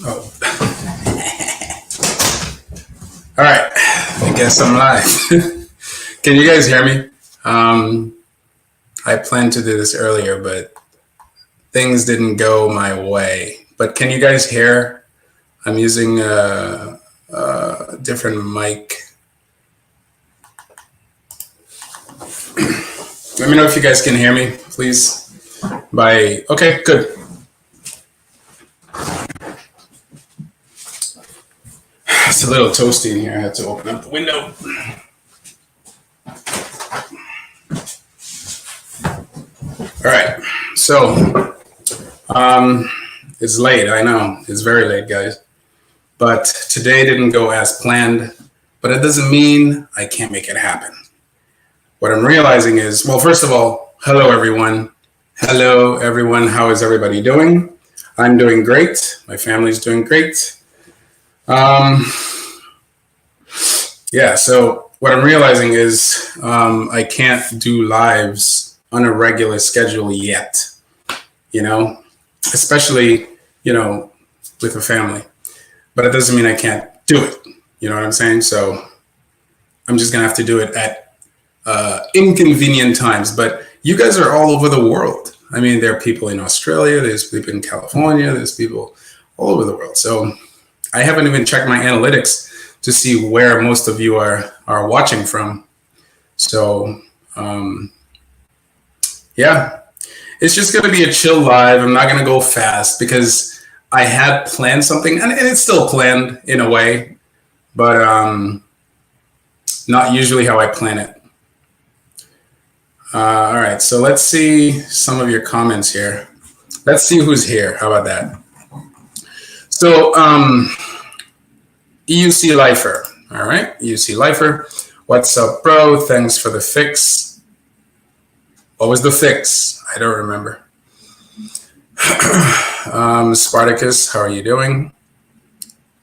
Oh. All right. I guess I'm live. Can you guys hear me? I planned to do this earlier, but things didn't go my way. But can you guys hear? I'm using a different mic. Let me know if you guys can hear me, please. Okay, good. It's a little toasty in here. I had to open up the window. All right, so it's late. I know it's very late, guys. But today didn't go as planned. But it doesn't mean I can't make it happen. What I'm realizing is, well, first of all, hello everyone. Hello everyone. How is everybody doing? I'm doing great. My family's doing great. Yeah, so what I'm realizing is I can't do lives on a regular schedule yet, especially, with a family. But it doesn't mean I can't do it. You know what I'm saying? So I'm just going to have to do it at inconvenient times. But you guys are all over the world. I mean, there are people in Australia, there's people in California, there's people all over the world. So I haven't even checked my analytics to see where most of you are watching from. So, yeah, it's just going to be a chill live. I'm not going to go fast because I had planned something, and it's still planned in a way, but not usually how I plan it. All right, so let's see some of your comments here. Let's see who's here. How about that? So, EUC Lifer. All right, EUC Lifer. What's up, bro? Thanks for the fix. What was the fix? I don't remember. Spartacus, how are you doing?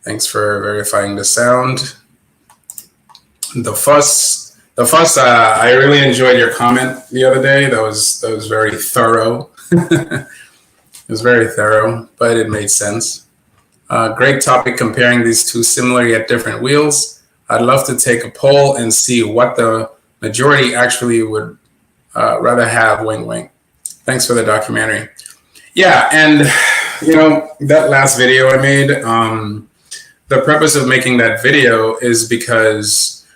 Thanks for verifying the sound. The fuss. I really enjoyed your comment the other day. That was very thorough. It was very thorough, but it made sense. Great topic comparing these two similar yet different wheels. I'd love to take a poll and see what the majority actually would rather have. Wing wing. Thanks for the documentary. Yeah, and that last video I made, the purpose of making that video is because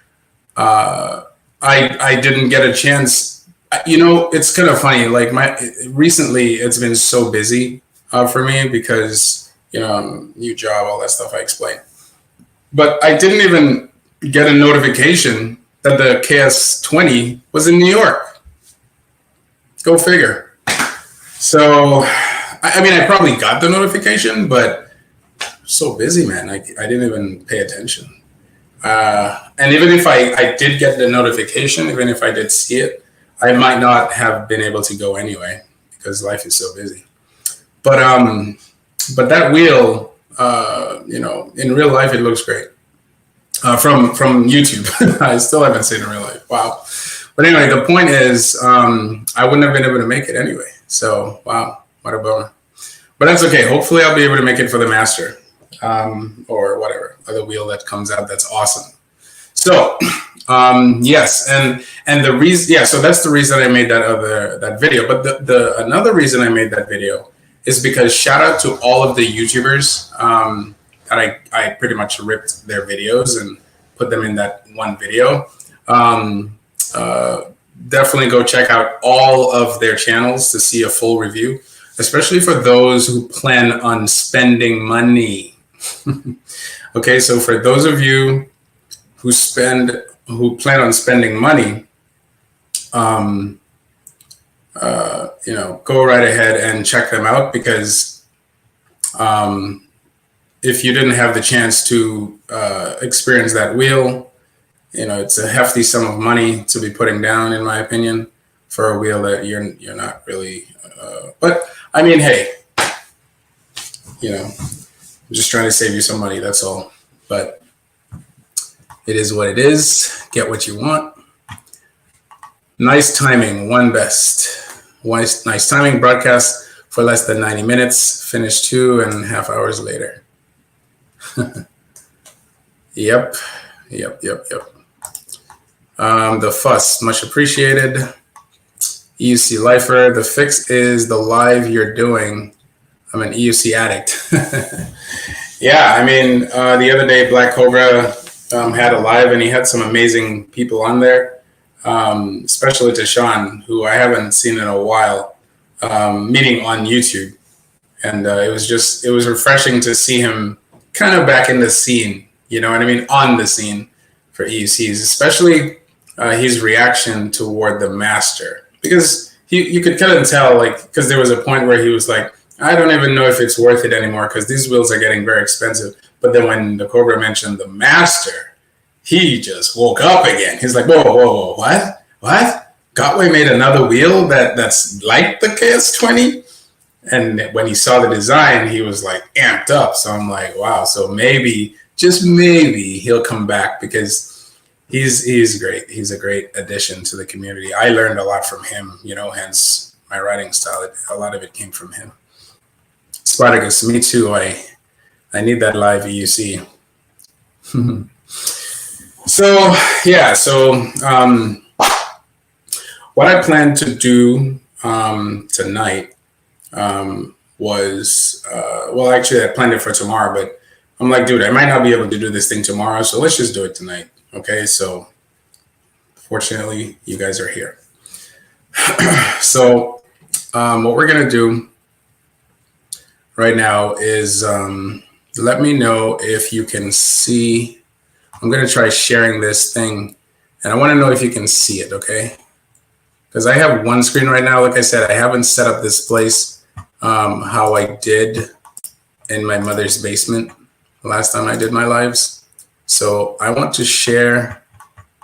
I didn't get a chance. It's kind of funny. Like recently, it's been so busy for me because new job, all that stuff I explained. But I didn't even get a notification that the KS20 was in New York. Go figure. So, I probably got the notification, but so busy, man. I didn't even pay attention. And even if I did get the notification, even if I did see it, I might not have been able to go anyway because life is so busy. But that wheel, in real life, it looks great. From YouTube. I still haven't seen it in real life. Wow. But anyway, the point is, I wouldn't have been able to make it anyway. So, wow, what a bummer. But that's okay. Hopefully, I'll be able to make it for the Master or whatever other wheel that comes out. That's awesome. So, yes, and the reason, yeah. So that's the reason I made that video. But the another reason I made that video is because shout out to all of the YouTubers that I pretty much ripped their videos and put them in that one video. Definitely go check out all of their channels to see a full review, especially for those who plan on spending money. Okay, so for those of you who plan on spending money, go right ahead and check them out because if you didn't have the chance to experience that wheel, it's a hefty sum of money to be putting down, in my opinion, for a wheel that you're not really. But I mean, hey, I'm just trying to save you some money. That's all. But it is what it is. Get what you want. Nice timing. One best. Nice timing. Broadcast for less than 90 minutes. Finished 2.5 hours later. Yep. The fuss, much appreciated. EUC lifer, the fix is the live you're doing. I'm an EUC addict. Yeah, I mean, the other day Black Cobra had a live, and he had some amazing people on there, especially to Sean, who I haven't seen in a while, meeting on YouTube. And it was refreshing to see him kind of back in the scene, you know what I mean, on the scene for EUCs, especially his reaction toward the Master. Because you could kind of tell, like, because there was a point where he was like, I don't even know if it's worth it anymore because these wheels are getting very expensive. But then when the Cobra mentioned the Master, he just woke up again. He's like, whoa, what? Gotway made another wheel that's like the KS20? And when he saw the design, he was like amped up. So I'm like, wow. So maybe, just maybe, he'll come back because he's great. He's a great addition to the community. I learned a lot from him, you know, hence my writing style. A lot of it came from him. Spartacus, me too. I need that live EUC. So yeah, what I plan to do tonight was, well, actually I planned it for tomorrow, but I'm like, dude, I might not be able to do this thing tomorrow, so let's just do it tonight. Okay, so fortunately you guys are here. So what we're gonna do right now is let me know if you can see. I'm gonna try sharing this thing, and I want to know if you can see it, okay? Because I have one screen right now. Like I said, I haven't set up this place how I did in my mother's basement last time I did my lives. So I want to share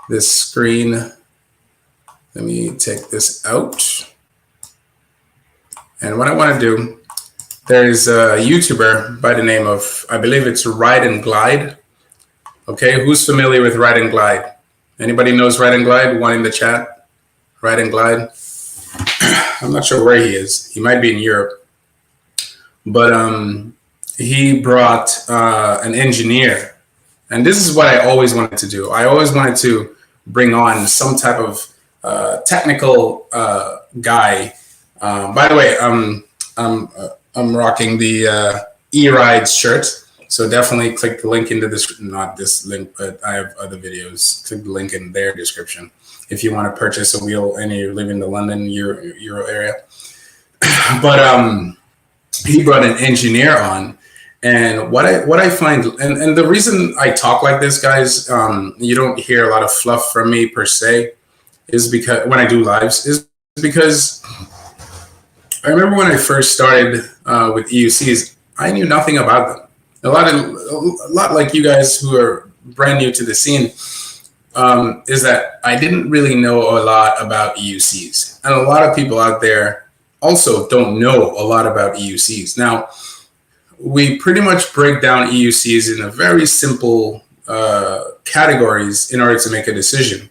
this screen. Let me take this out. And what I want to do, there's a YouTuber by the name of, I believe it's Ride and Glide. Okay, who's familiar with Ride and Glide? Anybody knows Ride and Glide? One in the chat. Ride and Glide. I'm not sure where he is. He might be in Europe. But he brought an engineer. And this is what I always wanted to do. I always wanted to bring on some type of technical guy. By the way, I'm rocking the E-Ride shirt. So definitely click the link into this, not this link, but I have other videos. Click the link in their description if you want to purchase a wheel and you live in the London Euro area. But he brought an engineer on, and what I find, and the reason I talk like this, guys, you don't hear a lot of fluff from me per se, is because when I do lives, is because I remember when I first started with EUCs, I knew nothing about them. A lot like you guys who are brand new to the scene, is that I didn't really know a lot about EUCs. And a lot of people out there also don't know a lot about EUCs. Now, we pretty much break down EUCs in a very simple categories in order to make a decision.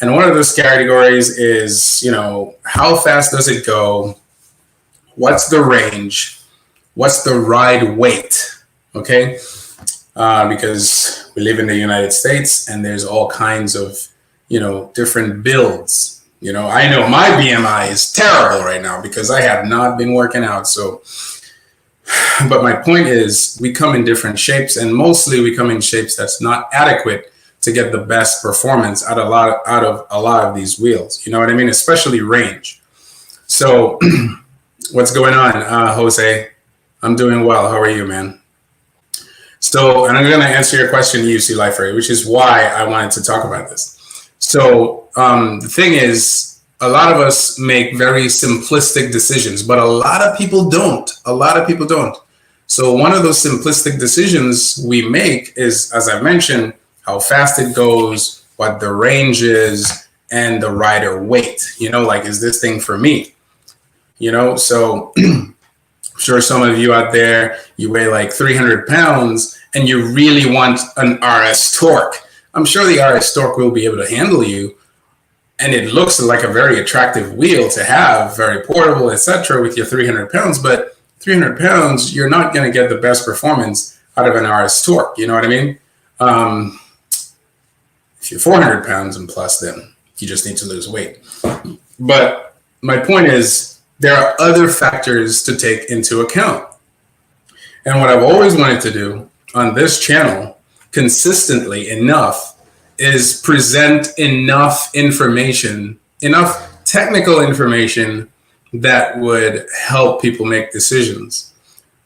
And one of those categories is, you know, how fast does it go? What's the range? What's the ride weight? Okay, because we live in the United States and there's all kinds of, you know, different builds. You know, I know my BMI is terrible right now because I have not been working out. So, but my point is we come in different shapes, and mostly we come in shapes that's not adequate to get the best performance out of a lot of these wheels. You know what I mean? Especially range. So what's going on, Jose? I'm doing well. How are you, man? So, and I'm going to answer your question, EUC Lifer, which is why I wanted to talk about this. So the thing is, a lot of us make very simplistic decisions, but a lot of people don't. A lot of people don't. So one of those simplistic decisions we make is, as I mentioned, how fast it goes, what the range is, and the rider weight. You know, like, is this thing for me? You know, so I'm sure some of you out there, you weigh like 300 pounds and you really want an RS torque. I'm sure the RS torque will be able to handle you. And it looks like a very attractive wheel to have, very portable, etc. with your 300 pounds. But 300 pounds, you're not going to get the best performance out of an hour's torque. You know what I mean? If you're 400 pounds and plus, then you just need to lose weight. But my point is, there are other factors to take into account. And what I've always wanted to do on this channel consistently enough is present enough information, enough technical information that would help people make decisions,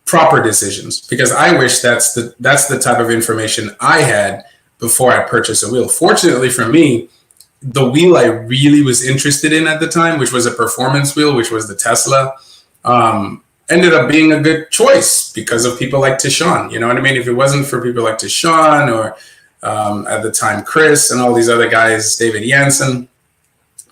proper decisions, because I wish that's the type of information I had before I purchased a wheel. Fortunately for me, the wheel I really was interested in at the time, which was a performance wheel, which was the Tesla, ended up being a good choice because of people like Tishan. You know what I mean? If it wasn't for people like Tishan or at the time Chris and all these other guys, David Jansen,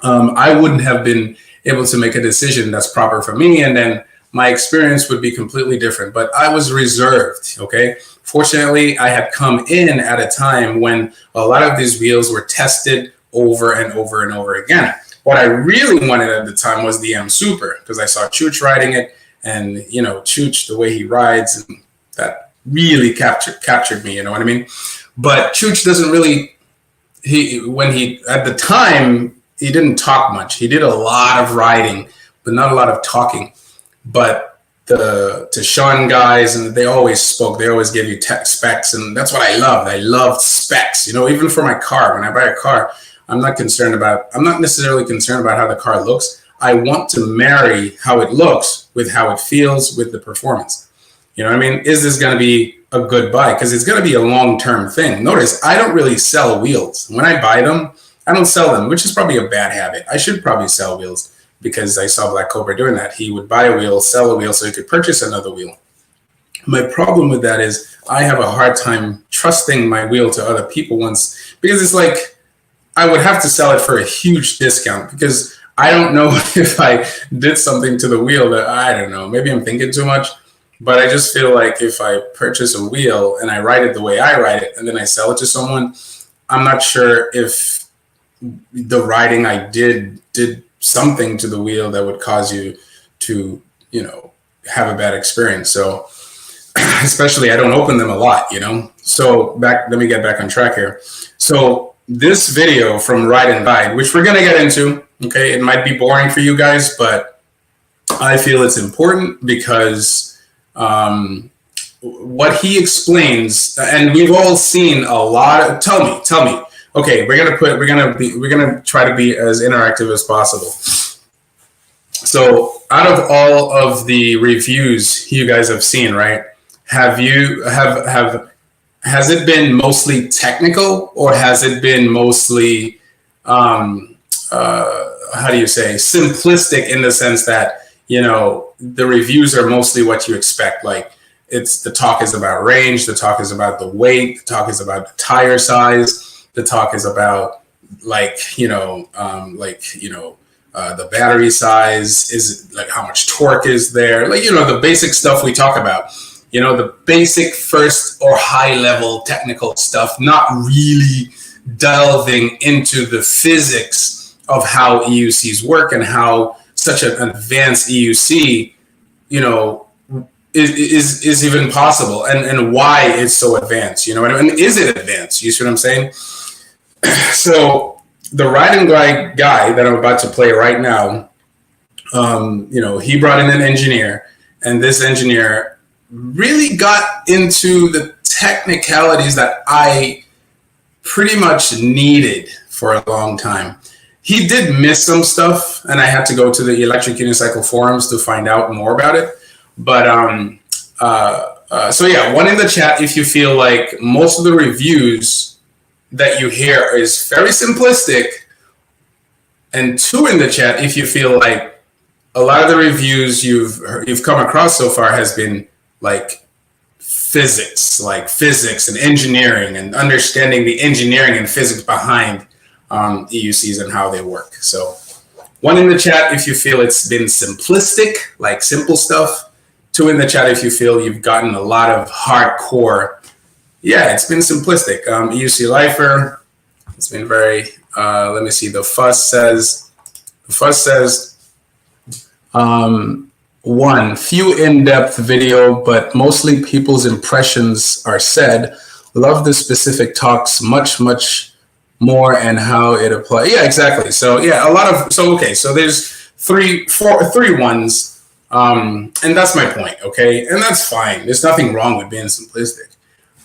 I wouldn't have been able to make a decision that's proper for me, and then my experience would be completely different. But I was reserved, okay? Fortunately, I had come in at a time when a lot of these wheels were tested over and over and over again. What I really wanted at the time was the M Super, because I saw Chooch riding it, and you know, Chooch, the way he rides, and that really captured me, you know what I mean? But Chooch doesn't really, at the time, he didn't talk much. He did a lot of riding, but not a lot of talking. But the Tishan guys, and they always spoke. They always gave you tech specs, and that's what I loved. I loved specs. You know, even for my car, when I buy a car, I'm not necessarily concerned about how the car looks. I want to marry how it looks with how it feels with the performance. You know what I mean? Is this going to be a good buy? Because it's going to be a long-term thing. Notice, I don't really sell wheels. When I buy them, I don't sell them, which is probably a bad habit. I should probably sell wheels, because I saw Black Cobra doing that. He would buy a wheel, sell a wheel, so he could purchase another wheel. My problem with that is I have a hard time trusting my wheel to other people because it's like I would have to sell it for a huge discount, because I don't know if I did something to the wheel that, I don't know, maybe I'm thinking too much, but I just feel like if I purchase a wheel and I ride it the way I ride it and then I sell it to someone, I'm not sure if the riding I did something to the wheel that would cause you to, you know, have a bad experience. So especially, I don't open them a lot, you know. So let me get back on track here. So this video from Ride and Guide, which we're gonna get into, okay, it might be boring for you guys, but I feel it's important because what he explains, and we've all seen a lot of, tell me, okay, we're gonna try to be as interactive as possible. So out of all of the reviews you guys have seen, right? Has it been mostly technical, or has it been mostly how do you say, simplistic, in the sense that, you know, the reviews are mostly what you expect? Like, the talk is about range, the talk is about the weight, the talk is about the tire size, the talk is about the battery size, is like how much torque is there, like, you know, the basic stuff we talk about, you know, the basic first or high level technical stuff, not really delving into the physics of how EUCs work and how such an advanced EUC, you know, is even possible, and why it's so advanced, you know, and is it advanced? You see what I'm saying? So the Ride and Guide guy that I'm about to play right now, you know, he brought in an engineer, and this engineer really got into the technicalities that I pretty much needed for a long time. He did miss some stuff, and I had to go to the Electric Unicycle forums to find out more about it. But so yeah, one in the chat if you feel like most of the reviews that you hear is very simplistic, and two in the chat if you feel like a lot of the reviews you've come across so far has been like physics and engineering, and understanding the engineering and physics behind EUCs and how they work. So one in the chat if you feel it's been simplistic, like simple stuff. Two in the chat if you feel you've gotten a lot of hardcore. Yeah, it's been simplistic. EUC Lifer, it's been very, let me see, the fuss says, 1, few in-depth video, but mostly people's impressions are said. Love the specific talks much more and how it applies. Yeah, exactly. So yeah, a lot of, so okay, so there's three ones, and that's my point, okay? And that's fine. There's nothing wrong with being simplistic.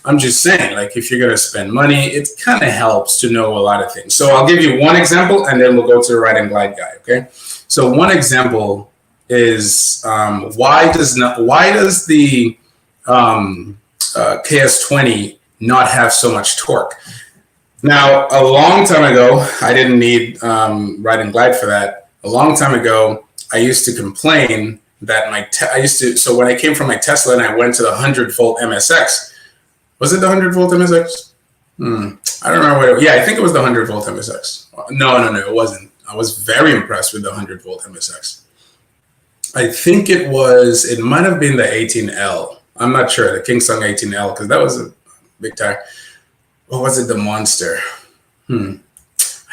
I'm just saying, like, if you're gonna spend money, it kind of helps to know a lot of things. So I'll give you one example, and then we'll go to the ride and glide guy, okay? So one example is why does the KS20 not have so much torque? Now, a long time ago, I didn't need ride and glide for that. A long time ago, I used to complain that so when I came from my Tesla and I went to the 100-volt MSX, was it the 100-volt MSX? I don't remember what it was. Yeah, I think it was the 100-volt MSX. No, it wasn't. I was very impressed with the 100-volt MSX. I think it might have been the 18L. I'm not sure, the Kingsong 18L, because that was a big tire. Or was it the Monster? I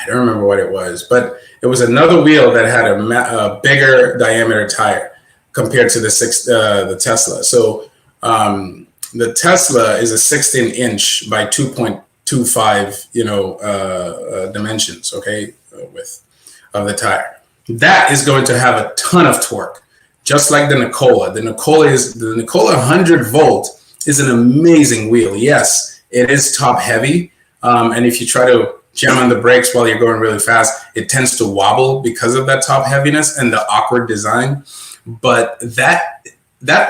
don't remember what it was, but it was another wheel that had a bigger diameter tire compared to the Tesla. So the Tesla is a 16-inch by 2.25, dimensions, okay, width of the tire. That is going to have a ton of torque, just like the Nikola. The Nikola 100-volt is an amazing wheel. Yes, it is top heavy, and if you try to jam on the brakes while you're going really fast, it tends to wobble because of that top heaviness and the awkward design. But that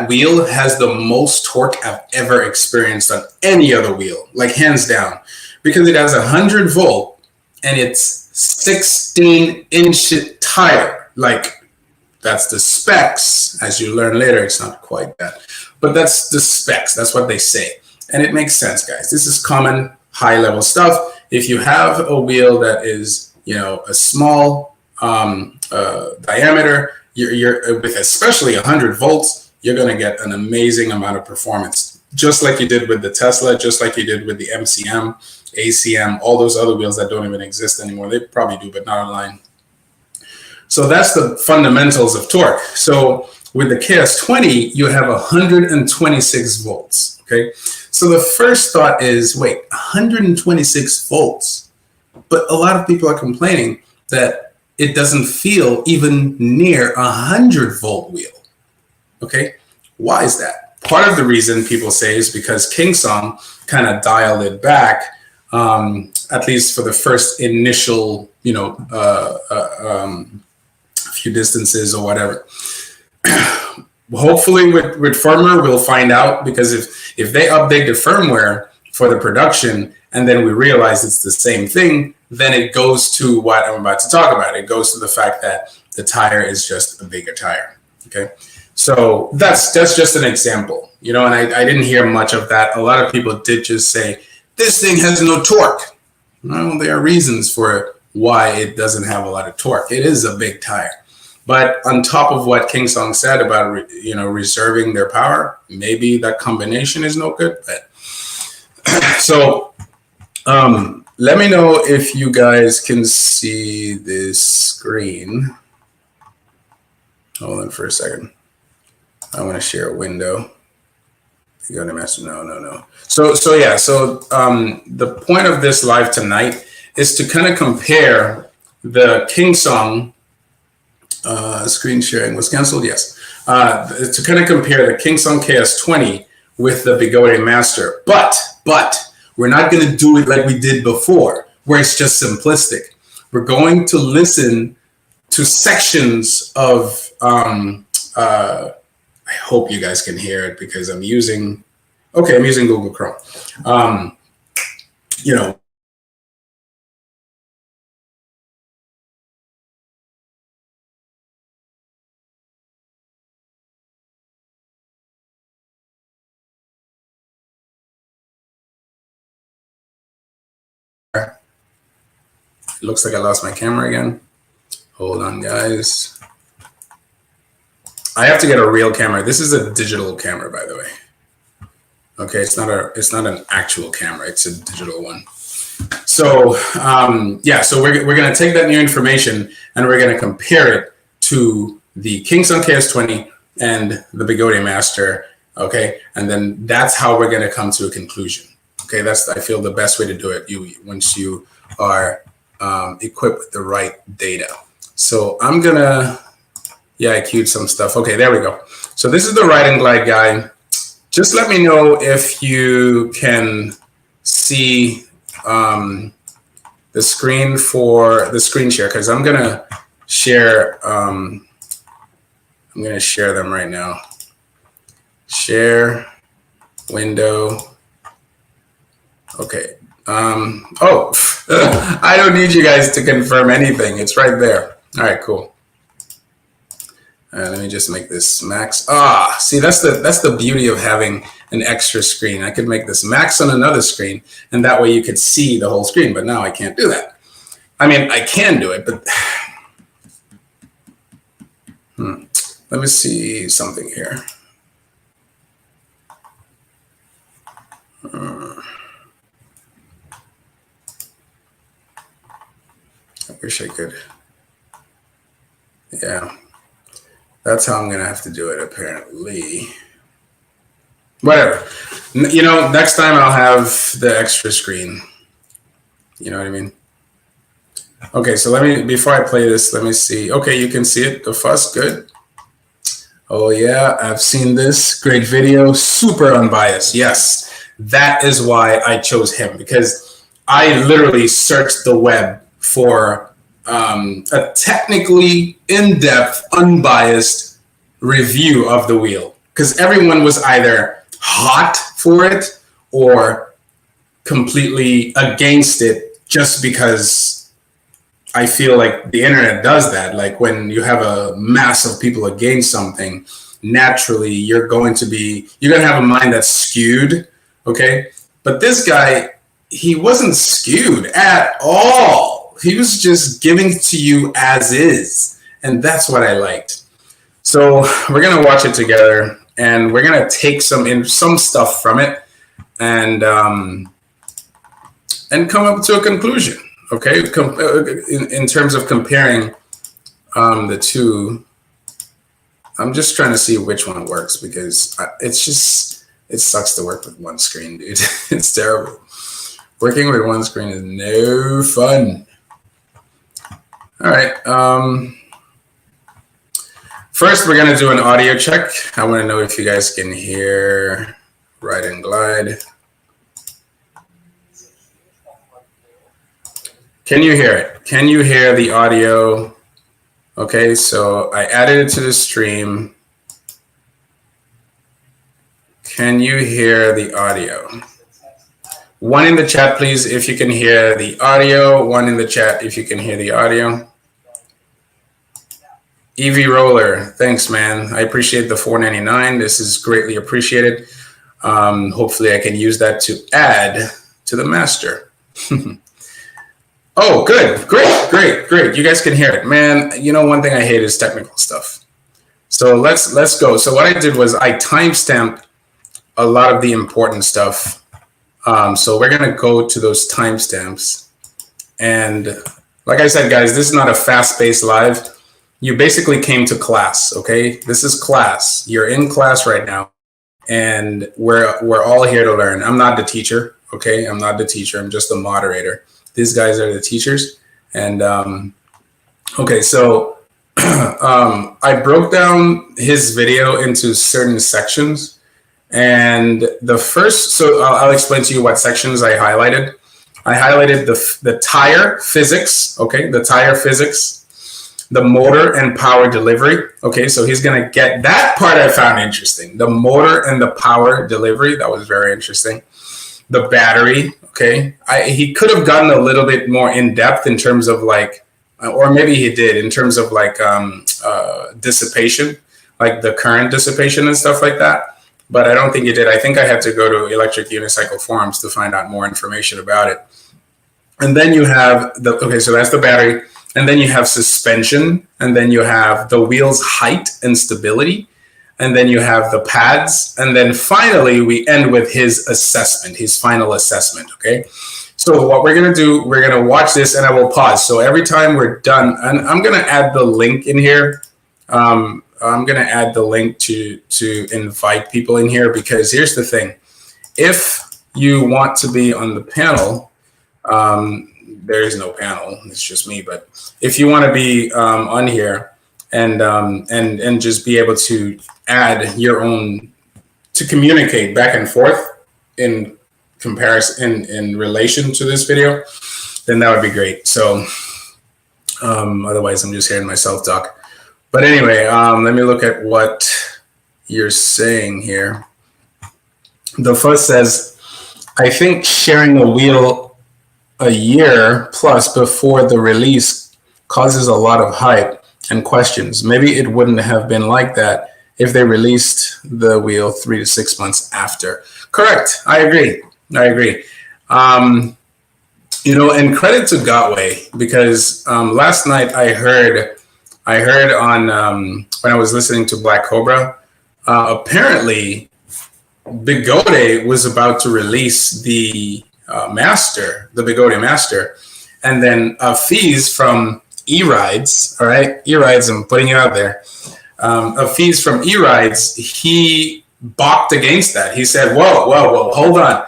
wheel has the most torque I've ever experienced on any other wheel, like hands down, because it has 100-volt and it's 16-inch tire. Like, that's the specs. As you learn later, it's not quite that, but that's the specs. That's what they say. And it makes sense, guys. This is common high-level stuff. If you have a wheel that is, a small diameter, you're with especially 100 volts, you're going to get an amazing amount of performance, just like you did with the Tesla, just like you did with the MCM, ACM, all those other wheels that don't even exist anymore. They probably do, but not online. So that's the fundamentals of torque. So with the KS20, you have 126 volts. Okay, so the first thought is, wait, 126 volts, but a lot of people are complaining that it doesn't feel even near 100-volt wheel. Okay, why is that? Part of the reason people say is because Kingsong kind of dialed it back, at least for the first initial, few distances or whatever. Hopefully with firmware, we'll find out, because if they update the firmware for the production and then we realize it's the same thing, then it goes to what I'm about to talk about. It goes to the fact that the tire is just a bigger tire. Okay, so that's just an example, and I didn't hear much of that. A lot of people did just say, this thing has no torque. Well, there are reasons for why it doesn't have a lot of torque. It is a big tire. But on top of what Kingsong said about reserving their power, maybe that combination is no good. But so let me know if you guys can see this screen. Hold on for a second. I want to share a window. Go to master. No. So the point of this live tonight is to kind of compare the Kingsong. Screen sharing was canceled. Yes. To kind of compare the Kingsong KS20 with the Begode Master, but we're not going to do it like we did before, where it's just simplistic. We're going to listen to sections of. I hope you guys can hear it because I'm using Google Chrome. It looks like I lost my camera again. Hold on, guys. I have to get a real camera. This is a digital camera, by the way. Okay, it's not an actual camera. It's a digital one. So so we're going to take that new information and we're going to compare it to the Kingsong KS20 and the Begode Master, okay? And then that's how we're gonna come to a conclusion, okay? That's, I feel, the best way to do it once you are equipped with the right data. So I'm gonna, yeah, I queued some stuff. Okay, there we go. So this is the ride and glide guy. Just let me know if you can see the screen for the screen share, because I'm gonna share them right now. Share window. Okay. Oh, I don't need you guys to confirm anything. It's right there. All right, cool. Let me just make this max. Ah, see, that's the beauty of having an extra screen. I could make this max on another screen, and that way you could see the whole screen, but now I can't do that. I mean, I can do it, but let me see something here. I wish I could. Yeah. That's how I'm going to have to do it, apparently. Whatever. You know, next time I'll have the extra screen. You know what I mean? Okay, so let me, before I play this, let me see. Okay, you can see it, the fuss, good. Oh yeah, I've seen this, great video, super unbiased. Yes, that is why I chose him, because I literally searched the web for a technically in-depth, unbiased review of the wheel, because everyone was either hot for it or completely against it, just because I feel like the internet does that. Like when you have a mass of people against something, naturally you're going to have a mind that's skewed, okay? But this guy, he wasn't skewed at all. He was just giving to you as is. And that's what I liked. So we're going to watch it together, and we're going to take some stuff from it and come up to a conclusion. Okay. In terms of comparing the two, I'm just trying to see which one works, because it sucks to work with one screen, dude. It's terrible. Working with one screen is no fun. All right. First, we're going to do an audio check. I want to know if you guys can hear Ride and Glide. Can you hear it? Can you hear the audio? Okay, so I added it to the stream. Can you hear the audio? One in the chat, please, if you can hear the audio. One in the chat if you can hear the audio. EV Roller, thanks, man. I appreciate the $4.99. This is greatly appreciated. Hopefully I can use that to add to the master. Oh, good. Great. You guys can hear it. Man, you know, one thing I hate is technical stuff. So let's go. So what I did was I timestamped a lot of the important stuff. So we're going to go to those timestamps. And like I said, guys, this is not a fast-paced live. You basically came to class, okay? This is class. You're in class right now, and we're all here to learn. I'm not the teacher, okay? I'm not the teacher. I'm just the moderator. These guys are the teachers. And okay, so I broke down his video into certain sections. And the first, so I'll explain to you what sections I highlighted. I highlighted the tire physics, okay? The tire physics. The motor and power delivery. Okay, so he's going to get that part. I found interesting. The motor and the power delivery. That was very interesting. The battery. Okay, he could have gotten a little bit more in depth in terms of like, or maybe he did in terms of like dissipation, like the current dissipation and stuff like that. But I don't think he did. I think I had to go to Electric Unicycle forums to find out more information about it. And then you have okay, so that's the battery. And then you have suspension, and then you have the wheel's height and stability, and then you have the pads, and then finally we end with his assessment, his final assessment, okay? So what we're gonna do, we're gonna watch this, and I will pause. So every time we're done, and I'm gonna add the link in here I'm gonna add the link to invite people in here, because here's the thing: if you want to be on the panel, there is no panel; it's just me. But if you want to be on here and just be able to add your own, to communicate back and forth in comparison, in relation to this video, then that would be great. So otherwise I'm just hearing myself talk. But anyway, let me look at what you're saying here. The first says, I think sharing a wheel a year plus before the release causes a lot of hype and questions. Maybe it wouldn't have been like that if they released the wheel 3 to 6 months after. Correct. I agree. You know, and credit to Gotway, because last night I heard on when I was listening to Black Cobra, apparently Begode was about to release the Master, the Begode Master, and then Hafiz from E-Rides, all right, E-Rides, I'm putting it out there. Hafiz from E-Rides, he balked against that. He said, whoa, hold on.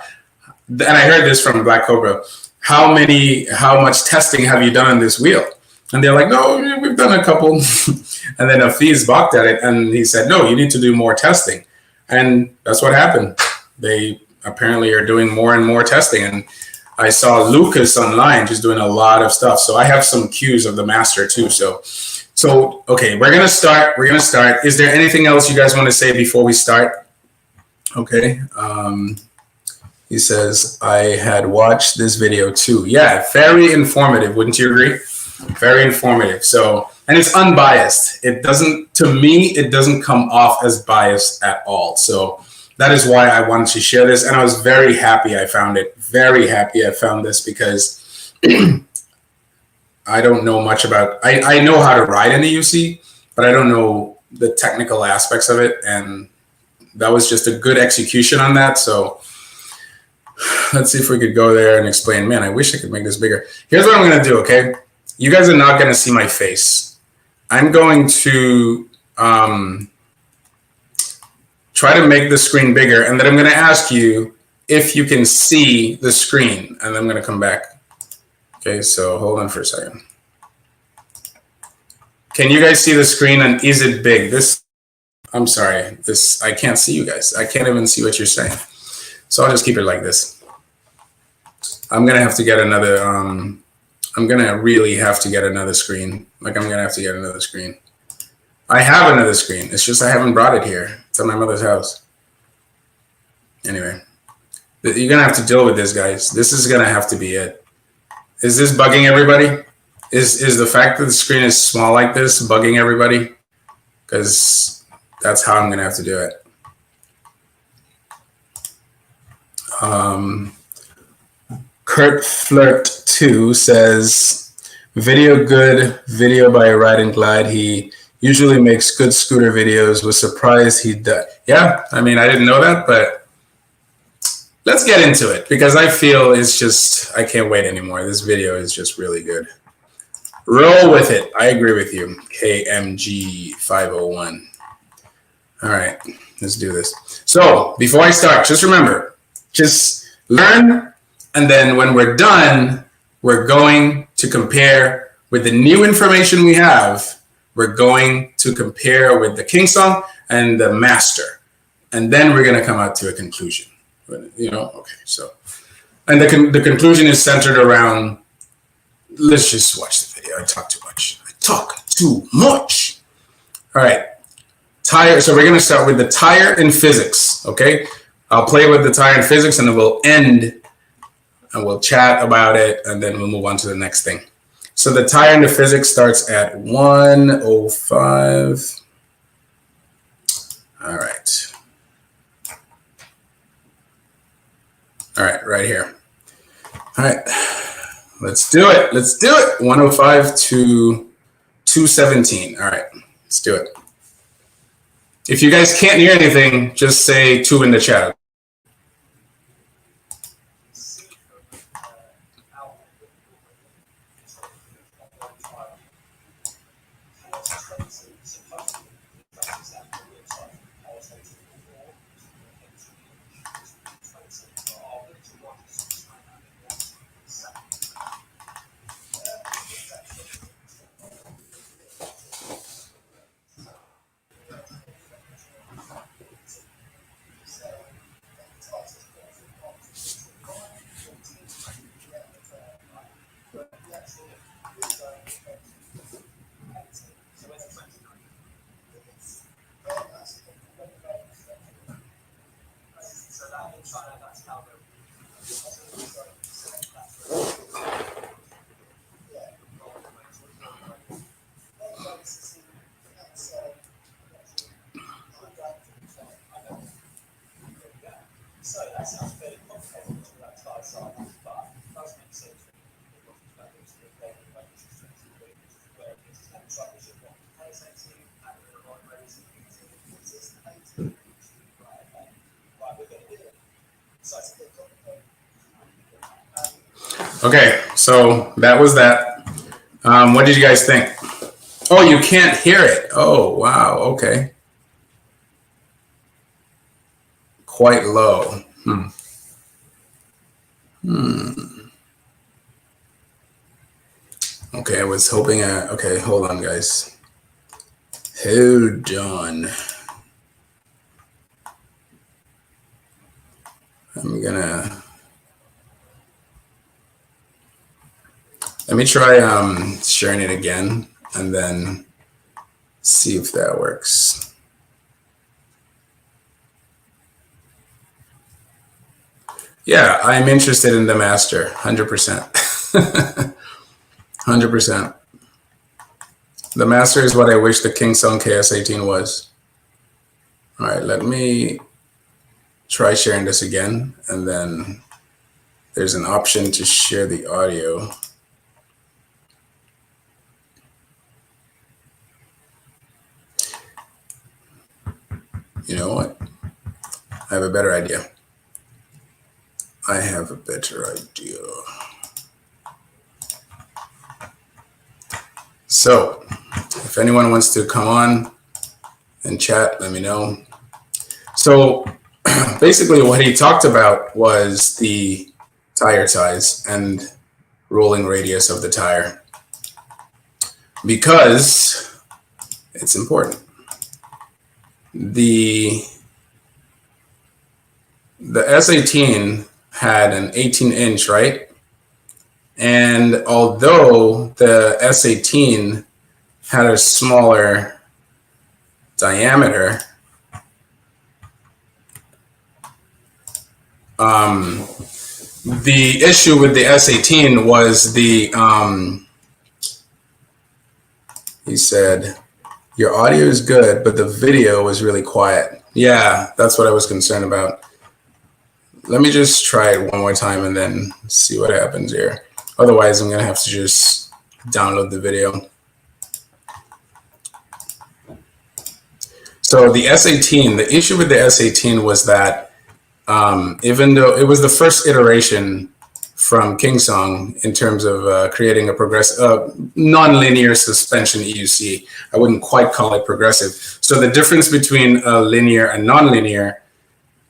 And I heard this from Black Cobra. How much testing have you done on this wheel? And they're like, no, we've done a couple. And then Hafiz balked at it, and he said, no, you need to do more testing. And that's what happened. They apparently are doing more and more testing. And I saw Lucas online just doing a lot of stuff. So I have some cues of the Master too. So okay, we're gonna start. Is there anything else you guys want to say before we start? Okay. He says, I had watched this video too. Yeah, very informative, wouldn't you agree? Very informative. So, and it's unbiased. It doesn't, to me, it doesn't come off as biased at all. So that is why I wanted to share this. And I was very happy I found it. Very happy I found this, because I don't know much about, I know how to ride in the UC, but I don't know the technical aspects of it. And that was just a good execution on that. So let's see if we could go there and explain. Man, I wish I could make this bigger. Here's what I'm going to do, okay? You guys are not going to see my face. I'm going to try to make the screen bigger, and then I'm going to ask you if you can see the screen, and I'm going to come back. Okay, so hold on for a second. Can you guys see the screen, and is it big? I'm sorry, I can't see you guys. I can't even see what you're saying. So I'll just keep it like this. I'm going to have to get another, I'm going to really have to get another screen. Like, I'm going to have to get another screen. I have another screen. It's just I haven't brought it here. It's at my mother's house. Anyway, you're going to have to deal with this, guys. This is going to have to be it. Is this bugging everybody? Is the fact that the screen is small like this bugging everybody? Because that's how I'm going to have to do it. Kurt Flirt 2 says, video good, video by Ride and Glide. He usually makes good scooter videos. Was surprised he did. Yeah, I mean, I didn't know that, but let's get into it, because I feel it's just, I can't wait anymore. This video is just really good. Roll with it. I agree with you. KMG 501. All right, let's do this. So before I start, just remember, just learn, and then when we're done, we're going to compare with the new information we have. We're going to compare with the King Song and the Master, and then we're going to come out to a conclusion. You know, okay. So, and the conclusion is centered around. Let's just watch the video. I talk too much. All right. Tire. So we're going to start with the tire and physics. Okay. I'll play with the tire and physics, and then we'll end and we'll chat about it, and then we'll move on to the next thing. So the tire and the physics starts at 105. All right. All right, right here. All right. Let's do it. 105 to 217. All right, let's do it. If you guys can't hear anything, just say 2 in the chat. Okay, so that was that. What did you guys think? Oh, you can't hear it. Oh, wow. Okay. Quite low. Okay, I was hoping. Okay, hold on, guys. Hold on. I'm gonna. Let me try sharing it again and then see if that works. Yeah, I'm interested in the Master, 100%. 100%. The Master is what I wish the Song KS18 was. All right, let me try sharing this again, and then there's an option to share the audio. You know what? I have a better idea. So, if anyone wants to come on and chat, let me know. So, basically what he talked about was the tire size and rolling radius of the tire, because it's important. The S18 had an 18-inch, right? And although the S18 had a smaller diameter, the issue with the S18 was he said, your audio is good, but the video was really quiet. Yeah, that's what I was concerned about. Let me just try it one more time and then see what happens here. Otherwise, I'm gonna have to just download the video. So the S18, the issue with the S18 was that even though it was the first iteration from Song in terms of creating a non-linear suspension EUC, I wouldn't quite call it progressive. So the difference between a linear and non-linear,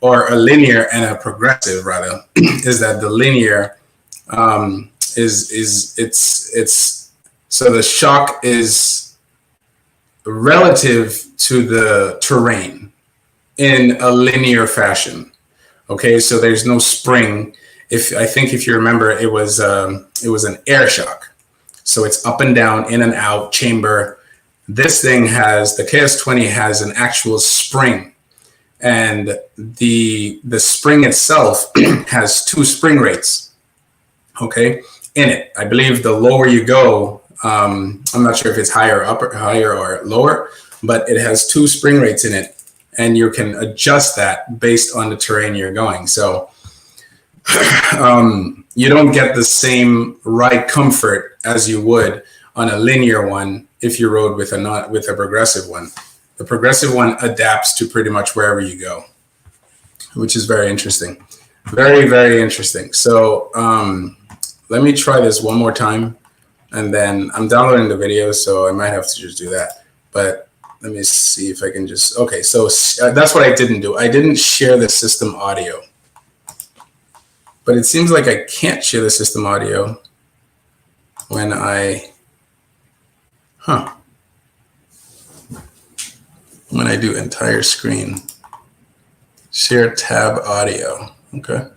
or a linear and a progressive rather, is that the linear so the shock is relative to the terrain in a linear fashion. Okay, so there's no spring. I think if you remember, it was an air shock. So it's up and down, in and out, chamber. This thing the KS20 has an actual spring. And the spring itself has 2 spring rates, okay, in it. I believe the lower you go, I'm not sure if it's higher or lower, but it has 2 spring rates in it, and you can adjust that based on the terrain you're going. So you don't get the same ride comfort as you would on a linear one if you rode with a progressive one. The progressive one adapts to pretty much wherever you go, which is very interesting. Very, very interesting. So let me try this one more time, and then I'm downloading the video, so I might have to just do that. But let me see if I can just, okay, so that's what I didn't do. I didn't share the system audio. But it seems like I can't share the system audio when when I do entire screen. Share tab audio. Okay.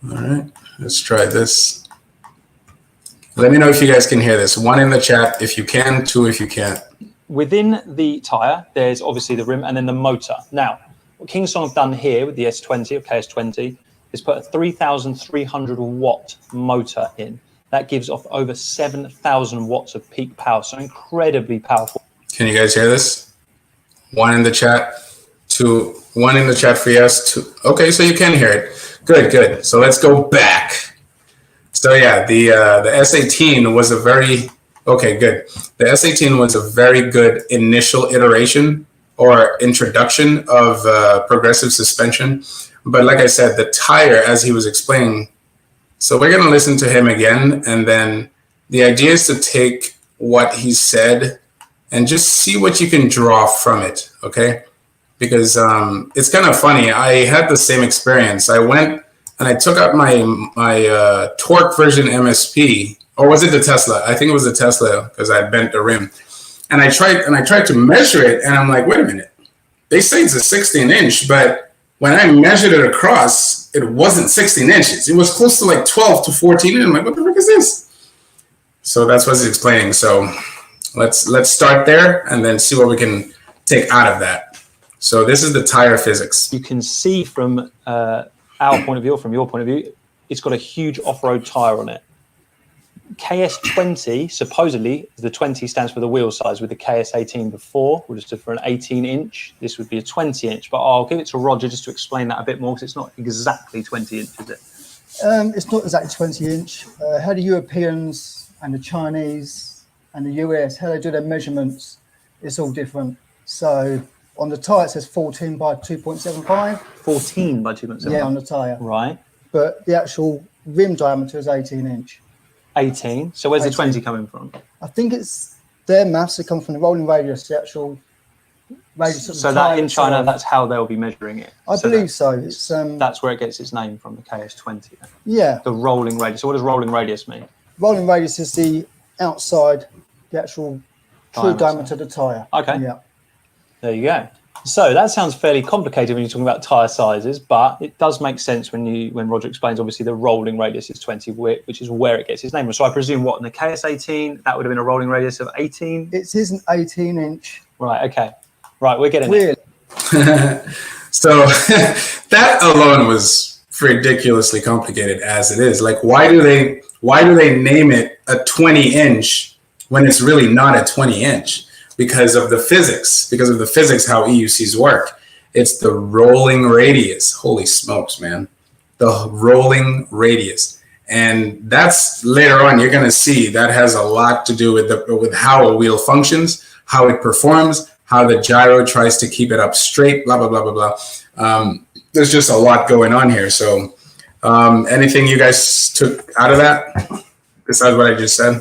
All right, let's try this. Let me know if you guys can hear this. 1 in the chat if you can, 2 if you can't. Within the tire, there's obviously the rim and then the motor. Now, what King Song have done here with the S20 or KS20 is put a 3,300 watt motor in. That gives off over 7,000 watts of peak power, so incredibly powerful. Can you guys hear this? One in the chat, two, one in the chat for yes, two. Okay, so you can hear it. Good, good. So let's go back. So yeah, the S18 was a very, okay, good. The S18 was a very good initial iteration or introduction of progressive suspension. But like I said, the tire, as he was explaining, so we're going to listen to him again, and then the idea is to take what he said and just see what you can draw from it, okay? Because it's kind of funny. I had the same experience. I went and I took out my torque version MSP, or was it the Tesla? I think it was the Tesla because I bent the rim. And I tried to measure it, and I'm like, wait a minute. They say it's a 16-inch, but when I measured it across, it wasn't 16 inches. It was close to like 12 to 14. And I'm like, what the frick is this? So that's what he's explaining. So let's start there and then see what we can take out of that. So this is the tire physics. You can see from our point of view, or from your point of view, it's got a huge off-road tire on it. KS20, supposedly, the 20 stands for the wheel size, with the KS18 before, which stood for an 18-inch. This would be a 20-inch, but I'll give it to Roger just to explain that a bit more, because it's not exactly 20 inches, is it? It's not exactly 20-inch. How the Europeans and the Chinese and the US, how they do their measurements, it's all different. So on the tyre, it says 14 by 2.75. 14 by 2.75? Yeah, on the tyre. Right. But the actual rim diameter is 18-inch. 18. So where's 18. the 20 coming from? I think it's their maths. It comes from the rolling radius, the actual radius of the so tyre that in China, itself. that's how they'll be measuring it. I believe so. It's that's where it gets its name from, the KS20. Then. Yeah. The rolling radius. So what does rolling radius mean? Rolling radius is the outside, the actual true diameter of the tyre. Okay. Yeah. There you go. So that sounds fairly complicated when you're talking about tyre sizes, but it does make sense when Roger explains, obviously, the rolling radius is 20, which is where it gets its name from. So I presume, what, in the KS18, that would have been a rolling radius of 18? It is an 18-inch. Right, okay. Right, we're getting really? it. So that alone was ridiculously complicated as it is. Like, why do they name it a 20-inch when it's really not a 20-inch? Because of the physics, how EUCs work. It's the rolling radius. Holy smokes, man. The rolling radius. And that's later on, you're going to see that has a lot to do with how a wheel functions, how it performs, how the gyro tries to keep it up straight, blah, blah, blah, blah, blah. There's just a lot going on here. So anything you guys took out of that besides what I just said?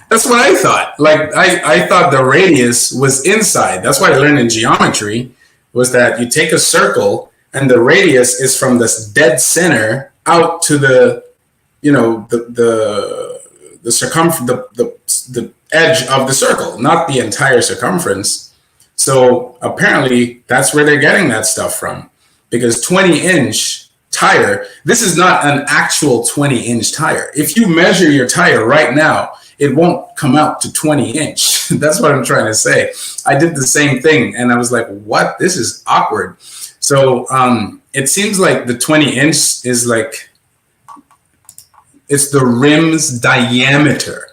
That's what I thought. Like, I thought the radius was inside. That's what I learned in geometry, was that you take a circle and the radius is from this dead center out to the, you know, the circumference, the edge of the circle, not the entire circumference. So apparently that's where they're getting that stuff from, because 20-inch tire, this is not an actual 20-inch tire. If you measure your tire right now, it won't come out to 20-inch. That's what I'm trying to say. I did the same thing, and I was like, what? This is awkward. So it seems like the 20-inch is like, it's the rim's diameter.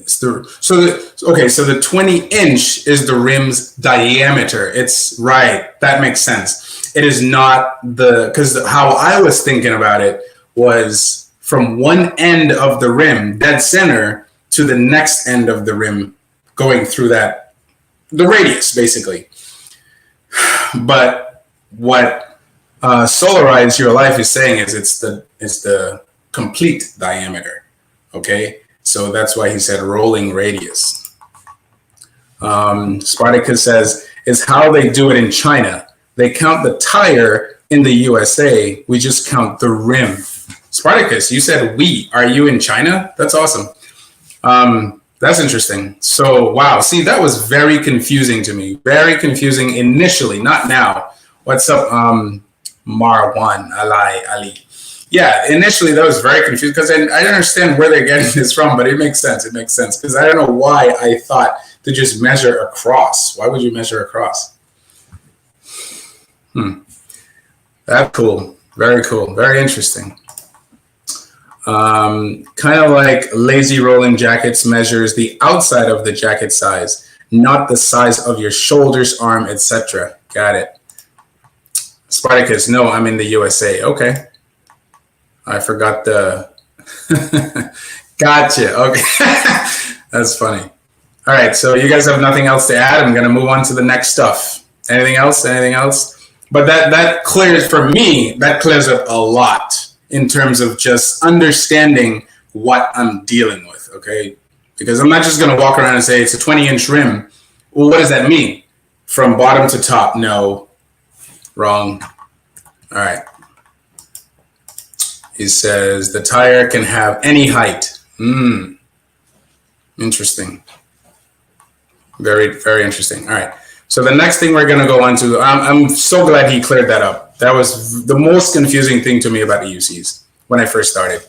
So the 20-inch is the rim's diameter. It's right. That makes sense. It is not because how I was thinking about it was from one end of the rim, dead center, to the next end of the rim, going through the radius, basically. But what Solarize Your Life is saying is it's the complete diameter, okay? So that's why he said rolling radius. Spartacus says, it's how they do it in China. They count the tire in the USA. We just count the rim. Spartacus, you said we. Are you in China? That's awesome. That's interesting. So, wow. See, that was very confusing to me. Very confusing initially, not now. What's up, Marwan, Ali? Yeah, initially that was very confusing because I didn't understand where they're getting this from, but it makes sense. It makes sense because I don't know why I thought to just measure across. Why would you measure across? That's cool. Very cool. Very interesting. Kind of like lazy rolling jackets measures the outside of the jacket size, not the size of your shoulders, arm, etc. Got it. Spartacus, no, I'm in the USA. Okay. I forgot the... Gotcha. Okay. That's funny. All right. So you guys have nothing else to add. I'm going to move on to the next stuff. Anything else? Anything else? But that clears, for me, that clears up a lot in terms of just understanding what I'm dealing with, okay? Because I'm not just going to walk around and say it's a 20-inch rim. Well, what does that mean? From bottom to top? No. Wrong. All right. He says the tire can have any height. Interesting. Very, very interesting. All right. So the next thing we're going to go on to, I'm so glad he cleared that up. That was the most confusing thing to me about EUCs when I first started.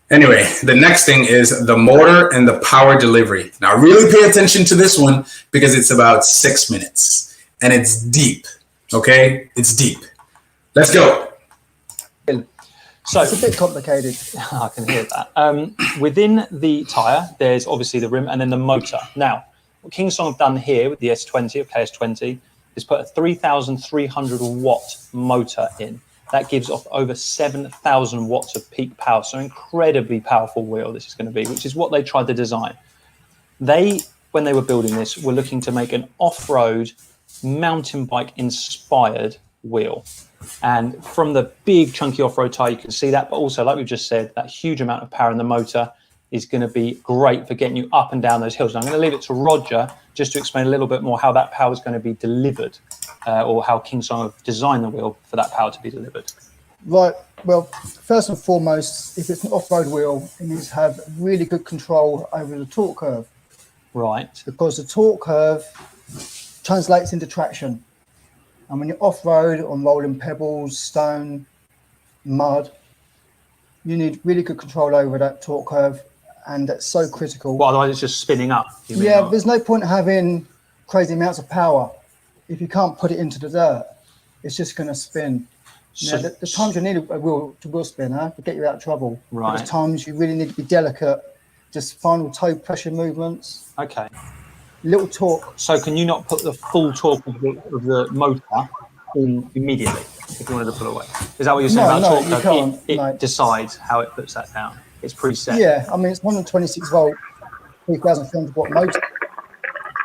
Anyway, the next thing is the motor and the power delivery. Now, really pay attention to this one because it's about 6 minutes and it's deep. Okay? It's deep. Let's go. So It's a bit complicated. I can hear that. Within the tyre, there's obviously the rim and then the motor. Now, what Kingsong have done here with the S20 of KS20 is put a 3,300 watt motor in. That gives off over 7,000 watts of peak power. So incredibly powerful wheel this is going to be, which is what they tried to design. They, when they were building this, were looking to make an off-road mountain bike inspired wheel. And from the big chunky off-road tire, you can see that, but also, like we've just said, that huge amount of power in the motor is going to be great for getting you up and down those hills. And I'm going to leave it to Roger just to explain a little bit more how that power is going to be delivered, or how Kingsong have designed the wheel for that power to be delivered. Right. Well, first and foremost, if it's an off-road wheel, it needs to have really good control over the torque curve. Right. Because the torque curve translates into traction. And when you're off-road on rolling pebbles, stone, mud, you need really good control over that torque curve, and that's so critical. Well, otherwise it's just spinning up. Yeah, there's no point having crazy amounts of power if you can't put it into the dirt. It's just going to spin. So, the times you need a wheel spinner to get you out of trouble. Right. There's times you really need to be delicate, just final toe pressure movements. Okay. Little torque. So can you not put the full torque of the motor in immediately if you wanted to pull away? Is that what you're saying about torque? You can't. It decides how it puts that down. It's preset. Yeah, I mean, it's 126 volt, 3,300 watt motor,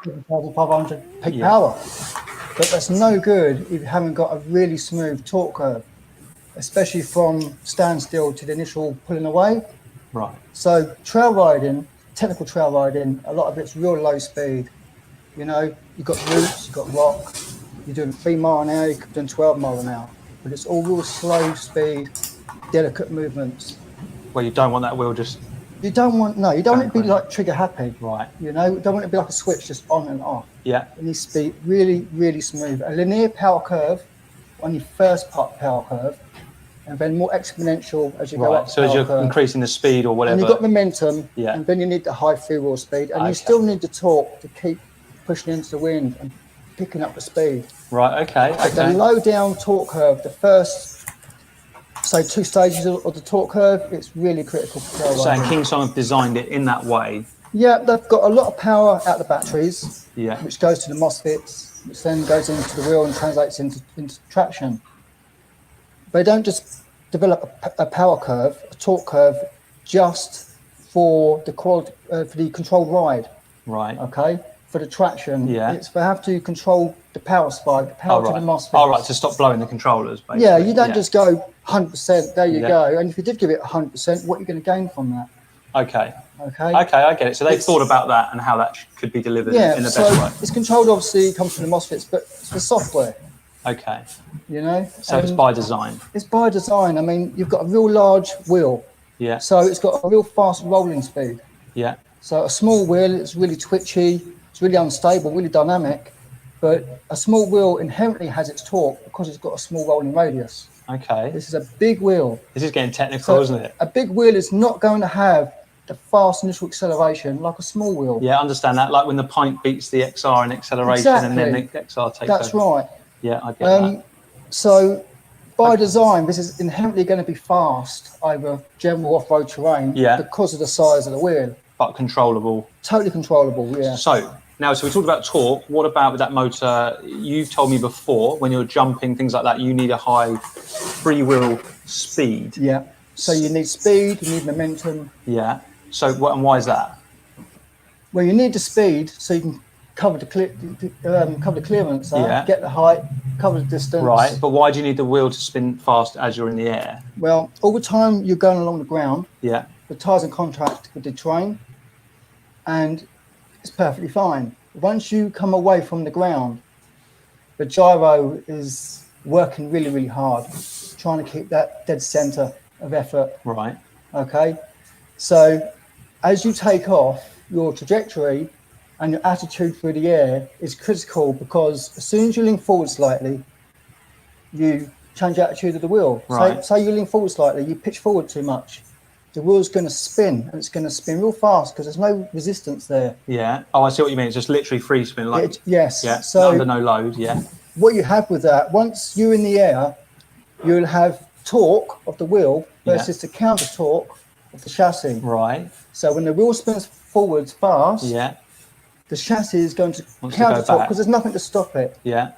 7,500 peak power. But that's no good if you haven't got a really smooth torque curve, especially from standstill to the initial pulling away. Right. So trail riding, technical trail riding, a lot of it's real low speed. You know, you've got roots, you've got rock, you're doing 3 mile an hour, you're doing 12 mile an hour. But it's all real slow speed, delicate movements. Well, you don't want that wheel just... You don't want it to be like trigger happy. Right. You know, you don't want it to be like a switch just on and off. Yeah. It needs to be really, really smooth. A linear power curve on your first part power curve, and then more exponential as you go up. So as you're increasing the speed or whatever. And you've got momentum, yeah. And then you need the high freewheel speed, and you still need the torque to keep pushing into the wind and picking up the speed. Right, okay. The low down torque curve, the first, say 2 stages of the torque curve, it's really critical for trail riding. So Kingsong have designed it in that way. Yeah, they've got a lot of power out the batteries, yeah, which goes to the MOSFETs, which then goes into the wheel and translates into traction. They don't just develop a power curve, a torque curve, just for the controlled ride. Right. Okay. For the traction, yeah, they have to control the power spike, the power to the MOSFETs. Oh, right, to stop blowing the controllers, basically. Yeah, you don't just go 100%, there you go. And if you did give it 100%, what are you going to gain from that? Okay. Okay. Okay, I get it. So they've thought about that and how that could be delivered in the best way. It's controlled, obviously, comes from the MOSFETs, but it's the software. Okay. You know? So it's by design. It's by design. I mean, you've got a real large wheel. Yeah. So it's got a real fast rolling speed. Yeah. So a small wheel, it's really twitchy, it's really unstable, really dynamic. But a small wheel inherently has its torque because it's got a small rolling radius. Okay. This is a big wheel. This is getting technical, isn't it? A big wheel is not going to have the fast initial acceleration like a small wheel. Yeah, I understand that. Like when the pint beats the XR in acceleration and then the XR takes over. That's right. Yeah, I get that. So by design, this is inherently going to be fast over general off-road terrain because of the size of the wheel. But controllable. Totally controllable, yeah. So we talked about torque. What about with that motor? You've told me before when you're jumping, things like that, you need a high freewheel speed. Yeah. So you need speed, you need momentum. Yeah. So and why is that? Well, you need the speed so you can cover the clearance, get the height, cover the distance. Right, but why do you need the wheel to spin fast as you're in the air? Well, all the time you're going along the ground, the tyres in contact with the terrain, and it's perfectly fine. Once you come away from the ground, the gyro is working really, really hard, trying to keep that dead centre of effort. Right. Okay. So as you take off, your trajectory and your attitude through the air is critical, because as soon as you lean forward slightly, you change the attitude of the wheel. Right. Say you lean forward slightly, you pitch forward too much, the wheel's going to spin, and it's going to spin real fast because there's no resistance there. Yeah. Oh, I see what you mean. It's just literally free spin, like yes. Yeah. So under no load. Yeah. What you have with that, once you're in the air, you'll have torque of the wheel versus the counter torque of the chassis. Right. So when the wheel spins forwards fast, the chassis is going to counter torque because there's nothing to stop it. Yeah.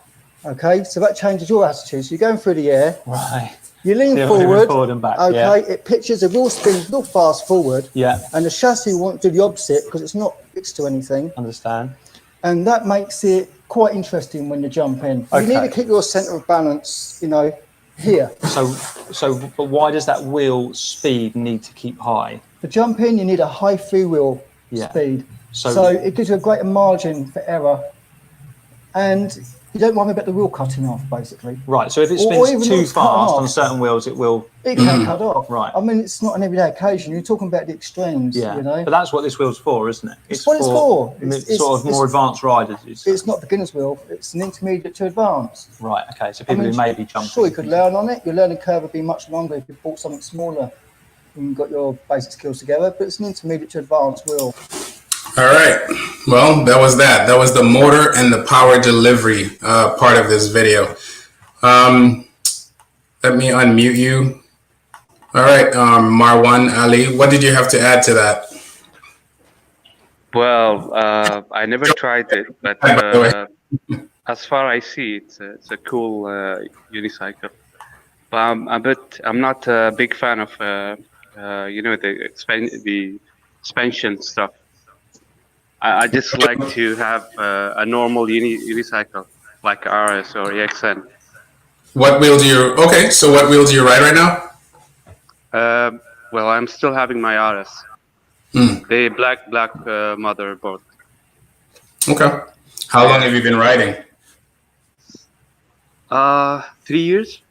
Okay, so that changes your attitude. So you're going through the air. Right. You lean forward. Forward and back. Okay, it pitches, the wheel spins real fast forward. Yeah. And the chassis won't do the opposite because it's not fixed to anything. Understand. And that makes it quite interesting when you jump in. You need to keep your centre of balance, here. But why does that wheel speed need to keep high? For jump in, you need a high freewheel speed. So it gives you a greater margin for error. And you don't worry about the wheel cutting off, basically. Right, so if it spins too fast on certain wheels, it can cut off. Right. I mean, it's not an everyday occasion. You're talking about the extremes, But that's what this wheel's for, isn't it? It's what it's for. It's sort of more advanced riders. It's not beginner's wheel. It's an intermediate to advanced. Right, okay. So people who may be jumping. Sure, you could learn on it. Your learning curve would be much longer if you bought something smaller and you got your basic skills together. But it's an intermediate to advanced wheel. All right. Well, that was that. That was the motor and the power delivery part of this video. Let me unmute you. All right, Marwan Ali, what did you have to add to that? Well, I never tried it, but as far as I see, it's a cool unicycle. But I'm not a big fan of the suspension stuff. I just like to have a normal unicycle like RS or EXN. What wheel do you? Okay, so what wheel do you ride right now? Well, I'm still having my RS. The black motherboard. Okay. How long have you been riding? 3 years,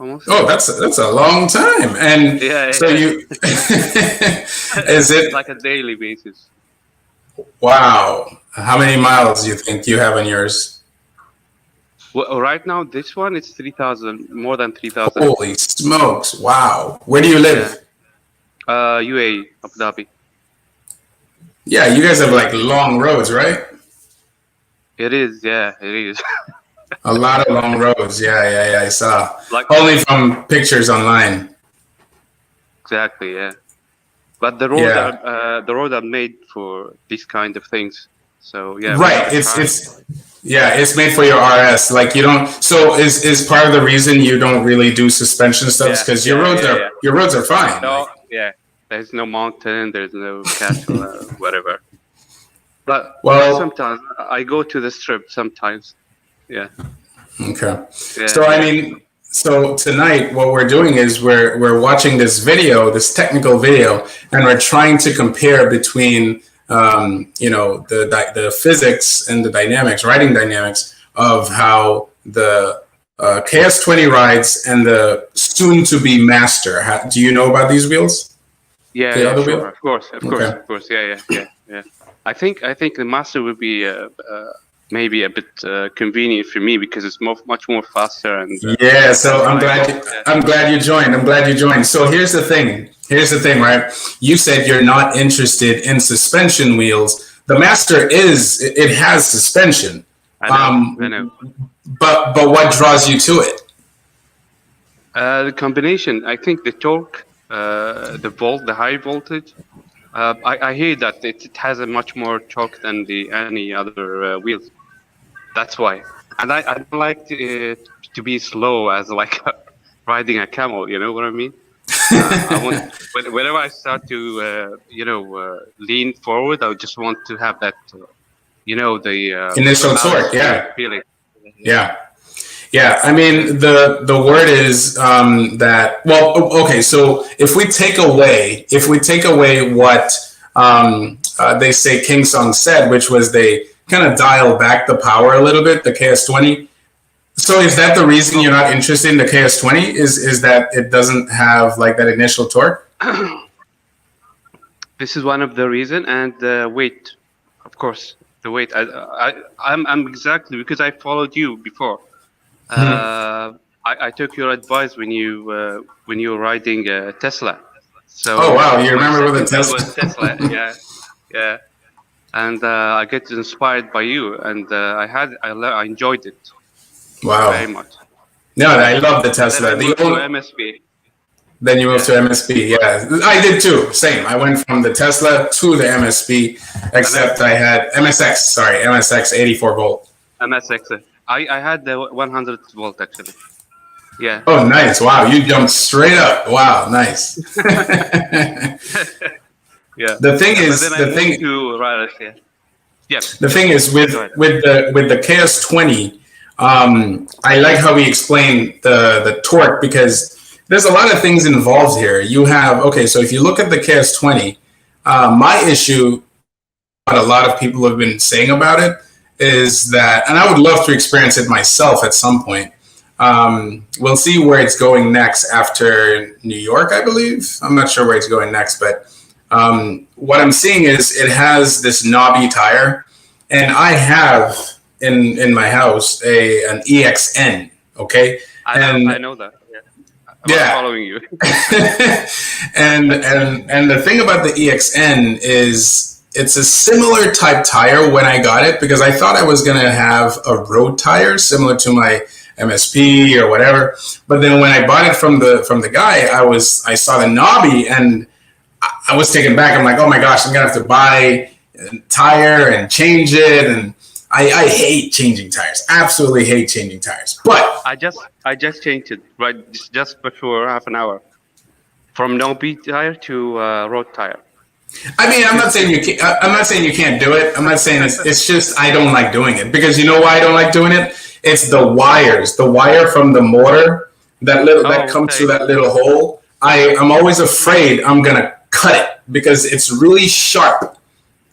almost. Oh, that's a long time. And so you is it like a daily basis? Wow. How many miles do you think you have on yours? Well, right now, this one is 3,000, more than 3,000. Holy smokes! Wow. Where do you live? UAE, Abu Dhabi. Yeah, you guys have like long roads, right? It is, yeah, it is. A lot of long roads. Yeah. I saw. Like, only from pictures online. Exactly, yeah. But the roads are made for these kind of things. So yeah. Right. It's made for your RS. Like you don't. So is part of the reason you don't really do suspension stuff because your roads are fine. No, there's no mountain. There's no castle, whatever. But sometimes I go to the strip. Sometimes. Yeah. Okay. Yeah. So I mean. So tonight, what we're doing is we're watching this video, this technical video, and we're trying to compare between the physics and the dynamics, riding dynamics of how the KS20 rides and the soon-to-be Master. Do you know about these wheels? Yeah, sure. Of course. Yeah. I think the Master would be maybe a bit convenient for me because it's much more faster and so I'm glad you joined. So here's the thing, right? You said you're not interested in suspension wheels. The Master it has suspension. I know. But what draws you to it? The combination, I think the torque, the high voltage. I hear that it has a much more torque than any other wheels. That's why. And I don't like to be slow as like riding a camel. You know what I mean? I want whenever I start to lean forward, I just want to have that the initial torque. Yeah. Feeling. Yeah, I mean the word is that. Well, okay. So if we take away what they say King Song said, which was they kind of dial back the power a little bit, the KS20. So is that the reason you're not interested in the KS20? Is that it doesn't have like that initial torque? This is one of the reason, and the weight, of course, the weight. I'm exactly because I followed you before. I took your advice when you were riding Tesla. So oh wow, you remember with the Tesla? Tesla, yeah. And I get inspired by you, and I enjoyed it. Wow, very much. No, I love the Tesla. Then I moved to MSP. Then you moved to MSP, yeah. I did too. Same. I went from the Tesla to the MSP, except I had MSX 84 volt. MSX. I had the 100 volt actually. Yeah. Oh, nice! Wow, you jumped straight up. Wow, nice. Yeah. The thing is, The thing is with the KS20, I like how we explained the torque because there's a lot of things involved here. You have so if you look at the KS20, my issue, what a lot of people have been saying about it, is that, and I would love to experience it myself at some point. We'll see where it's going next after New York, I believe. I'm not sure where it's going next, but what I'm seeing is it has this knobby tire, and I have in my house an EXN. Okay, I know that. Yeah, I'm following you. and the thing about the EXN is, it's a similar type tire when I got it, because I thought I was going to have a road tire similar to my MSP or whatever. But then when I bought it from the guy, I saw the knobby and I was taken back. I'm like, oh my gosh, I'm going to have to buy a tire and change it. And I hate changing tires. Absolutely hate changing tires. But I just changed it just before half an hour from knobby tire to road tire. I mean, I'm not saying you can't do it. I'm not saying it's just I don't like doing it, because you know why I don't like doing it? It's the wires, the wire from the motor that comes through that little hole. I'm always afraid I'm gonna cut it because it's really sharp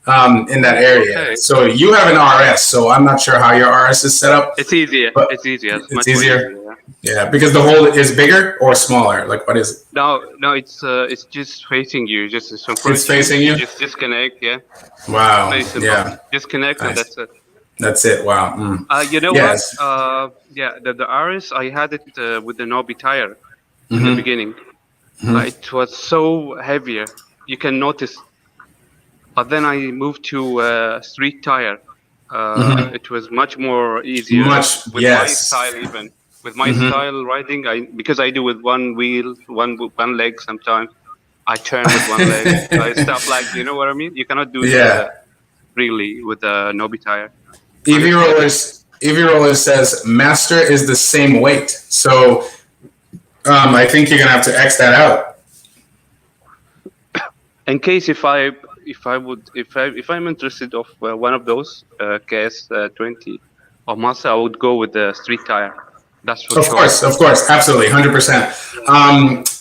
in that area. Okay. So you have an RS, so I'm not sure how your RS is set up. It's easier. It's easier. It's easier. Yeah, because the hole is bigger or smaller. Like, what is it? No, it's just facing you. It's facing you. Just disconnect. Yeah. Wow. Yeah. Disconnect, nice. And that's it. That's it. Wow. You know what? The RS, I had it with the knobby tire in the beginning. It was so heavier. You can notice. But then I moved to street tire. It was much more easier. With my style even. With my style riding, because I do with one wheel, one leg sometimes. I turn with one leg. Stuff like, you know what I mean? You cannot do it really with a knobby tire. EV Roller says Master is the same weight. So I think you're gonna have to X that out. In case if I'm interested of one of those KS20 or Master, I would go with the street tire. That's for sure. Of course, absolutely, 100%.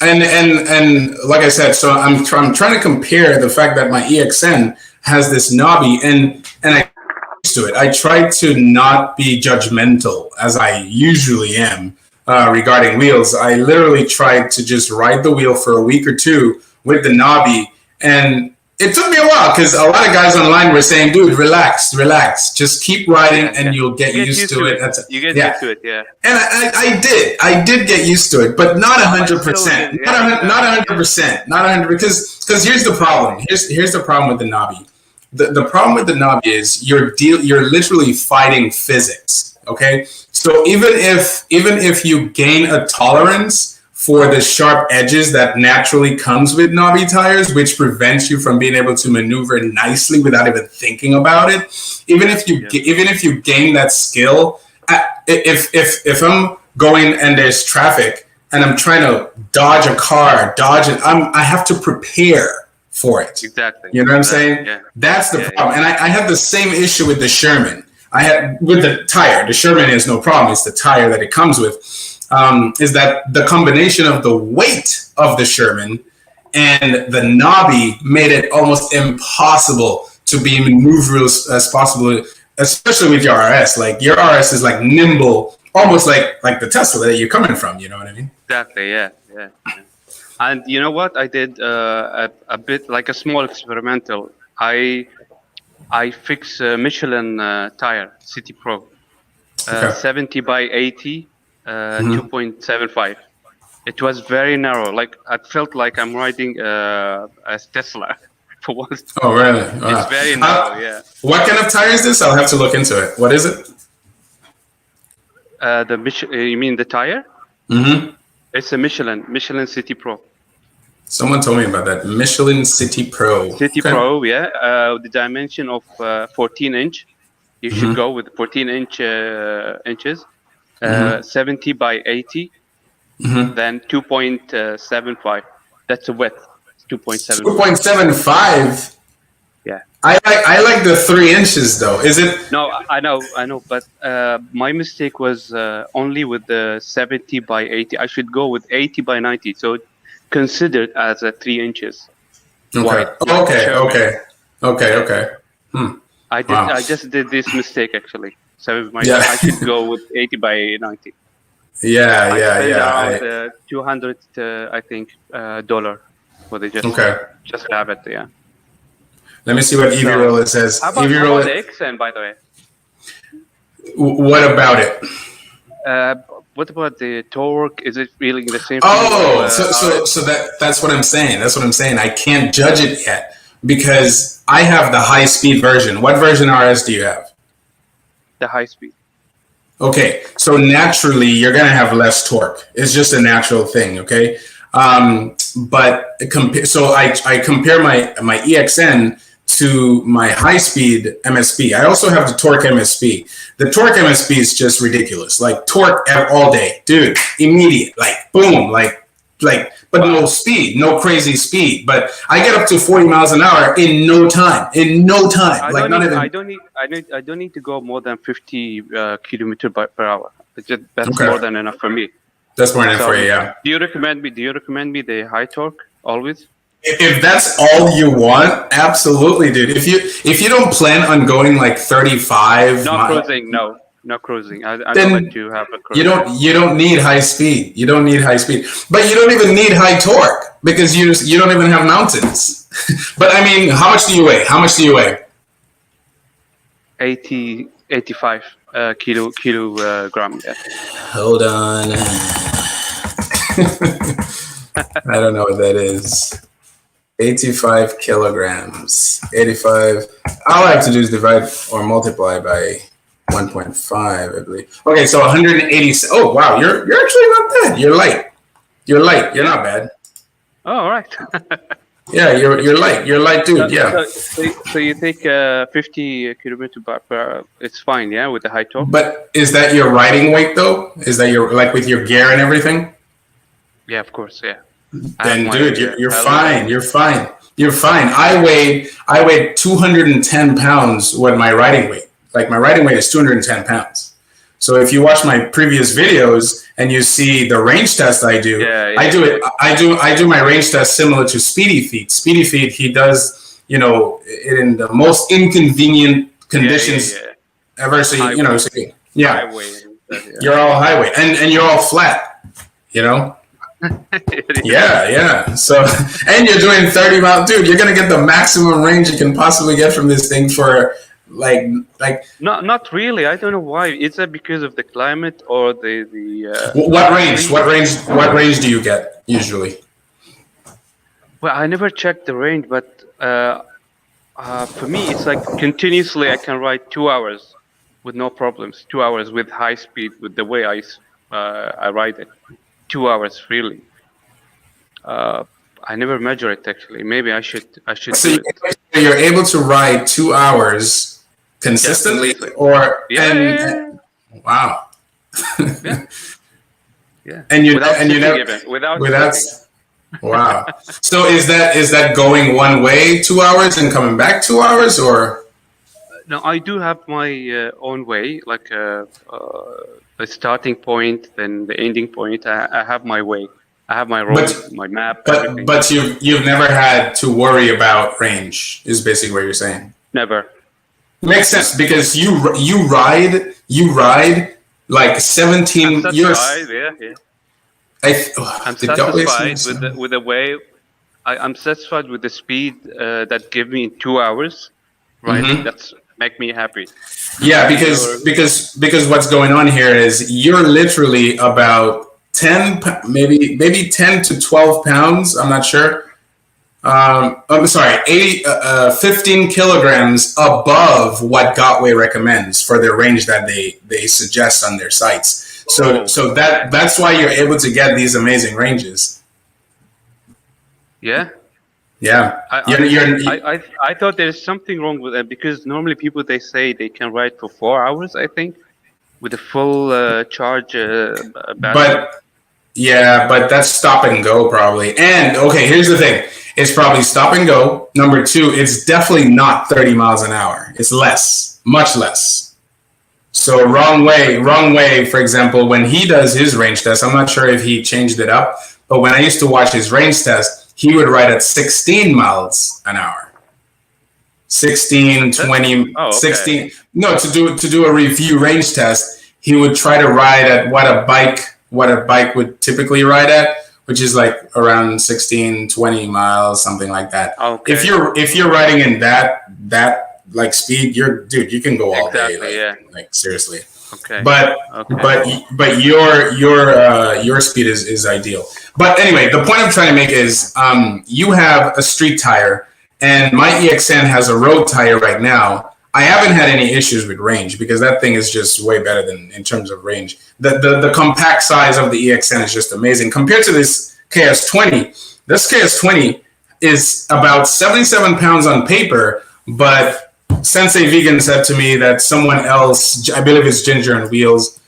And like I said, so I'm trying to compare the fact that my EXN has this knobby, and I used to it. I try to not be judgmental as I usually am regarding wheels. I literally tried to just ride the wheel for a week or two with the knobby, and it took me a while because a lot of guys online were saying, dude, relax, just keep riding and you'll get used to it. You get used to it, yeah. And I did get used to it, but not 100%. Not 100%, because here's the problem. Here's the problem with the knobby. The problem with the knobby is you're literally fighting physics, okay? So even if you gain a tolerance for the sharp edges that naturally comes with knobby tires, which prevents you from being able to maneuver nicely without even thinking about it. Even if you gain that skill, if I'm going and there's traffic and I'm trying to dodge a car, I have to prepare for it. Exactly. You know what I'm saying? Yeah. That's the problem. And I have the same issue with the Sherman. I had with the tire. The Sherman is no problem. It's the tire that it comes with. Is that the combination of the weight of the Sherman and the knobby made it almost impossible to be maneuverable as possible, especially with your RS. Like your RS is like nimble, almost like the Tesla that you're coming from. You know what I mean? Exactly. Yeah. And you know what? I did a bit like a small experimental. I fixed a Michelin tire, City Pro, 70 by 80, 2.75. It was very narrow. Like I felt like I'm riding a Tesla for once. Oh, really? Wow. It's very narrow. Yeah. What kind of tire is this? I'll have to look into it. What is it? You mean the tire? Mm-hmm. It's a Michelin City Pro. Someone told me about that. Michelin City Pro. City Pro, yeah. The dimension of 14 inch. You should go with 14 inches. 70 by 80. Then 2.75. That's a width. 2.75. 2.75. Yeah. I like the 3 inches though. Is it? No, I know. But my mistake was only with the 70 by 80. I should go with 80 by 90. So considered as a 3 inches. Okay. Wide. Okay. I just did this mistake actually. So I should go with 80 by 90. Yeah. Around $200, I think, dollar for the just have it. Yeah. Let me see what Ewheels says. How about the XN, by the way? What about it? What about the torque? Is it really the same? So that's what I'm saying. I can't judge it yet because I have the high speed version. What version RS do you have? The high speed. Okay, so naturally you're gonna have less torque. It's just a natural thing. Okay, but I compare my EXN to my high speed MSP. I also have the torque MSP. The torque MSP is just ridiculous. Like torque all day, dude, immediate, like boom, like, but no speed, no crazy speed. But I get up to 40 miles an hour in no time. I don't need to go more than 50 kilometers per hour. That's more than enough for me. That's more than enough for you, yeah. Do you recommend me the high torque always? If that's all you want, absolutely, dude. If you don't plan on going like 35, no cruising. I don't let you have a cruise. You don't need high speed. But you don't even need high torque because you don't even have mountains. But I mean, how much do you weigh? 85 kilogram. Yeah. Hold on. I don't know what that is. 85 kilograms. 85. All I have to do is divide or multiply by 1.5, I believe. Okay, so 180. Oh wow, you're actually not bad. You're light. You're not bad. Oh, all right. Yeah, you're light. You're light, dude. Yeah. So you take 50 kilometers per hour. It's fine, yeah, with the high torque. But is that your riding weight though? Is that your with your gear and everything? Yeah, of course. Yeah. Then, dude, you're fine. You're fine. I weighed 210 pounds with my riding weight. Like my riding weight is 210 pounds. So if you watch my previous videos and you see the range test I do, I do my range test similar to Speedy Feet. Speedy Feet, he does, it in the most inconvenient conditions ever. So you're all highway and you're all flat, Yeah. So, and you're doing 30 miles, dude. You're gonna get the maximum range you can possibly get from this thing for like. Not really. I don't know why. Is that because of the climate or the? What range? What range do you get usually? Well, I never checked the range, but for me, it's like continuously I can ride 2 hours with no problems. 2 hours with high speed with the way I ride it. 2 hours really. I never measure it actually. Maybe I should So do it. you're able to ride 2 hours consistently, wow. Yeah. Yeah. And you without and you sitting never even, without that's sitting. wow. So is that going one way 2 hours and coming back 2 hours, or? No, I do have my own way, like a starting point, then the ending point. I have my way. I have my road, my map, everything. But you've never had to worry about range, is basically what you're saying. Never. Makes sense, because you ride like 17 years. I'm satisfied with the way. I'm satisfied with the speed that give me in 2 hours. Right, that's make me happy. Yeah, because what's going on here is you're literally about 10, maybe 10 to 12 pounds. I'm not sure. I'm sorry, 15 kilograms above what Gotway recommends for their range that they suggest on their sites. So that's why you're able to get these amazing ranges. Yeah. Yeah. I thought there's something wrong with it, because normally people, they say they can ride for 4 hours, I think, with a full charge battery. But that's stop and go probably. And okay, here's the thing. It's probably stop and go. Number two, it's definitely not 30 miles an hour. It's less, much less. So wrong way, for example, when he does his range test, I'm not sure if he changed it up, but when I used to watch his range test, he would ride at 16 miles an hour. 16, 20, 16. No, to do a review range test, he would try to ride at what a bike would typically ride at, which is like around 16, 20 miles, something like that. Okay. If you're riding in that like speed, you can go all day. Like seriously. Okay. But your speed is ideal. But anyway, the point I'm trying to make is you have a street tire, and my EXN has a road tire right now. I haven't had any issues with range, because that thing is just way better than in terms of range. The compact size of the EXN is just amazing compared to this KS20. This KS20 is about 77 pounds on paper, but Sensei Vegan said to me that someone else, I believe it's Ginger and Wheels,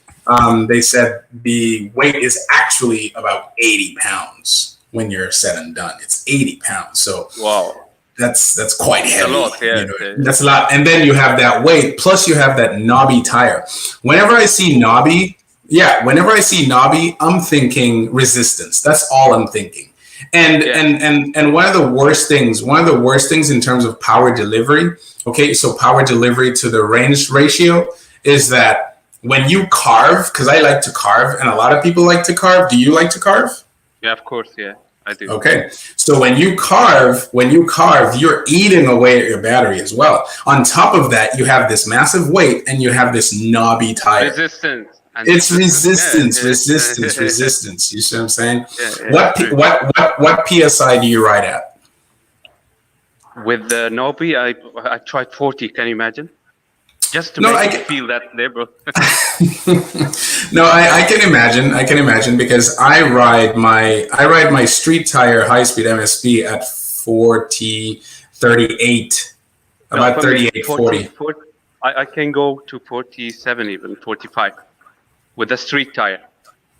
they said the weight is actually about 80 pounds when you're said and done. It's 80 pounds. So wow. That's quite heavy. A lot, yeah. That's a lot. And then you have that weight, plus you have that knobby tire. Whenever I see knobby, I'm thinking resistance. That's all I'm thinking. And one of the worst things in terms of power delivery, okay, so power delivery to the range ratio, is that when you carve, because I like to carve and a lot of people like to carve. Do you like to carve? Yeah, of course, yeah. I do. Okay, so when you carve, you're eating away at your battery as well. On top of that, you have this massive weight and you have this knobby tire. Resistance. It's resistance. You see what I'm saying? What PSI do you ride at? With the knobby, I tried 40. Can you imagine? Just to make you feel that there, bro. No, I can imagine because I ride my street tire high speed MSP at 38, about 38, 40. I can go to 47, even 45 with a street tire.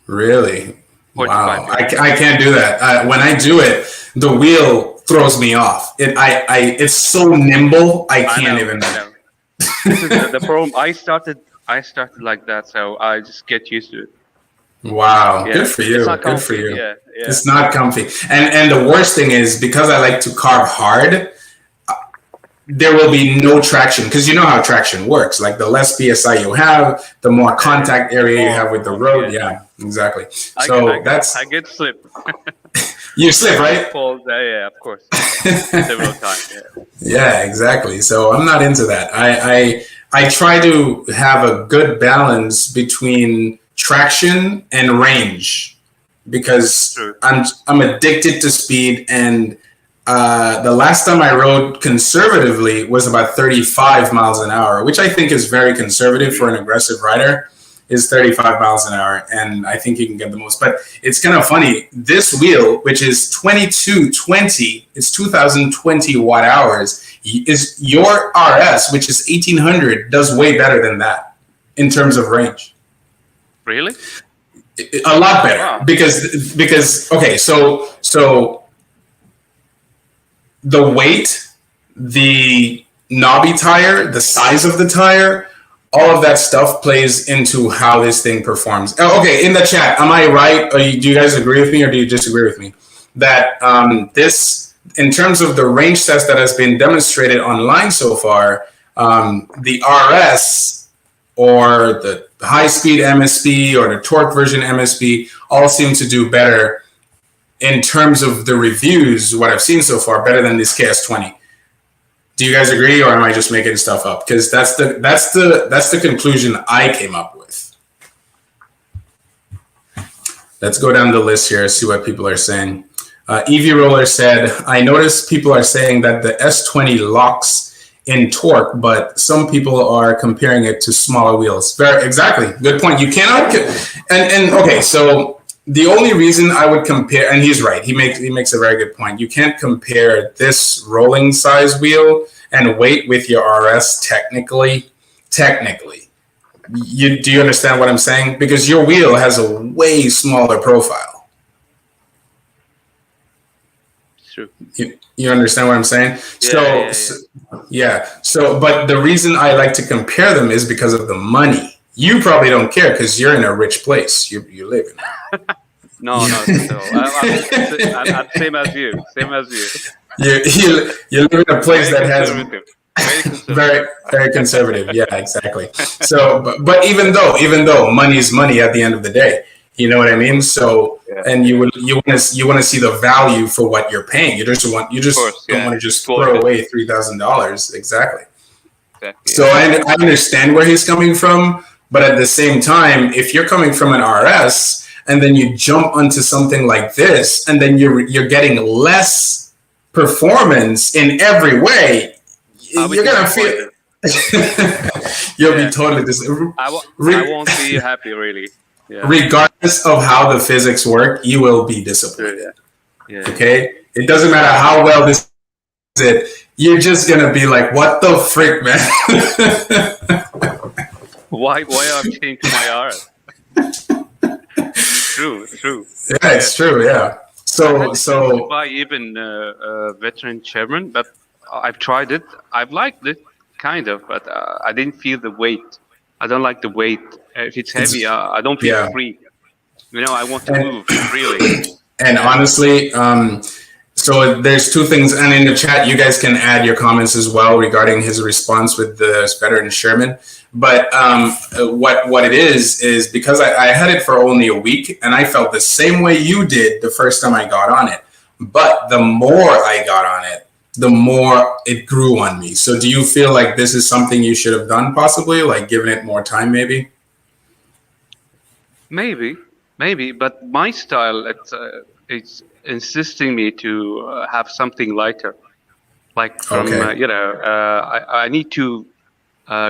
Really? Wow. I can't do that. When I do it, the wheel throws me off. It's so nimble. I can't even. This is the problem. I started like that, so I just get used to it. Wow, yeah. Good for you. Good for you. Yeah. It's not comfy. And the worst thing is, because I like to carve hard, there will be no traction, because you know how traction works. Like the less PSI you have, the more contact area you have with the road. Yeah, exactly. So I get slip. You slip, right? Yeah, of course. Several times. Yeah, exactly. So I'm not into that. I try to have a good balance between traction and range, because I'm addicted to speed. And the last time I rode conservatively was about 35 miles an hour, which I think is very conservative for an aggressive rider. is 35 miles an hour, and I think you can get the most. But it's kind of funny. This wheel, which is 2220, it's 2020 watt hours, is your RS, which is 1800, does way better than that in terms of range. Really? A lot better. Wow. Because okay, so the weight, the knobby tire, the size of the tire, all of that stuff plays into how this thing performs. Oh, okay, in the chat, am I right? Do you guys agree with me, or do you disagree with me? That this, in terms of the range test that has been demonstrated online so far, the RS or the high-speed MSP or the torque version MSP all seem to do better in terms of the reviews, what I've seen so far, better than this KS20. Do you guys agree, or am I just making stuff up? Because that's the conclusion I came up with. Let's go down the list here and see what people are saying. Evie Roller said, I noticed people are saying that the S20 locks in torque, but some people are comparing it to smaller wheels. Very exactly. Good point. You cannot, and okay, so the only reason I would compare, and he's right, he makes a very good point. You can't compare this rolling size wheel and weight with your RS technically. Do you understand what I'm saying? Because your wheel has a way smaller profile. True. You understand what I'm saying? So, but the reason I like to compare them is because of the money. You probably don't care because you're in a rich place. You live in. No. I'm same as you. You live in a place that has very conservative. Yeah, exactly. So, but even though money is money at the end of the day, you know what I mean. So, and you want to see the value for what you're paying. You just don't want to just throw away $3,000. Exactly. So I understand where he's coming from, but at the same time, if you're coming from an RS and then you jump onto something like this, and then you're getting less performance in every way, you're gonna feel. You'll be totally I won't be happy, really. Yeah. Regardless of how the physics work, you will be disappointed. Yeah. Okay, it doesn't matter how well this is. It you're just gonna be like, "What the frick, man." Why I'm changing to my RS? True. Yeah, it's true. Yeah. So buy even veteran Sherman, but I've tried it. I've liked it, kind of, but I didn't feel the weight. I don't like the weight. If it's heavy, I don't feel free. You know, I want to move freely. And honestly, so there's two things, and in the chat, you guys can add your comments as well regarding his response with the veteran Sherman. But what it is because I had it for only a week, and I felt the same way you did the first time I got on it. But the more I got on it, the more it grew on me. So do you feel like this is something you should have done, possibly, like giving it more time, maybe? Maybe, but my style, it's insisting me to have something lighter. Like from, I need to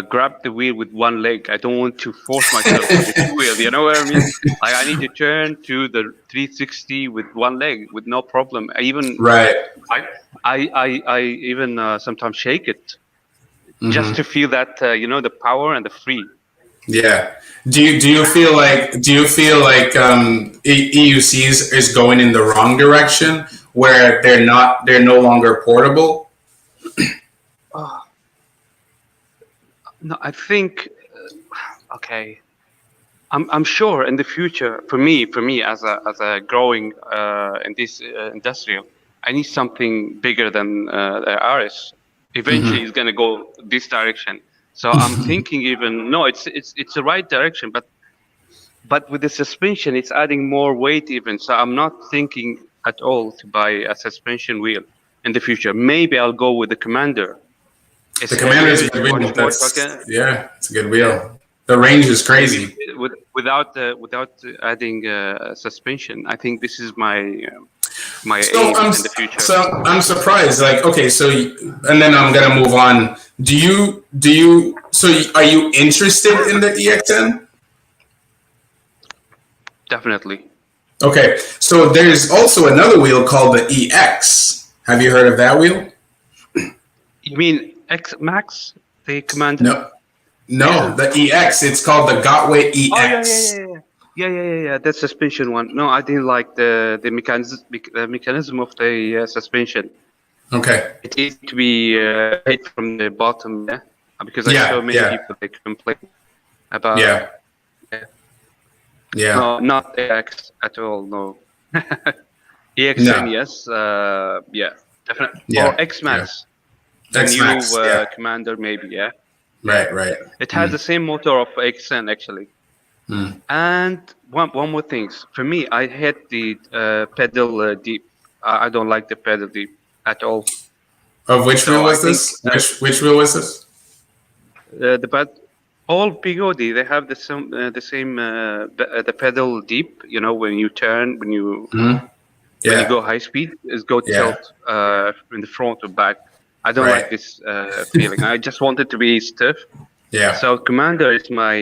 grab the wheel with one leg. I don't want to force myself to the wheel. You know what I mean? Like I need to turn to the 360 with one leg with no problem. I even sometimes shake it just to feel that the power and the free. Yeah. Do you feel like EUCs is going in the wrong direction where they're no longer portable? No, I think I'm sure in the future for me as a growing in this industrial, I need something bigger than the RS. Eventually, it's gonna go this direction. So I'm thinking it's the right direction, but with the suspension, it's adding more weight even. So I'm not thinking at all to buy a suspension wheel in the future. Maybe I'll go with the Commander. The Commander is a good wheel. It's a good wheel. The range is crazy. Without adding suspension, I think this is my aim in the future. So I'm surprised. Like, okay, and then I'm gonna move on. So are you interested in the EXN? Definitely. Okay, so there's also another wheel called the EX. Have you heard of that wheel? You mean X Max, the Commander? No, no, the EX. It's called the Gotway Oh EX. yeah. That suspension one. No, I didn't like the mechanism of the suspension. Okay. It needs to be hit from the bottom, yeah. Because I saw many people they complain about. Yeah. No, not EX at all. No. EXN, yes. Yeah, definitely. Yeah. Or X Max. Yeah. The X-Max, new Commander, maybe. Yeah. Right. It has the same motor of XN actually. And one more thing. For me, I hate the pedal deep. I don't like the pedal deep at all. Of which wheel was this? Which wheel was this? All Begode, they have the same the pedal deep. You know, when you turn, when you go high speed, it's go tilt in the front or back. I don't like this feeling. I just want it to be stiff. Yeah. So Commander is my,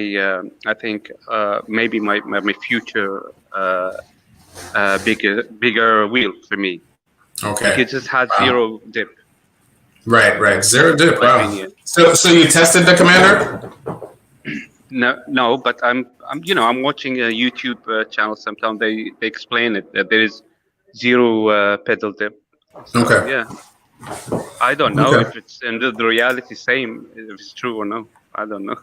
I think, maybe my future bigger wheel for me. Okay. It just has zero dip. Right. Zero dip. Wow. So you tested the Commander? No, but I'm watching a YouTube channel. Sometimes they explain it that there is zero pedal dip. So, okay. Yeah. I don't know if it's in the reality same, if it's true or no. I don't know.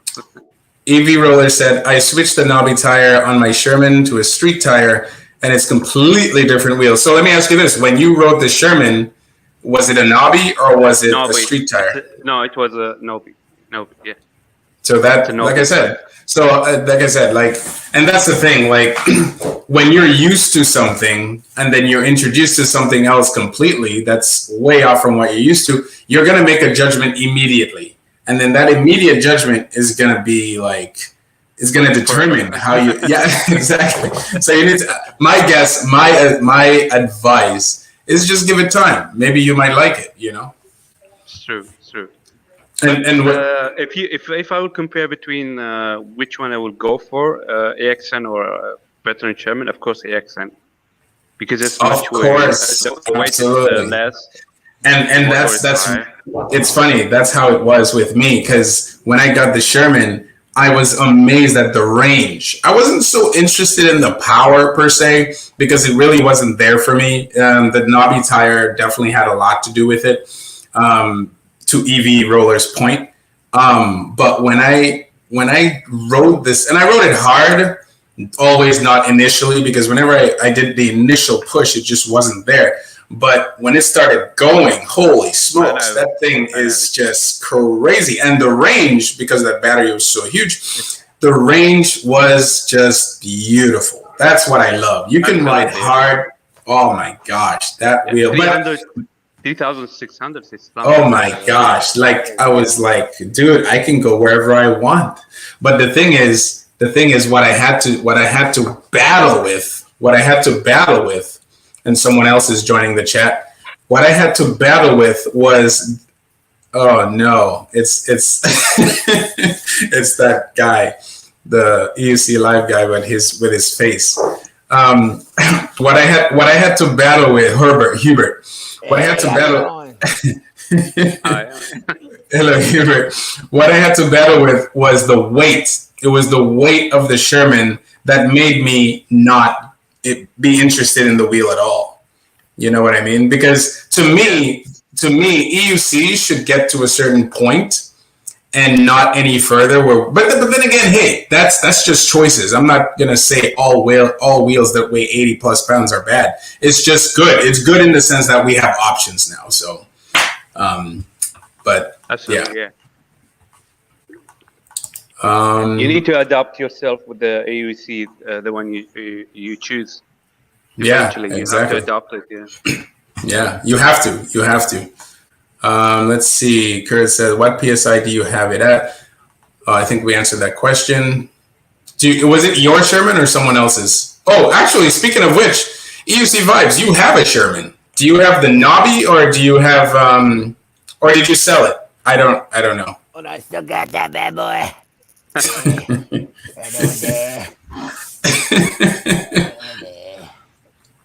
EV Roller said, I switched the knobby tire on my Sherman to a street tire, and it's completely different wheels. So let me ask you this. When you rode the Sherman, was it a knobby or was it a street tire? No, it was a knobby. Yeah. So that, like I said, and that's the thing, like when you're used to something and then you're introduced to something else completely, that's way off from what you're used to, you're going to make a judgment immediately. And then that immediate judgment is going to be like, is going to determine how you, exactly. So you need to, my advice is just give it time. Maybe you might like it, It's true. And if I would compare between which one I would go for, AXN or veteran Sherman, of course AXN, because it's much the weight is less. And that's it's funny. That's how it was with me, because when I got the Sherman, I was amazed at the range. I wasn't so interested in the power per se because it really wasn't there for me. The knobby tire definitely had a lot to do with it. To EV Roller's point, but when I rode this, and I rode it hard, always not initially, because whenever I did the initial push, it just wasn't there. But when it started going, holy smokes, that thing is just crazy. And the range, because that battery was so huge, the range was just beautiful. That's what I love. You can ride hard. Oh my gosh, that wheel. 3,600. Oh my gosh. Like I was like, dude, I can go wherever I want. But the thing is what I had to battle with, and someone else is joining the chat. What I had to battle with was, oh no, it's it's that guy, the EUC live guy with his face. What I had to battle with Hubert. What I had to battle. Hello, Hubert. What I had to battle with was the weight. It was the weight of the Sherman that made me not be interested in the wheel at all. You know what I mean? Because to me, EUC should get to a certain point and not any further. But then again, hey, that's just choices. I'm not gonna say all wheels that weigh 80 plus pounds are bad. It's just good. It's good in the sense that we have options now. So, but absolutely, yeah. You need to adapt yourself with the AUC, the one you choose. Eventually, you exactly. have to adopt it. Yeah. Yeah, you have to. Let's see. Kurt says, "What PSI do you have it at?" I think we answered that question. Was it your Sherman or someone else's? Oh, actually, speaking of which, EUC Vibes, you have a Sherman. Do you have the knobby, or do you have, or did you sell it? I don't know. Oh, I still got that bad boy.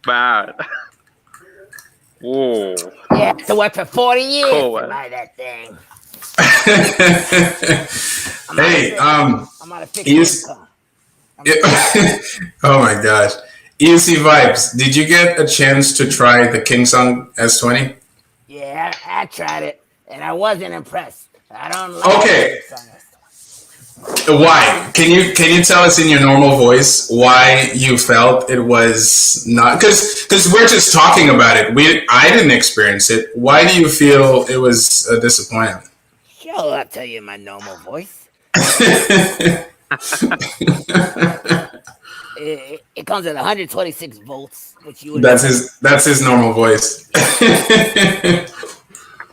Bad. Whoa. Yeah, to work for 40 years Cool, to buy that thing. Hey, I'm on a fixed income. oh my gosh. EUC Vibes, did you get a chance to try the Song S20? Yeah, I tried it, and I wasn't impressed. I don't like Okay. King Song S20. Why? Can you tell us in your normal voice why you felt it was not? Because we're just talking about it. I didn't experience it. Why do you feel it was a disappointment? Sure, I'll tell you in my normal voice. It comes at 126 volts, which you would. That's his normal voice.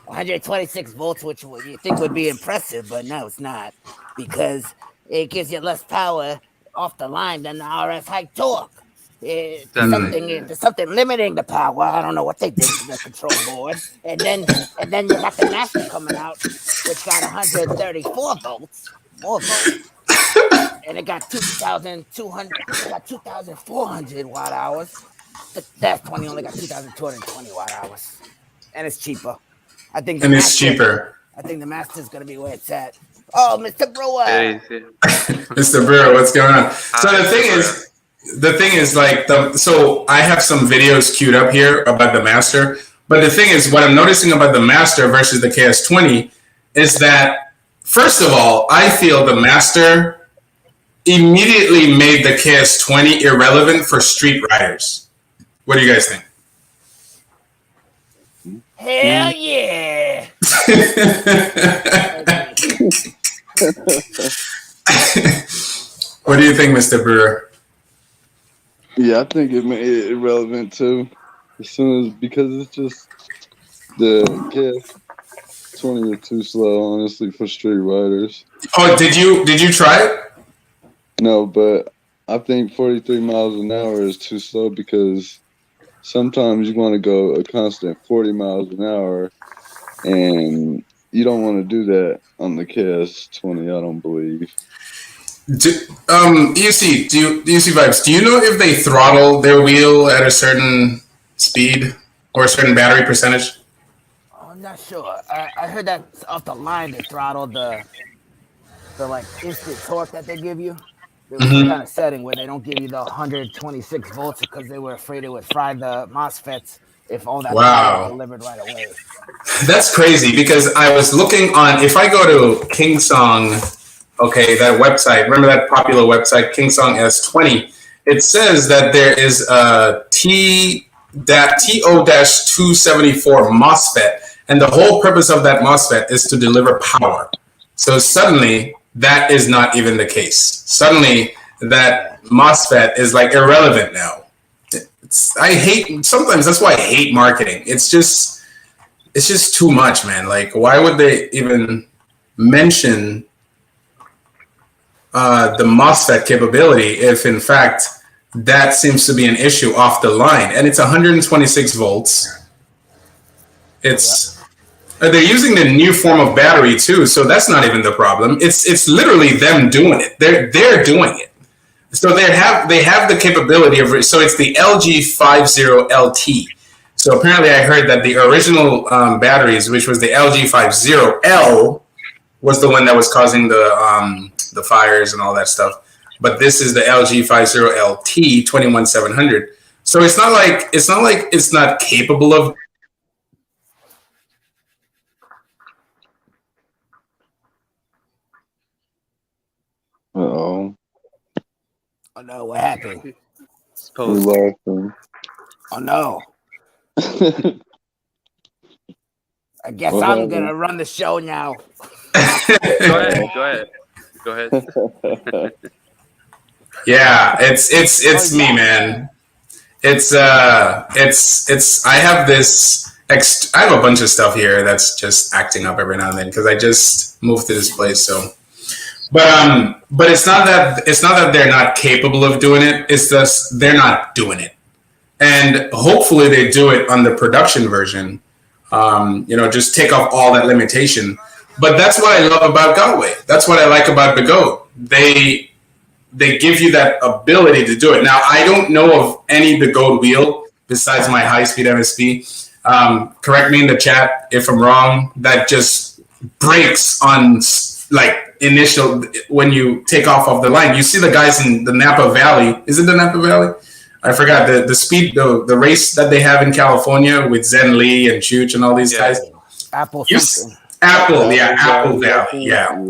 126 volts, which you think would be impressive, but no, it's not, because it gives you less power off the line than the RS high torque. There's something limiting the power. I don't know what they did to the control board. And then you got the Master coming out, which got 134 volts, more volts. And it got 2,400 watt hours. The Dash 20 only got 2,220 watt hours. And it's cheaper. I think it's cheaper. I think the Master's gonna be where it's at. Oh, Mr. Brewer. Hey. Mr. Brewer, what's going on? So the thing is like so I have some videos queued up here about the Master, but the thing is what I'm noticing about the Master versus the KS20 is that first of all, I feel the Master immediately made the KS20 irrelevant for street riders. What do you guys think? Hell yeah! What do you think, Mr. Brewer? Yeah, I think it made it irrelevant too. Because it's just the KS20 is too slow, honestly, for street riders. Oh, did you try it? No, but I think 43 miles an hour is too slow because sometimes you want to go a constant 40 miles an hour, and you don't want to do that on the KS20, I don't believe. EUC Vibes, do you know if they throttle their wheel at a certain speed or a certain battery percentage? Oh, I'm not sure. I heard that off the line they throttled the like instant torque that they give you. There was some kind of setting where they don't give you the 126 volts because they were afraid it would fry the MOSFETs if all that power was delivered right away. That's crazy because I was looking on, if I go to Song, okay, that website, remember that popular website, Song S20, it says that there is a TO-274 MOSFET, and the whole purpose of that MOSFET is to deliver power. So suddenly, that is not even the case. Suddenly, that MOSFET is like irrelevant now. Sometimes that's why I hate marketing. It's just too much, man. Like, why would they even mention the MOSFET capability if in fact that seems to be an issue off the line? And it's 126 volts. They're using the new form of battery too, so that's not even the problem. It's literally them doing it. They're doing it. So they have the capability of, so it's the LG50LT. So apparently I heard that the original batteries, which was the LG50L, was the one that was causing the fires and all that stuff. But this is the LG50LT 21700. So it's not like it's not capable of. Uh-oh. Oh no, what happened? We lost him. Oh no. I guess I'm gonna run the show now. Go ahead. Yeah, it's me, man. I have a bunch of stuff here that's just acting up every now and then because I just moved to this place. So, but it's not that they're not capable of doing it. It's just they're not doing it, and hopefully they do it on the production version. Just take off all that limitation. But that's what I love about Galway. That's what I like about Begode. they give you that ability to do it. Now, I don't know of any Begode wheel besides my high-speed MSP. Correct me in the chat if I'm wrong. That just breaks on like initial when you take off of the line. You see the guys in the Napa Valley. Is it the Napa Valley? I forgot the speed the race that they have in California with Zen Lee and Chooch and all these guys. Apple. Apple Valley. Yeah.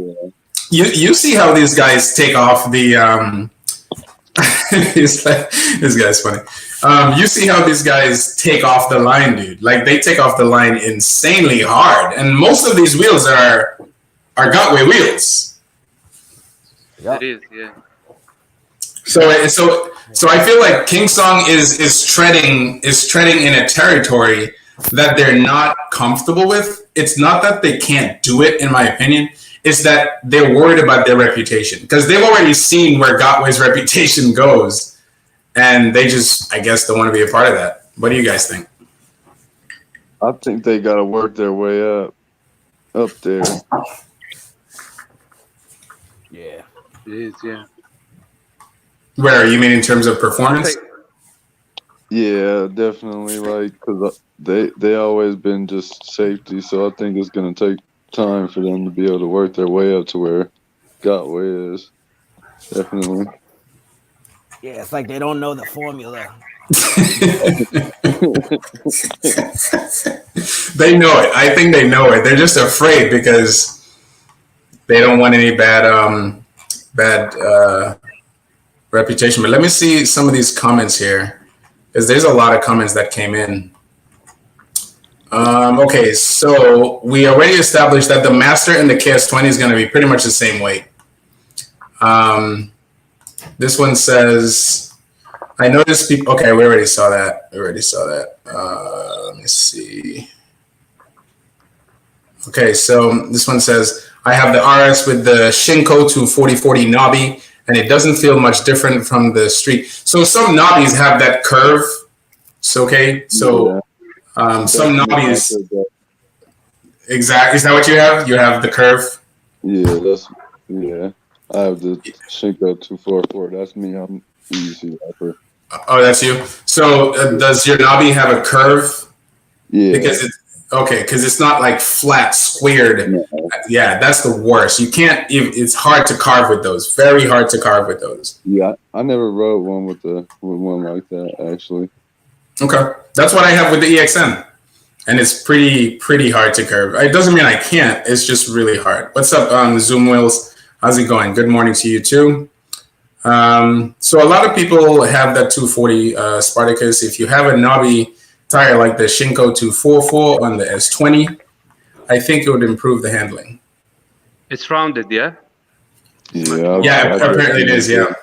You see how these guys take off the this guy's funny. You see how these guys take off the line, dude. Like they take off the line insanely hard, and most of these wheels are Gotway wheels. It is, yeah. So I feel like King Song is treading in a territory that they're not comfortable with. It's not that they can't do it, in my opinion. It's that they're worried about their reputation because they've already seen where Gotway's reputation goes, and they just, I guess, don't want to be a part of that. What do you guys think? I think they got to work their way up there. Yeah. It is, yeah. Where you mean in terms of performance? Yeah, definitely. Like, because they always been just safety, so I think it's gonna take time for them to be able to work their way up to where Gotway is. Definitely. Yeah, it's like they don't know the formula. They know it. I think they know it. They're just afraid because they don't want any bad reputation. But let me see some of these comments here, because there's a lot of comments that came in. Okay, so we already established that the Master and the KS20 is going to be pretty much the same weight. This one says, I noticed people, okay, we already saw that. Let me see. Okay, so this one says, I have the RS with the Shinko to 4040 knobby, and it doesn't feel much different from the street. So some knobbies have that curve. So, okay, so some knobbies. Exactly. Is that what you have? You have the curve? Yeah. I have the Shinko 244. That's me. I'm EUC rapper. Oh, that's you. So does your knobby have a curve? Yeah. Because it's not like flat squared. No. Yeah, that's the worst. You can't. It's hard to carve with those. Very hard to carve with those. Yeah, I never rode one with one like that actually. Okay, that's what I have with the EXN, and it's pretty hard to curve. It doesn't mean I can't. It's just really hard. What's up, Zoom Wheels? How's it going? Good morning to you too. So a lot of people have that 240 Spartacus. If you have a knobby tire like the Shinko 244 on the S20, I think it would improve the handling. It's rounded, yeah? Yeah, apparently it is, yeah.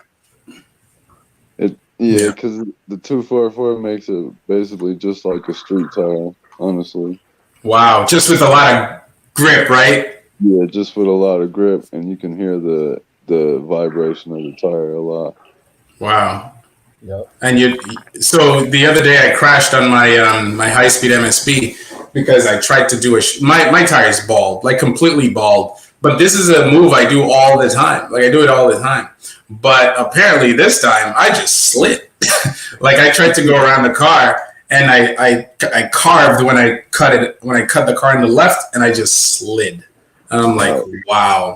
Yeah, because the 244 makes it basically just like a street tire, honestly. Wow, just with a lot of grip, right? Yeah, just with a lot of grip, and you can hear the vibration of the tire a lot. Wow. Yep. And so the other day I crashed on my my high-speed MSP because I tried to do my tire is bald, like completely bald. But this is a move I do all the time. Like I do it all the time. But apparently this time I just slid. Like I tried to go around the car and I carved when I cut the car in the left, and I just slid. And I'm like, wow.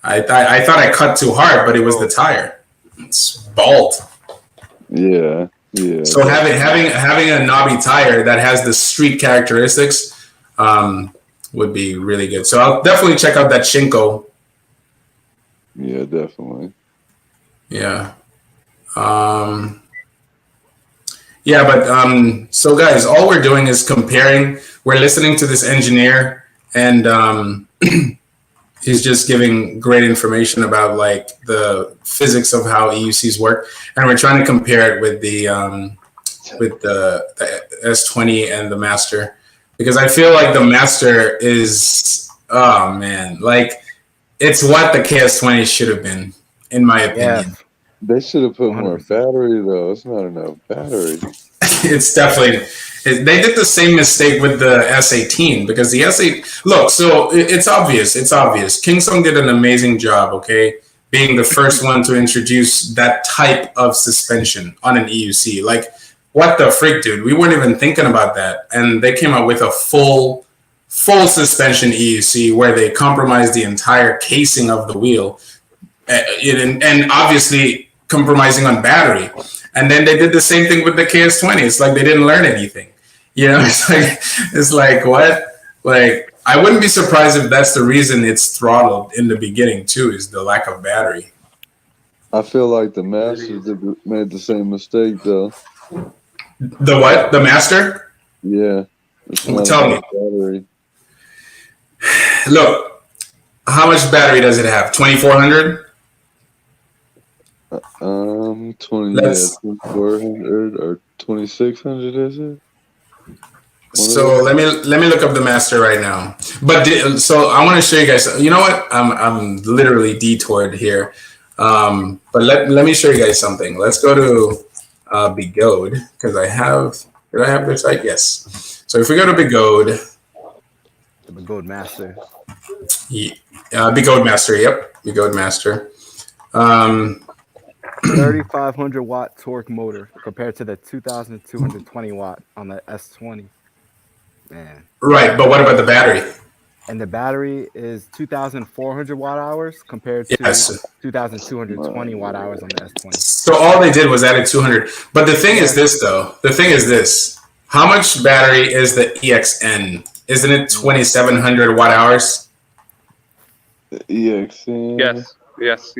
I thought I cut too hard, but it was the tire. It's bald. Yeah. So having a knobby tire that has the street characteristics would be really good. So I'll definitely check out that Shinko. Yeah, definitely. Yeah. So guys, all we're doing is comparing. We're listening to this engineer, and he's just giving great information about like the physics of how EUCs work, and we're trying to compare it with the S20 and the Master, because I feel like the Master is, oh man, like it's what the KS20 should have been, in my opinion. Yeah. They should have put more battery though. It's not enough battery. It's definitely. They did the same mistake with the S18, because the S8. Look, so it's obvious. King Song did an amazing job. Okay, being the first one to introduce that type of suspension on an EUC. Like, what the freak, dude? We weren't even thinking about that. And they came out with a full suspension EUC where they compromised the entire casing of the wheel, and obviously compromising on battery. And then they did the same thing with the KS20. It's like they didn't learn anything. You know, it's like what? Like, I wouldn't be surprised if that's the reason it's throttled in the beginning too, is the lack of battery. I feel like the Masters made the same mistake though. The what? The Master? Yeah. Tell me. Battery. Look, how much battery does it have? 2400? 2400 or 2600 is it? So let me look up the Master right now. But so I want to show you guys. You know what? I'm literally detoured here. But let me show you guys something. Let's go to Begode, because did I have their site? Yes. So if we go to Begode, the Begode Master. Yeah, Begode Master. Yep, Begode Master. 3,500 watt torque motor compared to the 2,220 watt on the S20. Man. Right, but what about the battery? And the battery is 2,400 watt hours compared to 2,220 watt hours on the S20. So all they did was added 200. But the thing is this, though. The thing is this. How much battery is the EXN? Isn't it 2,700 watt hours? The EXN? Yes.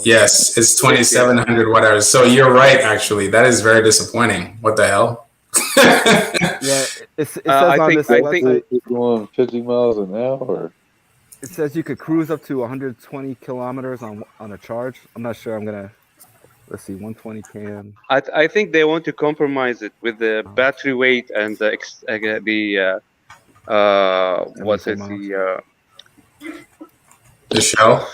Yes, it's 2,700 watt hours. So you're right, actually. That is very disappointing. What the hell? Yeah, it says on this website, it's going 50 miles an hour. It says you could cruise up to 120 kilometers on a charge. I'm not sure. Let's see, 120 km. I think they want to compromise it with the battery weight and the shell.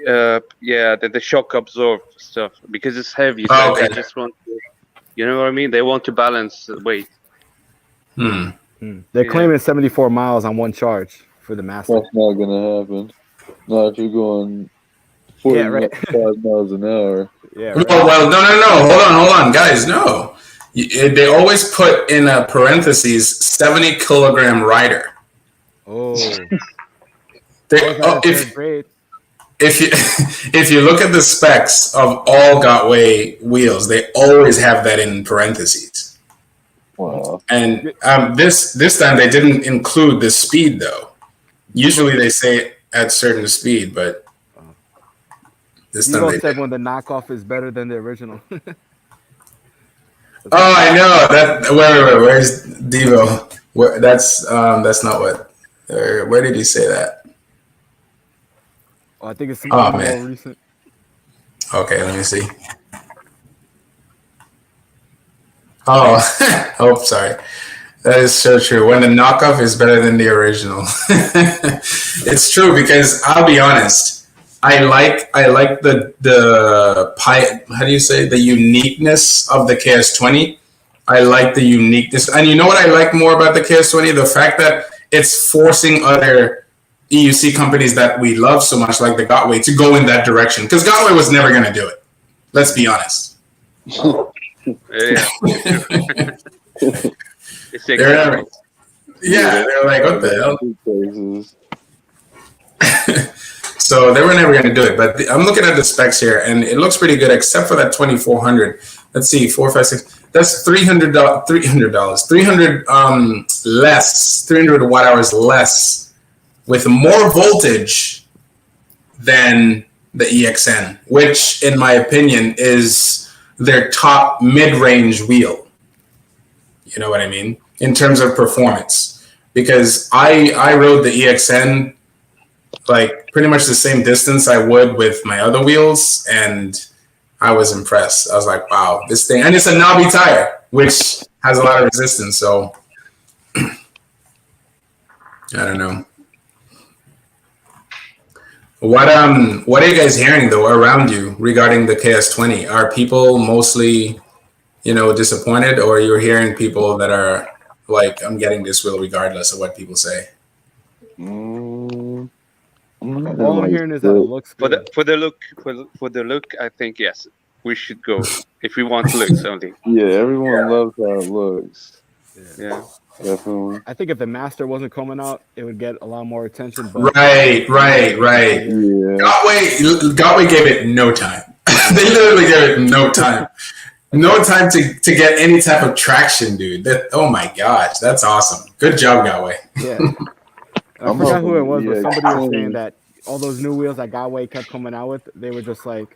The shock absorb stuff, because it's heavy. So Oh, okay. They just want to, you know what I mean? They want to balance the weight. They're claiming 74 miles on one charge for the Master. That's not gonna happen. Not if you're going 45 miles an hour. Yeah. Right. Well, no. Hold on, guys. No, they always put in a parentheses 70 kilogram rider. Oh. If you look at the specs of all Gotway wheels, they always have that in parentheses. Wow. And this time they didn't include the speed though. Usually they say at certain speed, but this time they said when the knockoff is better than the original. Oh, I know that. Wait, where's Devo? That's not what. Where did he say that? Oh, I think it's more recent. Okay, let me see. Oh, sorry. That is so true. When the knockoff is better than the original. It's true, because I'll be honest. I like the how do you say, the uniqueness of the KS20. I like the uniqueness. And you know what I like more about the KS20? The fact that it's forcing other EUC companies that we love so much, like the Gotway, to go in that direction. Because Gotway was never going to do it. Let's be honest. They're like, what the hell? So they were never going to do it. But I'm looking at the specs here, and it looks pretty good, except for that 2,400. Let's see, 4, 5, 6. That's $300 less, 300 watt hours less, with more voltage than the EXN, which, in my opinion, is their top mid-range wheel. You know what I mean? In terms of performance. Because I rode the EXN like pretty much the same distance I would with my other wheels, and I was impressed. I was like, wow, this thing, and it's a knobby tire, which has a lot of resistance, so I don't know. What are you guys hearing though around you regarding the KS20? Are people mostly, disappointed, or you're hearing people that are like, I'm getting this wheel regardless of what people say? All I'm hearing is that it looks good. For the look, I think yes, we should go if we want looks only. Yeah, everyone loves how it looks. Yeah. Definitely. I think if the Master wasn't coming out, it would get a lot more attention. But Right. Yeah. Gotway gave it no time. They literally gave it no time. No time to get any type of traction, dude. Oh my gosh, that's awesome. Good job, Gotway. Yeah. I forgot who it was, but somebody was saying that all those new wheels that Gotway kept coming out with, they were just like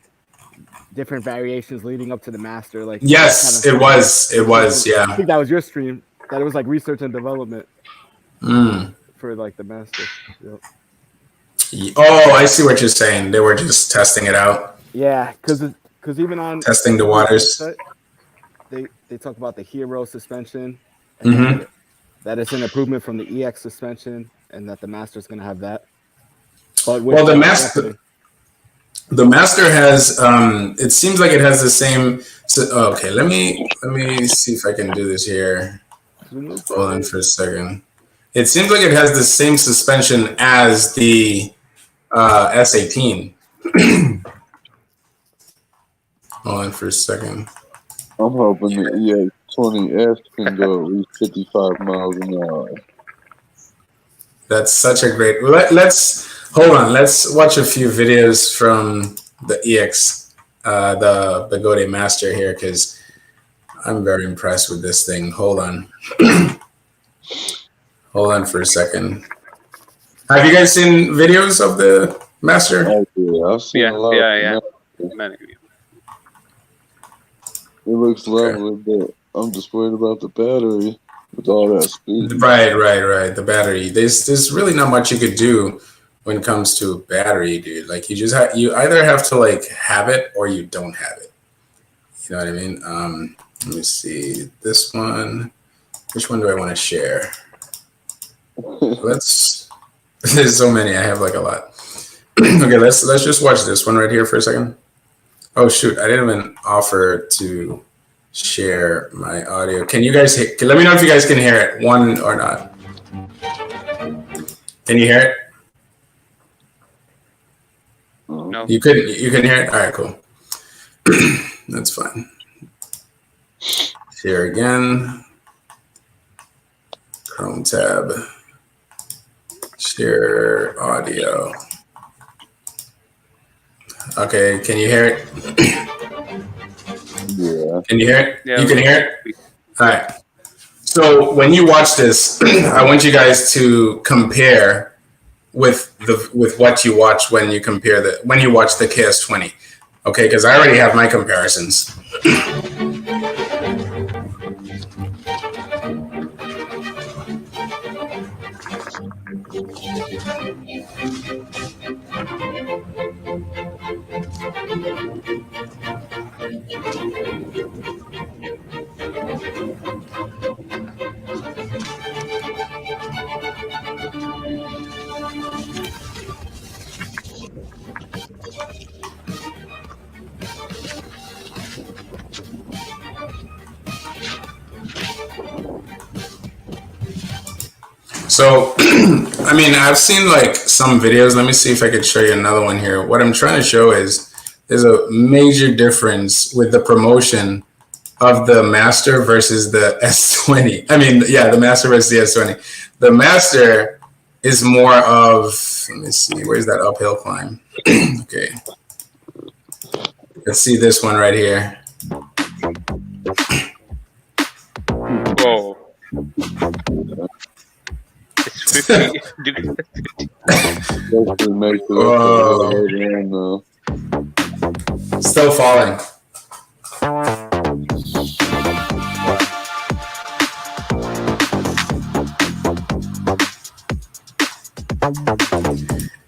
different variations leading up to the Master. Like yes, it was. Yeah. I think that was your stream. That it was like research and development for like the Master. Yep. Oh, I see what you're saying. They were just testing it out. Yeah, because even on testing the waters, they talk about the Hero suspension, and that it's an improvement from the EX suspension, and that the Master's going to have that. But well, the Master has. It seems like it has the same. So, okay, let me see if I can do this here. Hold on for a second. It seems like it has the same suspension as the S18. Hold on for a second. I'm hoping the EX20 S can go at least 55 miles an hour. That's such a great. Let's hold on. Let's watch a few videos from the EX, the Begode Master here, because I'm very impressed with this thing. Hold on. Hold on for a second. Have you guys seen videos of the Master? Oh, yeah, I've seen a lot. Yeah. Many. It looks lovely, but I'm just worried about the battery with all that speed. Right. The battery. There's really not much you could do when it comes to battery, dude. Like you either have to like have it or you don't have it. You know what I mean? Let me see this one. Which one do I want to share? There's so many. I have like a lot. Okay, let's just watch this one right here for a second. Oh shoot, I didn't even offer to share my audio. Can you guys let me know if you guys can hear it, one or not? Can you hear it? No. You can hear it? All right, cool. That's fine. Share again. Chrome tab. Share audio. Okay, can you hear it? Yeah. Can you hear it? Yeah, you can hear it? All right. So when you watch this, I want you guys to compare with what you watch when you watch the KS20. Okay, because I already have my comparisons. So, I mean, I've seen like some videos. Let me see if I could show you another one here. What I'm trying to show is there's a major difference with the promotion of the Master versus the S20. I mean, yeah, the Master versus the S20. The Master is more of, let me see, where's that uphill climb? Okay. Let's see this one right here. Whoa. It's 50. Whoa. Still falling.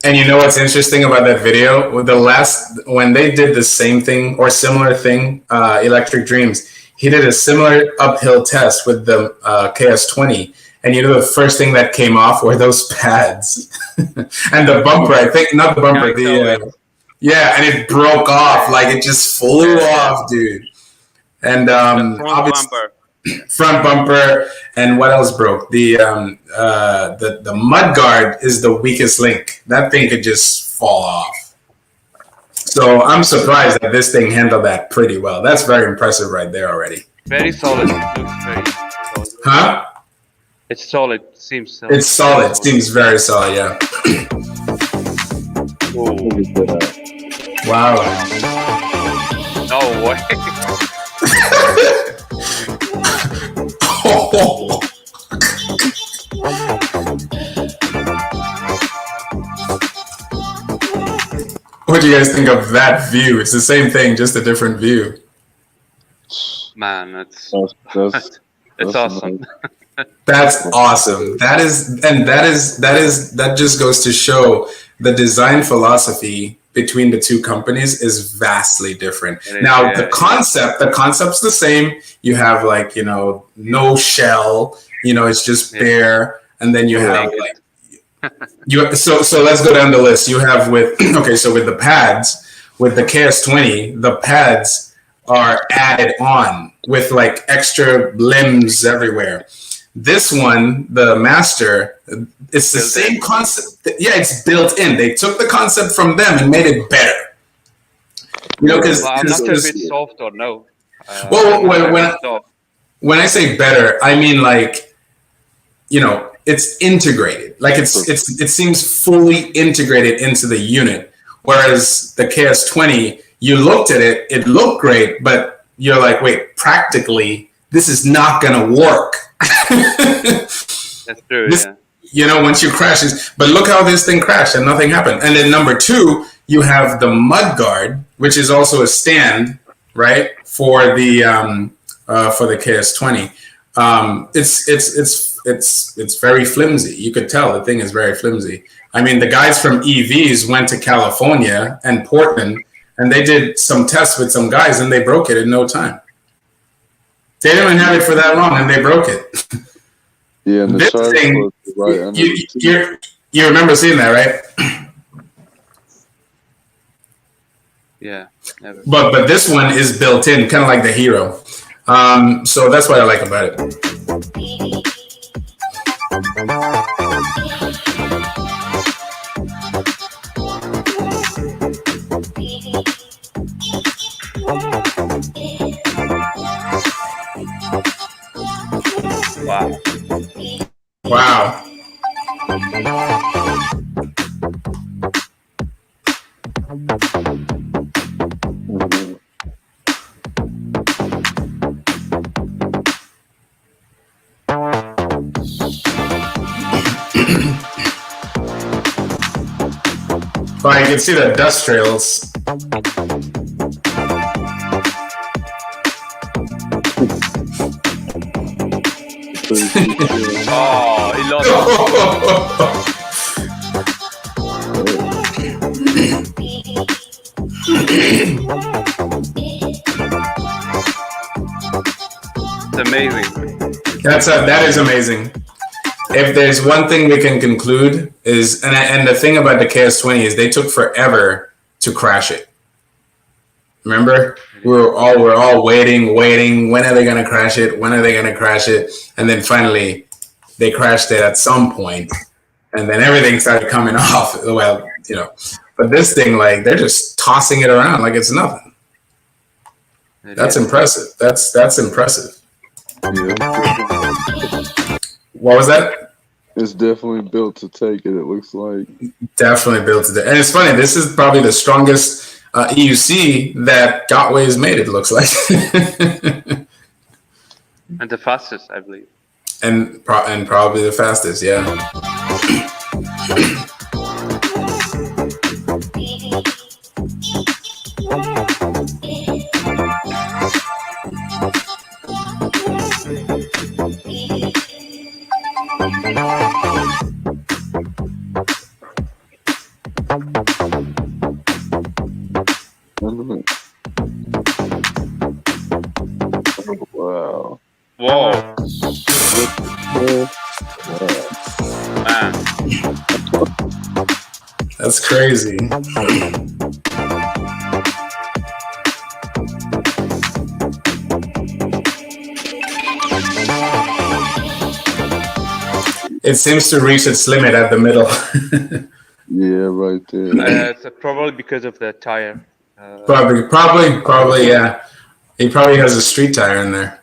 And you know what's interesting about that video? With when they did the same thing or similar thing, Electric Dreams, he did a similar uphill test with the KS20. And you know the first thing that came off were those pads. And the bumper, I think, not the bumper, yeah, and it broke off. Like it just flew off, dude. And obviously, front bumper, and what else broke? The mud guard is the weakest link. That thing could just fall off. So I'm surprised that this thing handled that pretty well. That's very impressive right there already. Very solid. It looks very solid. Huh? It's solid. Seems solid. It's solid. Seems very solid. Yeah. Wow. No way. What do you guys think of that view? It's the same thing, just a different view. Man, that's awesome. That's awesome. That just goes to show the design philosophy between the two companies is vastly different. Now, the concept's the same. You have like, no shell, it's just bare. And then you have like, so let's go down the list. You have with the pads, with the KS20, the pads are added on with like extra limbs everywhere. This one, the Master, it's the same concept. Yeah, it's built in. They took the concept from them and made it better. Because I'm not sure if it's soft or no. When I say better, I mean like, it's integrated. Like it seems fully integrated into the unit. Whereas the KS20, you looked at it, it looked great, but you're like, wait, practically, this is not gonna work. That's true. Once you crash, but look how this thing crashed and nothing happened. And then number two, you have the mud guard, which is also a stand, right, for the KS20. It's very flimsy. You could tell the thing is very flimsy. I mean, the guys from EVs went to California and Portland, and they did some tests with some guys, and they broke it in no time. They didn't have it for that long, and they broke it. Yeah, and the thing, right you remember seeing that, right? Yeah. Never. But this one is built in, kind of like the Hero. So that's what I like about it. Wow. Well, you can see the dust trails. Oh, he lost It's amazing. That is amazing. If there's one thing we can conclude is, and the thing about the KS20 is they took forever to crash it. Remember, we're all waiting. When are they gonna crash it? When are they gonna crash it? And then finally, they crashed it at some point, and then everything started coming off. Well, but this thing, like, they're just tossing it around like it's nothing. That's impressive. That's impressive. What was that? It's definitely built to take it. It looks like definitely built to. And it's funny. This is probably the strongest EUC that Gotway has made. It looks like, and the fastest, I believe. And probably the fastest. Yeah. Wow. Whoa. Man. That's crazy. It seems to reach its limit at the middle. Yeah, right there. It's probably because of the tire. Probably, yeah. He probably has a street tire in there.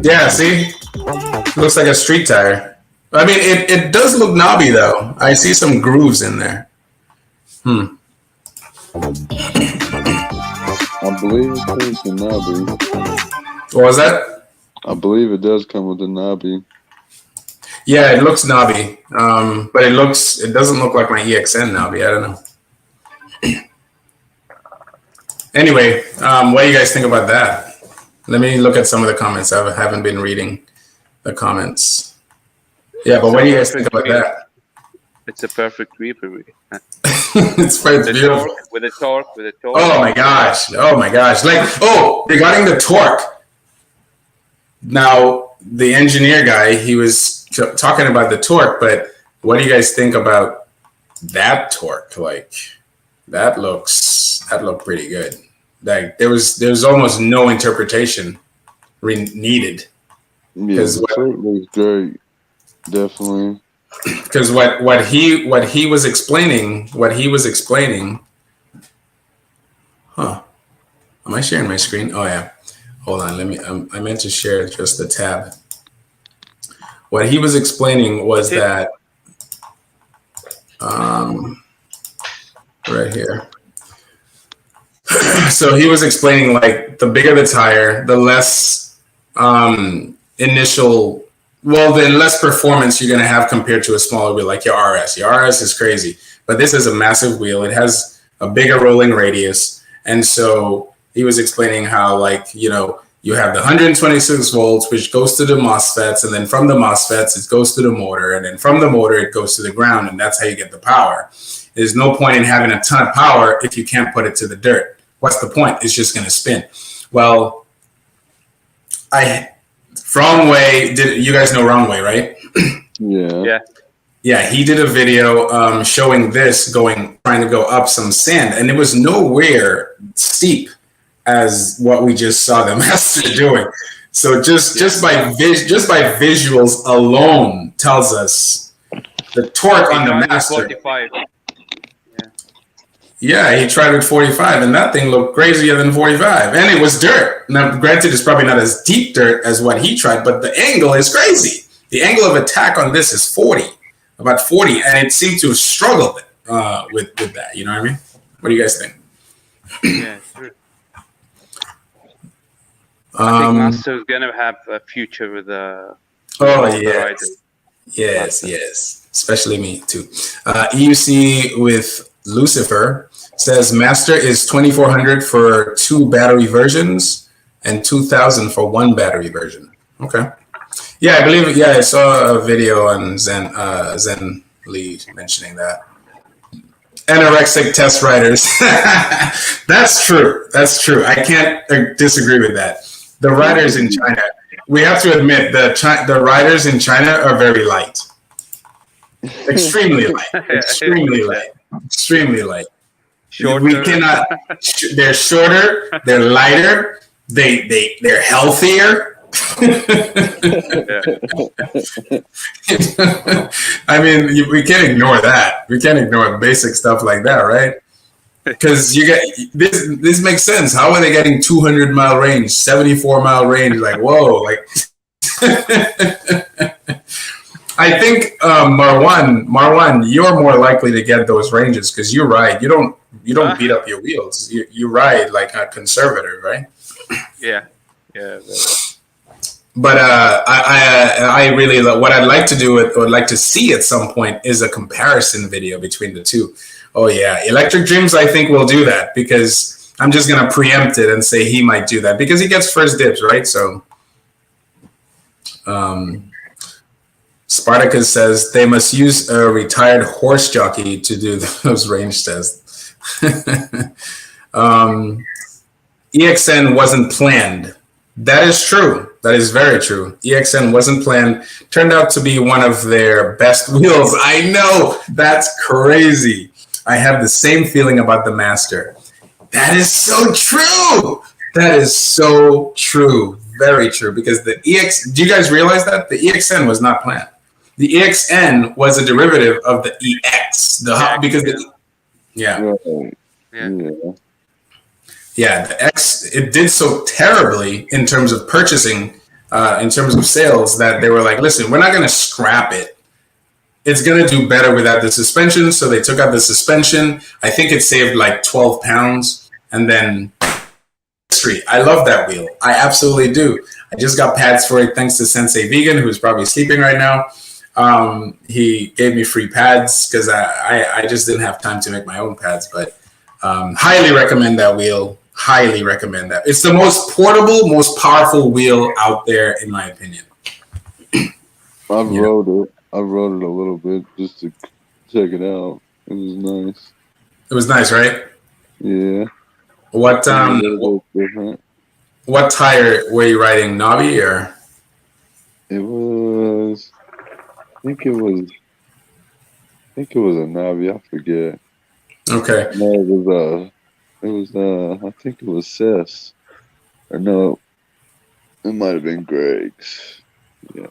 Yeah, see? Looks like a street tire. I mean, it does look knobby, though. I see some grooves in there. I believe it comes with the knobby. What was that? I believe it does come with the knobby. Yeah, it looks knobby, but it doesn't look like my EXN knobby. I don't know. Anyway, what do you guys think about that? Let me look at some of the comments. I haven't been reading the comments. Yeah, but what do you guys think about that? It's a perfect Reaper. It's beautiful. With the torque. Oh my gosh. Like, regarding the torque. Now, the engineer guy, he was talking about the torque, but what do you guys think about that torque? Like, that looked pretty good. Like, there's almost no interpretation needed. Yeah, the torque looks great. Definitely. Because what he was explaining. Huh? Am I sharing my screen? Oh yeah. Hold on. Let me. I meant to share just the tab. What he was explaining was that. Right here. So he was explaining, like, the bigger the tire, the less then less performance you're going to have compared to a smaller wheel like your RS. Your RS is crazy, but this is a massive wheel. It has a bigger rolling radius. And so he was explaining how, like, you have the 126 volts, which goes to the MOSFETs. And then from the MOSFETs, it goes to the motor. And then from the motor, it goes to the ground. And that's how you get the power. There's no point in having a ton of power if you can't put it to the dirt. What's the point? It's just going to spin. Well, you guys know Runway, right? Yeah, he did a video showing this trying to go up some sand, and it was nowhere steep as what we just saw the Master doing. So just by visuals alone tells us the torque on the Master. 45. Yeah, he tried with 45, and that thing looked crazier than 45. And it was dirt. Now, granted, it's probably not as deep dirt as what he tried, but the angle is crazy. The angle of attack on this is 40, about 40, and it seemed to have struggled with that. You know what I mean? What do you guys think? Yeah, true. I think Master is going to have a future with the... Yes. Especially me, too. EUC with Lucifer says Master is 2,400 for 2 battery versions and 2,000 for 1 battery version. Okay. Yeah, I believe it. Yeah, I saw a video on Zen Lee mentioning that. Anorexic test riders. That's true. I can't disagree with that. The riders in China, we have to admit the riders in China are very light. Extremely light. Shorter. We cannot. They're shorter. They're lighter. They're healthier. I mean, we can't ignore that. We can't ignore basic stuff like that, right? Because you get this makes sense. How are they getting 200-mile range, 74-mile range? Like, whoa! Like, I think Marwan, you're more likely to get those ranges because you ride. You don't beat up your wheels. You ride like a conservative, right? Yeah. But I really what I'd like to do or like to see at some point is a comparison video between the two. Oh yeah, Electric Dreams I think will do that because I'm just gonna preempt it and say he might do that because he gets first dibs, right? So, Spartacus says they must use a retired horse jockey to do those range tests. EXN wasn't planned. That is true. That is very true. EXN wasn't planned. Turned out to be one of their best wheels. I know. That's crazy. I have the same feeling about the Master. That is so true. That is so true. Very true. Because the EX, do you guys realize that? The EXN was not planned. The EXN was a derivative of the EX. The X, it did so terribly in terms of purchasing, in terms of sales, that they were like, listen, we're not going to scrap it. It's going to do better without the suspension. So they took out the suspension. I think it saved like 12 pounds. And then I love that wheel. I absolutely do. I just got pads for it thanks to Sensei Vegan, who's probably sleeping right now. He gave me free pads because I just didn't have time to make my own pads. But highly recommend that wheel. Highly recommend that. It's the most portable, most powerful wheel out there, in my opinion. I've rode it a little bit just to check it out. It was nice. It was nice, right? Yeah. What tire were you riding? Knobby or? It was. I think it was a Knobby. I forget. Okay. No, it was. I think it was Cess. Or no, it might have been Greg's. Yeah.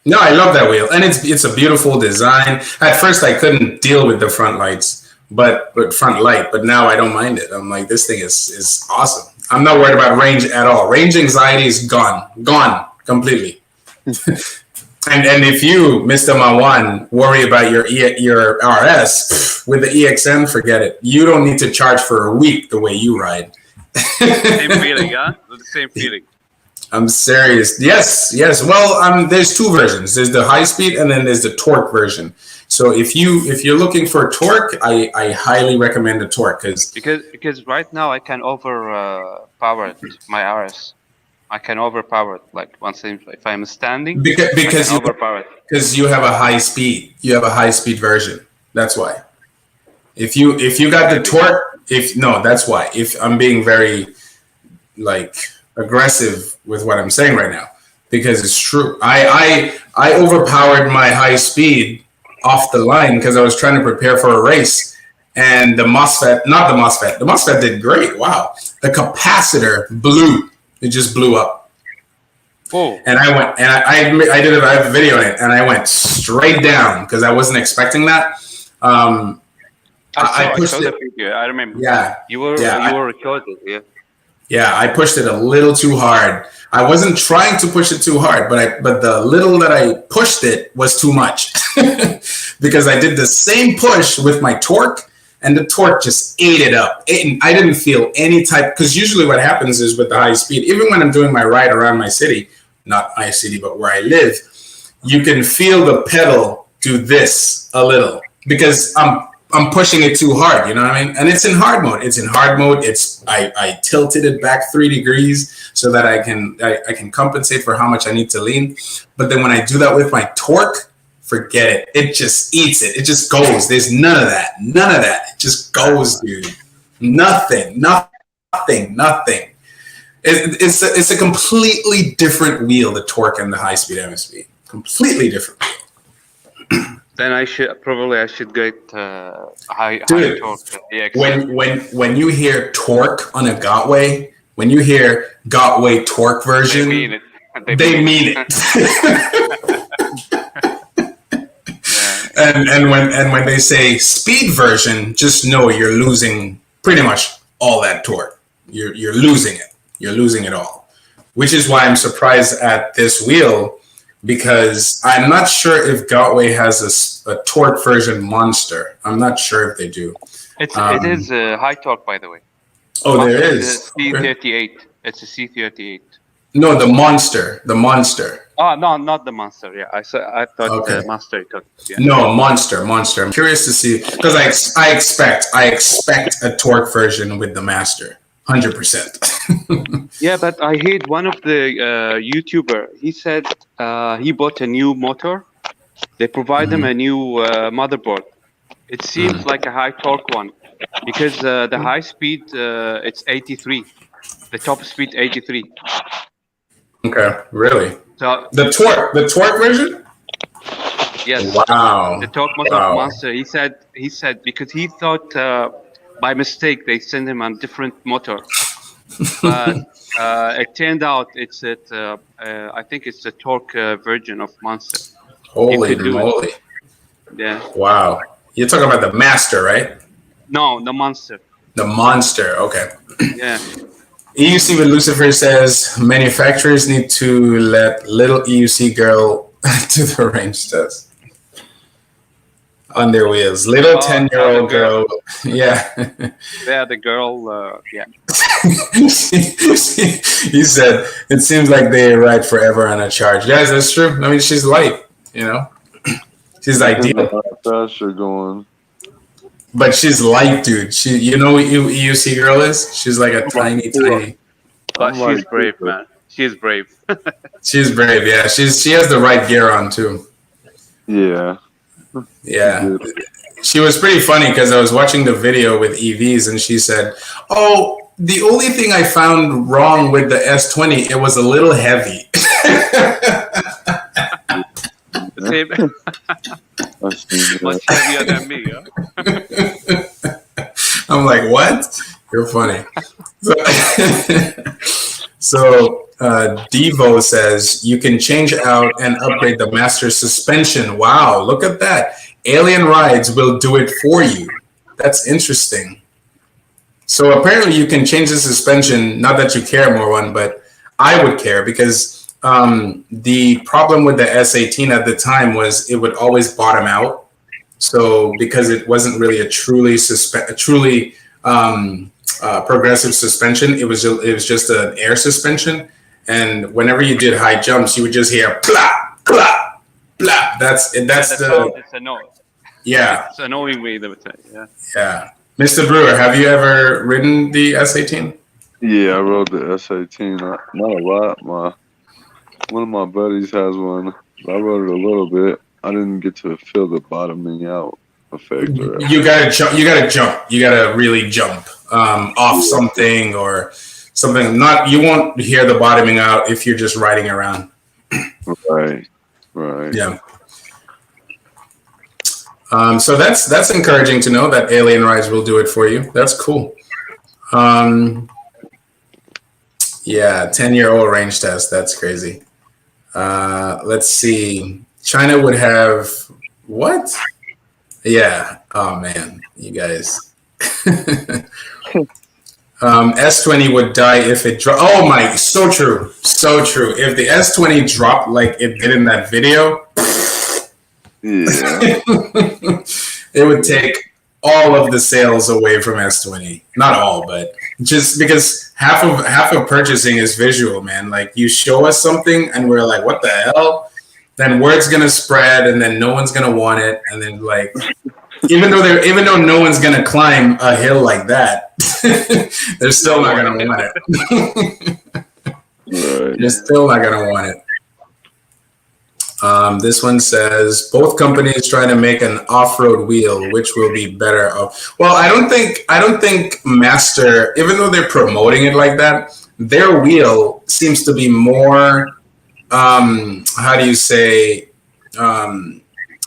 No, I love that wheel, and it's a beautiful design. At first, I couldn't deal with the front lights, but front light. But now I don't mind it. I'm like, this thing is awesome. I'm not worried about range at all. Range anxiety is gone completely. And if you, Mr. Mawan, worry about your RS with the EXN, forget it. You don't need to charge for a week the way you ride. Same feeling, huh? The same feeling. I'm serious. Yes. Well, there's two versions. There's the high speed and then there's the torque version. So if you're looking for torque, I highly recommend the torque because right now I can overpower my RS. I can overpower it like once if I'm standing. Because you have a high speed. You have a high speed version. That's why. If you got the torque, that's why. If I'm being very aggressive with what I'm saying right now, because it's true. I overpowered my high speed off the line because I was trying to prepare for a race, and the MOSFET did great. Wow, the capacitor blew. It just blew up. Oh. And I went, and I have a video on it, and I went straight down because I wasn't expecting that. I pushed it. I remember. Yeah. You were recording. Yeah. Yeah, I pushed it a little too hard. I wasn't trying to push it too hard, but the little that I pushed it was too much because I did the same push with my torque, and the torque just ate it up. I didn't feel any type, because usually what happens is with the high speed, even when I'm doing my ride around my city, not my city, but where I live, you can feel the pedal do this a little because I'm pushing it too hard, you know what I mean? And it's in hard mode. I tilted it back 3 degrees so that I can compensate for how much I need to lean. But then when I do that with my torque, forget it. It just eats it. It just goes. There's none of that. It just goes, dude. Nothing. It's a completely different wheel, the torque and the high speed MSP. Completely different wheel. Then I should get high torque. When you hear torque on a Gotway, when you hear Gotway torque version, they mean it. And when they say speed version, just know you're losing pretty much all that torque. You're losing it. You're losing it all, which is why I'm surprised at this wheel. Because I'm not sure if Gotway has a torque version monster. I'm not sure if they do. It is a high torque, by the way. Oh, there is. C38. It's a C38. No, the monster. Oh, no, not the monster. Yeah, I thought the master took. Yeah. No, monster. I'm curious to see because I expect a torque version with the master. 100%. Yeah, but I heard one of the YouTuber. He said he bought a new motor. They provide him a new motherboard. It seems like a high torque one because the high speed it's 83. The top speed 83. Okay, really? So the torque version? Yes. Wow. The torque motor monster. He said because he thought by mistake they sent him on different motor. But it turned out it's I think it's the torque version of Monster. Holy moly! Yeah. Wow. You're talking about the Master, right? No, the Monster. The Monster. Okay. Yeah. EUC with Lucifer says manufacturers need to let little EUC girl do the range test on their wheels. Little 10-year-old girl. Yeah. Yeah, the girl. Yeah. He said it seems like they ride forever on a charge. Yes, that's true. I mean, she's light. You know, she's ideal. Faster going. But she's light, dude. She, you know what EUC girl is? She's like a tiny. But she's brave, man. She's brave. She's brave, yeah. She has the right gear on too. Yeah. Yeah. She was pretty funny because I was watching the video with EVs and she said, "Oh, the only thing I found wrong with the S20, it was a little heavy." Much heavier than me, huh? I'm like, what? You're funny. So Devo says you can change out and upgrade the Master suspension. Wow, look at that. Alien Rides will do it for you. That's interesting. So apparently you can change the suspension. Not that you care, Morwan, but I would care because the problem with the S18 at the time was it would always bottom out. So because it wasn't really a truly progressive suspension, it was just an air suspension, and whenever you did high jumps, you would just hear plop plop plop. That's the. It's annoying. Yeah. It's annoying way to say. Yeah. Yeah. Mr. Brewer, have you ever ridden the S18? Yeah, I rode the S18. Not a lot. One of my buddies has one. I rode it a little bit. I didn't get to feel the bottoming out effect. You gotta jump. You gotta really jump off something or something. You won't hear the bottoming out if you're just riding around. Right. Yeah. So that's encouraging to know that Alien Rides will do it for you. That's cool. Yeah, 10-year-old range test. That's crazy. Let's see. China would have what? Yeah. Oh man, you guys. S20 would die if it dropped. Oh my, so true. If the S20 dropped like it did in that video, yeah, it would take all of the sales away from S20. Not all, but just because half of purchasing is visual, man. Like you show us something and we're like, what the hell? Then word's gonna spread and then no one's gonna want it. And then like even though no one's gonna climb a hill like that, they're still not gonna want it. They're still not gonna want it. This one says both companies trying to make an off-road wheel, which will be better. Well, I don't think Master, even though they're promoting it like that, their wheel seems to be more, how do you say,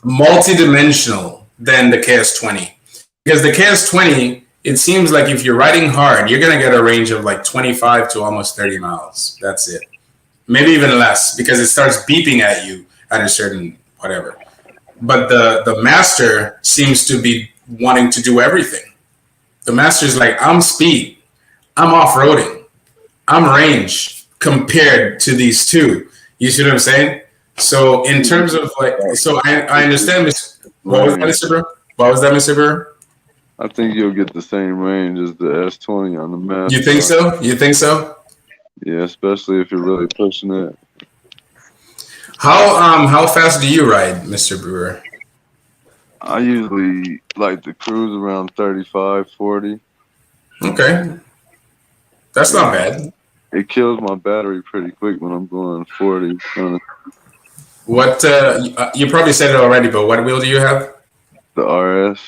multi-dimensional than the KS20. Because the KS20, it seems like if you're riding hard, you're gonna get a range of like 25 to almost 30 miles. That's it. Maybe even less because it starts beeping at you at a certain whatever. But the Master seems to be wanting to do everything. The Master's like, I'm speed, I'm off-roading, I'm range compared to these two. You see what I'm saying? So in terms of like, so I understand. What was that, Mr. Brewer? What was that, Mr. Brewer? I think you'll get the same range as the S20 on the Master. You think so? You think so? Yeah, especially if you're really pushing it. How fast do you ride, Mr. Brewer? I usually like to cruise around 35, 40. Okay. That's not bad. It kills my battery pretty quick when I'm going 40. What, you probably said it already, but what wheel do you have? The RS.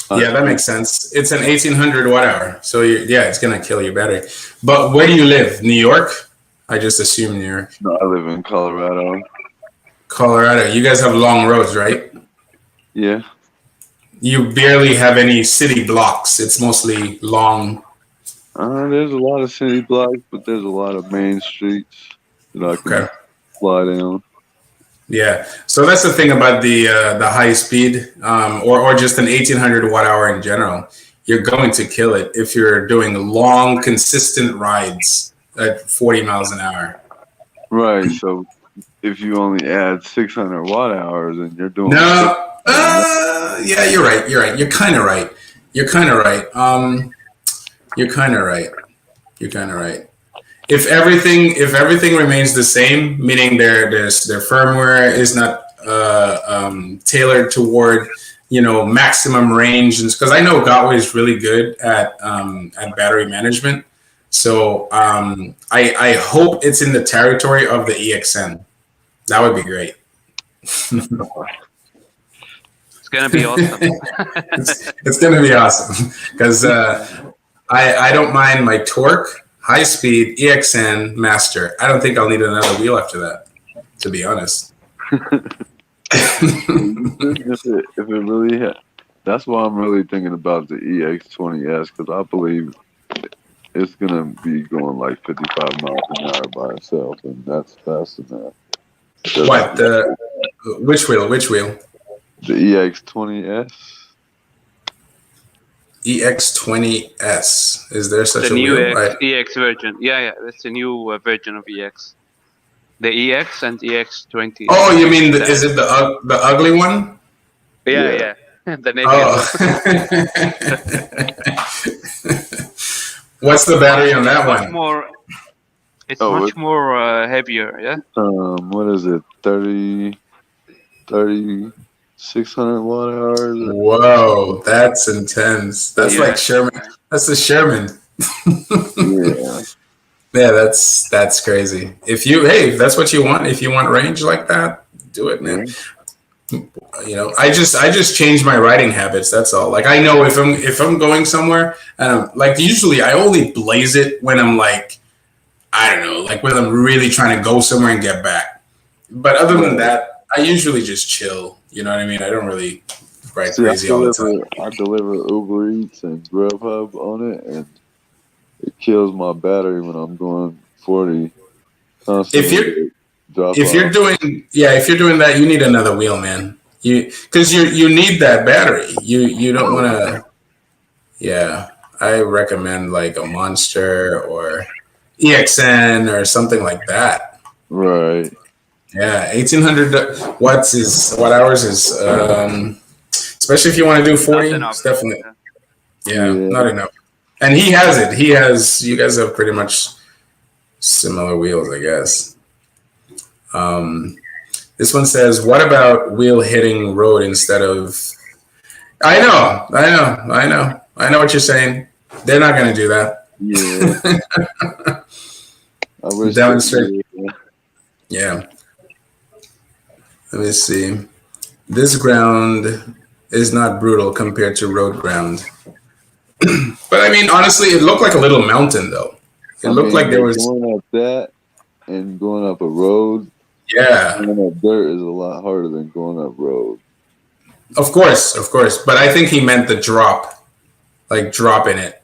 Yeah, that makes sense. It's an 1800 watt hour. So yeah, it's going to kill your battery. But where do you live? New York? I just assume New York. No, I live in Colorado. Colorado. You guys have long roads, right? Yeah. You barely have any city blocks. It's mostly long There's a lot of city blocks, but there's a lot of main streets that I can fly down. Yeah, so that's the thing about the high speed, or just an 1800 watt hour in general. You're going to kill it if you're doing long, consistent rides at 40 miles an hour. Right. So if you only add 600 watt hours and you're doing yeah, you're right. You're kind of right. You're kind of right. If everything remains the same, meaning their firmware is not tailored toward maximum range, because I know Gotway is really good at battery management. So I hope it's in the territory of the EXN. That would be great. It's gonna be awesome. it's gonna be awesome because I don't mind my torque. High speed EXN Master. I don't think I'll need another wheel after that, to be honest. if it really that's why I'm really thinking about the EX20S, because I believe it's gonna be going like 55 miles an hour by itself, and that's fast enough. What which wheel? Which wheel? The EX20S. EX20S. Is there such the a new wheel? EX version. Yeah, that's the new version of EX. The EX and EX20. Oh, you mean is it the ugly one? Yeah. The naked. Oh. What's the battery on that one? It's much more heavier. Yeah. What is it? 600 watt hours. Whoa, that's intense. That's like Sherman. That's the Sherman. Yeah, that's crazy. If that's what you want, if you want range like that, do it, man. I just changed my riding habits. That's all. Like, I know if I'm going somewhere, and like usually I only blaze it when I'm like, I don't know, like when I'm really trying to go somewhere and get back. But other than that, I usually just chill. You know what I mean? I don't really ride crazy all the time. I deliver Uber Eats and Grubhub on it, and it kills my battery when I'm going 40. If you're doing that, you need another wheel, man. Because you need that battery. You don't want to. Yeah, I recommend like a Monster or EXN or something like that. Right. Yeah, 1800 watt hours is especially if you want to do 40. It's definitely not enough. And he has it. You guys have pretty much similar wheels, I guess. This one says, what about wheel hitting road instead of... I know what you're saying. They're not going to do that. Yeah. Demonstrate. Yeah. Let me see. This ground is not brutal compared to road ground. But I mean, honestly, it looked like a little mountain, though. It looked like there was... Going up that and going up a road. Yeah. Going up dirt is a lot harder than going up road. Of course. But I think he meant the drop. Like dropping it.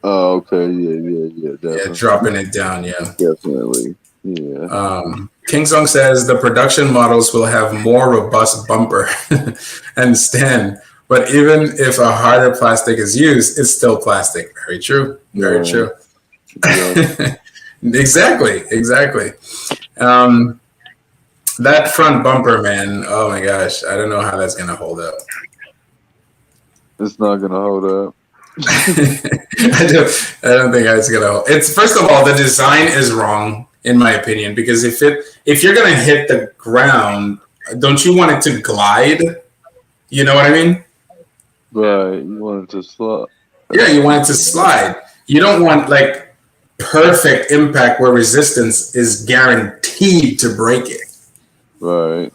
Oh, okay. Yeah. Definitely. Yeah, dropping it down, yeah. Definitely. Yeah. King Song says the production models will have more robust bumper and stand, but even if a harder plastic is used, it's still plastic. Very true. Very true. Yeah. Exactly. That front bumper, man. Oh my gosh, I don't know how that's gonna hold up. It's not gonna hold up. I don't think it's gonna hold. It's, first of all, the design is wrong, in my opinion, because if you're gonna hit the ground, don't you want it to glide? You know what I mean? Right. You want it to slide. Yeah, you want it to slide. You don't want like perfect impact where resistance is guaranteed to break it. Right.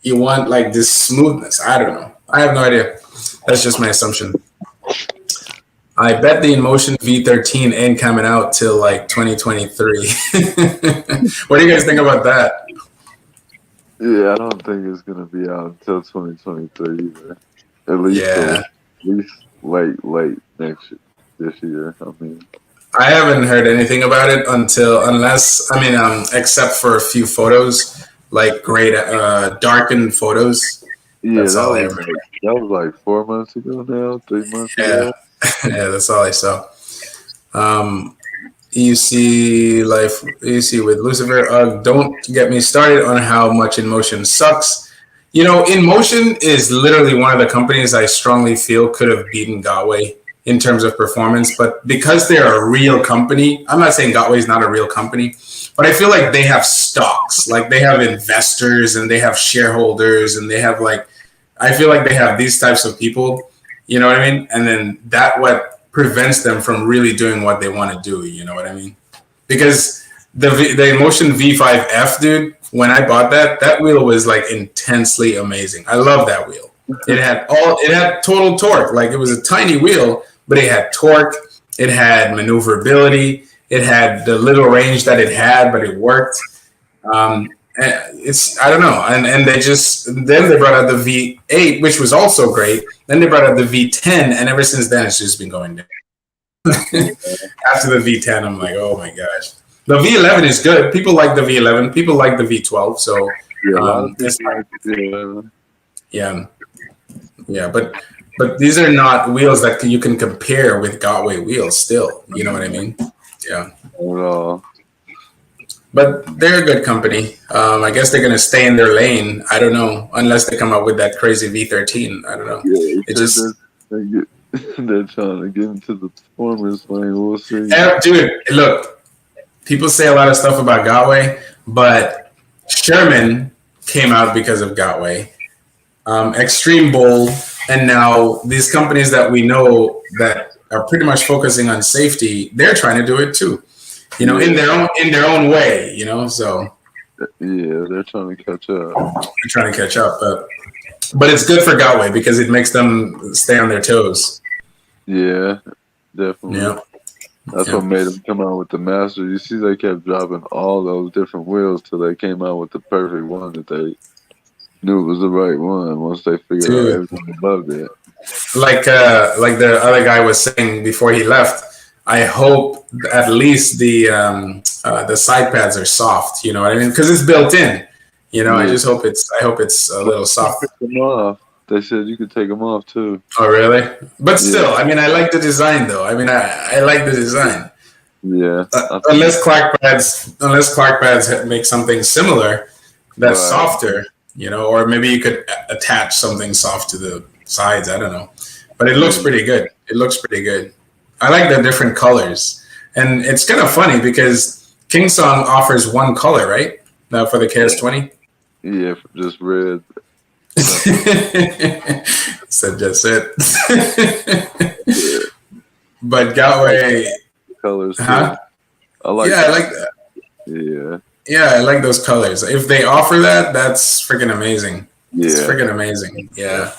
You want like this smoothness. I don't know. I have no idea. That's just my assumption. I bet the InMotion V13 ain't coming out till like 2023. What do you guys think about that? Yeah, I don't think it's gonna be out until 2023 either. At least late this year. I mean, I haven't heard anything about it except for a few photos, like great darkened photos. Yeah, That's all I ever. that was like 4 months ago now, 3 months ago. Yeah, that's all I saw. EUC with Lucifer. Don't get me started on how much InMotion sucks. You know, InMotion is literally one of the companies I strongly feel could have beaten Gotway in terms of performance, but because they're a real company, I'm not saying Gotway is not a real company, but I feel like they have stocks, like they have investors and they have shareholders and they have I feel like they have these types of people, you know what I mean? And then what prevents them from really doing what they want to do, you know what I mean? Because the InMotion V5F, dude, when I bought that wheel was like intensely amazing. I love that wheel. It had total torque. Like it was a tiny wheel, but it had torque. It had maneuverability. It had the little range that it had, but it worked. I don't know. And then they brought out the V8, which was also great. Then they brought out the V10, and ever since then it's just been going down. After the V10, I'm like, oh my gosh. The V11 is good. People like the V11. People like the V12. So yeah, but these are not wheels that you can compare with Gotway wheels still. You know what I mean? Yeah. But they're a good company. I guess they're going to stay in their lane. I don't know, unless they come up with that crazy V13. I don't know. Yeah, they're trying to get into the performance lane. We'll see. Dude, look, people say a lot of stuff about Gotway, but Sherman came out because of Gotway. Extreme Bull, and now these companies that we know that are pretty much focusing on safety, they're trying to do it too, you know, in their own way, you know. So yeah, they're trying to catch up. But it's good for Gotway because it makes them stay on their toes. Yeah, definitely. Yeah. That's what made them come out with the Master. You see, they kept dropping all those different wheels till they came out with the perfect one that they knew it was the right one once they figured out everything above it. Like the other guy was saying before he left, I hope at least the side pads are soft. You know what I mean? Because it's built in. You know, I hope it's a little soft. Them off. They said you could take them off too. Oh, really? But still, I mean, I like the design though. I mean, I like the design. Yeah. Unless Clark pads make something similar that's softer, you know, or maybe you could attach something soft to the sides. I don't know, but it looks pretty good. I like the different colors, and it's kind of funny because Kingsong offers one color, right? Now for the KS20. Yeah, just red. Said just it. But Gotway colors. Huh? I like that. Yeah, I like those colors. If they offer that, that's freaking amazing. Yeah, it's freaking amazing. Yeah,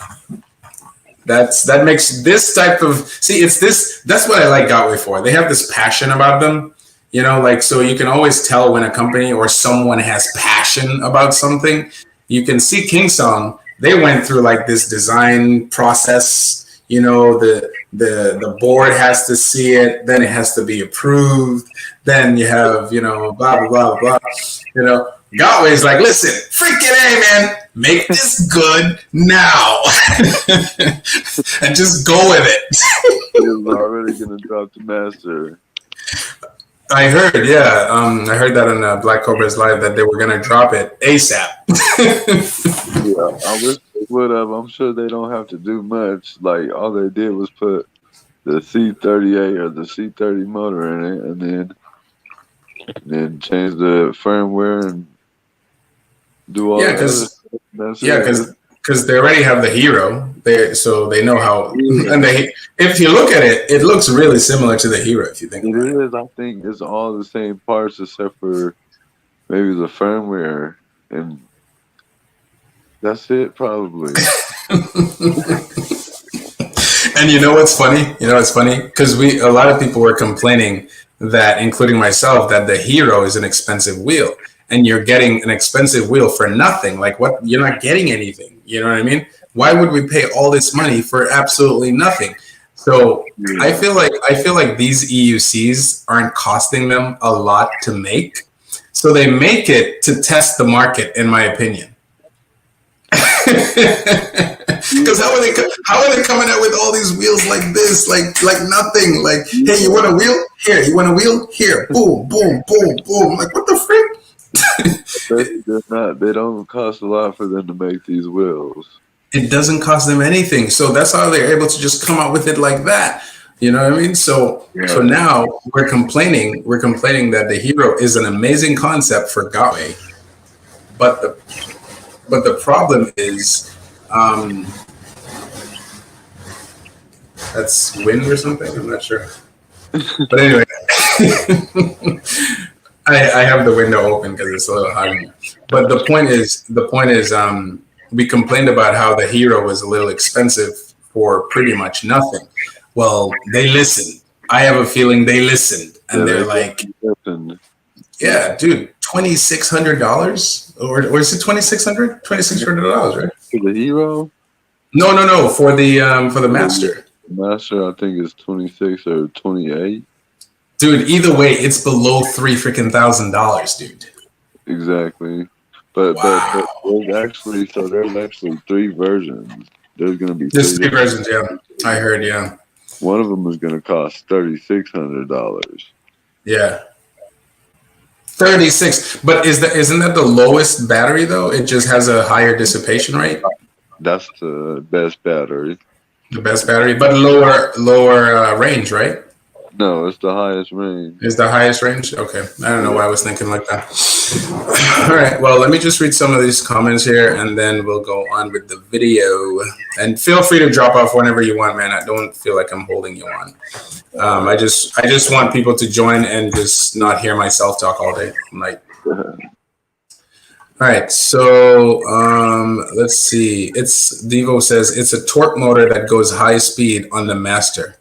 that makes this type of That's what I like Gotway for. They have this passion about them. You know, like, so you can always tell when a company or someone has passion about something. You can see Kingsong. They went through like this design process. You know, the board has to see it, then it has to be approved. Then you have, you know, blah blah blah blah. You know, Gotway's like, listen, freaking A, man, make this good now, and just go with it. He's already gonna drop the Master. I heard, I heard that on Black Cobra's live that they were gonna drop it ASAP. Yeah, I wish they would have. I'm sure they don't have to do much. Like all they did was put the C38 or the C30 motor in it, and then change the firmware and do all that. Because they already have the Hero, so they know how. And if you look at it, it looks really similar to the Hero. If you think it is, I think it's all the same parts except for maybe the firmware, and that's it probably. And you know what's funny? Because a lot of people were complaining that, including myself, that the Hero is an expensive wheel, and you're getting an expensive wheel for nothing. Like, what? You're not getting anything. You know what I mean? Why would we pay all this money for absolutely nothing? So I feel like these EUCs aren't costing them a lot to make. So they make it to test the market, in my opinion. Because how are they coming out with all these wheels like this, like nothing? Like, hey, you want a wheel? Here, you want a wheel? Here, boom, boom, boom, boom. I'm like, what the frick? They don't cost a lot for them to make these wheels. It doesn't cost them anything, so that's how they're able to just come out with it like that. You know what I mean? So now we're complaining that the Hero is an amazing concept for Galway, but the problem is, that's wind or something. I'm not sure, but anyway, I have the window open because it's a little hot in here. But the point is, we complained about how the Hero was a little expensive for pretty much nothing. Well, they listened. I have a feeling they listened, and they're like, "Yeah, dude, $2,600, or is it $2,600? $2,600, right?" For the Hero? No, for the Master. Master, I think is 26 or 28. Dude, either way, it's below $3,000, dude. Exactly. But there's actually 3 versions. There's gonna be There's 3 versions, yeah. I heard, yeah. One of them is gonna cost $3,600. Yeah. 36. But isn't that the lowest battery though? It just has a higher dissipation rate. That's the best battery. The best battery, but lower range, right? No, it's the highest range. Is the highest range? Okay. I don't know why I was thinking like that. All right. Well, let me just read some of these comments here, and then we'll go on with the video. And feel free to drop off whenever you want, man. I don't feel like I'm holding you on. I just want people to join and just not hear myself talk all day. Like, all right. So let's see. Devo says it's a torque motor that goes high speed on the Master.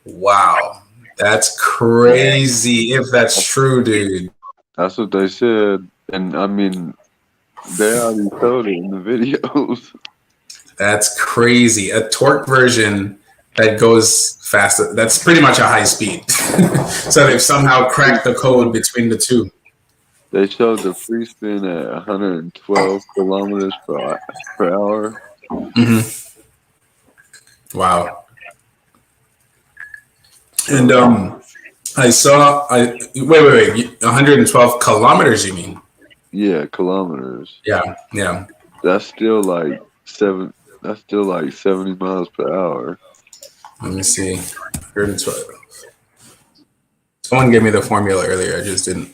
Wow. That's crazy if that's true, dude. That's what they said. And I mean, they already showed it in the videos. That's crazy. A torque version that goes faster. That's pretty much a high speed. So they've somehow cracked the code between the two. They showed the free spin at 112 kilometers per hour. Mm-hmm. Wow. And I saw, wait, 112 kilometers, you mean? Yeah, kilometers. Yeah. That's still like 70 miles per hour. Let me see. 112. Someone gave me the formula earlier. I just didn't.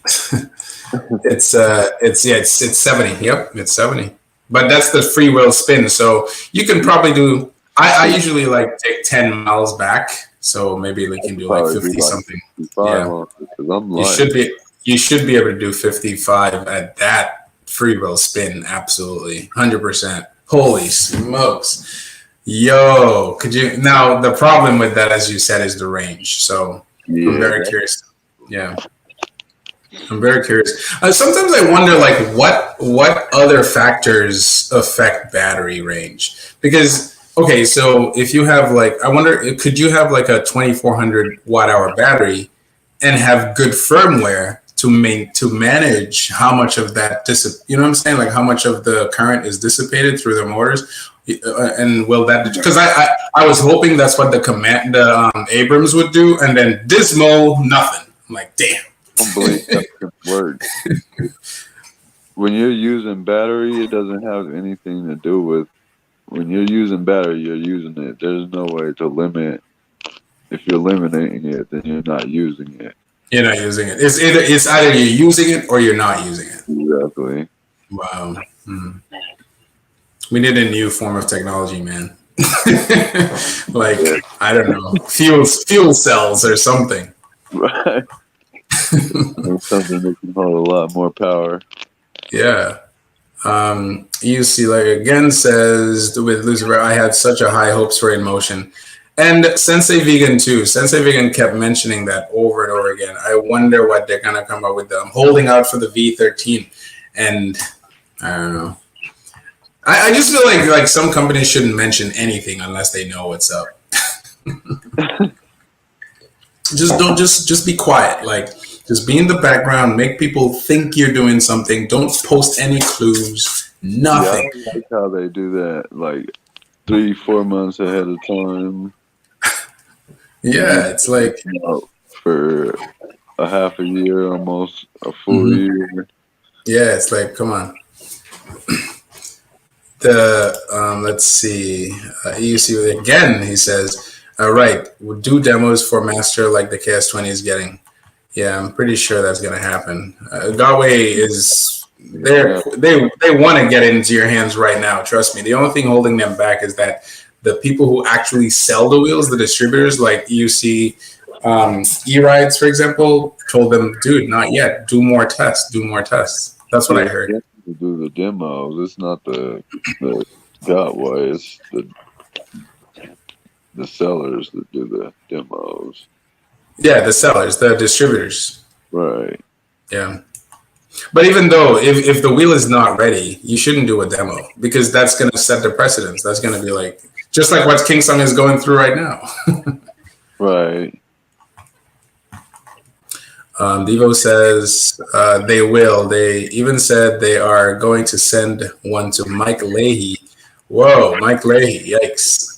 It's 70. Yep, it's 70. But that's the free will spin. So you can probably do. I usually like take 10 miles back. So maybe we can do like 50 something. Yeah. You should be able to do 55 at that free will spin. Absolutely, 100%. Holy smokes. Yo, could you now? The problem with that, as you said, is the range. So I'm very curious. Yeah, I'm very curious. Sometimes I wonder, like, what other factors affect battery range? Because okay, so if you have like, I wonder, could you have like a 2400 watt hour battery and have good firmware to manage how much of that you know what I'm saying? Like how much of the current is dissipated through the motors, and will that? Because I was hoping that's what the Abrams would do, and then Dismo nothing. I'm like, damn. I don't believe that could work. When you're using battery, it doesn't have anything to do with. When you're using battery, you're using it. There's no way to limit. If you're eliminating it, then you're not using it. You're not using it. It's either you're using it or you're not using it. Exactly. Wow. We need a new form of technology, man. Like, I don't know, fuel cells or something. Right. Something that can hold a lot more power. Yeah. EUC like again says with Lucifer, I had such a high hopes for InMotion. And Sensei Vegan too. Sensei Vegan kept mentioning that over and over again. I wonder what they're gonna come up with. I'm holding out for the V13, and I don't know. I just feel like some companies shouldn't mention anything unless they know what's up. Just be quiet. Like, just be in the background, make people think you're doing something. Don't post any clues, nothing. Yeah, I like how they do that, like 3-4 months ahead of time. Yeah, it's like for a half a year, almost a full year. Yeah, it's like, come on. Let's see, EUC again. He says, "All right, we'll do demos for Master like the KS20 is getting." Yeah, I'm pretty sure that's gonna happen. Galway is they want to get into your hands right now. Trust me. The only thing holding them back is that the people who actually sell the wheels, the distributors like EUC, E-Rides, for example, told them, "Dude, not yet. Do more tests. Do more tests." That's what I heard. To do the demos, it's not the Galway, it's the sellers that do the demos. Yeah, the sellers, the distributors. Right. Yeah. But even though if the wheel is not ready, you shouldn't do a demo because that's going to set the precedence. That's going to be like, just like what Kingston is going through right now. Right. Devo says they will. They even said they are going to send one to Mike Leahy. Whoa, Mike Leahy, yikes.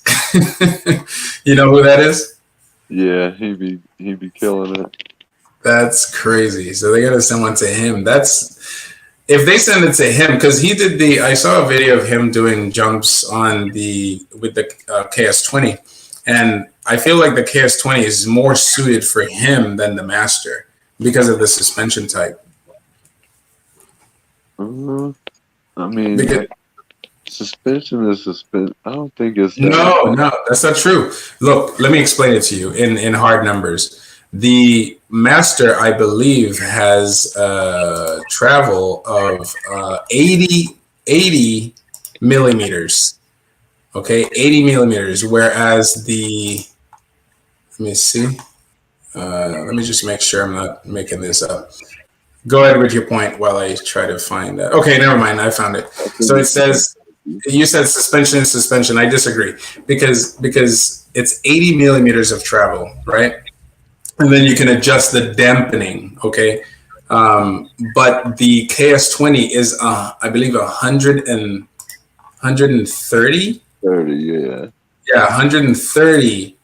You know who that is? Yeah, he be killing it. That's crazy. So they're gonna send one to him. That's if they send it to him, because he did I saw a video of him doing jumps with the KS20, and I feel like the KS20 is more suited for him than the Master because of the suspension type. I mean, suspension is suspension. I don't think it's no, that's not true. Look, let me explain it to you in hard numbers. The Master, I believe, has travel of 80 millimeters. Okay, 80 millimeters. Whereas let me see. Let me just make sure I'm not making this up. Go ahead with your point while I try to find that. Okay, never mind. I found it. So it says, you said suspension is suspension. I disagree because it's 80 millimeters of travel, right? And then you can adjust the dampening, okay? But the KS20 is, I believe, 130? 30, yeah. Yeah, 130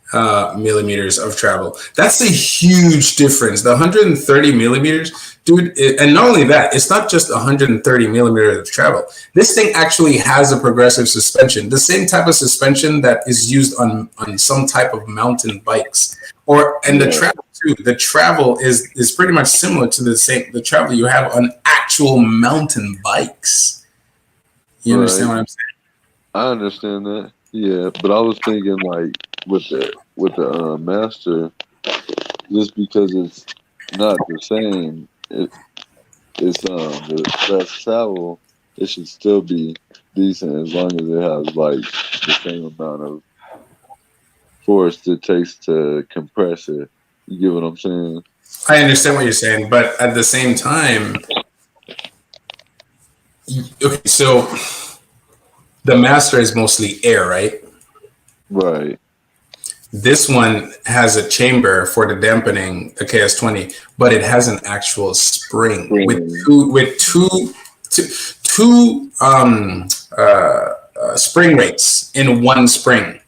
millimeters of travel. That's a huge difference. The 130 millimeters, dude, and not only that, it's not just 130 millimeters of travel. This thing actually has a progressive suspension, the same type of suspension that is used on some type of mountain bikes. The travel too. The travel is pretty much similar to the travel you have on actual mountain bikes. You understand what I'm saying? I understand that. Yeah, but I was thinking like with the Master, just because it's not the same, it's the travel. It should still be decent as long as it has like the same amount of force it takes to compress it. You get what I'm saying? I understand what you're saying, but at the same time, okay, so the Master is mostly air, right? Right. This one has a chamber for the dampening, the KS20, but it has an actual spring with two spring rates in one spring.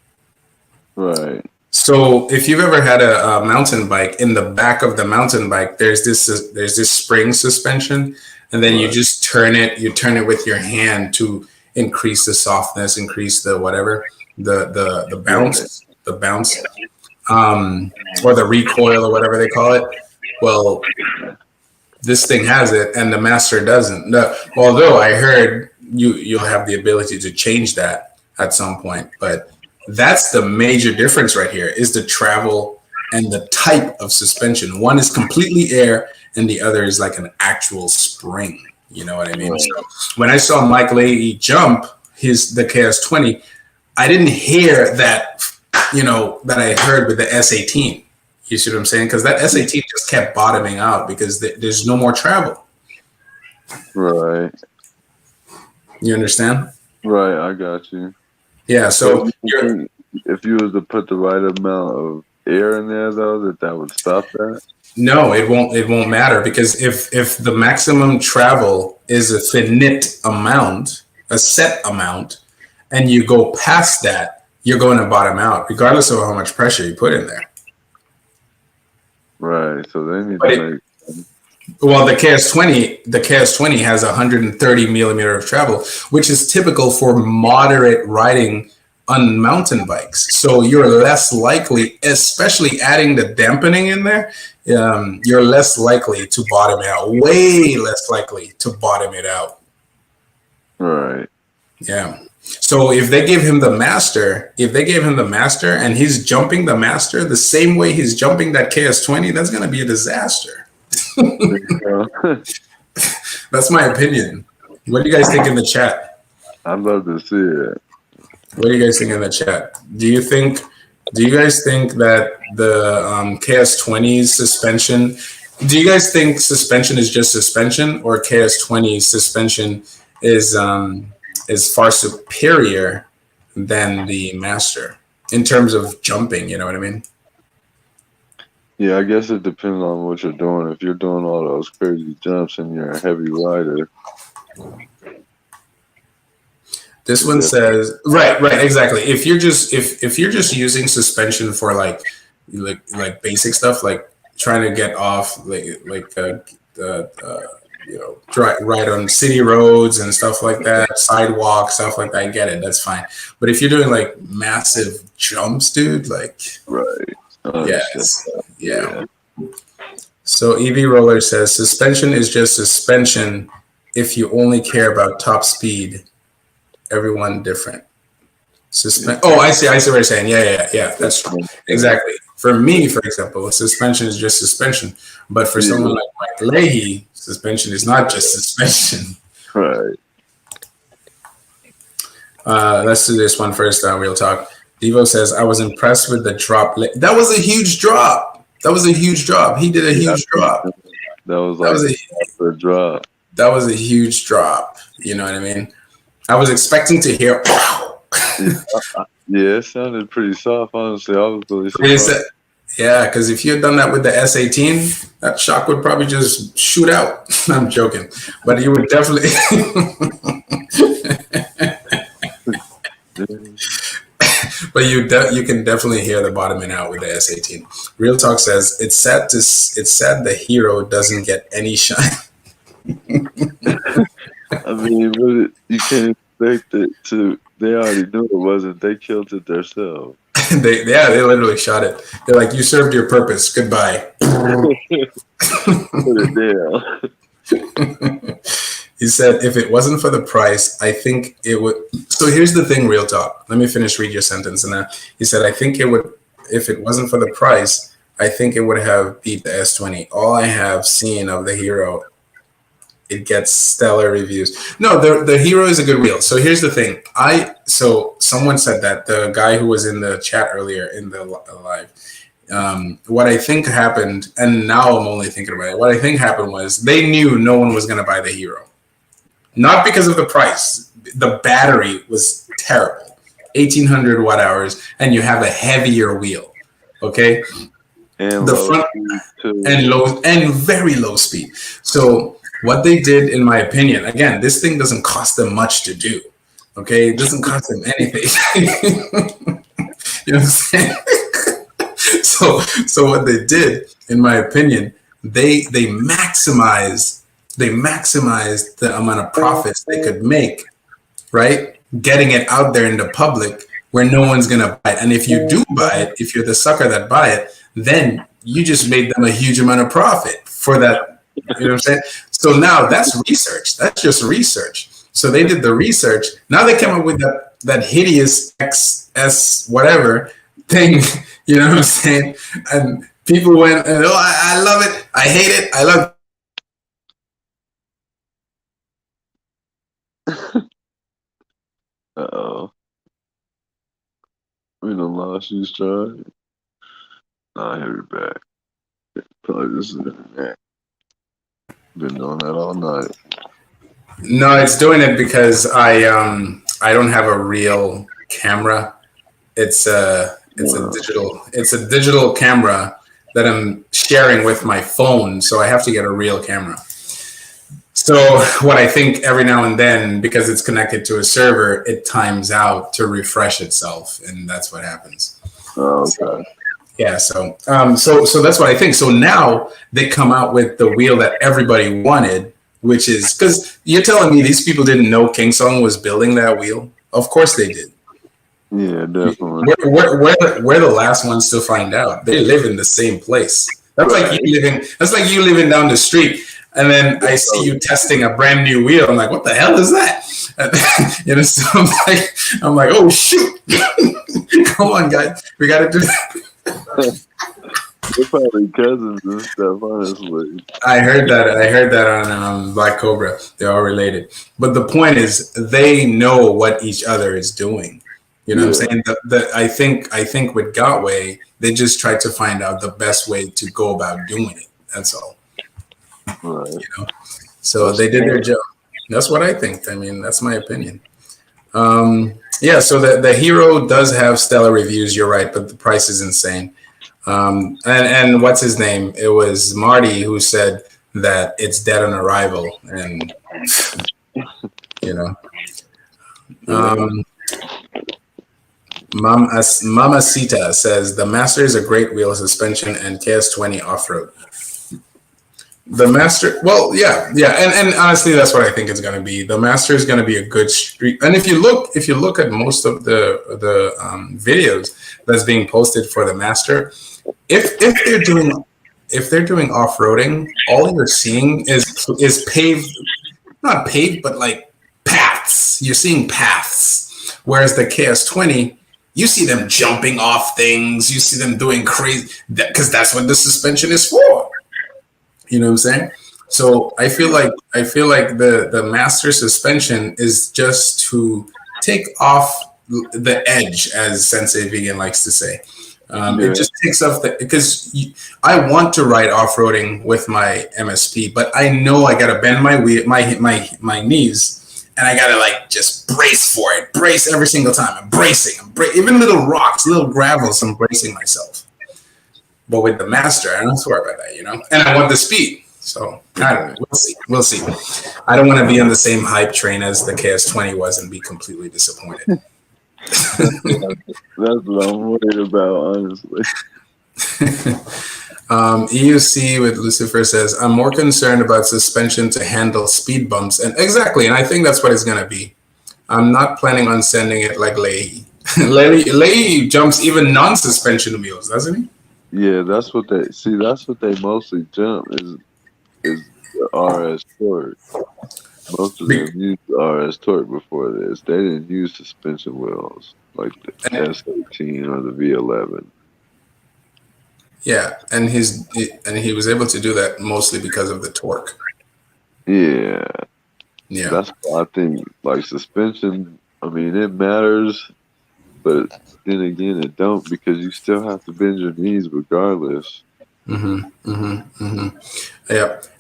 Right. So if you've ever had a mountain bike, in the back of the mountain bike, there's this spring suspension, and then you just turn it with your hand to increase the softness, increase the whatever, the bounce, or the recoil or whatever they call it. Well, this thing has it, and the Master doesn't. No, although I heard you'll have the ability to change that at some point, but that's the major difference right here is the travel and the type of suspension. One is completely air and the other is like an actual spring. You know what I mean? Right. So when I saw Mike Leahy jump the KS20, I didn't hear that, that I heard with the S18. You see what I'm saying? Because that S18 just kept bottoming out because there's no more travel. Right. You understand? Right, I got you. Yeah, so if you was to put the right amount of air in there, though, that would stop that? No, it won't. It won't matter, because if the maximum travel is a finite amount, a set amount, and you go past that, you're going to bottom out, regardless of how much pressure you put in there. Right. So they need to make. Well, the KS20 has 130 millimeter of travel, which is typical for moderate riding on mountain bikes. So you're less likely, especially adding the dampening in there, you're less likely to bottom out, way less likely to bottom it out. Right. Yeah. So if they give him the master, and he's jumping the master the same way he's jumping that KS20, that's going to be a disaster. That's my opinion. What do you guys think in the chat? I'd love to see it. What do you guys think in the chat? Do you guys think that the KS20's suspension, do you guys think suspension is just suspension, or KS20's suspension is far superior than the master in terms of jumping? You know what I mean? Yeah, I guess it depends on what you're doing. If you're doing all those crazy jumps and you're a heavy rider. This one says right, exactly. If you're just using suspension for like basic stuff, like trying to get off ride on city roads and stuff like that, sidewalks, stuff like that, I get it, that's fine. But if you're doing like massive jumps, dude, like right. Yeah. So EV Roller says suspension is just suspension if you only care about top speed. Everyone different. Oh, I see what you're saying. Yeah. That's true. Exactly. For me, for example, suspension is just suspension. But for someone like Mike Leahy, suspension is not just suspension. Right. Let's do this one first, Real Talk. Devo says, I was impressed with the drop. That was a huge drop. He did a huge drop. That was a drop. That was a huge drop. You know what I mean? I was expecting to hear, wow. Yeah, it sounded pretty soft, honestly. I was really surprised. Yeah, because if you had done that with the S18, that shock would probably just shoot out. I'm joking. But you would definitely... But you can definitely hear the bottoming out with the S18. Real Talk says it's sad the hero doesn't get any shine. I mean, but you can't expect it to. They already knew it wasn't. They killed it themselves. They literally shot it. They're like, you served your purpose. Goodbye. Put it down. He said, if it wasn't for the price, I think it would. So here's the thing, Real Talk. Let me read your sentence. And he said, I think it would, if it wasn't for the price, I think it would have beat the S20. All I have seen of the Hero, it gets stellar reviews. No, the Hero is a good wheel. So here's the thing. So someone said that, the guy who was in the chat earlier in the live. What I think happened, and now I'm only thinking about it, what I think happened was they knew no one was going to buy the Hero. Not because of the price. The battery was terrible. 1,800 watt hours, and you have a heavier wheel. Okay? And the front and very low speed. So what they did, in my opinion, again, this thing doesn't cost them much to do. Okay? It doesn't cost them anything. You know what I'm saying? So what they did, in my opinion, they maximized the amount of profits they could make, right? Getting it out there in the public where no one's gonna buy it. And if you do buy it, if you're the sucker that buy it, then you just made them a huge amount of profit for that. You know what I'm saying? So now that's research. That's just research. So they did the research. Now they came up with that hideous XS whatever thing. You know what I'm saying? And people went, oh, I love it. I hate it. I love it. Uh-oh. We done lost UStride. Nah, he'll be back. Probably this is the internet. Been doing that all night. No, it's doing it because I don't have a real camera it's a digital camera that I'm sharing with my phone, so I have to get a real camera. So what I think every now and then, because it's connected to a server, it times out to refresh itself, and that's what happens. Oh, okay. So, yeah, so that's what I think. So now they come out with the wheel that everybody wanted, which is, because you're telling me these people didn't know Kingsong was building that wheel? Of course they did. Yeah, definitely. We're the last ones to find out. They live in the same place. That's right. That's like you living down the street, and then I see you testing a brand new wheel. I'm like, what the hell is that? You know, so I'm like, oh shoot! Come on, guys, we got to do that. They're probably cousins and stuff, honestly. I heard that on Black Cobra. They're all related. But the point is, they know what each other is doing. You know what I'm saying? I think with Gotway, they just tried to find out the best way to go about doing it. That's all. Right. You know? So they did their job. That's what I think. I mean, that's my opinion. Yeah, so the Hero does have stellar reviews, you're right, but the price is insane. And what's his name? It was Marty who said that it's dead on arrival, and you know. Mamacita says the Master is a great wheel suspension and KS20 off-road. The Master, well, yeah, and honestly, that's what I think it's going to be. The Master is going to be a good street, and if you look at most of the videos that's being posted for the Master, if they're doing off-roading, all you're seeing is paved, not paved, but like paths. You're seeing paths, whereas the KS20, you see them jumping off things. You see them doing crazy, because that's what the suspension is for. You know what I'm saying? So I feel like the Master suspension is just to take off the edge, as Sensei Vegan likes to say. It just takes off because I want to ride off-roading with my MSP, but I know I gotta bend my knees, and I gotta like just brace for it, brace every single time. I'm bracing, even little rocks, little gravels, I'm bracing myself. But with the Master, I don't swear about that, you know. And I want the speed, so I don't know. We'll see. I don't want to be on the same hype train as the KS20 was and be completely disappointed. That's what I'm worried about, honestly. EUC with Lucifer says, I'm more concerned about suspension to handle speed bumps. And exactly, and I think that's what it's going to be. I'm not planning on sending it like Leahy. Leahy jumps even non-suspension wheels, doesn't he? Yeah, that's what they mostly jump is the RS torque. Most of them used RS torque before this. They didn't use suspension wheels like the S18 or the V11. Yeah, and he was able to do that mostly because of the torque. Yeah. Yeah. That's why I think like suspension, I mean, it matters, but then again it don't, because you still have to bend your knees regardless. Yeah,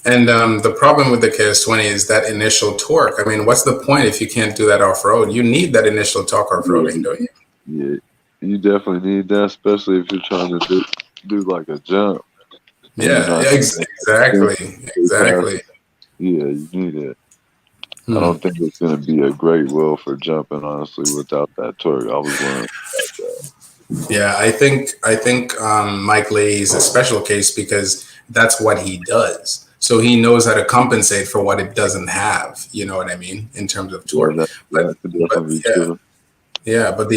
and the problem with the KS20 is that initial torque. I mean, what's the point if you can't do that off-road? You need that initial torque off-roading, don't you? Yeah, you definitely need that, especially if you're trying to do like a jump. Yeah, exactly. Yeah, you need it. I don't think it's going to be a great wheel for jumping, honestly, without that torque. I was wondering about that. Yeah, I think Mike Leahy is a special case because that's what he does. So he knows how to compensate for what it doesn't have. You know what I mean in terms of torque. But the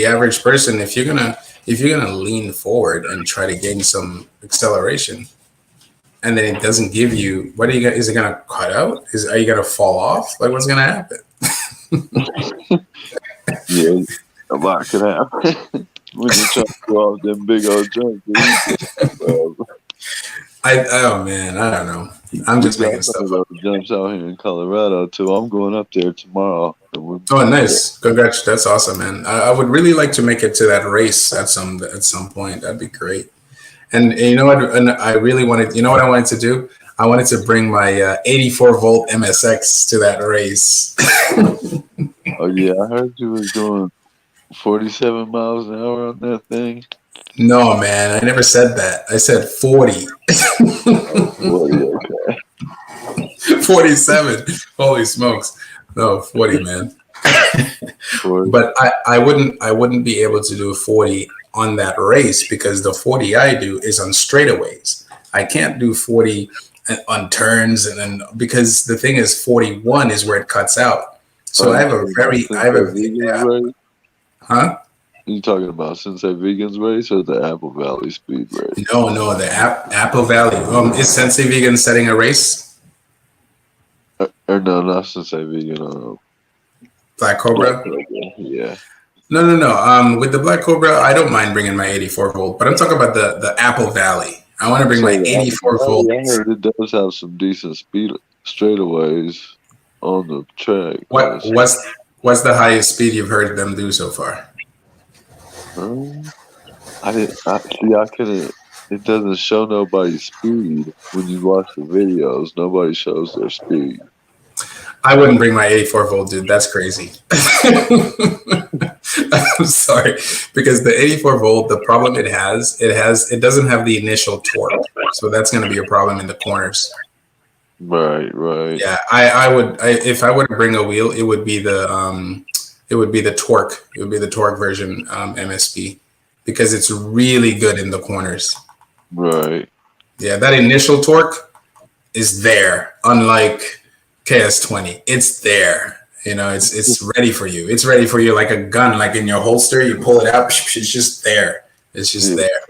average person, if you're gonna lean forward and try to gain some acceleration, and then it doesn't give you, what are you gonna? Is it gonna cut out? Are you gonna fall off? Like, what's gonna happen? Yeah, a lot could happen. When you try to go off them big old jumps. Oh man, I don't know. I'm just making stuff up. Jumps out here in Colorado too. I'm going up there tomorrow. Oh, nice! Congrats, that's awesome, man. I would really like to make it to that race at some point. That'd be great. And you know what? And I really wanted. You know what I wanted to do? I wanted to bring my 84 volt MSX to that race. Oh yeah, I heard you was doing 47 miles an hour on that thing. No, man, I never said that. I said 40. 40, okay. 47. Holy smokes. No, 40, man. 40. But I wouldn't be able to do 40 on that race because the 40 I do is on straightaways. I can't do 40 on turns, and then because the thing is 41 is where it cuts out. So I have a huh? You talking about Sensei Vegan's race or the Apple Valley Speed race? No, the Apple Valley. Is Sensei Vegan setting a race? Or no, not Sensei Vegan. Black Cobra? Yeah. No. With the Black Cobra, I don't mind bringing my 84 volt, but I'm talking about the Apple Valley. I want to bring my 84 volt. I heard it does have some decent speed straightaways on the track. What's the highest speed you've heard them do so far? I couldn't. It doesn't show nobody's speed when you watch the videos. Nobody shows their speed. I wouldn't bring my 84 volt, dude. That's crazy. I'm sorry, because the 84 volt, the problem it doesn't have the initial torque, so that's going to be a problem in the corners. Right. Yeah, if I were to bring a wheel, it would be the torque. It would be the torque version MSP because it's really good in the corners. Right. Yeah, that initial torque is there, unlike KS20. It's there. You know, it's ready for you. It's ready for you like a gun, like in your holster. You pull it out, it's just there. It's just there.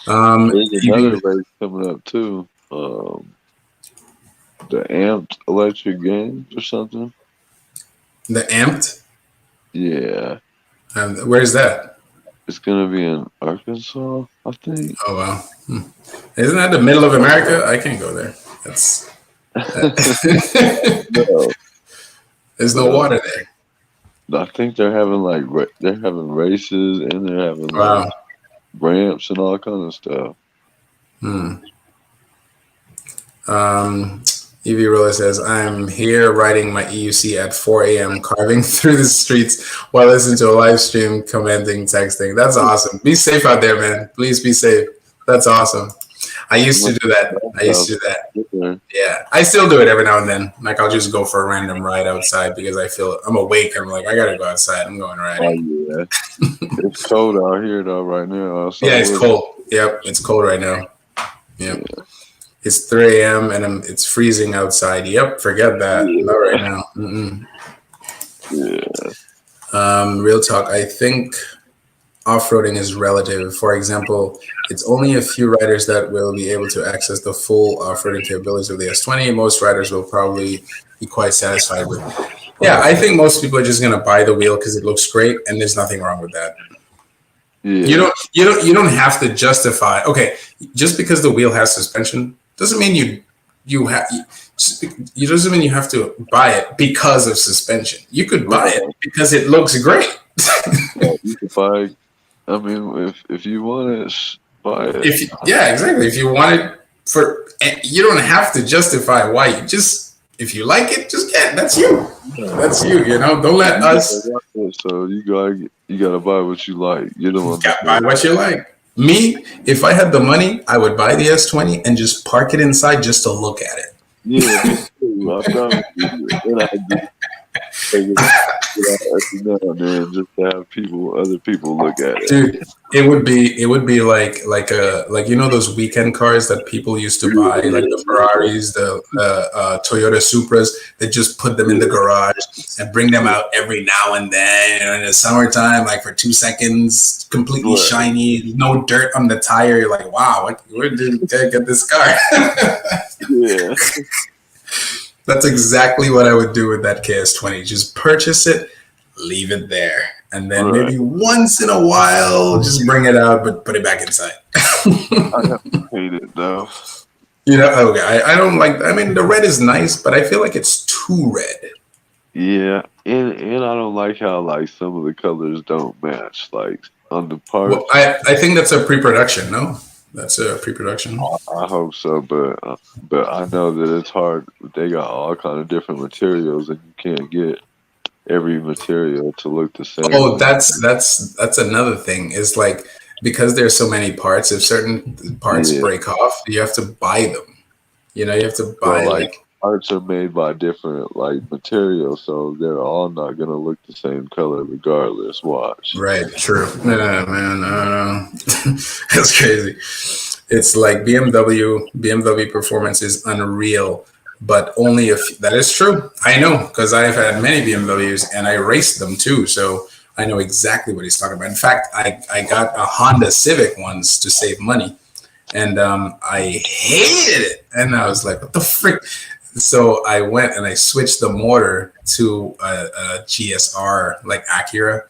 There's another race coming up too. The Amped Electric Games or something. The Amped? Yeah. Where's that? It's gonna be in Arkansas, I think. Oh wow. Isn't that the middle of America? I can't go there. That's No. There's no water there. I think they're having races and they're having ramps and all kind of stuff. EV Roller says, I'm here writing my EUC at 4 a.m. carving through the streets while listening to a live stream, commenting, texting. That's awesome. Be safe out there, man. Please be safe. That's awesome. I used to do that. Yeah, I still do it every now and then. Like I'll just go for a random ride outside because I feel I'm awake. I'm like, I gotta go outside. I'm going riding. Oh yeah, it's cold out here though right now. Yeah, it's cold. Yep, it's cold right now. Yep. Yeah. It's 3 a.m. and it's freezing outside. Yep, forget that. Yeah. Not right now. Yeah. Real talk. I think off-roading is relative. For example, it's only a few riders that will be able to access the full off-roading capabilities of the S20. Most riders will probably be quite satisfied with it. Yeah, I think most people are just gonna buy the wheel because it looks great, and there's nothing wrong with that. Yeah. You don't have to justify. Okay, just because the wheel has suspension doesn't mean you doesn't mean you have to buy it because of suspension. You could buy it because it looks great. You could buy. I mean, if you want it, buy it. Exactly. If you want it you don't have to justify why. If you like it, just get it. That's you. That's you. You know, don't let us. So you gotta buy what you like. You don't want to buy what you like. Me, if I had the money, I would buy the S20 and just park it inside just to look at it. Yeah, just to have other people look at it. Dude, it would be like you know those weekend cars that people used to buy, like the Ferraris, the Toyota Supras. They just put them in the garage and bring them out every now and then. You know, in the summertime, like for 2 seconds, completely shiny, no dirt on the tire. You're like, wow, where did I get this car? Yeah. That's exactly what I would do with that KS20. Just purchase it, leave it there. And then maybe once in a while, just bring it out, but put it back inside. I hate it, though. You know, okay, I don't like, I mean, the red is nice, but I feel like it's too red. Yeah, and I don't like how, like, some of the colors don't match, like, on the parts. Well, I think that's a pre-production, no? That's a pre-production. I hope so, but I know that it's hard. They got all kind of different materials that you can't get. every material to look the same. Oh, that's another thing. Is like because there's so many parts. If certain parts break off, you have to buy them. You know, you have to buy like parts are made by different like materials, so they're all not gonna look the same color regardless. Watch. Right. True. Yeah, man. That's crazy. It's like BMW performance is unreal, but only if that is true. I know because I've had many BMWs and I raced them too, so I know exactly what he's talking about. In fact, I got a Honda Civic once to save money, and I hated it, and I was like, "What the frick?" So I went and I switched the motor to a GSR like Acura.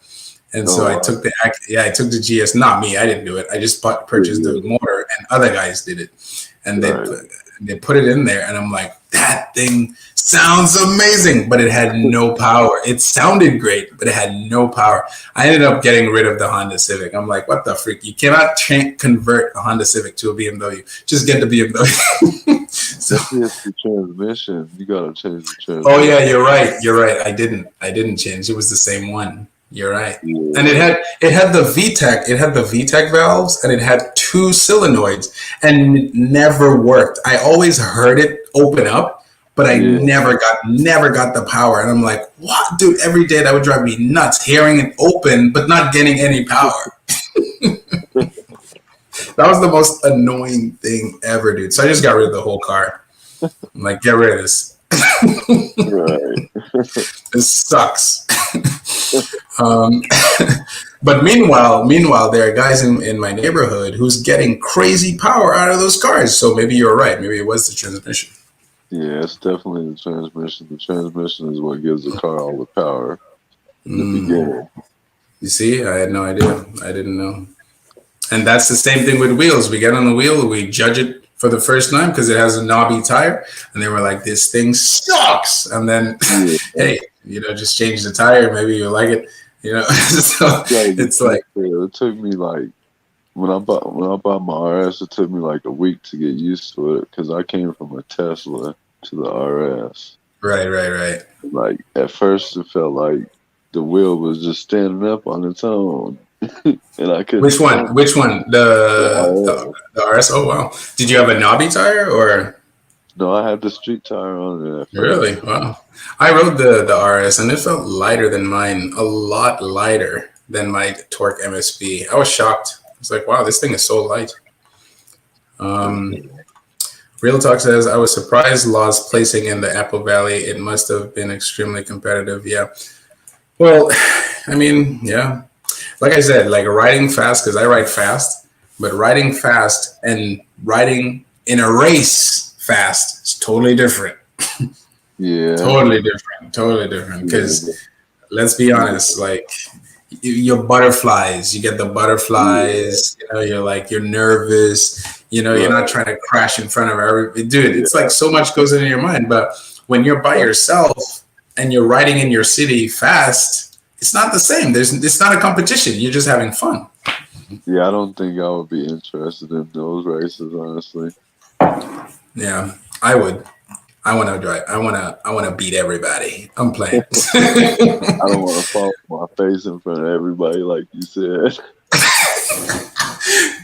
And so I took the GS, not me, I didn't do it. I just purchased the motor and other guys did it. And they put it in there and I'm like, that thing sounds amazing, but it had no power. It sounded great, but it had no power. I ended up getting rid of the Honda Civic. I'm like, what the freak? You cannot convert a Honda Civic to a BMW. Just get the BMW. So it's the transmission. You gotta change the transmission. Oh yeah, you're right. I didn't change. It was the same one. You're right. Yeah. And it had the VTEC valves and it had 2 solenoids and it never worked. I always heard it open up, but I never got the power. And I'm like, what, dude? Every day that would drive me nuts, hearing it open but not getting any power. That was the most annoying thing ever, dude. So I just got rid of the whole car. I'm like, get rid of this. Right. This sucks. But meanwhile, there are guys in my neighborhood who's getting crazy power out of those cars. So maybe you're right. Maybe it was the transmission. Yeah, it's definitely the transmission. The transmission is what gives the car all the power in the beginning. You see, I had no idea. I didn't know. And that's the same thing with wheels. We get on the wheel, we judge it for the first time because it has a knobby tire, and they were like, "This thing sucks." And then, hey, just change the tire. Maybe you'll like it. So it's like it took me like when I bought my RS, it took me like a week to get used to it because I came from a Tesla to the RS. Right. Like at first, it felt like the wheel was just standing up on its own. And I couldn't. Which one? The RS? Oh wow! Did you have a knobby tire or? No, I had the street tire on it. Really? Wow! I rode the RS and it felt lighter than mine, a lot lighter than my Torque MSP. I was shocked. I was like, wow, this thing is so light. Real Talk says, I was surprised Law's placing in the Apple Valley. It must have been extremely competitive. Yeah. Well, I mean, yeah. Like I said, like riding fast, because I ride fast, but riding fast and riding in a race fast is totally different. Yeah. Totally different. Because let's be honest, like your butterflies, you get the butterflies, you're nervous, you're not trying to crash in front of everybody. Dude, it's like so much goes into your mind. But when you're by yourself and you're riding in your city fast, it's not the same. It's not a competition. You're just having fun. Yeah, I don't think I would be interested in those races, honestly. Yeah, I would. I want to drive. I want to beat everybody. I'm playing. I don't want to fall on my face in front of everybody, like you said.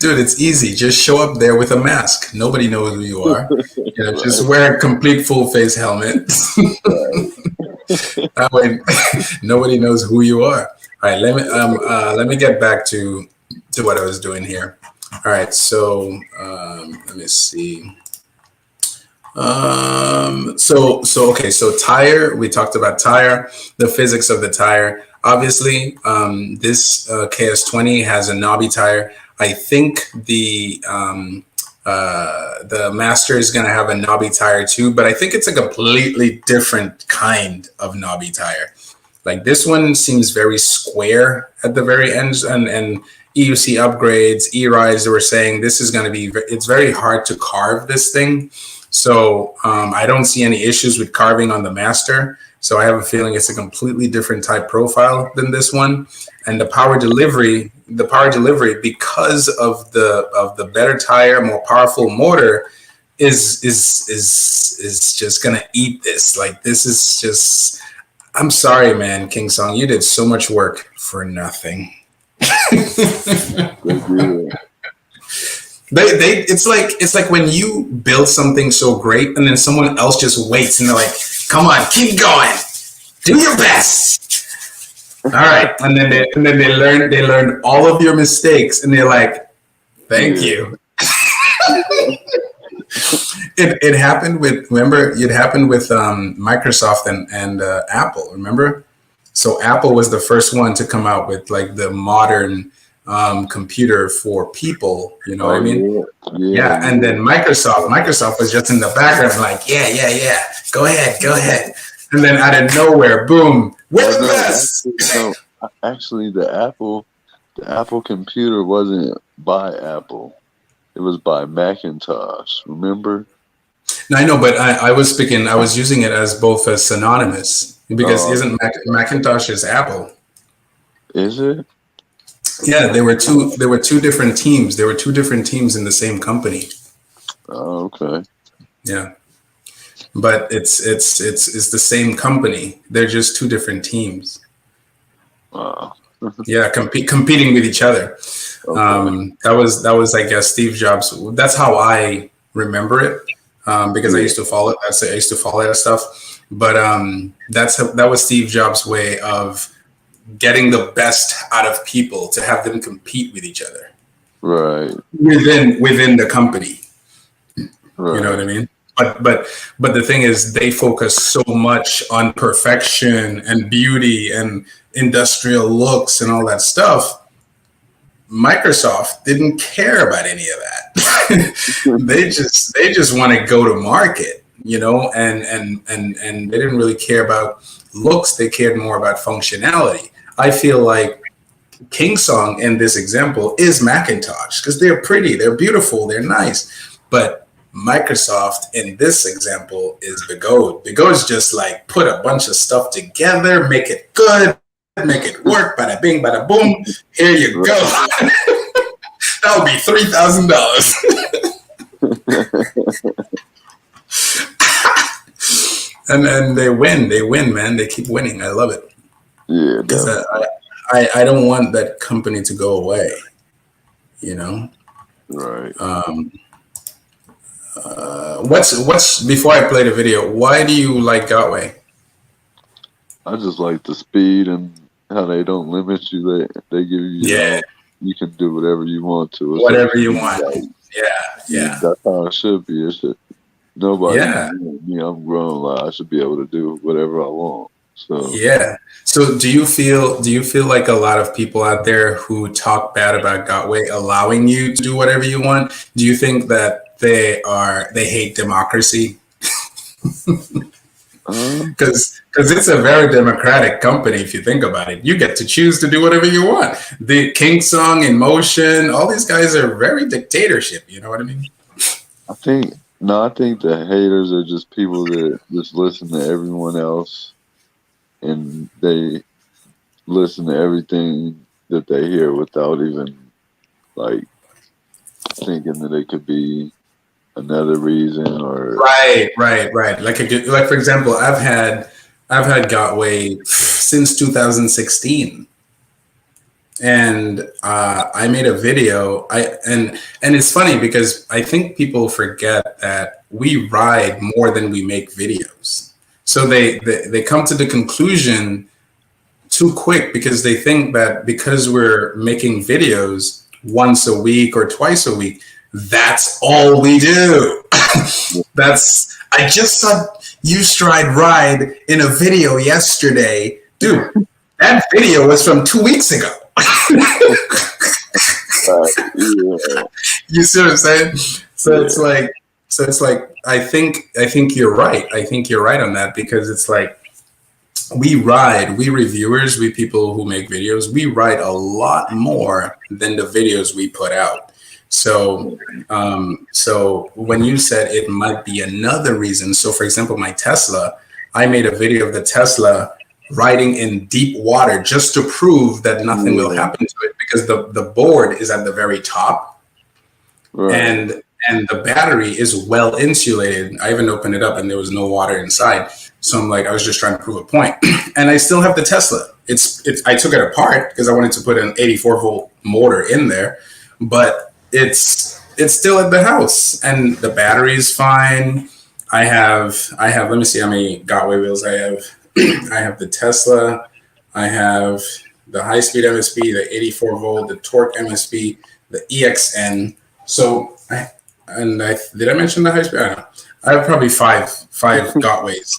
Dude, it's easy. Just show up there with a mask. Nobody knows who you are. Just wear a complete full face helmet. That way, nobody knows who you are. All right, let me get back to what I was doing here. All right, so let me see. So tire. We talked about tire, the physics of the tire. Obviously, this KS20 has a knobby tire. I think the Master is going to have a knobby tire too, but I think it's a completely different kind of knobby tire. Like this one seems very square at the very ends, and EUC upgrades, E-Rides, they were saying this is going to be, it's very hard to carve this thing. So I don't see any issues with carving on the Master. So I have a feeling it's a completely different type profile than this one. And the power delivery, because of the better tire, more powerful motor, is just gonna eat this. Like this is just, I'm sorry, man, King Song. You did so much work for nothing. It's like when you build something so great and then someone else just waits and they're like, come on, keep going, do your best. All right. And then they learned all of your mistakes and they're like, thank you. It happened with Microsoft and Apple, remember? So Apple was the first one to come out with like the modern computer for people, you know what I mean? Yeah. And then Microsoft was just in the background like, yeah, go ahead. And then out of nowhere, boom, we're the best. Actually, the Apple computer wasn't by Apple. It was by Macintosh, remember? No, I know, but I was using it as both as synonymous because isn't Macintosh is Apple? Is it? Yeah, there were two different teams. There were two different teams in the same company. Oh, okay. Yeah. But it's the same company. They're just two different teams. Wow. Yeah, competing with each other. Okay. That was I guess Steve Jobs. That's how I remember it because I used to follow that stuff. But that was Steve Jobs' way of getting the best out of people to have them compete with each other. Right. Within the company. Right. You know what I mean? But the thing is, they focus so much on perfection and beauty and industrial looks and all that stuff. Microsoft didn't care about any of that. they just want to go to market, you know, and they didn't really care about looks. They cared more about functionality. I feel like King Song in this example is Macintosh because they're pretty, they're beautiful, they're nice, but Microsoft in this example is Begode. Begode's just like put a bunch of stuff together, make it good, make it work, bada bing, bada boom. Here you go. That would be $3,000. and they win, man. They keep winning. I love it. Yeah, because I don't want that company to go away. You know. Right. What's before I play the video? Why do you like Gotway? I just like the speed and how they don't limit you. They give you, you can do whatever you want to. It's whatever you want. Like, yeah. That's how it should be. It should. Nobody. Yeah. I'm grown. Like, I should be able to do whatever I want. So yeah. So do you feel like a lot of people out there who talk bad about Gotway allowing you to do whatever you want? Do you think that they hate democracy? Because it's a very democratic company if you think about it. You get to choose to do whatever you want. The King Song, In Motion, all these guys are very dictatorship. You know what I mean? I think the haters are just people that just listen to everyone else, and they listen to everything that they hear without even like thinking that it could be another reason or right. Like for example, I've had Gotway since 2016, and I made a video. And it's funny because I think people forget that we ride more than we make videos. So they come to the conclusion too quick because they think that because we're making videos once a week or twice a week, that's all we do. I just saw UStride ride in a video yesterday. Dude, that video was from 2 weeks ago. You see what I'm saying? So it's like I think you're right. I think you're right on that because it's like we reviewers, we people who make videos, we ride a lot more than the videos we put out. So when you said it might be another reason, so for example, my Tesla, I made a video of the Tesla riding in deep water just to prove that nothing will happen to it because the board is at the very top, and the battery is well insulated. I even opened it up and there was no water inside. So I'm like, I was just trying to prove a point. And I still have the Tesla. I took it apart because I wanted to put an 84 volt motor in there, but it's still at the house, and the battery is fine. I have, let me see how many Gotway wheels I have. I have the Tesla. I have the high-speed MSP, the 84 volt, the torque MSP, the EXN. So, did I mention the high-speed? I don't know. I have probably five Gotways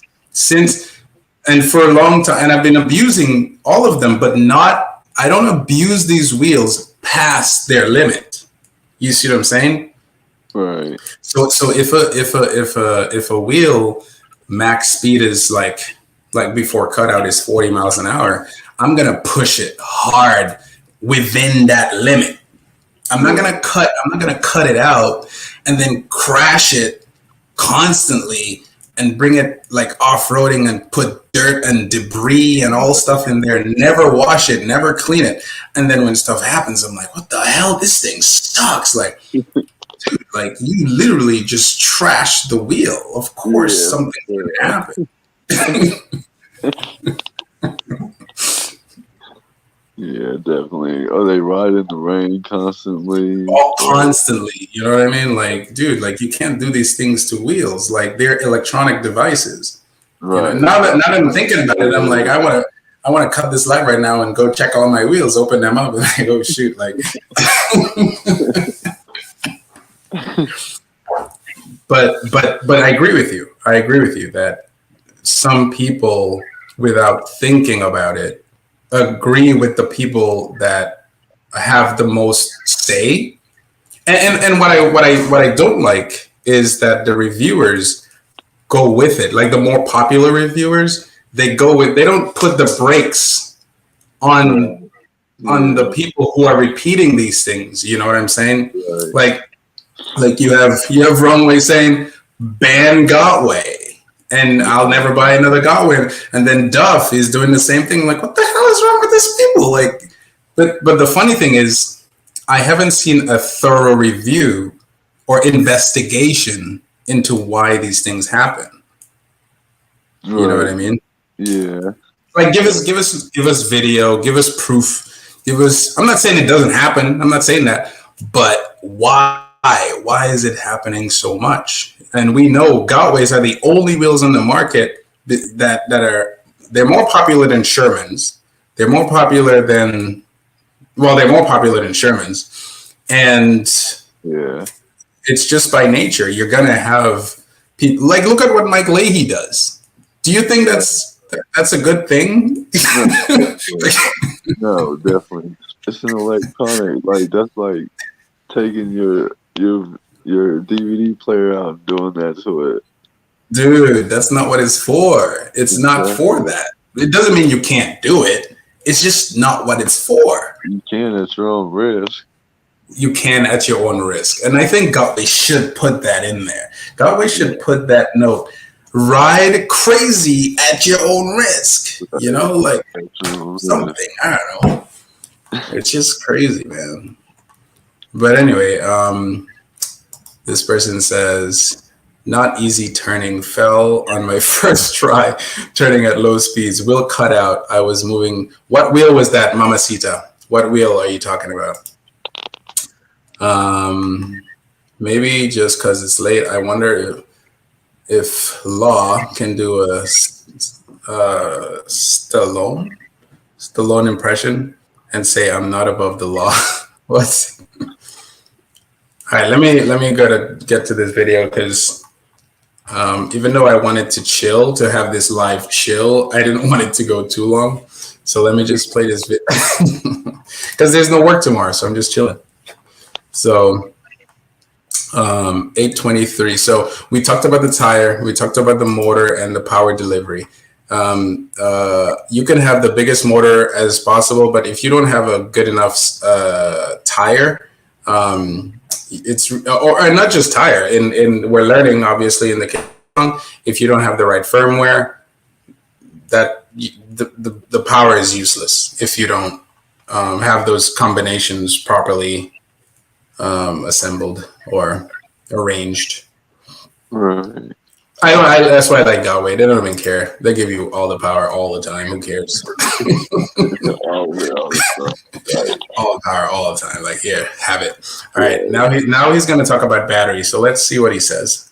and for a long time, and I've been abusing all of them, but I don't abuse these wheels past their limit. You see what I'm saying? Right. So if a wheel max speed is like before cutout is 40 miles an hour, I'm gonna push it hard within that limit. I'm not gonna cut it out and then crash it constantly and bring it like off-roading and put dirt and debris and all stuff in there, never wash it, never clean it. And then when stuff happens, I'm like, what the hell? This thing sucks. Like, dude, like you literally just trashed the wheel. Of course, something would happen. Yeah, definitely. Are they riding in the rain constantly? Oh, constantly. You know what I mean? Like, dude, like you can't do these things to wheels. Like they're electronic devices. Right. You know? Now that I'm thinking about it, I'm like, I want to cut this light right now and go check all my wheels, open them up, and like, oh shoot, like. But I agree with you. I agree with you that some people, without thinking about it, agree with the people that have the most say. And what I don't like is that the reviewers go with it. Like the more popular reviewers, they don't put the brakes on the people who are repeating these things. You know what I'm saying? Right. Like you have Runway saying ban Gotway. And I'll never buy another Gotway. And then Duff is doing the same thing. Like, what the hell is wrong with these people? Like, but the funny thing is, I haven't seen a thorough review or investigation into why these things happen. Right. You know what I mean? Yeah. Like, give us video, give us proof, I'm not saying it doesn't happen. I'm not saying that, but why? Why is it happening so much? And we know Gotways are the only wheels on the market they're more popular than Shermans. They're more popular than Shermans. And it's just by nature. You're going to have people, like, look at what Mike Leahy does. Do you think that's a good thing? No, definitely. It's an electronic, like, that's like taking your DVD player out and doing that to it. Dude, that's not what it's for. It's not for that. It doesn't mean you can't do it. It's just not what it's for. You can at your own risk. You can at your own risk. And I think Gotway should put that in there. Gotway should put that note. Ride crazy at your own risk. You know, like something. I don't know. It's just crazy, man. But anyway, this person says, not easy turning, fell on my first try, turning at low speeds, wheel cut out. I was moving. What wheel was that, Mamacita? What wheel are you talking about? Maybe just because it's late, I wonder if Law can do a Stallone impression and say, I'm not above the law. What? All right, let me get to this video because even though I wanted to chill, to have this live chill, I didn't want it to go too long. So let me just play this video because there's no work tomorrow, so I'm just chilling. So 823. So we talked about the tire, we talked about the motor and the power delivery. You can have the biggest motor as possible, but if you don't have a good enough tire, or not just tire. In we're learning obviously in the if you don't have the right firmware, that the power is useless if you don't have those combinations properly assembled or arranged. Right. That's why I like Galway. They don't even care. They give you all the power all the time. Who cares? All the power all the time. Like, here, have it. All right. Now he's going to talk about batteries. So let's see what he says.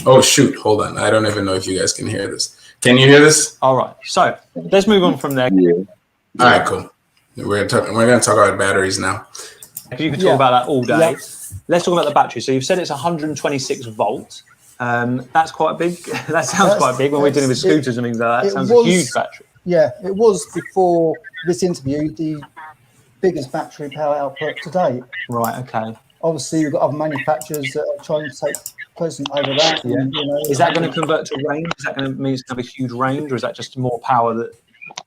Oh shoot! Hold on. I don't even know if you guys can hear this. Can you hear this? All right. So let's move on from there. Yeah. All right. Cool. We're going to talk about batteries now. You can talk about that all day. Yeah. Let's talk about the battery. So you've said it's 126 volts. That's quite big. That sounds quite big when we're dealing with scooters and things like that. It sounds a huge battery. Yeah, it was before this interview the biggest battery power output to date. Right. Okay. Obviously, you've got other manufacturers that are trying to take precedent over that. Yeah. And, you know, is that going to convert to range? Is that going to mean it's going to have a huge range, or is that just more power that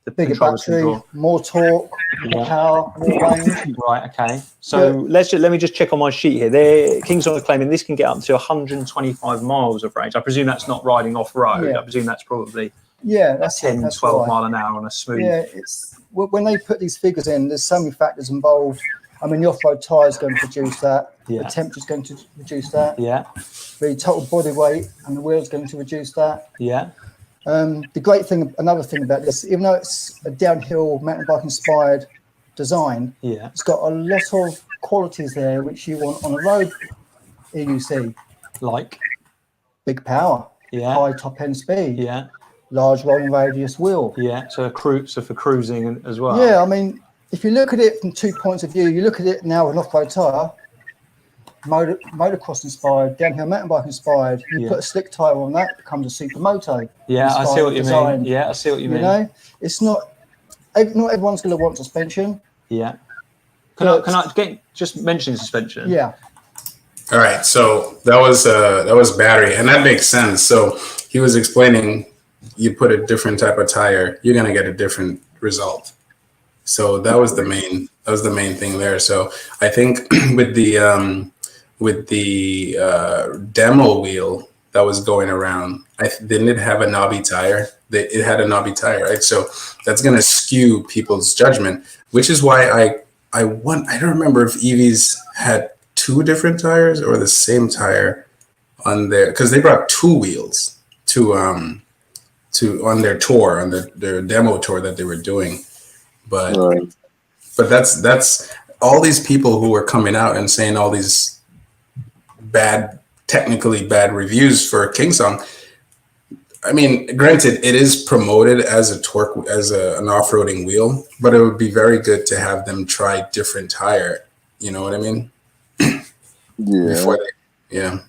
the bigger battery, more torque, more power, more range? Right. Okay. So let me just check on my sheet here. Kingston are claiming this can get up to 125 miles of range. I presume that's not riding off road. Yeah. I presume that's probably that's 10, 12 mile an hour on a smooth. Yeah, it's when they put these figures in, there's so many factors involved. I mean, the off-road tyre is going to produce that. Yeah. The temperature is going to reduce that. Yeah. The total body weight and the wheel is going to reduce that. Yeah. The great thing, another thing about this, even though it's a downhill mountain bike inspired design, it's got a lot of qualities there which you want on a road EUC. Like? Big power. Yeah. High top end speed. Yeah. Large rolling radius wheel. Yeah. So for cruising as well. Yeah. I mean, if you look at it from 2 points of view, you look at it now with an off-road tyre, motocross inspired, downhill mountain bike inspired. You put a slick tyre on that, it becomes a supermoto. Yeah, I see what you mean. Yeah, I see what you mean. You know, it's not everyone's going to want suspension. Yeah. Can I just mention suspension? Yeah. All right. So that was battery, and that makes sense. So he was explaining, you put a different type of tire, you're going to get a different result. So that was the main thing there. So I think with the demo wheel that was going around, didn't it have a knobby tire? It had a knobby tire, right? So that's going to skew people's judgment, which is why I don't remember if EVs had two different tires or the same tire on there, because they brought two wheels on their tour, on their demo tour that they were doing. But that's all these people who are coming out and saying all these technically bad reviews for Kingston. I mean, granted, it is promoted as an off-roading wheel, but it would be very good to have them try different tire. You know what I mean? Yeah.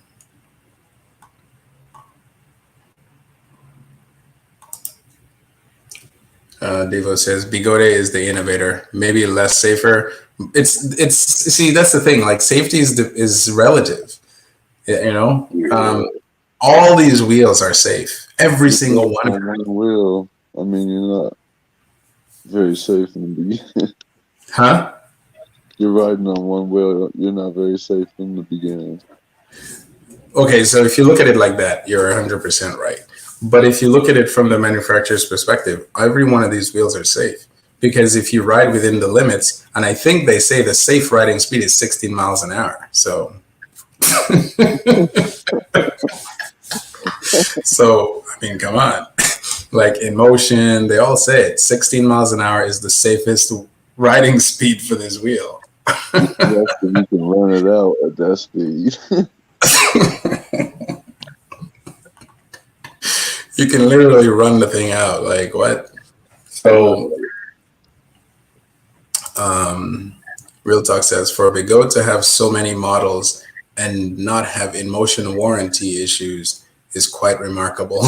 Devo says Begode is the innovator, maybe less safer. It's see, that's the thing. Like, safety is relative. You know, all these wheels are safe. Every single one. One wheel. I mean, you're not very safe in the beginning. Huh? You're riding on one wheel. You're not very safe in the beginning. Okay, so if you look at it like that, you're 100% right. But if you look at it from the manufacturer's perspective, every one of these wheels are safe, because if you ride within the limits, and I think they say the safe riding speed is 16 miles an hour. So, I mean, come on. Like, in motion, they all say it. 16 miles an hour is the safest riding speed for this wheel. You can run it out at that speed. You can literally run the thing out. Like, what? So, Real Talk says, for Begode to have so many models and not have in-motion warranty issues is quite remarkable.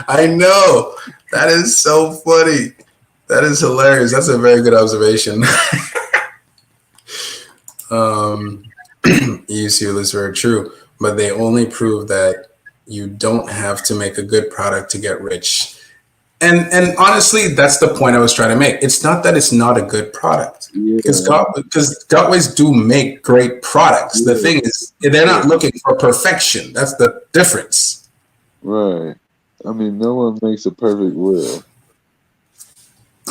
I know. That is so funny. That is hilarious. That's a very good observation. EUC is very true, but they only prove that you don't have to make a good product to get rich. And honestly, that's the point I was trying to make. It's not that it's not a good product, because Gotways do make great products. The thing is, they're not looking for perfection. That's the difference. Right. I mean, no one makes a perfect wheel.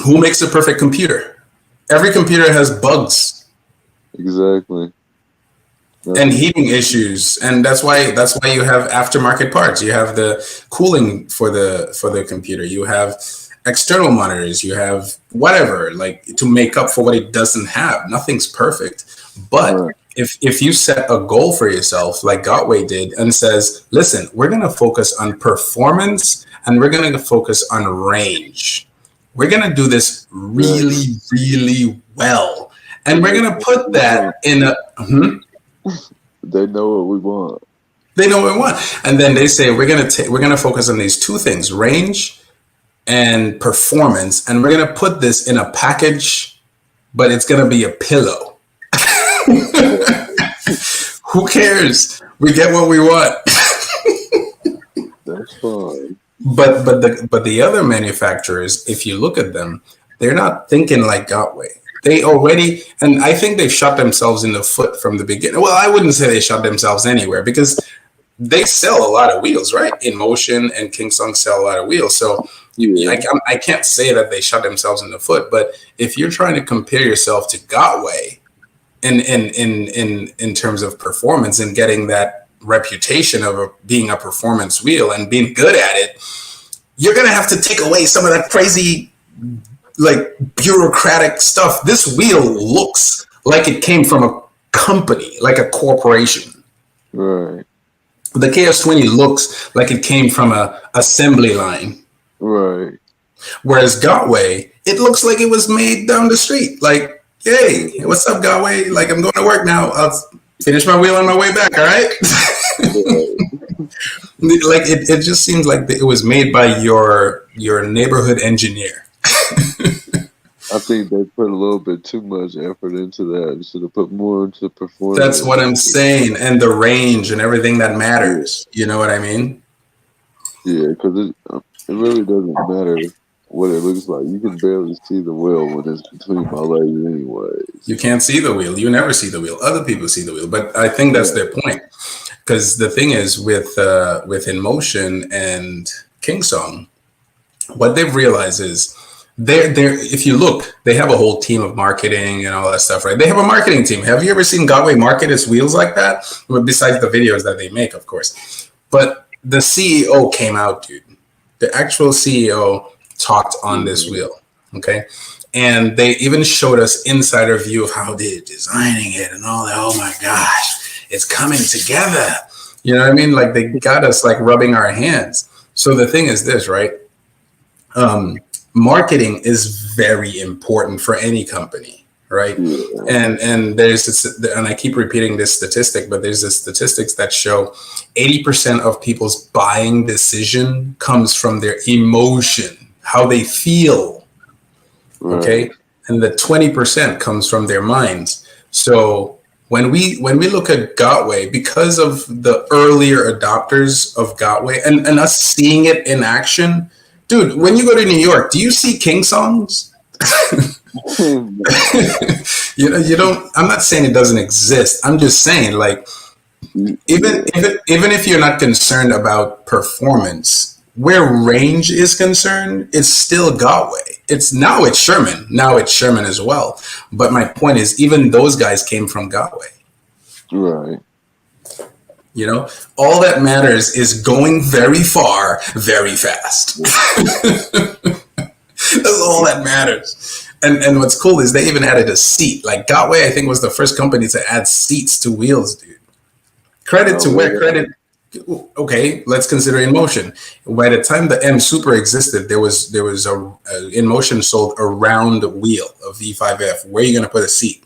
Who makes a perfect computer? Every computer has bugs. Exactly. and heating issues, and that's why you have aftermarket parts. You have the cooling for the computer. You have external monitors. You have whatever, like, to make up for what it doesn't have. Nothing's perfect, but if you set a goal for yourself, like Gotway did, and says, listen, we're going to focus on performance and we're going to focus on range. We're going to do this really, really well. And we're going to put that in a... They know what we want. They know what we want. And then they say, we're going to focus on these two things, range and performance. And we're going to put this in a package, but it's going to be a pillow. Who cares? We get what we want. That's fine. But the other manufacturers, if you look at them, they're not thinking like Gotway. They already, and I think they shot themselves in the foot from the beginning. Well, I wouldn't say they shot themselves anywhere, because they sell a lot of wheels, right? InMotion and Kingsong sell a lot of wheels. So I can't say that they shot themselves in the foot. But if you're trying to compare yourself to Gotway in terms of performance and getting that reputation of being a performance wheel and being good at it, you're going to have to take away some of that crazy, like, bureaucratic stuff. This wheel looks like it came from a company, like a corporation. Right. The KS20 looks like it came from a assembly line. Right. Whereas Gotway, it looks like it was made down the street. Like, hey, what's up, Gotway? Like, I'm going to work now. I'll finish my wheel on my way back, all right? Like, it just seems like it was made by your neighborhood engineer. I think they put a little bit too much effort into that instead of put more into performance. That's what I'm saying, and the range and everything that matters. You know what I mean? Yeah, because it really doesn't matter what it looks like. You can barely see the wheel when it's between my legs anyway. You can't see the wheel. You never see the wheel. Other people see the wheel, but I think that's their point. Because the thing is, with InMotion and Kingsong, what they've realized is they're if you look, they have a whole team of marketing and all that stuff, right? They have a marketing team. Have you ever seen Gotway market its wheels like that? Well, besides the videos that they make, of course. But the CEO came out, dude. The actual CEO talked on this wheel, okay? And they even showed us insider view of how they're designing it and all that. Oh my gosh, it's coming together. You know what I mean? Like, they got us like rubbing our hands. So the thing is this, right? Marketing is very important for any company, right? And there's this, and I keep repeating this statistic, but there's this statistics that show 80% of people's buying decision comes from their emotion, how they feel, okay? And the 20% comes from their minds. So when we look at Gotway, because of the earlier adopters of Gotway and us seeing it in action, dude, when you go to New York, do you see Kingsongs? You don't. I'm not saying it doesn't exist. I'm just saying, like, even if you're not concerned about performance, where range is concerned, it's still Gotway. It's Sherman. Now it's Sherman as well. But my point is, even those guys came from Gotway. Right. You know, all that matters is going very far, very fast. That's all that matters. And what's cool is they even added a seat. Like, Gotway, I think, was the first company to add seats to wheels, dude. Credit to where credit. Okay, let's consider InMotion. By the time the M Super existed, there was a InMotion sold a round wheel, a V5F. Where are you going to put a seat?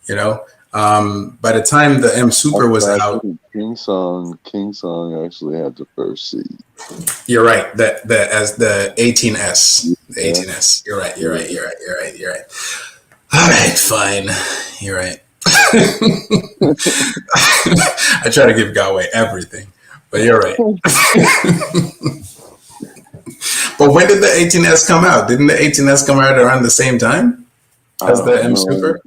You know. By the time the M Super was out, Kingsong actually had the first seat. You're right. As the 18S, the 18S. You're right. All right, fine. You're right. I try to give Gotway everything, but you're right. But when did the 18S come out? Didn't the 18S come out around the same time as the M Super?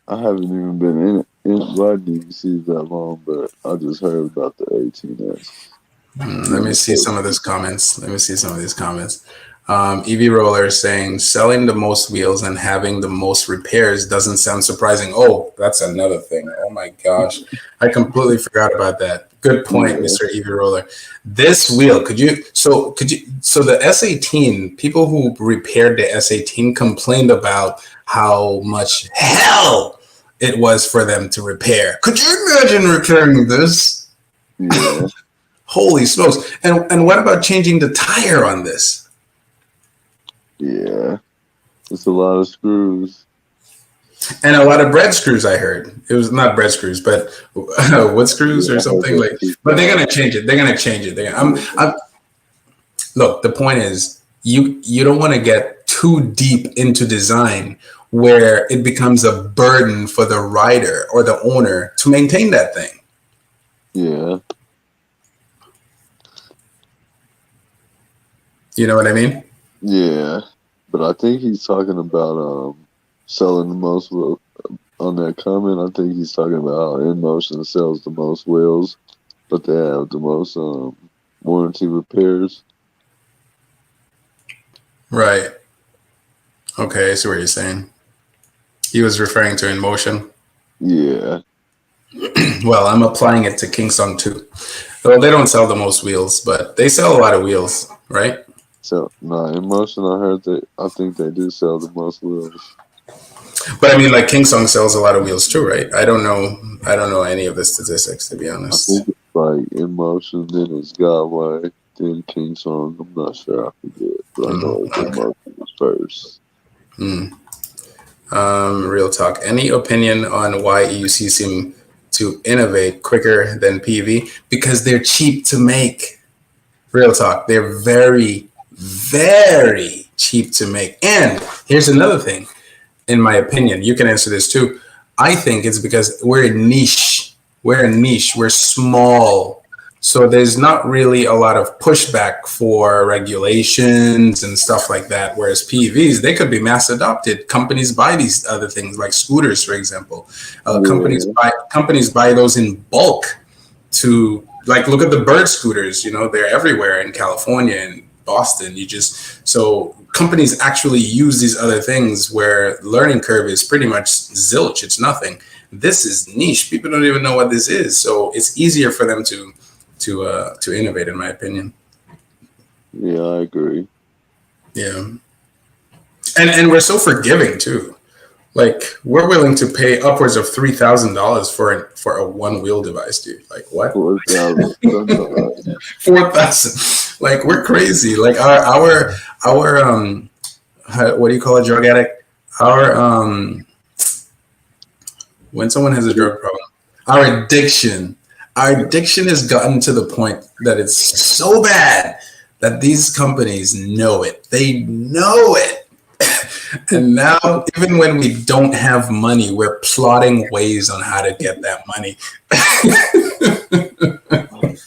I haven't even been inside DVC that long, but I just heard about the 18S. Let me see some of these comments. EV Roller is saying selling the most wheels and having the most repairs doesn't sound surprising. Oh, that's another thing. Oh my gosh, I completely forgot about that. Good point, Mr. EV Roller. This wheel, so the S18, people who repaired the S18 complained about how much hell it was for them to repair. Could you imagine repairing this? Yeah. Holy smokes. And what about changing the tire on this? Yeah. It's a lot of screws. And a lot of bread screws, I heard. It was not bread screws, but wood screws or something like. But they're gonna change it. They're gonna change it. Look, the point is, you don't want to get too deep into design where it becomes a burden for the rider or the owner to maintain that thing. Yeah. You know what I mean? Yeah. But I think he's talking about selling the most wheels. On that comment, I think he's talking about how InMotion sells the most wheels, but they have the most warranty repairs. Right. Okay, I see what you're saying. He was referring to InMotion. Yeah. Well, I'm applying it to Kingsong too. Well, they don't sell the most wheels, but they sell a lot of wheels, right? So InMotion, I think they do sell the most wheels. But I mean, like Kingsong sells a lot of wheels too, right? I don't know any of the statistics, to be honest. I think it's like InMotion, then it's Godway, then Kingsong. I'm not sure, I forget, but I know InMotion was first. Real talk. Any opinion on why EUC seem to innovate quicker than PV? Because they're cheap to make. Real talk. They're very, very cheap to make. And here's another thing. In my opinion, you can answer this too. I think it's because we're a niche. We're small. So there's not really a lot of pushback for regulations and stuff like that. Whereas PEVs, they could be mass adopted. Companies buy these other things like scooters, for example. Companies buy those in bulk to, like, look at the Bird scooters. You know, they're everywhere in California and Boston. So companies actually use these other things where learning curve is pretty much zilch. It's nothing. This is niche. People don't even know what this is. So it's easier for them to innovate, in my opinion. Yeah, I agree. Yeah. And we're so forgiving too. Like, we're willing to pay upwards of $3,000 for a one wheel device, dude. Like, what? 4,000. 4,000. Like, we're crazy. Like our what do you call a drug addict? When someone has a drug problem, our addiction has gotten to the point that it's so bad that these companies know it. They know it. And now, even when we don't have money, we're plotting ways on how to get that money.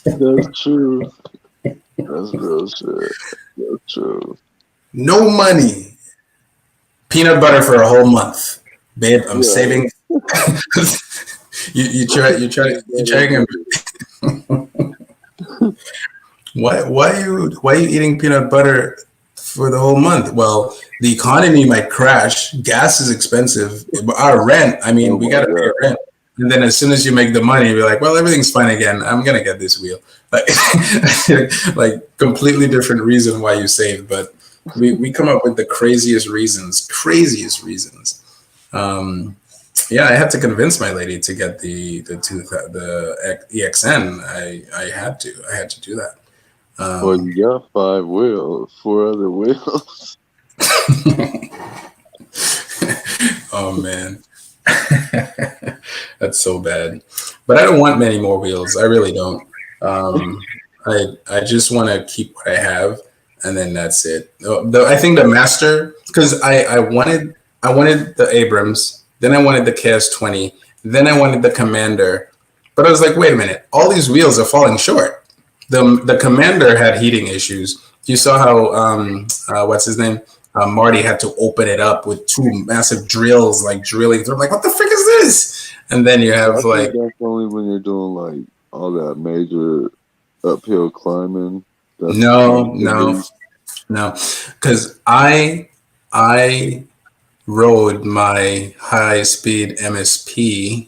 That's true. That's real shit. That's true. No money. Peanut butter for a whole month. Babe, I'm saving. you try. Why are you eating peanut butter for the whole month? Well, the economy might crash. Gas is expensive. Our rent, I mean, we got to pay rent. And then as soon as you make the money, you're like, well, everything's fine again. I'm going to get this wheel. Like completely different reason why you save. But we come up with the craziest reasons. Yeah, I had to convince my lady to get the EXN. I had to do that. Well, you got 5 wheels, 4 other wheels. Oh man. That's so bad. But I don't want many more wheels. I really don't. I just want to keep what I have, and then that's it. I think the Master, because I wanted the Abrams, then I wanted the KS20, then I wanted the Commander. But I was like, wait a minute, all these wheels are falling short. The Commander had heating issues. You saw how what's his name? Marty had to open it up with 2 massive drills, like drilling through. Like, what the frick is this? And then you have like, that's only when you're doing like all that major uphill climbing. No. No, because I rode my high speed MSP.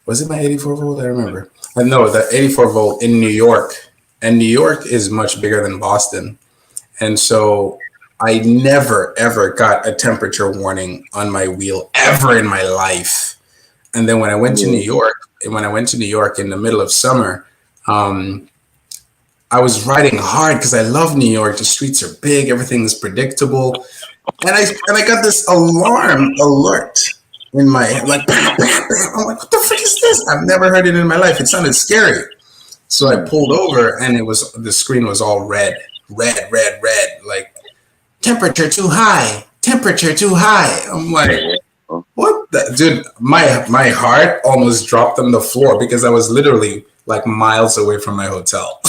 Was it my 84 volt? I remember. No, the 84 volt in New York, and New York is much bigger than Boston, and so I never ever got a temperature warning on my wheel ever in my life. And then when I went to New York, in the middle of summer, I was riding hard because I love New York. The streets are big, everything is predictable, and I got this alarm alert in my head, like bam, bam, bam. I'm like, what the frick is this? I've never heard it in my life. It sounded scary. So I pulled over, and the screen was all red, like temperature too high. I'm like, what the dude? My heart almost dropped on the floor because I was literally like miles away from my hotel.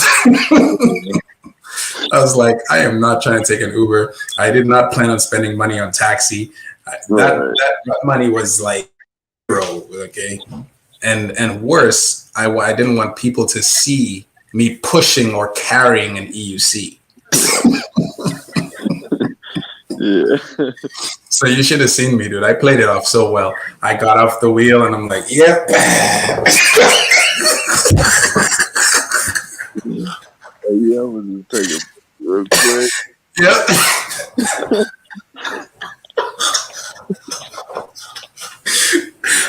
I was like, I am not trying to take an Uber. I did not plan on spending money on taxi. That money was like zero, okay? And worse, I didn't want people to see me pushing or carrying an EUC. Yeah. So you should have seen me, dude. I played it off so well. I got off the wheel and I'm like, yep. Yeah, I'm gonna take a real quick. Yep.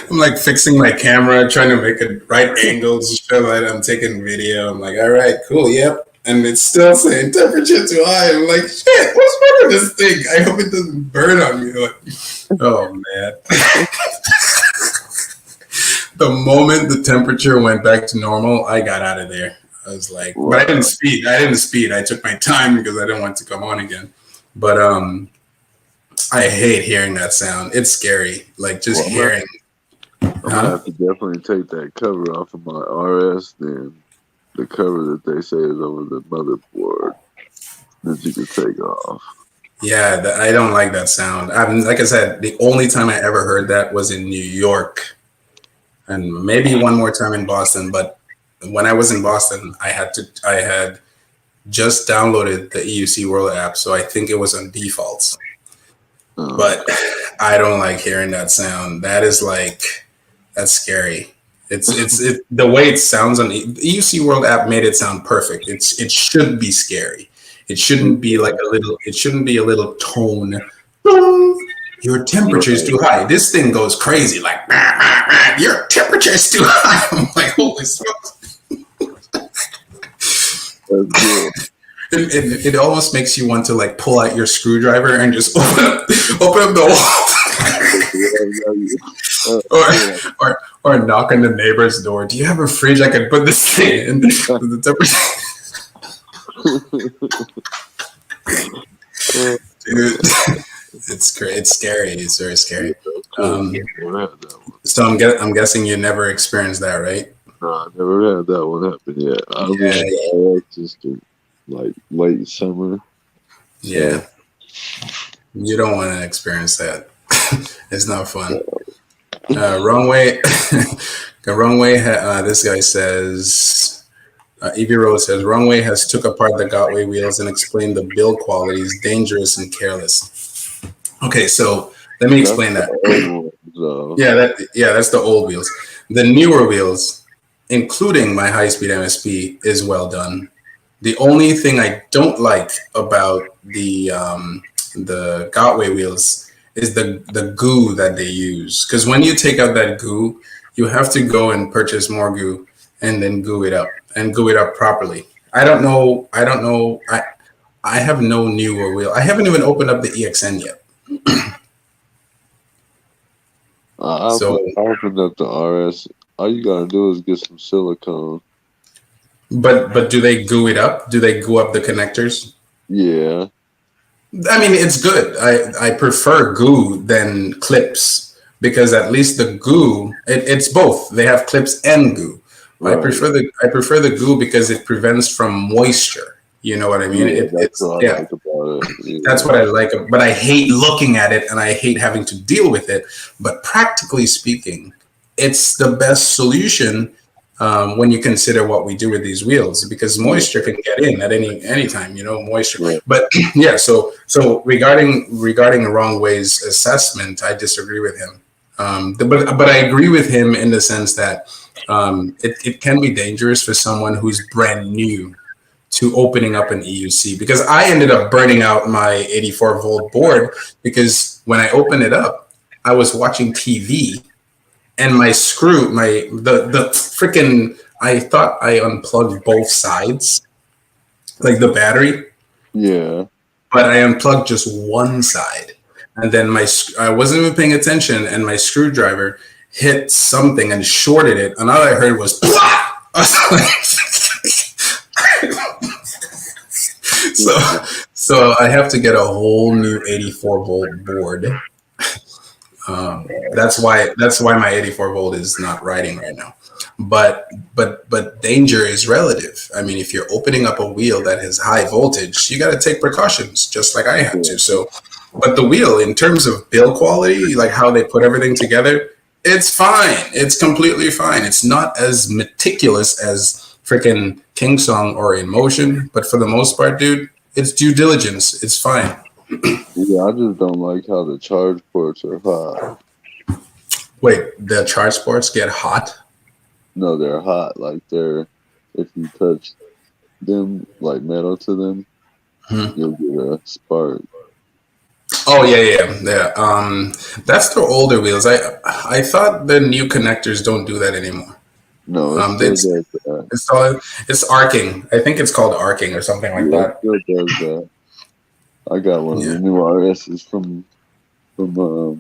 I'm like fixing my camera, trying to make a right angle to show that I'm taking video. I'm like, all right, cool, yep. And it's still saying temperature too high. I'm like, shit, what's wrong with this thing? I hope it doesn't burn on me. Like, oh man. The moment the temperature went back to normal, I got out of there. I was like, but I didn't speed. I took my time because I didn't want to come on again. But I hate hearing that sound. It's scary. Like just hearing. I'm gonna have to definitely take that cover off of my RS then. The cover that they say is over the motherboard that you can take off. Yeah, I don't like that sound. Like I said, the only time I ever heard that was in New York, and maybe one more time in Boston. But when I was in Boston, I had just downloaded the EUC World app, so I think it was on defaults. But I don't like hearing that sound. That's scary. It's the way it sounds on the EUC World app made it sound perfect. It should be scary. It shouldn't be like it shouldn't be a little tone. Your temperature is too high. This thing goes crazy, like your temperature is too high. I'm like, holy smokes. It almost makes you want to like pull out your screwdriver and just open up the wall. Or knock on the neighbor's door. Do you have a fridge I can put this thing in? The temperature. Dude, it's great. It's scary. It's very scary. So I'm guessing you never experienced that, right? No, I never had that one happen yet. I was just like late summer. Yeah. You don't want to experience that. It's not fun. Wrong way. The wrong way. This guy says, EV Road says, wrong way has took apart the Gotway wheels and explained the build qualities, dangerous and careless. Okay, so let me explain that. That's the old wheels. The newer wheels, including my high-speed MSP, is well done. The only thing I don't like about the Gotway wheels is the goo that they use. Because when you take out that goo, you have to go and purchase more goo and then goo it up properly. I don't know. I have no newer wheel. I haven't even opened up the EXN yet. I opened up the RS. All you gotta do is get some silicone. But do they goo it up? Do they goo up the connectors? Yeah. I mean, it's good. I prefer goo than clips because at least the goo, it's both. They have clips and goo. Right. I prefer the goo because it prevents from moisture. You know what I mean? That's what I like about it. Yeah. That's what I like. But I hate looking at it and I hate having to deal with it. But practically speaking, it's the best solution when you consider what we do with these wheels, because moisture can get in at any time, moisture. Right. But yeah, so regarding Wrong Way's assessment, I disagree with him. But I agree with him in the sense that it can be dangerous for someone who's brand new to opening up an EUC, because I ended up burning out my 84 volt board because when I opened it up, I was watching TV and my screw, the freaking, I thought I unplugged both sides, like the battery. Yeah. But I unplugged just one side. And then I wasn't even paying attention, and my screwdriver hit something and shorted it. And all I heard was, so I have to get a whole new 84 volt board. That's why my 84 volt is not riding right now. But danger is relative. I mean, if you're opening up a wheel that has high voltage, you got to take precautions, just like I had to. So, but the wheel, in terms of build quality, like how they put everything together, it's fine. It's completely fine. It's not as meticulous as freaking Kingsong or InMotion, but for the most part, dude, it's due diligence. It's fine. Yeah, I just don't like how the charge ports are hot. Wait, the charge ports get hot? No, they're hot. Like if you touch them, like metal to them, you'll get a spark. Oh yeah. That's the older wheels. I thought the new connectors don't do that anymore. No, it's arcing. I think it's called arcing or something like that. It still does that. I got one of the new RSs from the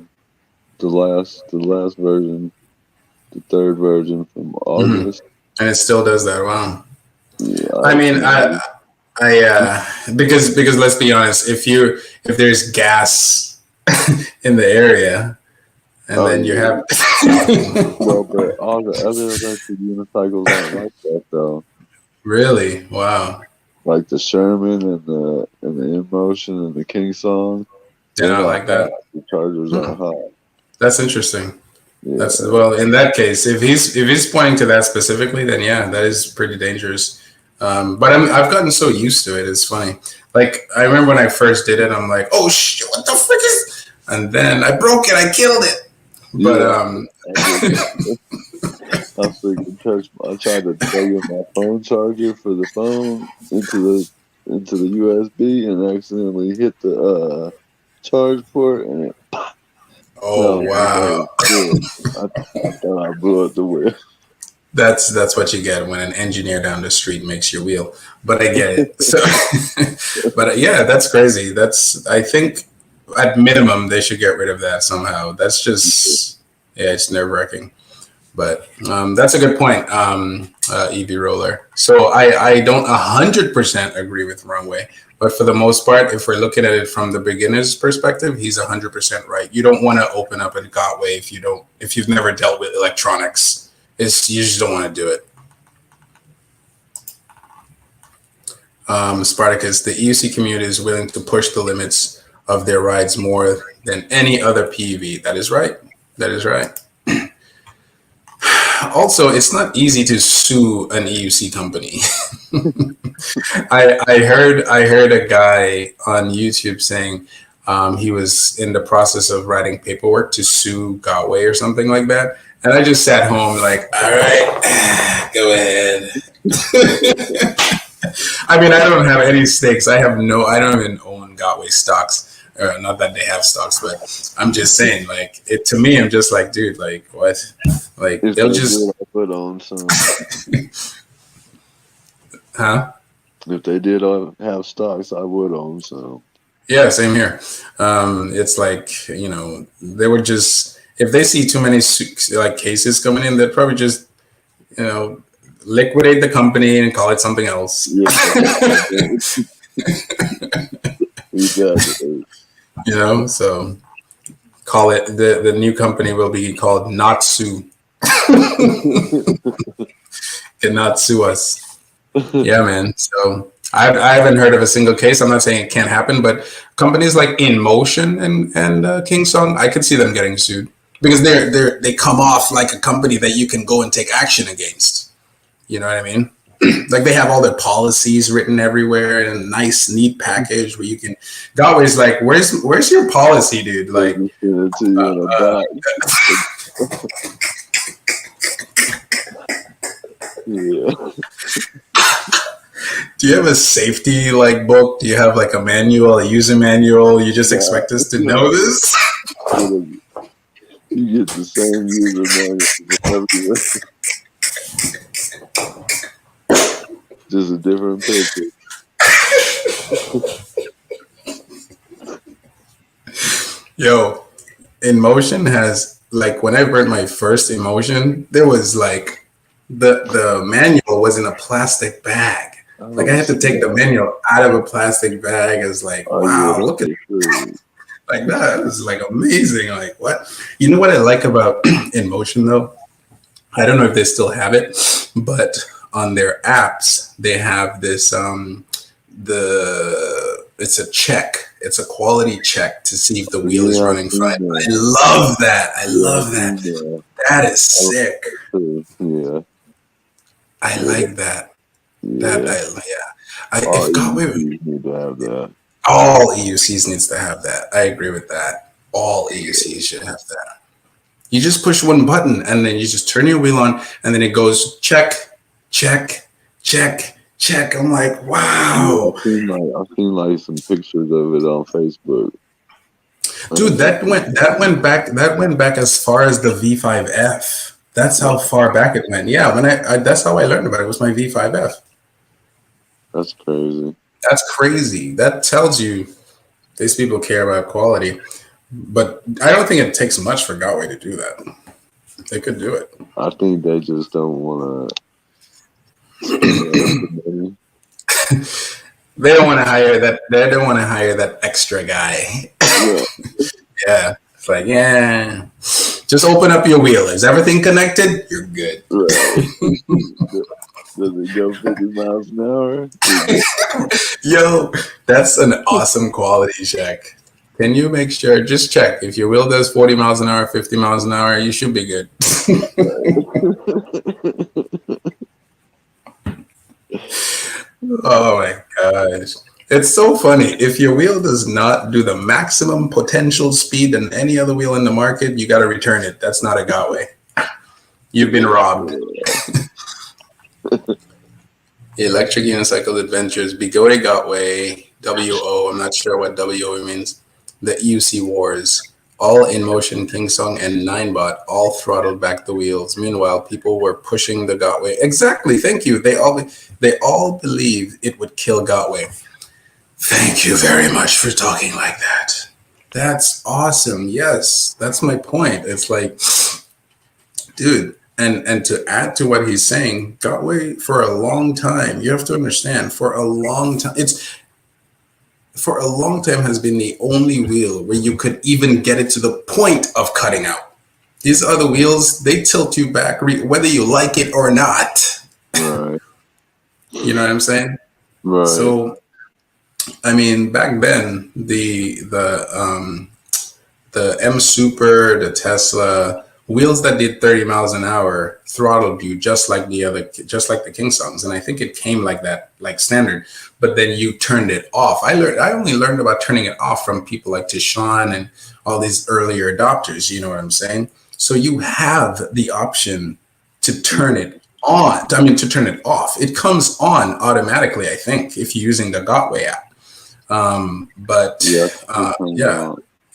last version, the third version from August, and it still does that. Wow. Yeah, I mean, because let's be honest, if there's gas in the area, and then you have well, but all the other electric unicycles aren't like that though. Really? Wow. Like the Sherman and the InMotion and the Kingsong. They're not like that. The chargers are hot. That's interesting. Yeah. That's well, in that case, if he's pointing to that specifically, then yeah, that is pretty dangerous. But I've gotten so used to it. It's funny. Like I remember when I first did it, I'm like, oh shit, what the frick is? And then I broke it. I killed it. But I freaking touched. I tried to plug in my phone charger for the phone into the USB and accidentally hit the charge port and it. Oh wow! I thought I blew up the wheel. That's what you get when an engineer down the street makes your wheel. But I get it. So, but yeah, that's crazy. I think at minimum they should get rid of that somehow. That's just it's nerve-wracking. But that's a good point, EV Roller. So I don't 100% agree with Wrong Way, but for the most part, if we're looking at it from the beginner's perspective, he's 100% right. You don't want to open up a Gotway if you've never dealt with electronics. You just don't want to do it. Spartacus, the EUC community is willing to push the limits of their rides more than any other PEV. That is right. That is right. Also, it's not easy to sue an EUC company. I heard a guy on YouTube saying he was in the process of writing paperwork to sue Gotway or something like that. And I just sat home like, all right, go ahead. I mean, I don't have any stakes. I don't even own Gotway stocks. Not that they have stocks, but I'm just saying, like, to me, I'm just like, dude, like, what? Like, they'll just put on some. Huh? If they did have stocks, I would own some. Yeah, same here. It's like, they would just, if they see too many like cases coming in, they'd probably just, liquidate the company and call it something else. Yeah. Exactly. So call it the new company will be called Not Sue. Cannot sue us. Yeah, man. So I haven't heard of a single case. I'm not saying it can't happen, but companies like InMotion and Kingsong, I could see them getting sued because they come off like a company that you can go and take action against. You know what I mean? Like they have all their policies written everywhere in a nice, neat package where you can. Godway's like, where's your policy, dude? Like, yeah. Do you have a safety like book? Do you have like a manual, a user manual? You just expect us to know this? You get the same user manual. Just a different picture. Yo, InMotion has, like, when I read my first InMotion, there was like the manual was in a plastic bag. Like I had to take the manual out of a plastic bag. As like, wow, look at that. Like that is like amazing. Like what? You know what I like about InMotion though? I don't know if they still have it, but on their apps they have this it's a check. It's a quality check to see if the wheel is running fine. I love that. I love that. That is sick. Yeah. I like that. If Godway need to have that. All EUCs needs to have that. I agree with that. All EUCs should have that. You just push one button and then you just turn your wheel on and then it goes check, check, check, check. I'm like, wow. I've seen like some pictures of it on Facebook. Dude, that went back as far as the V5F. That's how far back it went. Yeah, when I that's how I learned about it. It was my V5F. That's crazy. That's crazy. That tells you these people care about quality. But I don't think it takes much for Godway to do that. They could do it. I think they just don't want to. They don't want to hire that. They don't want to hire that extra guy. Yeah. It's like, yeah. Just open up your wheel. Is everything connected? You're good. Right. Does it go 50 miles an hour? Yo, that's an awesome quality check. Can you make sure? Just check. If your wheel does 40 miles an hour, 50 miles an hour, you should be good. Oh my gosh. It's so funny. If your wheel does not do the maximum potential speed than any other wheel in the market, you got to return it. That's not a Godway. You've been robbed. Electric Unicycle Adventures, Begode Godway, WO. I'm not sure what WO means. The EUC Wars, all InMotion, Kingsong, and Ninebot all throttled back the wheels. Meanwhile, people were pushing the Godway. Exactly. Thank you. They all believed it would kill Godway. Thank you very much for talking like that. That's awesome. Yes, that's my point. It's like, dude, and to add to what he's saying, Godway for a long time, you have to understand, for a long time has been the only wheel where you could even get it to the point of cutting out. These other wheels, they tilt you back whether you like it or not. Right. You know what I'm saying? Right. So, I mean, back then, the M Super, the Tesla, wheels that did 30 miles an hour throttled you just like the Kingsongs. And I think it came like that, like standard, but then you turned it off. I only learned about turning it off from people like Tishan and all these earlier adopters, you know what I'm saying? So you have the option to turn it on, to turn it off. It comes on automatically, I think, if you're using the Godway app.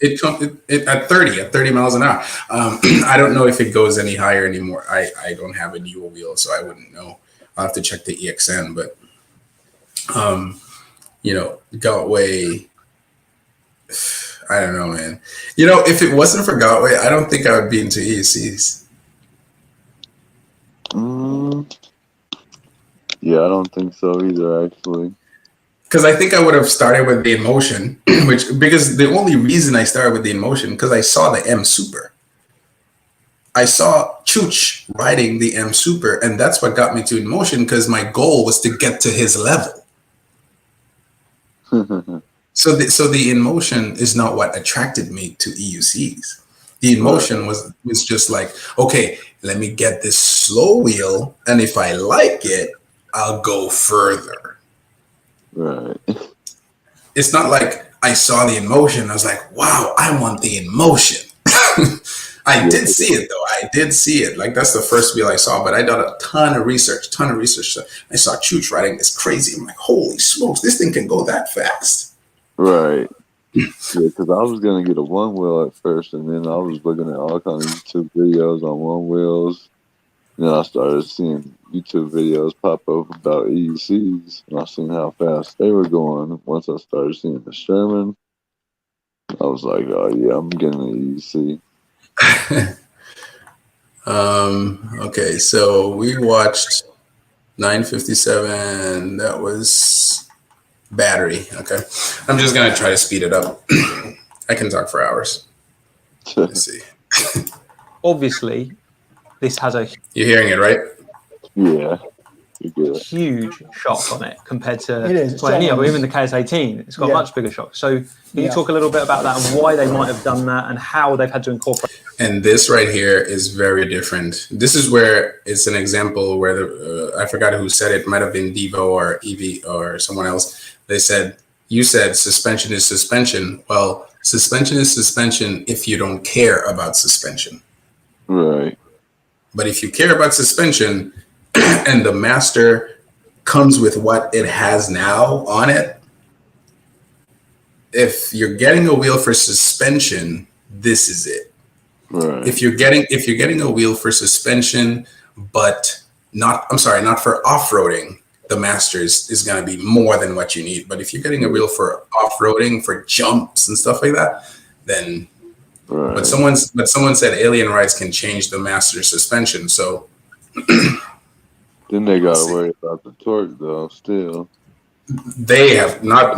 It comes at 30 miles an hour. I don't know if it goes any higher anymore. I don't have a dual wheel, so I wouldn't know. I'll have to check the EXN, but Godway, I don't know, man. If it wasn't for Godway, I don't think I would be into EUCs. Yeah, I don't think so either, actually. Because I think I would have started with the InMotion, because the only reason I started with the InMotion, because I saw the M Super. I saw Chooch riding the M Super, and that's what got me to InMotion, because my goal was to get to his level. So the InMotion is not what attracted me to EUCs. The InMotion was just like, okay, let me get this slow wheel, and if I like it, I'll go further. Right. It's not like I saw the emotion. I was like, wow, I want the emotion. I did see it though. I did see it. Like that's the first wheel I saw, but I did a ton of research. I saw Chooch riding this crazy. I'm like, holy smokes, this thing can go that fast. Right. Yeah, because I was gonna get a one wheel at first, and then I was looking at all kinds of YouTube videos on one wheels. And then I started seeing YouTube videos pop up about EUCs, and I seen how fast they were going. Once I started seeing the Sherman, I was like, oh yeah, I'm getting an EUC. Okay, so we watched 957. That was battery. Okay, I'm just gonna try to speed it up. I can talk for hours. Let's see. Obviously, this has a You're hearing it, right? Yeah. huge shock on it compared to well, any other, even the KS18. It's got a much bigger shock. So can you talk a little bit about that and why they might have done that and how they've had to incorporate? And this right here is very different. This is where it's an example where the I forgot who said it. Might have been Devo or Evie or someone else. They said, you said suspension is suspension. Well, suspension is suspension if you don't care about suspension. Right. But if you care about suspension and the Master comes with what it has now on it, if you're getting a wheel for suspension, this is it. Right. If you're getting a wheel for suspension, but not for off-roading, the Master is going to be more than what you need. But if you're getting a wheel for off-roading, for jumps and stuff like that, then. Right. But someone said alien rides can change the Master suspension. So. Then they got to worry about the torque though. Still. They have not.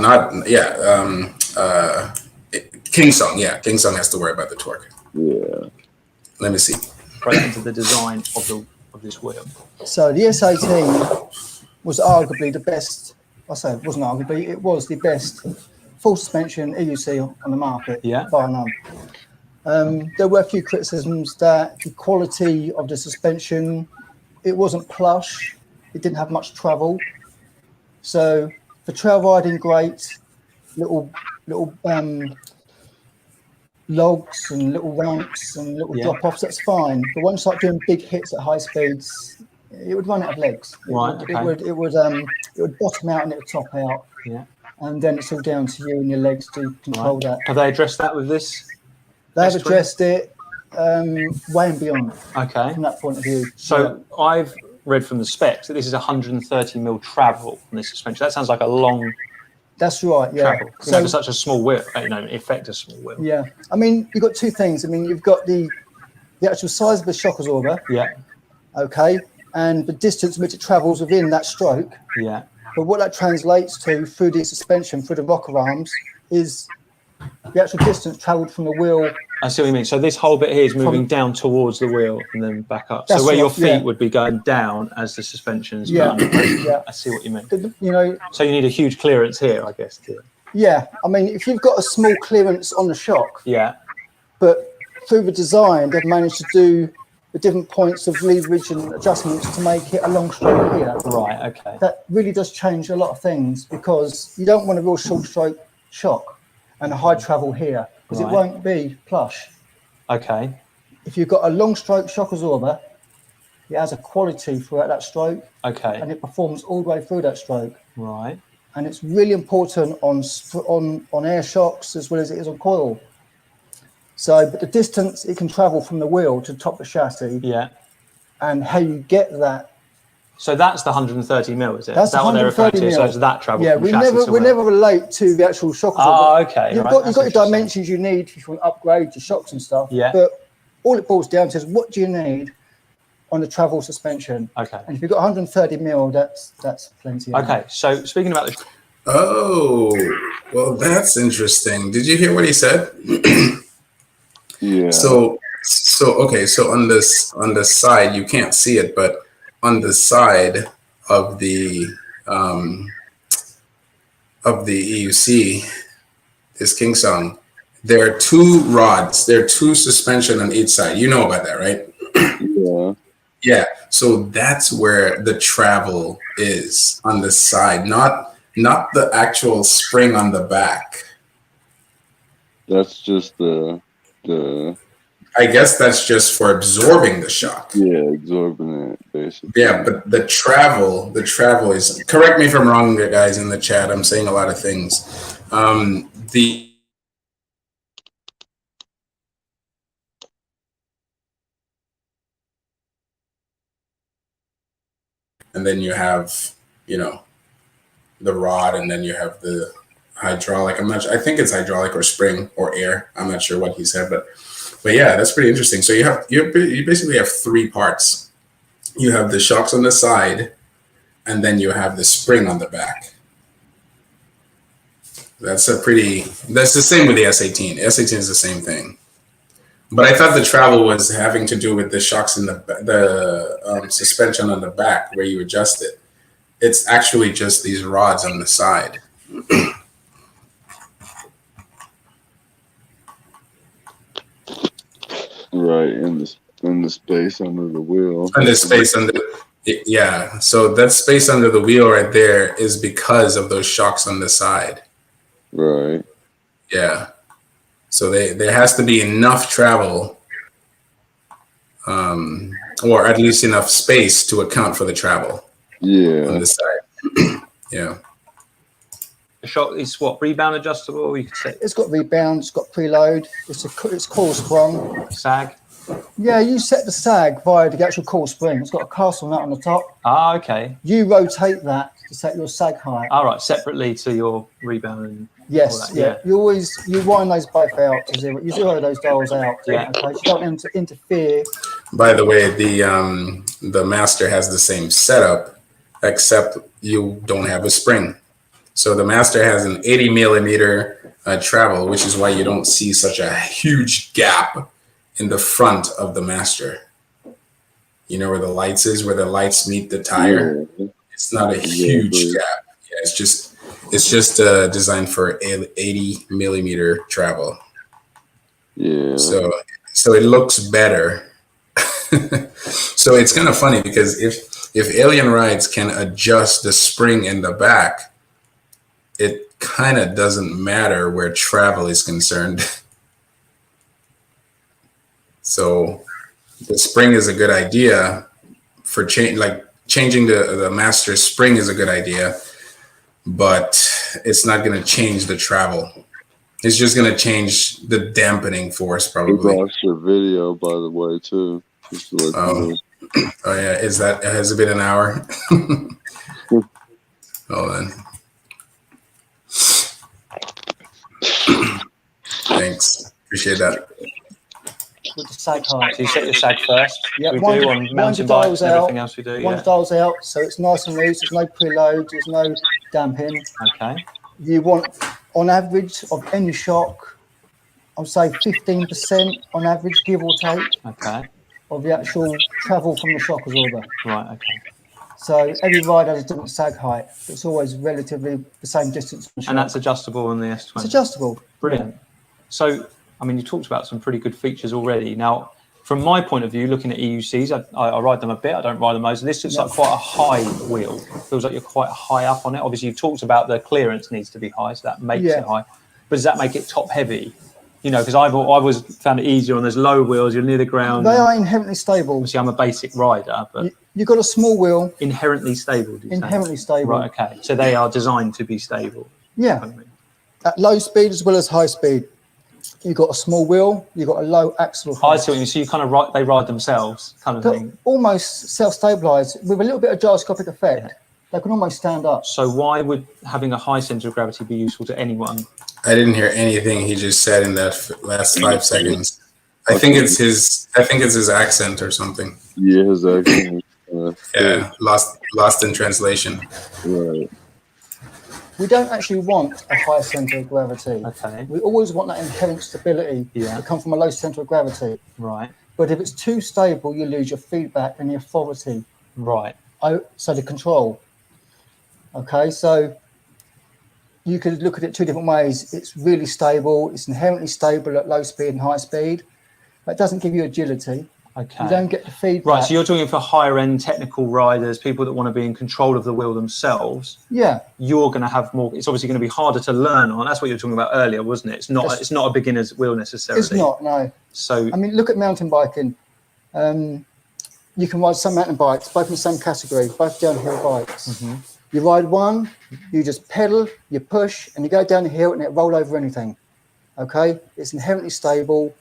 King Song has to worry about the torque. Yeah. Let me see. Right into the design of this wheel. So the S18 was arguably the best. I say it wasn't arguably. It was the best full suspension EUC on the market. Yeah. Bar none. There were a few criticisms that the quality of the suspension, it wasn't plush. It didn't have much travel. So for trail riding, great. Little logs and little ramps and little drop-offs, that's fine. But once you start doing big hits at high speeds, it would run out of legs. It would bottom out and it would top out. Yeah. And then it's all down to you and your legs to control that. Have they addressed that with this? They've addressed it way and beyond. Okay. From that point of view. So I've read from the specs that this is 130 mil travel on this suspension. That sounds like a long. That's right. Yeah. Travel. So for such a small wheel, effect a small wheel. Yeah. I mean, you've got two things. I mean, you've got the actual size of the shock absorber. Yeah. Okay. And the distance which it travels within that stroke. Yeah. But what that translates to through the suspension, through the rocker arms, is the actual distance travelled from the wheel. I see what you mean. So this whole bit here is moving down towards the wheel and then back up. So where right, your feet would be going down as the suspension's going. Yeah. I see what you mean. You know. So you need a huge clearance here, I guess. Yeah. I mean, if you've got a small clearance on the shock. Yeah. But through the design, they've managed to do the different points of leverage and adjustments to make it a long stroke here. Right. Okay. That really does change a lot of things because you don't want a real short stroke shock and a high travel here because it won't be plush. Okay. If you've got a long stroke shock absorber, it has a quality throughout that stroke. Okay. And it performs all the way through that stroke. Right. And it's really important on air shocks as well as it is on coil. So, but the distance it can travel from the wheel to the top of the chassis. Yeah. And how you get that. So that's the 130 mil, is it? That's is that what they're referring to? So it's that travel. Yeah, we never relate to the actual shock absorber. Oh, okay. You've got the dimensions you need if you want to upgrade your shocks and stuff. Yeah. But all it boils down to is what do you need on the travel suspension? Okay. And if you've got 130 mil, that's plenty. Okay. So speaking about the. Oh, well, that's interesting. Did you hear what he said? Yeah. So okay. So on the side, you can't see it, but on the side of the EUC, this King Song, there are two rods. There are two suspension on each side. You know about that, right? Yeah. Yeah, so that's where the travel is on the side, not the actual spring on the back. That's just the I guess that's just for absorbing the shock. yeah, absorbing it basically. Yeah, but the travel is, correct me if I'm wrong, guys in the chat. I'm saying a lot of things. And then you have, you know, the rod, and then you have the hydraulic. I think it's hydraulic or spring or air. I'm not sure what he said, but yeah, that's pretty interesting. So you basically have three parts. You have the shocks on the side, and then you have the spring on the back. That's the same with the S18. S18 is the same thing. But I thought the travel was having to do with the shocks in the suspension on the back where you adjust it. It's actually just these rods on the side. Right, in the space under the wheel. And the space under, yeah. So that space under the wheel right there is because of those shocks on the side. Right. Yeah. So there has to be enough travel, or at least enough space to account for the travel. Yeah. On the side. Yeah. The shock is what, rebound adjustable? You could say It's got rebound, it's got preload, it's coil sprung. sag. Yeah, you set the sag via the actual coil spring. It's got a castle nut on the top. Ah, okay. You rotate that to set your sag height. All right, separately to your rebound and Yes, all that, yeah. You wind those both out to zero. You zero those dials out. Yeah. Okay, so you don't want to interfere. By the way, the Master has the same setup, except you don't have a spring. So the Master has an 80 millimeter travel, which is why you don't see such a huge gap in the front of the Master. You know where the lights is, where the lights meet the tire. Yeah. It's not a huge gap. Yeah, it's just designed for 80 millimeter travel. Yeah. So it looks better. So it's kind of funny because if Alien Rides can adjust the spring in the back, it kind of doesn't matter where travel is concerned. So the spring is a good idea for changing the Master spring is a good idea, but it's not going to change the travel. It's just going to change the dampening force, probably. We watched your video, by the way, too. Just to let you know. Oh yeah, has it been an hour? Hold on. Thanks, appreciate that. With the sag height. So you set your sag first. Yeah, we do on mountain bikes and everything else we do. One dial's out, so it's nice and loose. There's no preload. There's no damping. Okay. You want, on average, of any shock, I'd say 15% on average, give or take. Okay. Of the actual travel from the shock absorber. Right. Okay. So every ride has a different sag height. It's always relatively the same distance from the shock. And that's adjustable on the S20. It's adjustable. Brilliant. So, I mean, you talked about some pretty good features already. Now, from my point of view, looking at EUCs, I ride them a bit. I don't ride them most. This looks like quite a high wheel. Feels like you're quite high up on it. Obviously, you talked about the clearance needs to be high, so that makes it high. But does that make it top heavy? You know, because I've always found it easier on those low wheels. You're near the ground. They are inherently stable. Obviously, I'm a basic rider, but you've got a small wheel. Inherently stable. Inherently stable. Right. Okay. So they are designed to be stable. Yeah. At low speed as well as high speed. You've got a small wheel, you've got a low axle. I see what you mean. So you kind of they ride themselves, kind of thing. Almost self-stabilize with a little bit of gyroscopic effect. Yeah. They can almost stand up. So why would having a high center of gravity be useful to anyone? I didn't hear anything he just said in that last 5 seconds. I think it's his accent or something. Yeah, his accent. Yeah, lost in translation. Right. We don't actually want a high center of gravity. Okay. We always want that inherent stability to come from a low center of gravity. Right. But if it's too stable, you lose your feedback and the authority. Right. So the control. Okay, so you could look at it two different ways. It's really stable. It's inherently stable at low speed and high speed. That doesn't give you agility. Okay. You don't get the feedback. Right, so you're talking for higher end technical riders, people that want to be in control of the wheel themselves. Yeah. You're going to have more. It's obviously going to be harder to learn on. That's what you were talking about earlier, wasn't it? It's not. It's not a beginner's wheel necessarily. It's not. No. So I mean, look at mountain biking. You can ride some mountain bikes, both in the same category, both downhill bikes. You ride one, you just pedal, you push, and you go down the hill, and it roll over anything. Okay, it's inherently stable.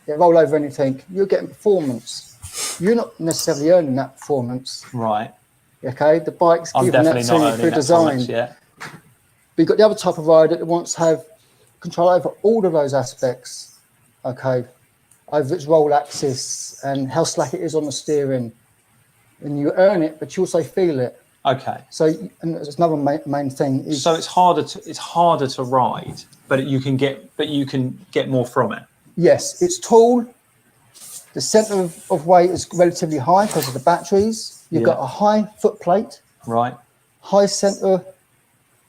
It roll over anything. You're getting performance. You're not necessarily earning that performance. Right. Okay, the bike's I'm giving that definitely to not you earning through that design. yeah. But you've got the other type of rider that wants to have control over all of those aspects. Okay, over its roll axis and how slack it is on the steering. And you earn it, but you also feel it. Okay. So, and there's another main thing. Is, so it's harder to ride, but you can get more from it. Yes, it's tall. The centre of weight is relatively high because of the batteries. You've got a high foot plate. Right. High centre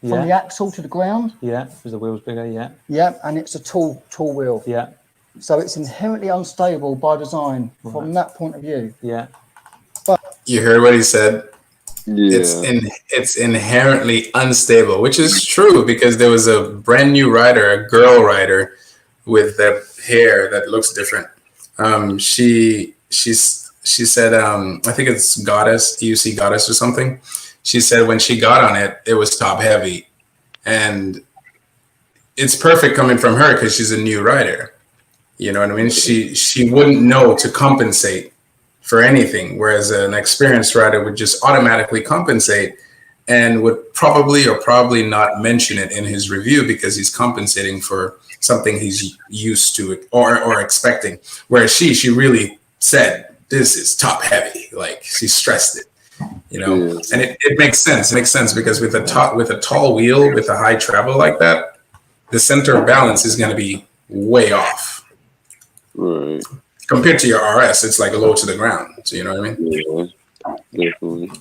from the axle to the ground. Yeah, because the wheel's bigger. Yeah. Yeah, and it's a tall wheel. Yeah. So it's inherently unstable by design from that point of view. Yeah. But you heard what he said. Yeah. It's inherently unstable, which is true because there was a brand new rider, a girl rider, with that hair that looks different. She said, I think it's Goddess, EUC Goddess or something. She said when she got on it, it was top heavy, and it's perfect coming from her because she's a new rider. You know what I mean? She wouldn't know to compensate for anything, whereas an experienced rider would just automatically compensate and would probably not mention it in his review because he's compensating for something he's used to or expecting. Whereas she really said, this is top heavy. Like, she stressed it, you know. And it makes sense. It makes sense because with a tall wheel, with a high travel like that, the center of balance is going to be way off. Right. Compared to your RS, it's like low to the ground. So you know what I mean? Yeah, definitely.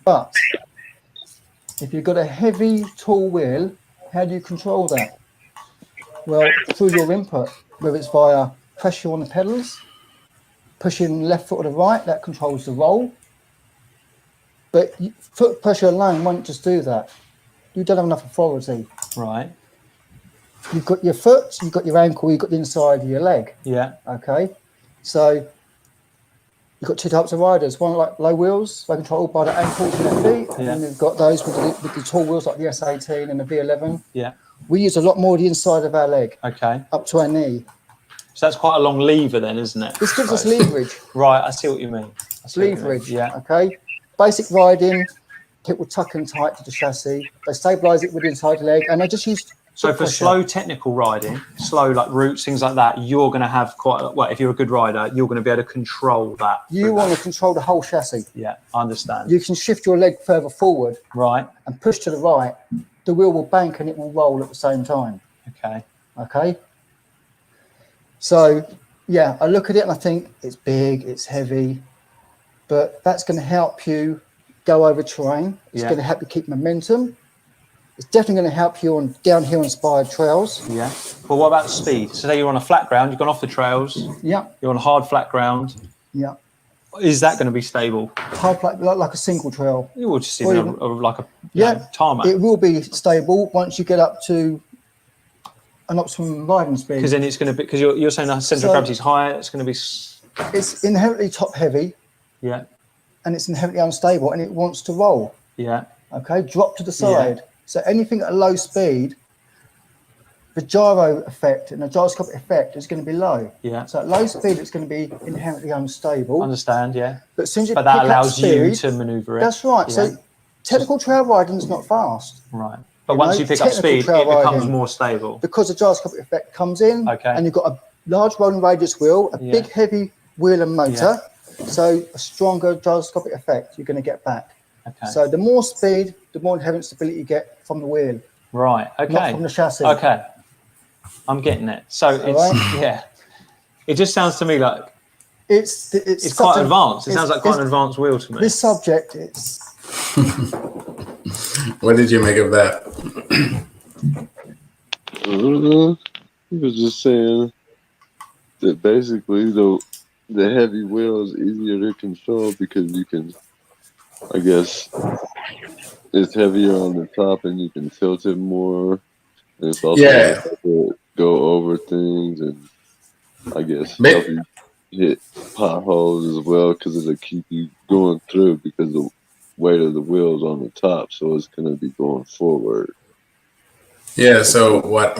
But if you've got a heavy, tall wheel, how do you control that? Well, through your input, whether it's via pressure on the pedals, pushing left foot or the right, that controls the roll. But foot pressure alone won't just do that. You don't have enough authority. Right. You've got your foot, you've got your ankle, you've got the inside of your leg. Yeah. Okay. So you've got two types of riders. One like low wheels, they control by the ankles and their feet. And then you've got those with the tall wheels like the S18 and the V11. Yeah. We use a lot more of the inside of our leg. Okay. Up to our knee. So that's quite a long lever then, isn't it? This gives us leverage. Right, I see what you mean. Leverage. Yeah. Okay. Basic riding, people tuck and tight to the chassis. They stabilise it with the inside leg, and they just use. So for slow technical riding, slow like routes, things like that, you're going to have well, if you're a good rider, you're going to be able to control that. You want to control the whole chassis. Yeah, I understand. You can shift your leg further forward. Right. And push to the right. The wheel will bank and it will roll at the same time. Okay. Okay. So, yeah, I look at it and I think it's big, it's heavy, but that's going to help you go over terrain. It's going to help you keep momentum. It's definitely going to help you on downhill inspired trails. Yeah. But what about speed? So say you're on a flat ground, you've gone off the trails. Yeah. You're on hard flat ground. Yeah. Is that going to be stable? Hard flat, like a single trail. You will just even like a tarmac. It will be stable once you get up to an optimum riding speed. Because then it's going to be, because you're saying the centre of gravity is higher, it's going to be. It's inherently top heavy. Yeah. And it's inherently unstable and it wants to roll. Yeah. Okay, drop to the side. Yeah. So anything at a low speed, the gyro effect and the gyroscopic effect is going to be low. Yeah. So at low speed, it's going to be inherently unstable. Understand, yeah. But as soon as you that allows you to manoeuvre it. That's right. Yeah. So technical trail riding is not fast. Right. But once you pick up speed, it becomes more stable. Because the gyroscopic effect comes in, okay, and you've got a large rolling radius wheel, a big heavy wheel and motor. Yeah. So a stronger gyroscopic effect you're going to get back. Okay. So the more speed, the more inherent stability you get from the wheel. Right. Okay. Not from the chassis. Okay. I'm getting it. So it's yeah. It just sounds to me like it's quite advanced. It sounds like quite an advanced wheel to me. This subject, it's. What did you make of that? He was just saying basically the heavy wheel is easier to control because you can, I guess, it's heavier on the top and you can tilt it more. And it's also Yeah. help it go over things and I guess Ma- help you hit potholes as well because it'll keep you going through because the weight of the wheels on the top, so it's gonna be going forward. Yeah, so what?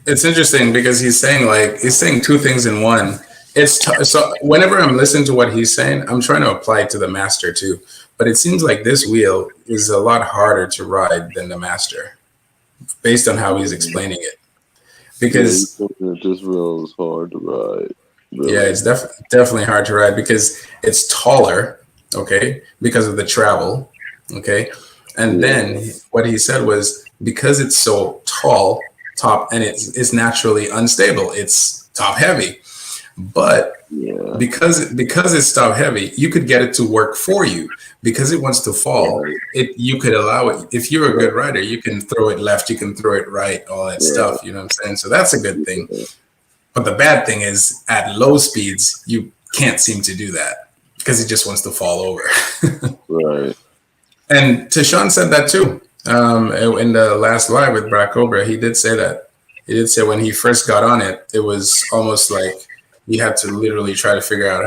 It's interesting because he's saying two things in one. So whenever I'm listening to what he's saying, I'm trying to apply it to the Master too. But it seems like this wheel is a lot harder to ride than the Master, based on how he's explaining it. Because this wheel is hard to ride. Really. yeah, it's definitely hard to ride because it's taller. Okay, because of the travel. Okay, and then what he said was because it's so tall, and it's naturally unstable. It's top heavy, but because it's top heavy, you could get it to work for you because it wants to fall. You could allow it. If you're a good rider, you can throw it left, you can throw it right, all that stuff. You know what I'm saying? So that's a good thing. But the bad thing is at low speeds, you can't seem to do that because it just wants to fall over. Right. And Tashawn said that too. In the last live with Black Cobra, he did say that. He did say when he first got on it, it was almost like he had to literally try to figure out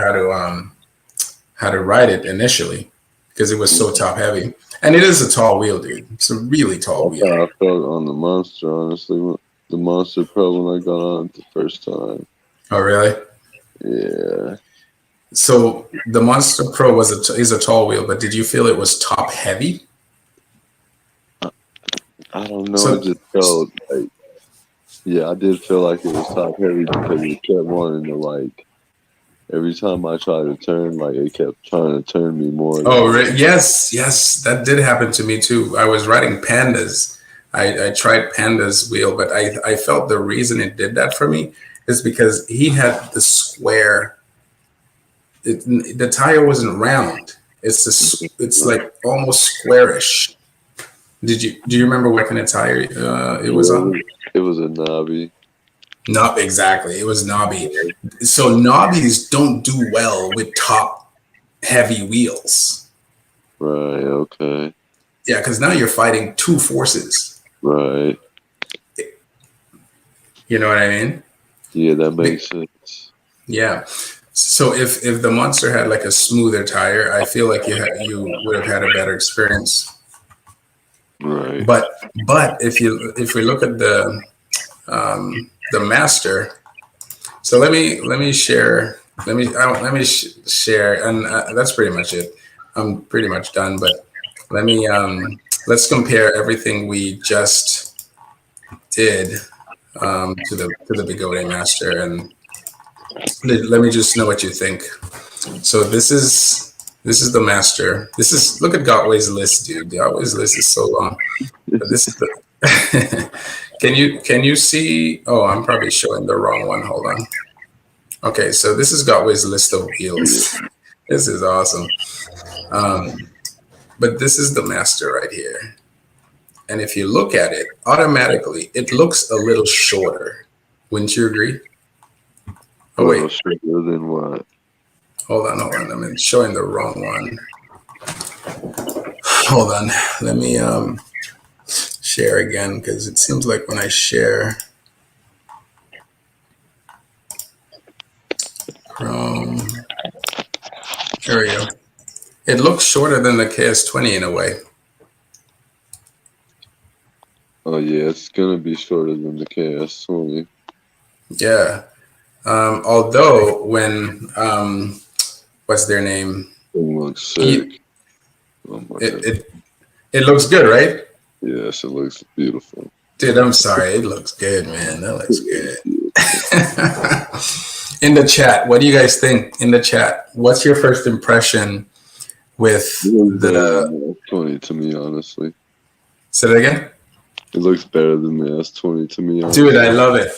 how to ride it initially because it was so top heavy. And it is a tall wheel, dude. It's a really tall wheel. I felt on the Monster, honestly. The Monster Pro when I got on it the first time. Oh, really? Yeah. So the Monster Pro is a tall wheel, but did you feel it was top heavy? I don't know. It just felt like, I did feel like it was top heavy because it kept wanting to like, every time I tried to turn, like it kept trying to turn me more. Oh, yes, that did happen to me too. I was riding Pandas. I tried Panda's wheel, but I felt the reason it did that for me is because he had the square. The tire wasn't round. It's like almost squarish. Do you remember what kind of tire it was on? It was a knobby. Not exactly. It was knobby. So knobbies don't do well with top heavy wheels. Right. Okay. Yeah, because now you're fighting two forces. Right. You know what I mean? Yeah, that makes sense. Yeah. So if the Monster had like a smoother tire, I feel like you would have had a better experience. Right. But if we look at the Master, so let me share, share, and that's pretty much it. I'm pretty much done, but let me let's compare everything we just did to the Begode Master, and let me just know what you think. So this is the Master. Look at Gotway's list, dude. Gotway's list is so long. But this is the Can you see? Oh, I'm probably showing the wrong one. Hold on. Okay, so this is Gotway's list of wheels. This is awesome. But this is the Master right here. And if you look at it, automatically, it looks a little shorter. Wouldn't you agree? Oh, wait. Shorter than what? Hold on. I'm showing the wrong one. Hold on. Let me share again, because it seems like when I share Chrome, there we go. It looks shorter than the KS20 in a way. Oh yeah, it's gonna be shorter than the KS20. Yeah. Although when what's their name? It looks sick. It looks good, right? Yes, it looks beautiful. Dude, I'm sorry. It looks good, man. That looks good. In the chat, what do you guys think? In the chat, what's your first impression with the S20 to me, honestly? Say that again? It looks better than the S20 to me. Honestly. Dude, I love it.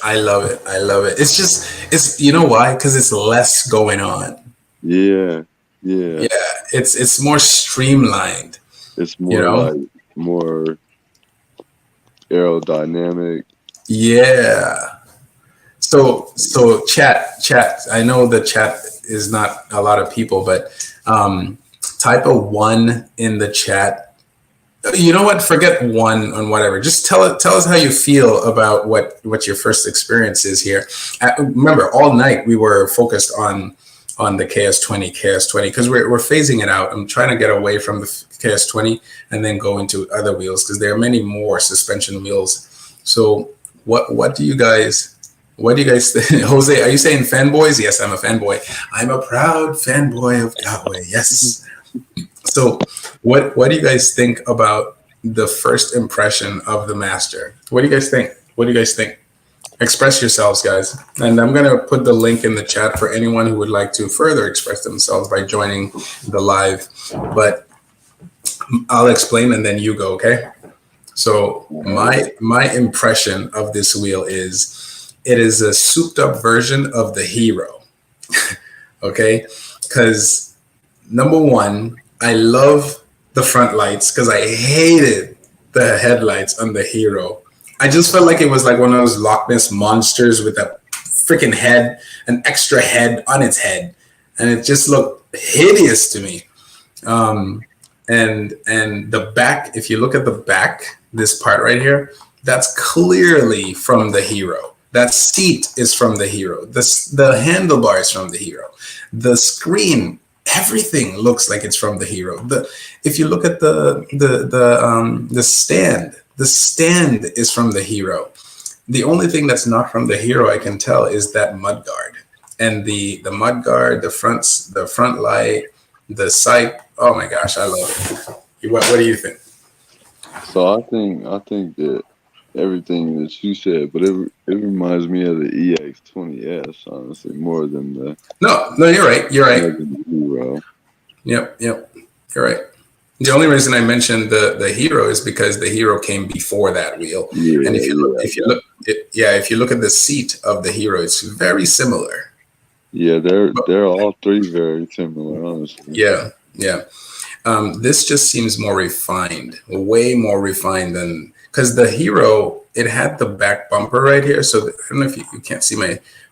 It's just, you know why? Because it's less going on. Yeah. It's more streamlined. It's more more aerodynamic. Yeah. So chat. I know the chat is not a lot of people, but type a 1 in the chat. You know what? Forget 1 on whatever. Just tell us how you feel about what your first experience is here. Remember, all night we were focused on the KS20 because we're phasing it out. I'm trying to get away from the KS20 and then go into other wheels because there are many more suspension wheels. So what do you guys think? Jose, are you saying fanboys? Yes, I'm a fanboy. I'm a proud fanboy of Yahweh. Yes. So what do you guys think about the first impression of the Master? What do you guys think? Express yourselves, guys. And I'm going to put the link in the chat for anyone who would like to further express themselves by joining the live. But I'll explain and then you go, okay? So my impression of this wheel is it is a souped up version of the Hero. Okay? Because number one, I love the front lights because I hated the headlights on the Hero. I just felt like it was like one of those Loch Ness monsters with a freaking head, an extra head on its head. And it just looked hideous to me. And the back, if you look at the back, this part right here, that's clearly from the Hero. That seat is from the Hero. The handlebars from the Hero. The screen, everything looks like it's from the Hero. If you look at the stand, the stand is from the Hero. The only thing that's not from the Hero, I can tell, is that mudguard. And the mudguard, the front light, the sight. Oh my gosh, I love it. What do you think? So I think that everything that you said, but it reminds me of the EX20S, honestly, more than the. No, you're right. Hero. Yep, you're right. The only reason I mentioned the Hero is because the Hero came before that wheel. Yeah, and if you look at the seat of the Hero, it's very similar. Yeah, they're all three very similar, honestly. Yeah. This just seems more refined, way more refined than, because the Hero, it had the back bumper right here. So I don't know if you can't see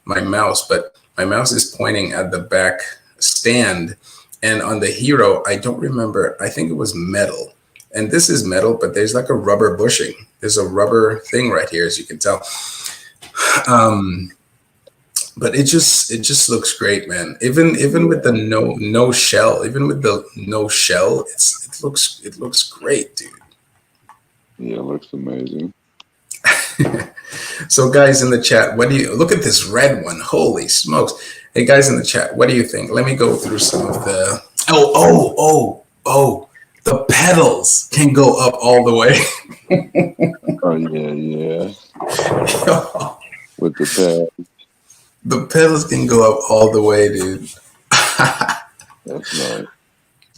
my mouse, but my mouse is pointing at the back stand. And on the Hero, I don't remember, I think it was metal. And this is metal, but there's like a rubber bushing. There's a rubber thing right here, as you can tell. But it just looks great, man. Even with the no shell, it looks great, dude. Yeah, it looks amazing. So guys in the chat, what do you look at this red one? Holy smokes. Hey guys in the chat, what do you think? Let me go through some of the the pedals can go up all the way. Oh yeah. With the pad. The pedals can go up all the way, dude. That's nice.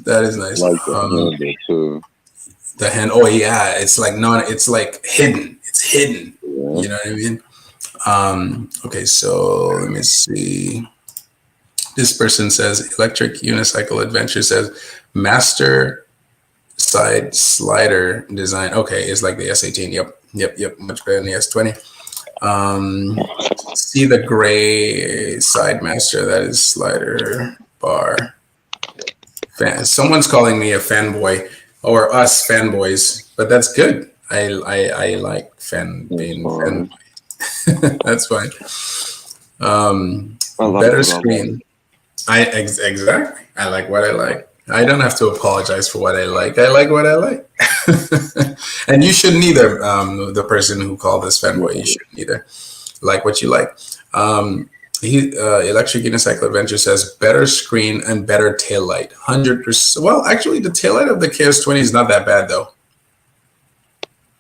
That is nice. Like the handle too. The hand. Oh yeah, it's like it's like hidden. It's hidden. Yeah. You know what I mean? Okay, so let me see. This person says Electric Unicycle Adventure says Master side slider design. Okay, it's like the S18. Yep. Much better than the S20. See the gray side Master, that is slider bar. Someone's calling me a fanboy, or us fanboys, but that's good. I like being fanboy. That's fine. Better screen. Exactly. I like what I like. I don't have to apologize for what I like. I like what I like. And you shouldn't either, the person who called this fanboy, you shouldn't either like what you like. Electric Unicycle Adventure says better screen and better taillight. 100%. Well, actually, the taillight of the KS20 is not that bad, though.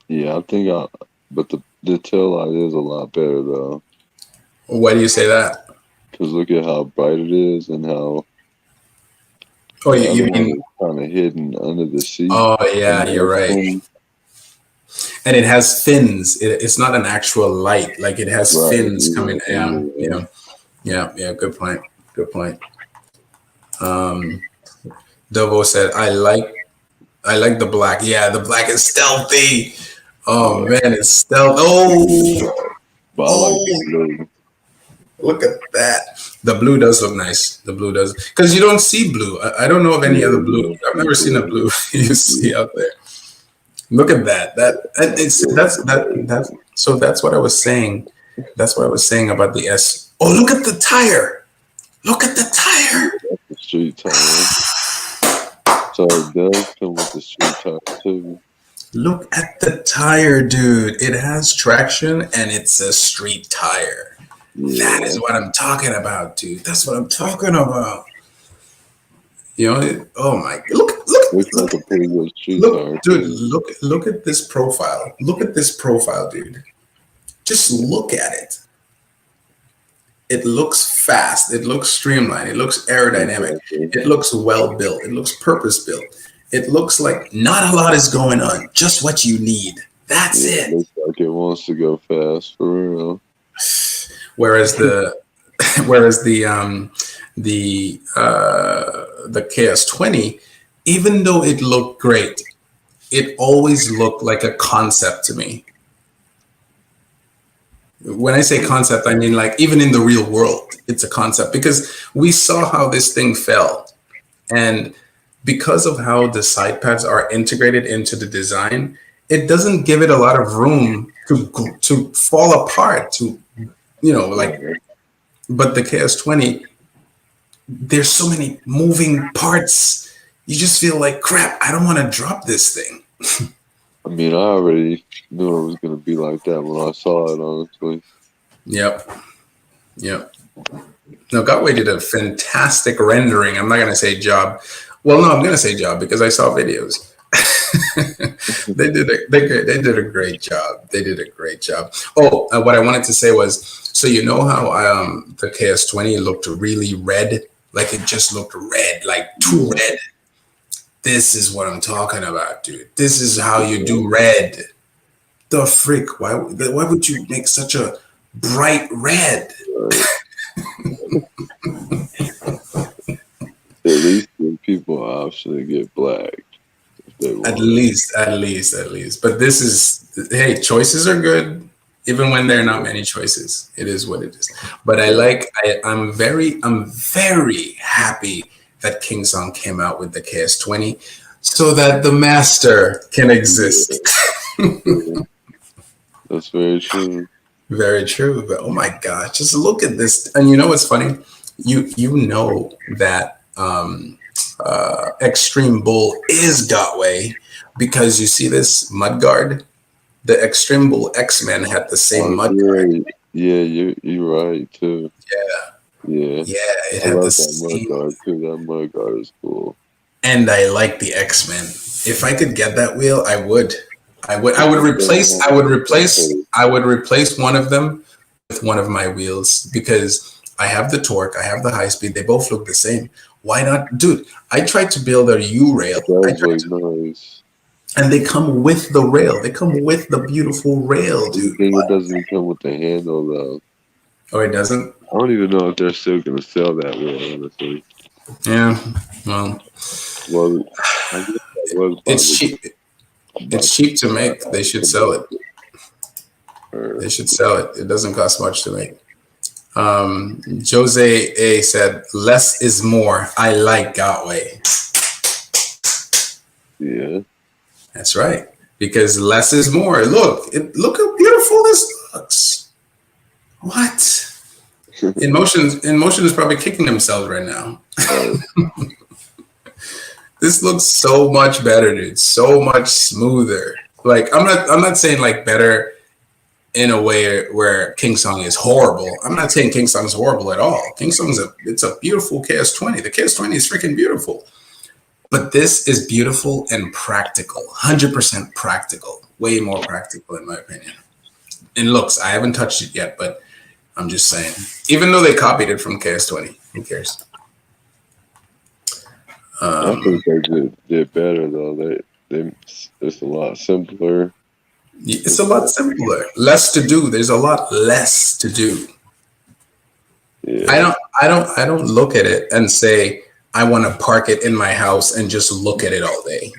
Yeah, I think, but the taillight is a lot better, though. Why do you say that? Because look at how bright it is and how. Oh, you mean kind of hidden under the seat? Oh, yeah, you're right. And it has fins. It's not an actual light. Like it has fins coming. Yeah. Good point. Dovo said, I like the black. Yeah, the black is stealthy. Oh man, it's stealth. But I like the blue. Look at that. The blue does look nice. The blue does, because you don't see blue. I don't know of any other blue. I've never seen a blue you see out there. Look at that. So that's what I was saying. That's what I was saying about the S. Oh, look at the tire. Look at the tire. The street tire. So it does come with the street tire too. Look at the tire, dude. It has traction and it's a street tire. Yeah. That is what I'm talking about, dude. That's what I'm talking about. You know, oh my, look, like a pretty good street tire. Dude, look at this profile. Look at this profile, dude. Just look at it. It looks fast. It looks streamlined. It looks aerodynamic. It looks well built. It looks purpose built. It looks like not a lot is going on. Just what you need. That's it. It looks like it wants to go fast for real. Whereas the KS20, even though it looked great, it always looked like a concept to me. When I say concept, I mean like even in the real world, it's a concept, because we saw how this thing fell. And because of how the side pads are integrated into the design, it doesn't give it a lot of room to fall apart, to, you know, like, but the KS20, there's so many moving parts. You just feel like, crap, I don't want to drop this thing. I mean, I already knew it was going to be like that when I saw it, honestly. Yep. No, Gotway did a fantastic rendering. I'm not going to say job. Well, no, I'm going to say job because I saw videos. They did a great job. They did a great job. Oh, what I wanted to say was, so you know how the KS20 looked really red? Like it just looked red, like too red. This is what I'm talking about, dude. This is how you do red. The frick? Why would you make such a bright red? At least people actually get black. At least. But this is, hey, choices are good, even when there are not many choices. It is what it is. But I'm very happy that King Song came out with the KS20 so that the Master can exist. That's very true. Very true. But oh my gosh, just look at this. And you know what's funny? You know that Extreme Bull is Gotway, because you see this mudguard. The Extreme Bull X-Men had the same mudguard. Yeah, you're right too. Yeah, it had the same mudguard too. That mudguard is cool. And I like the X-Men. If I could get that wheel, I would replace one of them with one of my wheels, because I have the torque, I have the high speed. They both look the same. Why not, dude? I tried to build a U rail. Nice. And they come with the rail. They come with the beautiful rail, dude. I think it doesn't come with the handle though. Oh, it doesn't? I don't even know if they're still gonna sell that wheel, honestly. Yeah. Well, it's cheap. It's cheap to make. They should sell it. They should sell it. It doesn't cost much to make. Jose A said, "Less is more. I like Gotway." Yeah, that's right. Because less is more. Look how beautiful this looks. What? Inmotion is probably kicking themselves right now. This looks so much better, dude. So much smoother. Like I'm not saying like better in a way where King Song is horrible. I'm not saying King Song is horrible at all. King Song's it's a beautiful KS20. The KS20 is freaking beautiful. But this is beautiful and practical. 100% practical. Way more practical in my opinion. In looks, I haven't touched it yet, but I'm just saying. Even though they copied it from KS20, who cares? I think they did better though. It's a lot simpler. It's a lot simpler. Less to do. There's a lot less to do. Yeah. I don't look at it and say I want to park it in my house and just look at it all day.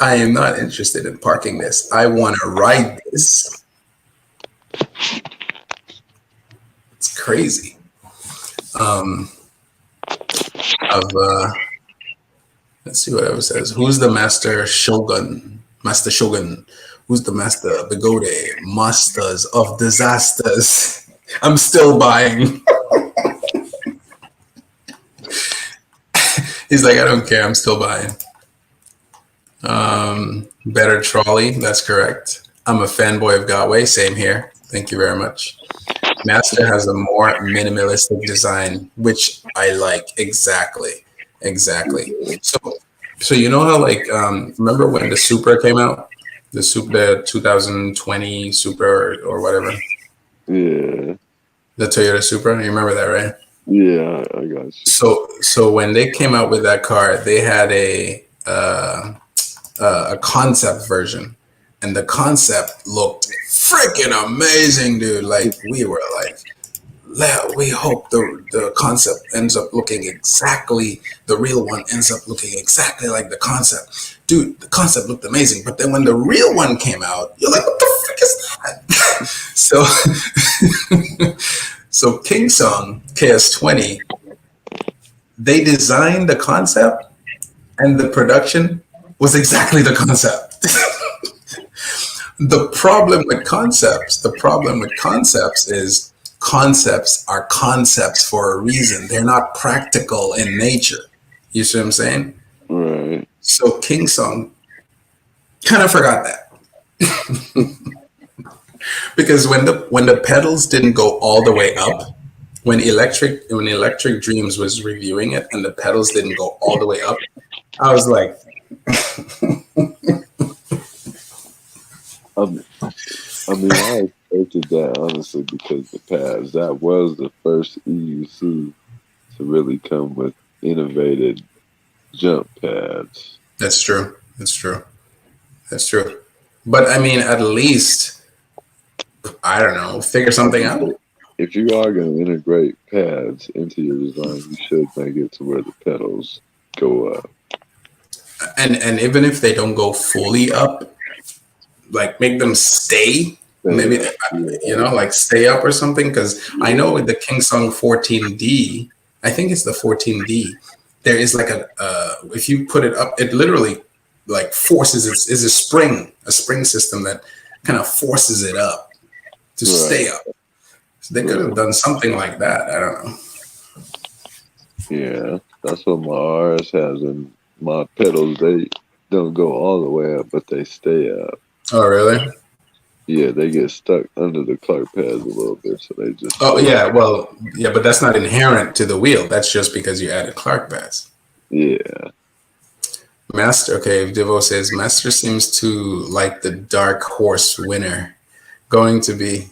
I am not interested in parking this. I want to ride this. crazy. Let's see what it says. Who's the master shogun? Master shogun. Who's the master Begode? Masters of disasters. I'm still buying. He's like, I don't care. I'm still buying. Better trolley. That's correct. I'm a fanboy of Gotway. Same here. Thank you very much. Master has a more minimalistic design, which I like. Exactly. So you know how like remember when the Supra came out, the 2020 Supra or whatever. Yeah. The Toyota Supra. You remember that, right? Yeah, I got you. So when they came out with that car, they had a concept version, and the concept looked freaking amazing, dude. Like we were like, we hope the concept ends up looking exactly, the real one ends up looking exactly like the concept. Dude, the concept looked amazing, but then when the real one came out, you're like, what the frick is that? So King Song KS20, they designed the concept, and the production was exactly the concept. The problem with concepts is concepts are concepts for a reason. They're not practical in nature. You see what I'm saying? Right. So King Song kind of forgot that. Because when the pedals didn't go all the way up, when Electric Dreams was reviewing it and the pedals didn't go all the way up, I was like, I mean, I expected that honestly because the pads, that was the first EUC to really come with innovative jump pads. That's true. But I mean, at least, I don't know, figure something out. If you are going to integrate pads into your design, you should make it to where the pedals go up. And even if they don't go fully up, like make them stay, maybe, you know, like stay up or something. Because I know with the King Song 14D, I think it's the 14D, there is like if you put it up, it literally like forces it, is a spring system that kind of forces it up to stay up. So they could have done something like that. I don't know. Yeah, that's what my RS has, and my pedals, they don't go all the way up, but they stay up. Oh, really? Yeah, they get stuck under the Clark pads a little bit, so they just... Oh, yeah, well, yeah, but that's not inherent to the wheel. That's just because you added Clark pads. Yeah. Master, okay, Devo says, Master seems to like the dark horse winner. Going to be...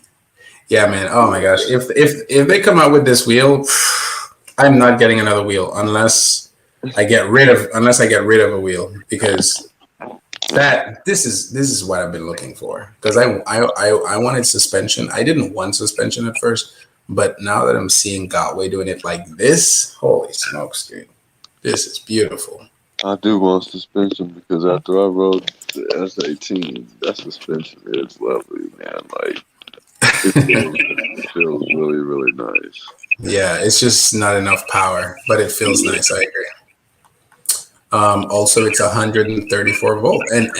Yeah, man, oh my gosh. If they come out with this wheel, I'm not getting another wheel unless I get rid of a wheel, because this is what I've been looking for. Because I wanted suspension. I didn't want suspension at first, but now that I'm seeing Gotway doing it like this, holy smokes, dude, this is beautiful. I do want suspension because after I rode the S18, that suspension is lovely, man. Like, it feels really, really nice. Yeah, it's just not enough power, but it feels nice. I agree. Also, it's 134 volt, and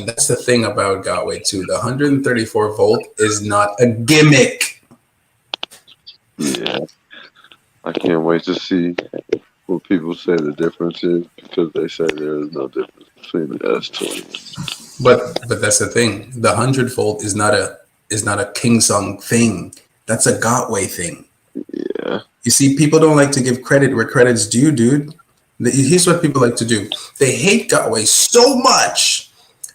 that's the thing about Gotway too. The 134 volt is not a gimmick. Yeah, I can't wait to see what people say the difference is, because they say there is no difference between the S20. But that's the thing. The 100 volt is not a King Song thing. That's a Gotway thing. Yeah. You see, people don't like to give credit where credit's due, dude. Here's what people like to do. They hate Gotway so much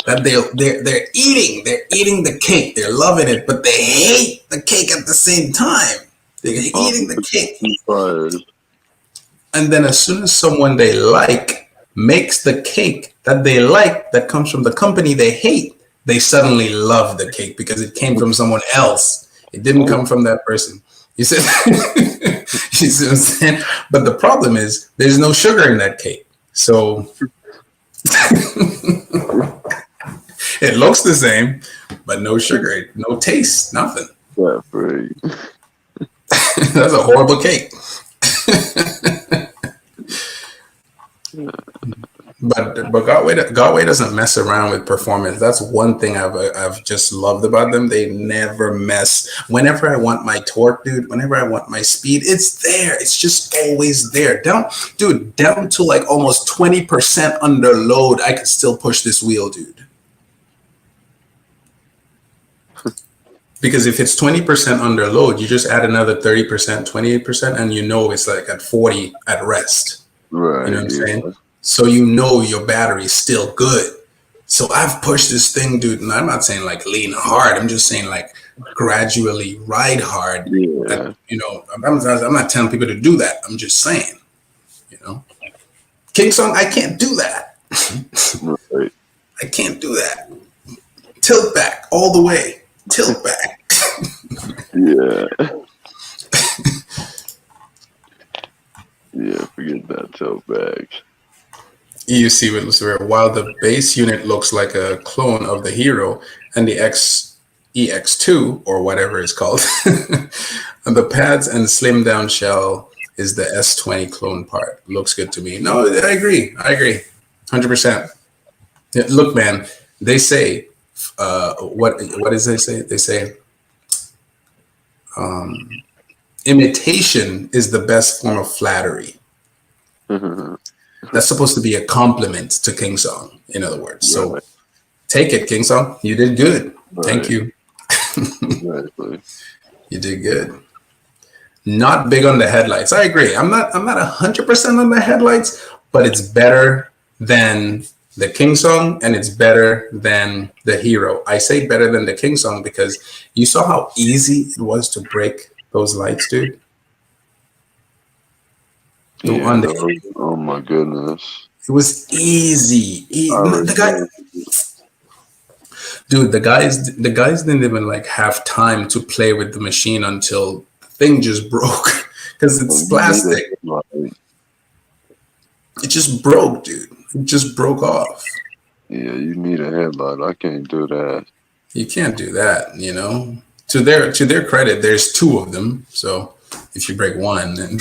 that they're eating the cake. They're loving it, but they hate the cake at the same time. They're eating the cake. And then as soon as someone they like makes the cake that they like that comes from the company they hate, they suddenly love the cake because it came from someone else. It didn't come from that person. You see, you see what I'm saying? But the problem is there's no sugar in that cake. So it looks the same, but no sugar, no taste, nothing. Yeah, right. That's a horrible cake. But Godway doesn't mess around with performance. That's one thing I've just loved about them. They never mess. Whenever I want my torque, dude, whenever I want my speed, it's there. It's just always there. Down to like almost 20% under load, I can still push this wheel, dude. Because if it's 20% under load, you just add another 30%, 28%, and you know it's like at 40 at rest. Right. You know what I'm saying? So you know your battery's still good. So I've pushed this thing, dude, and I'm not saying like lean hard. I'm just saying like gradually ride hard. Yeah. You know, I'm not telling people to do that. I'm just saying, you know. King Song, I can't do that. Right. I can't do that. Tilt back all the way. Tilt back. Yeah. Yeah, forget that tilt back. EUC with Lucifer, while the base unit looks like a clone of the Hero and the EX2 or whatever it's called, and the pads and slim down shell is the S20 clone part. Looks good to me. No, I agree. 100%. Yeah, look, man, they say, what does they say? They say, imitation is the best form of flattery. That's supposed to be a compliment to King Song, in other words. So right. Take it, King Song. You did good. Right. Thank you. Exactly. You did good. Not big on the headlights. I agree. I'm not 100% on the headlights, but it's better than the King Song and it's better than the Hero. I say better than the King Song because you saw how easy it was to break those lights, dude. Yeah, oh my goodness. It was easy. The guys didn't even like have time to play with the machine until the thing just broke because it's plastic. It just broke, dude. It just broke off. Yeah, you need a headlight. I can't do that. You can't do that, you know. To their credit, there's two of them. So if you break one, then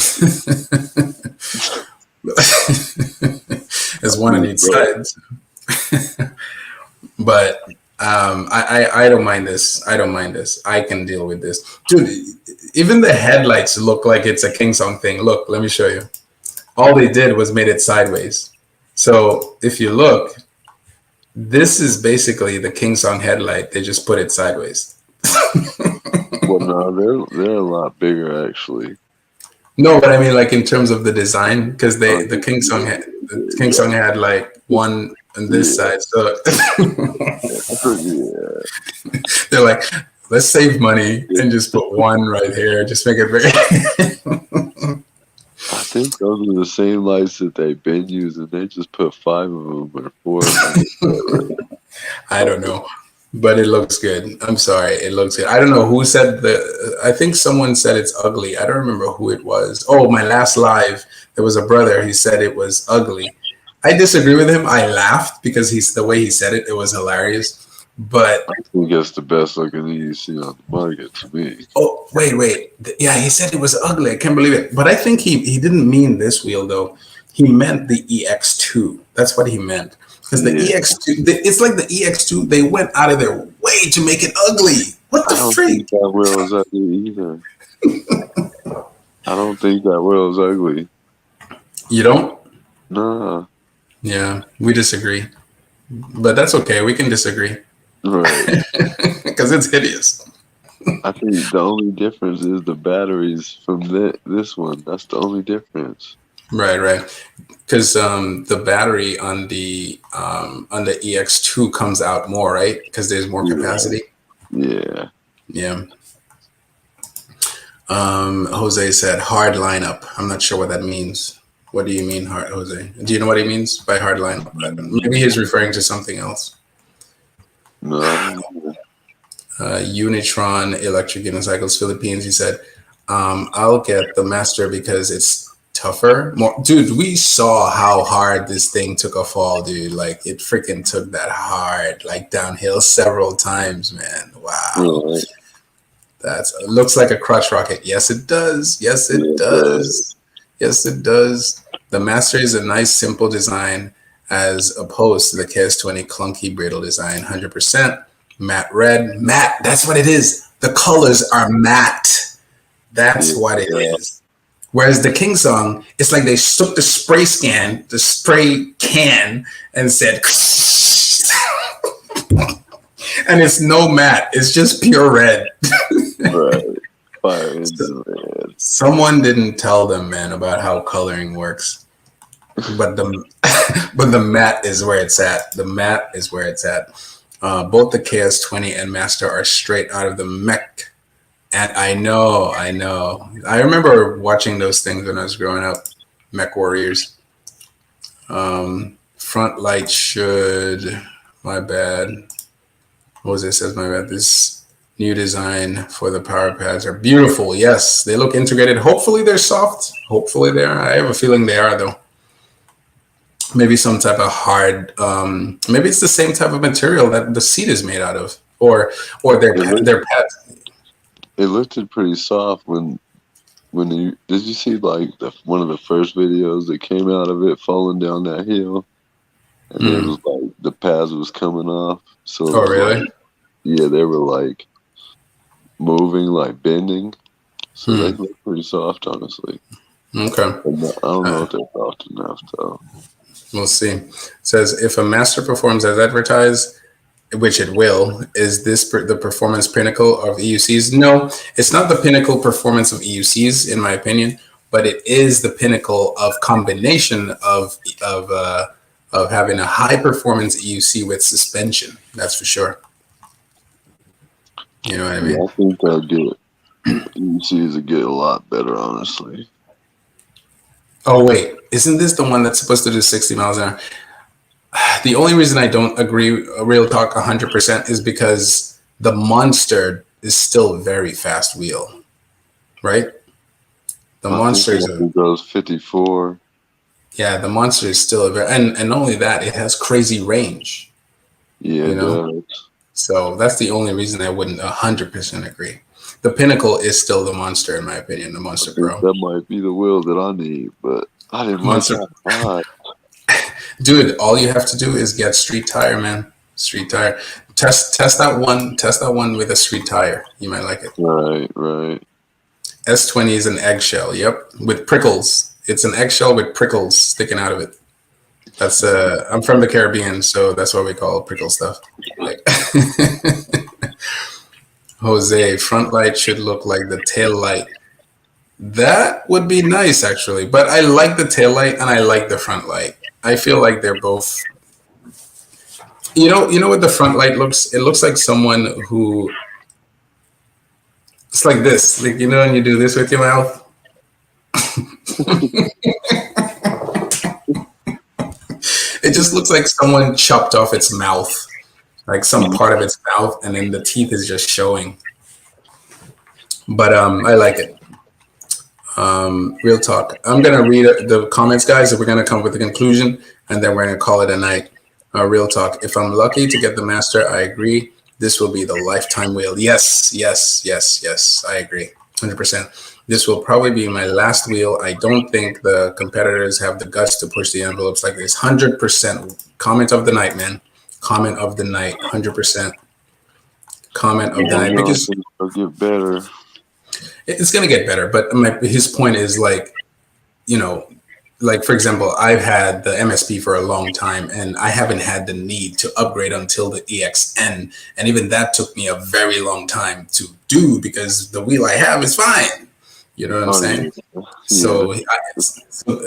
there's one on each side. But I don't mind this. I don't mind this. I can deal with this, dude. Even the headlights look like it's a King Song thing. Look, let me show you. All they did was made it sideways. So if you look, this is basically the King Song headlight. They just put it sideways. Well, no, they're a lot bigger actually. No, but I mean, like in terms of the design, because the King Song had like one on this side, so they're like, let's save money and just put one right here, just make it bigger. I think those are the same lights that they've been using. They just put 5 of them or 4 of them. I don't know. But it looks good. I'm sorry. It looks good. I don't know who said I think someone said it's ugly. I don't remember who it was. Oh, my last live, there was a brother. He said it was ugly. I disagree with him. I laughed because the way he said it, it was hilarious. But I think it's the best looking EUC on the market to me. Oh, wait. Yeah, he said it was ugly. I can't believe it. But I think he didn't mean this wheel, though. He meant the EX2. That's what he meant. Because the EX2, it's like the EX2, they went out of their way to make it ugly. What the freak? I don't think that wheel is ugly either. I don't think that wheel is ugly. You don't? Nah. Yeah, we disagree. But that's okay. We can disagree. Right. Because it's hideous. I think the only difference is the batteries from this one. That's the only difference. Right. Because the battery on the EX2 comes out more, right? Because there's more capacity. Yeah. Jose said hard lineup. I'm not sure what that means. What do you mean, Jose? Do you know what he means by hard lineup? Maybe he's referring to something else. No. Unitron, Electric Unicycles, Philippines. He said, I'll get the Master because it's tougher. Dude, we saw how hard this thing took a fall, dude. Like, it freaking took that hard, like downhill several times, man. Wow. It looks like a crotch rocket. Yes, it does. Yes, it does. Yes, it does. The Master is a nice, simple design as opposed to the KS20 clunky brittle design. 100% matte red. Matte, that's what it is. The colors are matte. That's what it is. Whereas the King Song, it's like they took the spray can, and said, and it's no matte. It's just pure red. Right. Fire into red. Someone didn't tell them, man, about how coloring works. But the matte is where it's at. The matte is where it's at. Both the KS20 and Master are straight out of the mech. And I know. I remember watching those things when I was growing up. Mech Warriors. Front light should. My bad. Jose says my bad. This new design for the power pads are beautiful. Yes, they look integrated. Hopefully they're soft. Hopefully they are. I have a feeling they are, though. Maybe some type of hard. Maybe it's the same type of material that the seat is made out of, or their pads. It looked pretty soft when did you see like one of the first videos that came out of it falling down that hill, and it was like the pads was coming off. So really? Like, yeah, they were like moving, like bending. So they look pretty soft, honestly. Okay. I don't know if they're soft enough though. We'll see. It says if a Master performs as advertised, which it will, is this the performance pinnacle of EUCs? No, it's not the pinnacle performance of EUCs, in my opinion, but it is the pinnacle of combination of having a high performance EUC with suspension. That's for sure. You know what I mean? Yeah, I think they'll get EUCs will get a lot better, honestly. Oh wait, isn't this the one that's supposed to do 60 miles an hour? The only reason I don't agree, real talk, 100% is because the Monster is still a very fast wheel, right? The Monster goes 54. Yeah, the Monster is still a very, and not only that, it has crazy range. Yeah, you know? It does. So that's the only reason I wouldn't 100% agree. The pinnacle is still the Monster, in my opinion, the Monster Pro. That might be the wheel that I need, but I didn't Monster. Dude, all you have to do is get street tire, man. Street tire. Test that one. Test that one with a street tire. You might like it. Right. S20 is an eggshell. Yep, with prickles. It's an eggshell with prickles sticking out of it. That's I'm from the Caribbean, so that's what we call prickle stuff. Jose, front light should look like the tail light. That would be nice, actually. But I like the tail light and I like the front light. I feel like they're both. You know what the front light looks? It looks like someone who. It's like this, like when you do this with your mouth. It just looks like someone chopped off its mouth, like some part of its mouth, and then the teeth is just showing. But I like it. Real talk. I'm gonna read the comments, guys, and we're gonna come with a conclusion, and then we're gonna call it a night. Real talk. If I'm lucky to get the Master, I agree. This will be the lifetime wheel. Yes. I agree, 100%. This will probably be my last wheel. I don't think the competitors have the guts to push the envelopes like this. 100%. Comment of the night, man. Comment of the night. 100%. Comment of the night, because it'll get better. It's gonna get better, but his point is like for example, I've had the MSP for a long time, and I haven't had the need to upgrade until the EXN, and even that took me a very long time to do because the wheel I have is fine. You know what I'm saying? Yeah.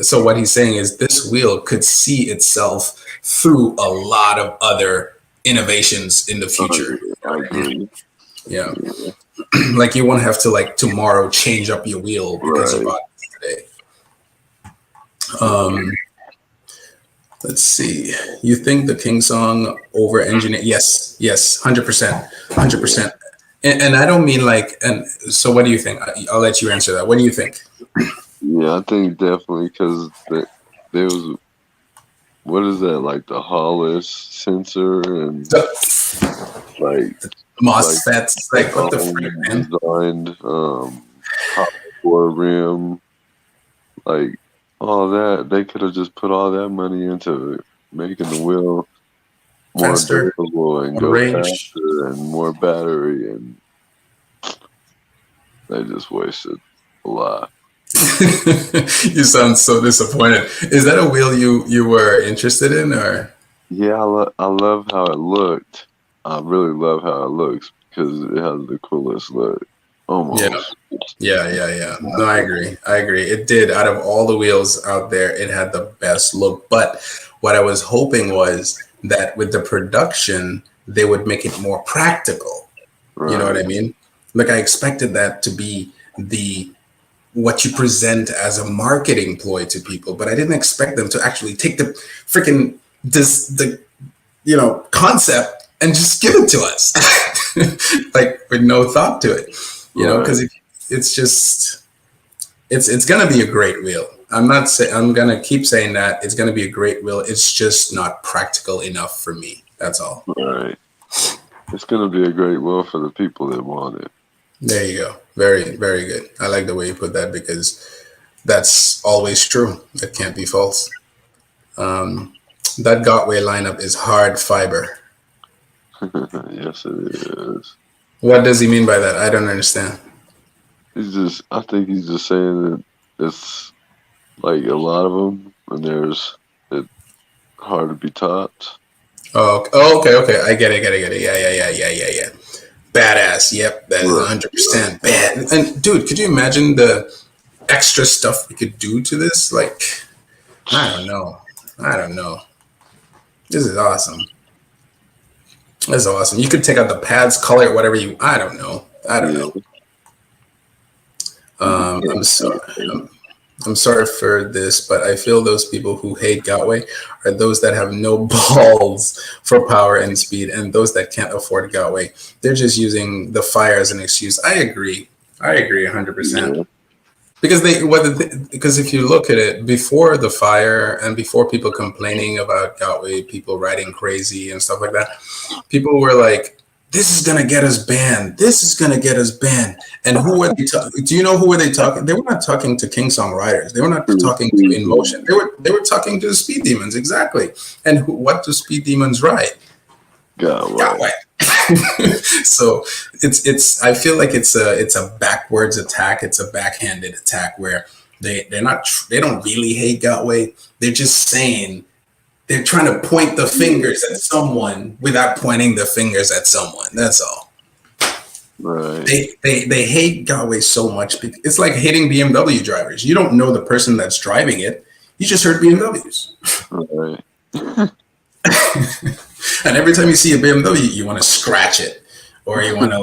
So what he's saying is this wheel could see itself through a lot of other innovations in the future. I agree. Yeah. Like you won't have to tomorrow change up your wheel because you bought it today. Let's see. You think the King Song over engineer? Yes, 100%. And I don't mean and so what do you think? I'll let you answer that. What do you think? Yeah, I think definitely because there was, what is that, like the Hollis sensor and MOSFETs, like what the frick, man? Designed, power rim, like all that. They could have just put all that money into making the wheel more Faster, durable and more go range. faster and more battery, and they just wasted a lot. You sound so disappointed. Is that a wheel you were interested in, or? Yeah, I love how it looked. I really love how it looks because it has the coolest look. Almost. Yeah. No, I agree. It did. Out of all the wheels out there, it had the best look. But what I was hoping was that with the production, they would make it more practical. Right. You know what I mean? Like, I expected that to be what you present as a marketing ploy to people, but I didn't expect them to actually take the freaking concept and just give it to us, like with no thought to it, because it's gonna be a great wheel. I'm gonna keep saying that it's gonna be a great wheel. It's just not practical enough for me. That's all. Right. It's gonna be a great wheel for the people that want it. There you go. Very, very good. I like the way you put that because that's always true. It can't be false. That Gotway lineup is hard fiber. Yes, it is. What does he mean by that? I don't understand. I think he's just saying that it's like a lot of them, and it's hard to be taught. Oh, okay. I get it. Yeah. Badass. Yep, that is 100% bad. And dude, could you imagine the extra stuff we could do to this? Like, I don't know. This is awesome. This is awesome. You could take out the pads, color it whatever I don't know. I'm sorry for this, but I feel those people who hate Gotway are those that have no balls for power and speed, and those that can't afford Gotway. They're just using the fire as an excuse. I agree 100%. Yeah. Because if you look at it, before the fire and before people complaining about Gotway, people riding crazy and stuff like that, people were like, this is going to get us banned. And who were they talking? Do you know who were they talking? They were not talking to King Song riders. They were not talking to In Motion. They were talking to the Speed Demons, exactly. And what do Speed Demons ride? Gotway. So I feel like it's a backwards attack. It's a backhanded attack where they don't really hate Gotway. They're just saying. They're trying to point the fingers at someone without pointing the fingers at someone. That's all. Right. They hate Gotway so much. It's like hating BMW drivers. You don't know the person that's driving it. You just heard BMWs. Right. And every time you see a BMW, you want to scratch it. Or you want to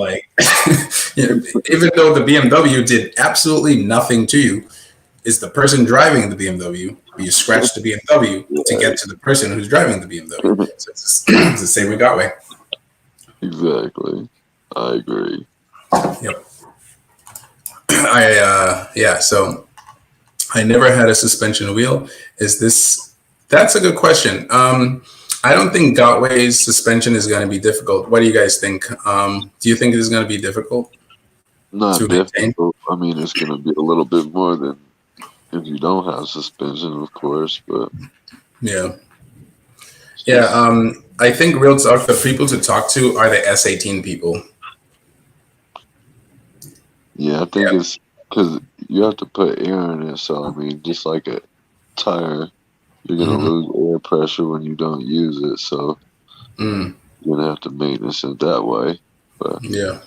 even though the BMW did absolutely nothing to you, it's the person driving the BMW. You scratch the BMW to get to the person who's driving the BMW. So it's the same with Gotway. Exactly. I agree. Yep. So I never had a suspension wheel. That's a good question. I don't think Gotway's suspension is going to be difficult. What do you guys think? Do you think it is going to be difficult? Not difficult. I mean, it's going to be a little bit more than if you don't have suspension, of course, but yeah. I think real talk, the people to talk to are the S18 people. Yeah, I think it's because you have to put air in it. So I mean, just like a tire, you're gonna lose air pressure when you don't use it. So you're gonna have to maintenance it that way. But yeah.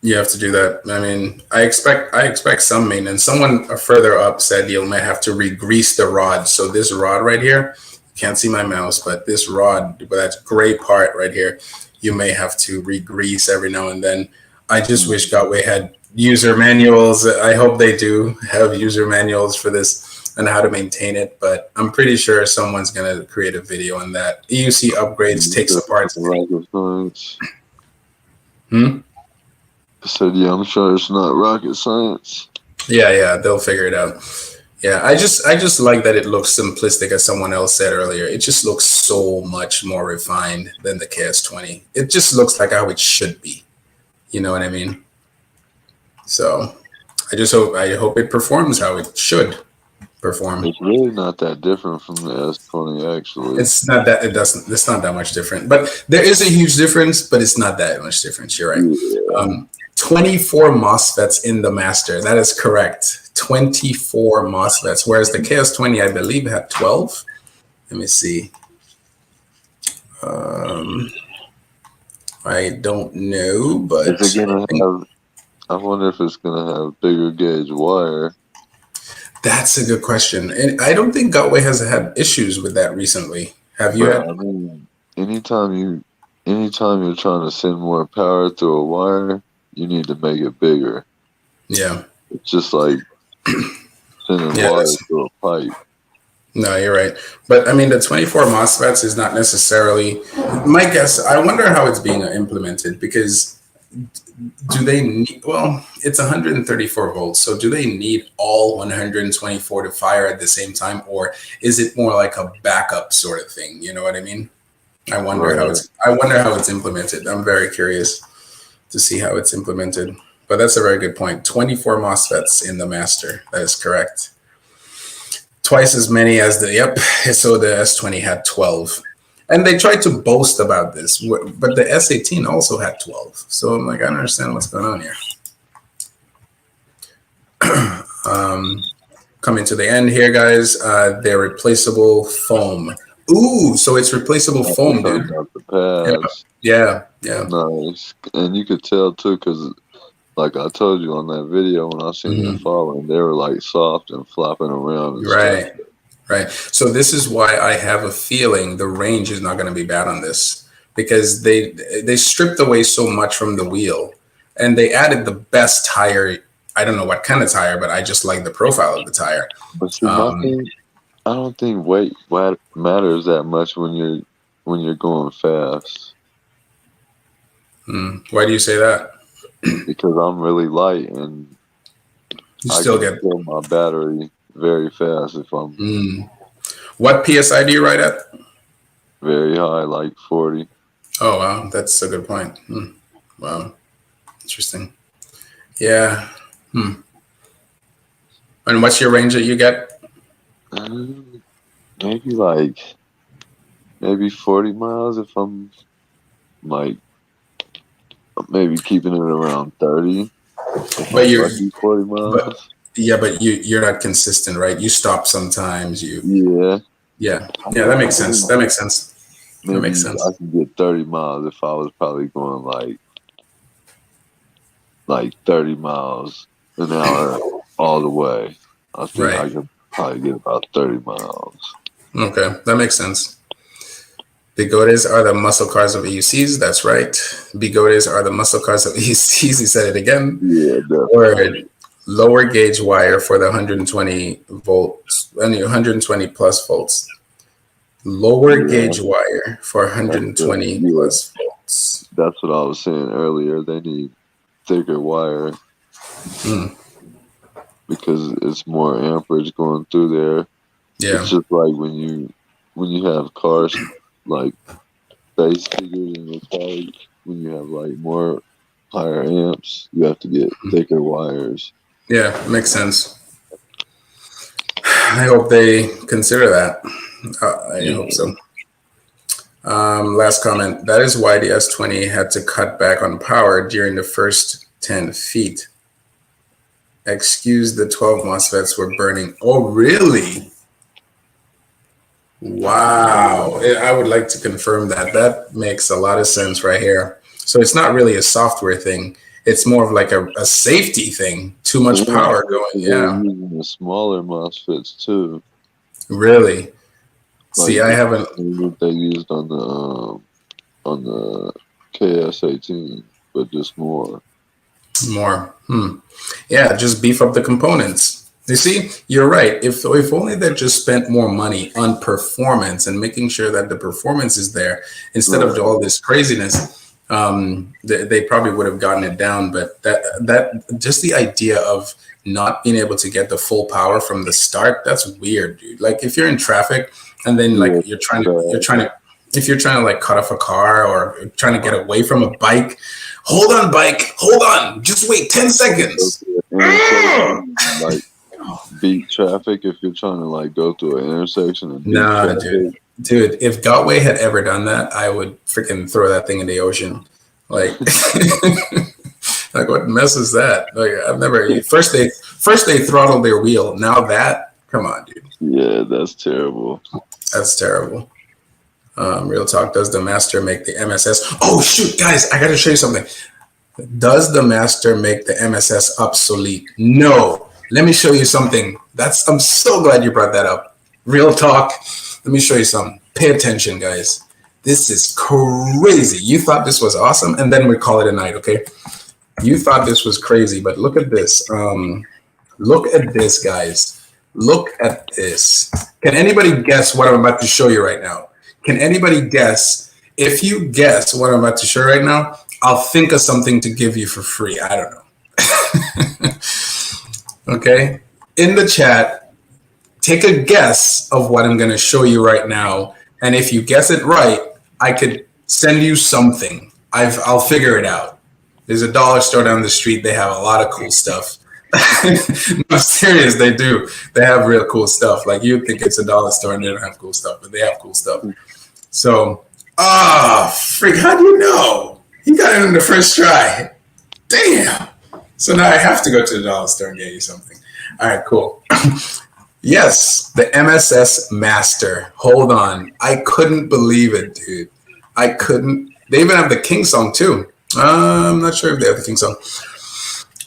You have to do that. I mean, I expect some maintenance. Someone further up said you might have to re-grease the rod. So this rod right here, you can't see my mouse, but this rod, that gray part right here, you may have to re-grease every now and then. I just wish Gotway had user manuals. I hope they do have user manuals for this and how to maintain it. But I'm pretty sure someone's gonna create a video on that. EUC upgrades takes apart. I said, yeah, I'm sure it's not rocket science. Yeah, they'll figure it out. Yeah, I just like that it looks simplistic, as someone else said earlier. It just looks so much more refined than the KS20. It just looks like how it should be. You know what I mean? So I hope it performs how it should perform. It's really not that different from the S20, actually. It's not that much different. But there is a huge difference, but it's not that much difference. You're right. Yeah. 24 MOSFETs in the Master. That is correct. 24 MOSFETs, whereas the KS20, I believe, had 12. Let me see. I don't know, but I wonder if it's gonna have bigger gauge wire. That's a good question, and I don't think Gotway has had issues with that recently. Have you? I mean, anytime you're trying to send more power through a wire, you need to make it bigger. Yeah, it's just like sending wire through a pipe. No, you're right. But I mean, the 24 MOSFETs is not necessarily my guess. I wonder how it's being implemented, because do they need, well, it's 134 volts. So do they need all 124 to fire at the same time? Or is it more like a backup sort of thing? You know what I mean? I wonder how it's implemented. I'm very curious to see how it's implemented. But that's a very good point. 24 MOSFETs in the Master. That is correct. Twice as many as so the S20 had 12. And they tried to boast about this, but the S18 also had 12. So I'm like, I don't understand what's going on here. Coming to the end here, guys. They're replaceable foam. Ooh, so it's replaceable foam, dude. The pads. Yeah. Nice. And you could tell, too, because like I told you on that video, when I seen it falling, they were like soft and flopping around. And right. So this is why I have a feeling the range is not going to be bad on this, because they stripped away so much from the wheel, and they added the best tire. I don't know what kind of tire, but I just like the profile of the tire. But see, I don't think weight matters that much when you're going fast. Why do you say that? Because I'm really light, and I can fill my battery very fast if I'm. What PSI do you ride at? Very high, like 40. Oh wow, that's a good point. Wow, interesting. Yeah. And what's your range that you get? Maybe 40 miles if I'm like. Maybe keeping it around 30. But you're 40 miles. But you're not consistent, right? You stop sometimes. Yeah. That makes sense. Maybe that makes sense. I can get 30 miles if I was probably going like 30 miles an hour all the way. I think I could probably get about 30 miles. Okay, that makes sense. Begodes are the muscle cars of EUCs. That's right. Begodes are the muscle cars of EUCs. He said it again. Yeah, definitely. Word. Lower gauge wire for the 120 volts, 120 plus volts. Lower gauge wire for 120 plus volts. That's what I was saying earlier. They need thicker wire because it's more amperage going through there. Yeah, it's just like when you have cars. Like base figures in your car, when you have like more higher amps, you have to get thicker wires. Yeah, makes sense. I hope they consider that. I hope so. Last comment. That is why the S20 had to cut back on power during the first 10 feet. Excuse the 12 MOSFETs were burning. Oh, really? Wow. I would like to confirm that. That makes a lot of sense right here. So it's not really a software thing. It's more of like a safety thing. Too much power going. Yeah. Using the smaller MOSFETs too. Really? See, I haven't. They used on the KS18, but just more. Yeah, just beef up the components. You see, you're right. If only they just spent more money on performance and making sure that the performance is there instead of all this craziness. they probably would have gotten it down. But that just the idea of not being able to get the full power from the start, that's weird, dude. Like if you're in traffic and then like you're trying to if you're trying to like cut off a car or trying to get away from a bike, hold on, bike, hold on, just wait 10 seconds. Like beat traffic if you're trying to like go through an intersection and beat traffic. Dude, if Gotway had ever done that, I would freaking throw that thing in the ocean. Like, like what mess is that? Like, I've never. First they throttled their wheel. Now that, come on, dude. Yeah, that's terrible. That's terrible. Real talk. Does the Master make the MSS? Oh shoot, guys, I got to show you something. Does the Master make the MSS obsolete? No. Let me show you something. I'm so glad you brought that up. Real talk. Let me show you something. Pay attention, guys. This is crazy. You thought this was awesome, and then we call it a night, okay? You thought this was crazy, but look at this. Look at this, guys. Look at this. Can anybody guess what I'm about to show you right now? Can anybody guess? If you guess what I'm about to show right now, I'll think of something to give you for free. I don't know. Okay? In the chat, take a guess of what I'm going to show you right now. And if you guess it right, I could send you something. I'll figure it out. There's a dollar store down the street. They have a lot of cool stuff. No, I'm serious. They do. They have real cool stuff. Like you'd think it's a dollar store and they don't have cool stuff, but they have cool stuff. So, freak, how do you know? You got it on the first try. Damn. So now I have to go to the dollar store and get you something. All right, cool. Yes, the MSS Master. Hold on. I couldn't believe it, dude. I couldn't. They even have the King song too. I'm not sure if they have the King song.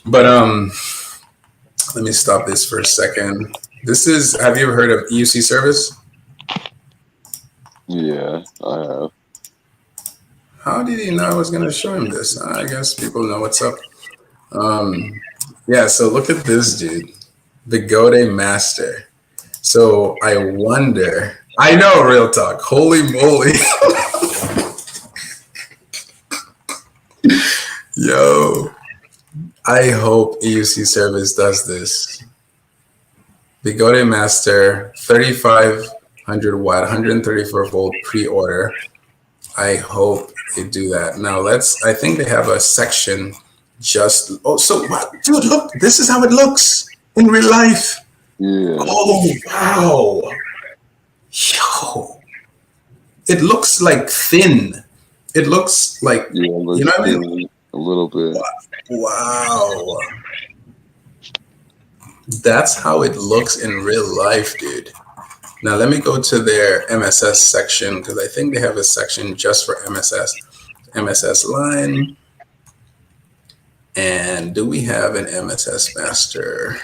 But let me stop this for a second. This is, have you ever heard of EUC service? Yeah, I have. How did he know I was going to show him this? I guess people know what's up. Yeah, so look at this, dude. Begode Master. So I wonder, I know, real talk. Holy moly. Yo, I hope EUC service does this. Begode Master, 3,500 watt, 134 volt pre-order. I hope they do that. Now I think they have a section just, so what? Dude, look, this is how it looks in real life. Yeah. Oh, wow. Yo. It looks like thin. It looks like, yeah, you know what I mean? A little bit. Wow. That's how it looks in real life, dude. Now let me go to their MSS section because I think they have a section just for MSS. MSS line. And do we have an MSS Master?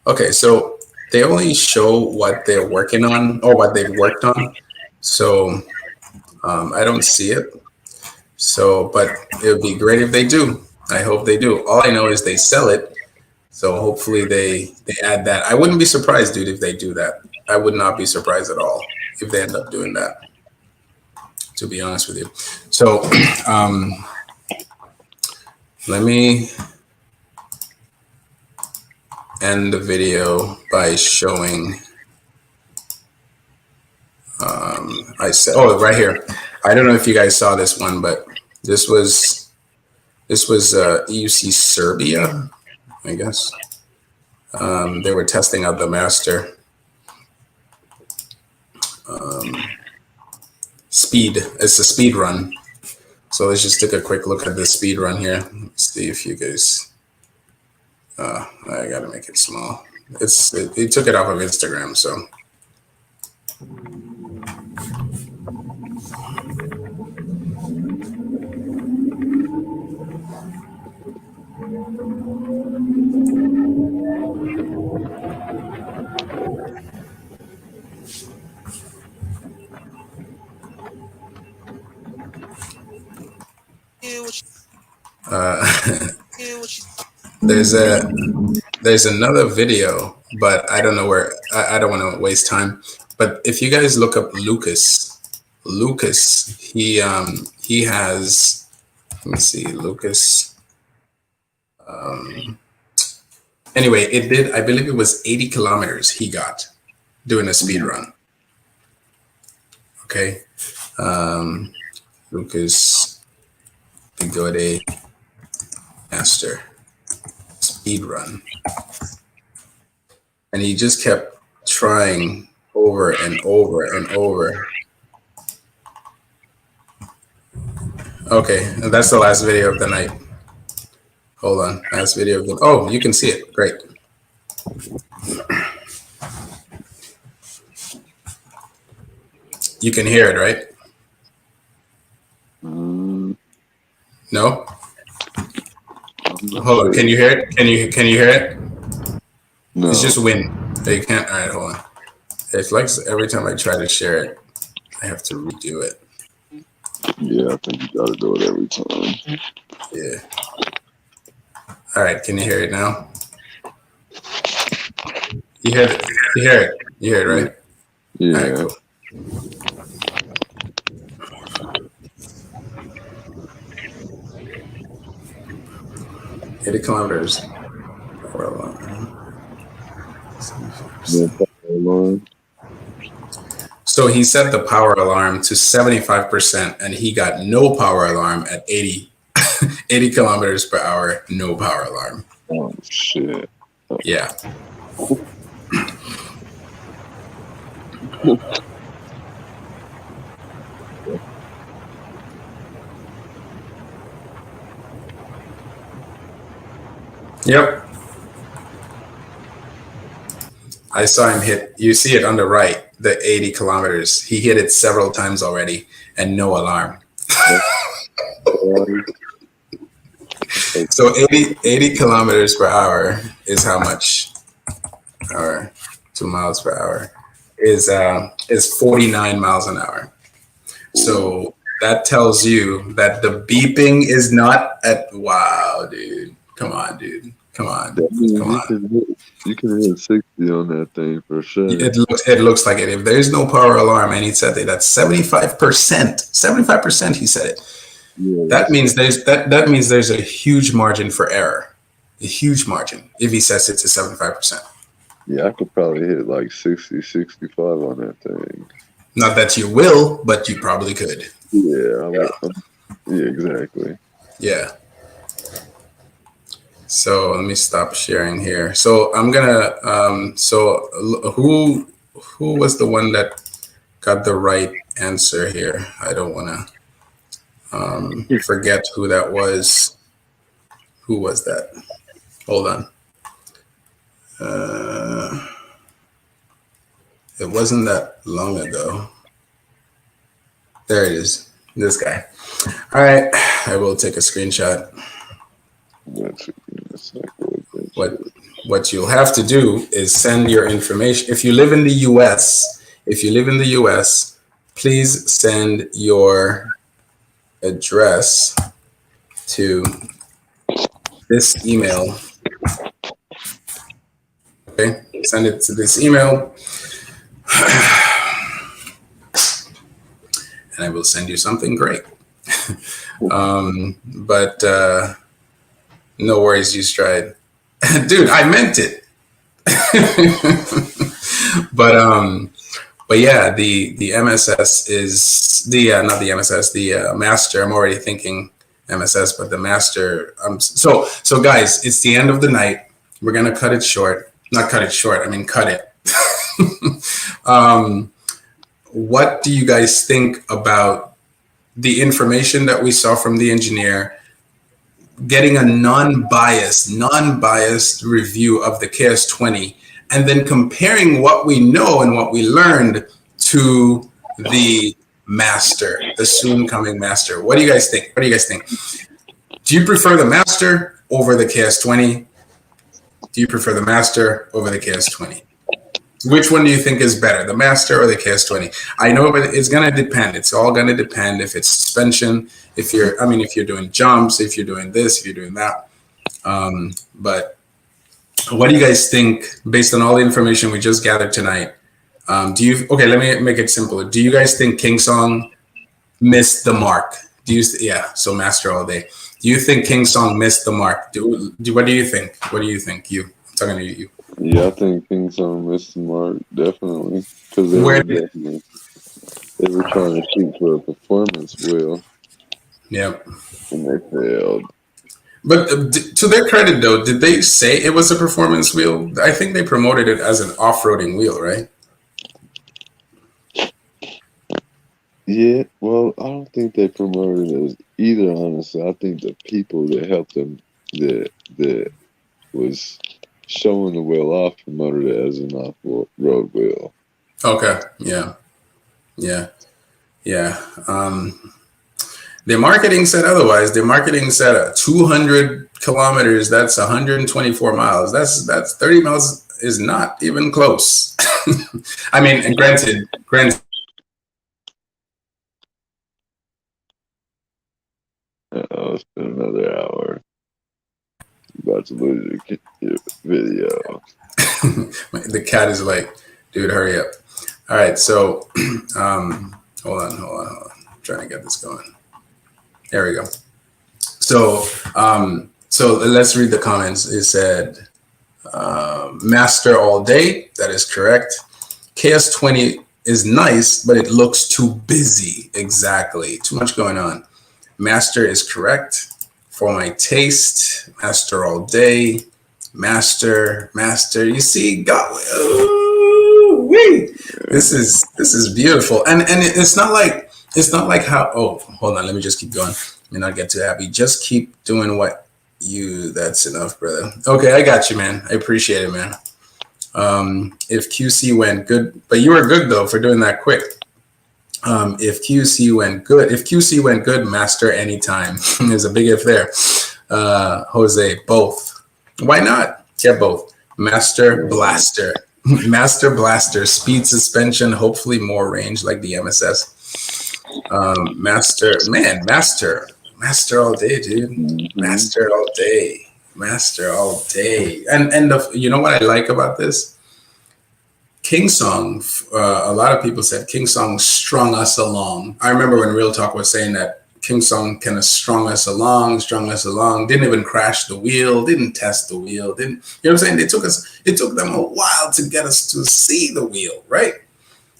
Okay, so they only show what they're working on or what they've worked on. So I don't see it. So, but it would be great if they do. I hope they do. All I know is they sell it. So hopefully they add that. I wouldn't be surprised, dude, if they do that. I would not be surprised at all if they end up doing that, to be honest with you. So let me end the video by showing, I said, oh, right here. I don't know if you guys saw this one, but this was EUC Serbia, I guess. They were testing out the Master. Speed, it's a speed run. So let's just take a quick look at the speed run here. Let's see if you guys, I gotta make it small. It took it off of Instagram, so. There's another video, but I don't know where. I don't want to waste time. But if you guys look up Lucas Lucas, he has, let me see, Lucas. Anyway, it did, I believe it was 80 kilometers he got doing a speed run. Okay. Lucas Begode Master speed run. And he just kept trying over and over and over. Okay, and that's the last video of the night. Hold on, last video of the, oh, you can see it, great. You can hear it, right? No? Hold on, can you hear it? Can you hear it? No. It's just wind. You can't, all right, hold on. It's like every time I try to share it, I have to redo it. Yeah, I think you gotta do it every time. Yeah. All right, can you hear it now? You hear it? You hear it? You hear it, right? Yeah. All right, cool. 80 kilometers. So he set the power alarm to 75%, and he got no power alarm at 80 kilometers per hour, no power alarm. Oh, shit. Yeah. Yep. I saw him hit, you see it on the right, the 80 kilometers. He hit it several times already and no alarm. So 80 kilometers per hour is how much? Or 2 miles per hour is 49 miles an hour. So that tells you that the beeping is not at, wow, dude. Come on, dude. Come on. Come on. You can hit 60 on that thing for sure. It looks like it. If there's no power alarm, and he said that's 75%. 75%, he said it. Yeah, that means there's a huge margin for error. A huge margin if he sets it to 75%. Yeah, I could probably hit like 60, 65 on that thing. Not that you will, but you probably could. Yeah, yeah, exactly. Yeah. So let me stop sharing here. So I'm gonna. So who was the one that got the right answer here? I don't want to forget who that was. Who was that? Hold on. It wasn't that long ago. There it is. This guy. All right. I will take a screenshot. What you'll have to do is send your information. If you live in the US, please send your address to this email. Okay, send it to this email. And I will send you something great. But no worries, UStride. Dude, I meant it. But yeah, the MSS is not the MSS, the Master. I'm already thinking MSS, but the Master. So guys, it's the end of the night. We're gonna cut it short. Not cut it short. I mean, cut it. What do you guys think about the information that we saw from the engineer? Getting a non-biased review of the KS20, and then comparing what we know and what we learned to the Master, the soon coming Master. What do you guys think? Do you prefer the Master over the KS20? Do you prefer the Master over the KS20? Which one do you think is better, the Master or the KS20? I know, but it's gonna depend. It's all gonna depend if it's suspension, if you're doing jumps, if you're doing this, if you're doing that. But what do you guys think based on all the information we just gathered tonight? Okay, let me make it simple. Do you guys think King Song missed the mark? So Master all day. Do you think King Song missed the mark? What do you think? What do you think? I'm talking to you. Yeah, I think King Song missed the mark, definitely. Because they were trying to shoot for a performance wheel. Yep. And they failed. But to their credit, though, did they say it was a performance wheel? I think they promoted it as an off-roading wheel, right? Yeah, well, I don't think they promoted it as either, honestly. I think the people that helped them, that was showing the wheel off, promoted it as an off-road wheel. Okay, yeah. The marketing said otherwise. The marketing said 200 kilometers, that's 124 miles. That's 30 miles is not even close. I mean, and granted. It's been another hour. About to lose your video. The cat is like, dude, hurry up. All right, so hold on. I'm trying to get this going. There we go. So let's read the comments. It said, Master all day. That is correct. KS20 is nice, but it looks too busy. Exactly. Too much going on. Master is correct. For my taste, Master all day. Master. You see, God, wee. This is beautiful, and it's not like how. Oh, hold on, let me just keep going. May not get too happy. Just keep doing what you. That's enough, brother. Okay, I got you, man. I appreciate it, man. If QC went good, but you were good though for doing that quick. If QC went good, Master anytime. There's a big if there. Jose, both. Why not? Get both. Master Blaster. Master Blaster. Speed suspension, hopefully more range like the MSS. Master all day, dude. Master all day. And you know what I like about this? King Song, a lot of people said King Song strung us along. I remember when Real Talk was saying that King Song kind of strung us along, didn't even crash the wheel, didn't test the wheel, you know what I'm saying? It took them a while to get us to see the wheel, right?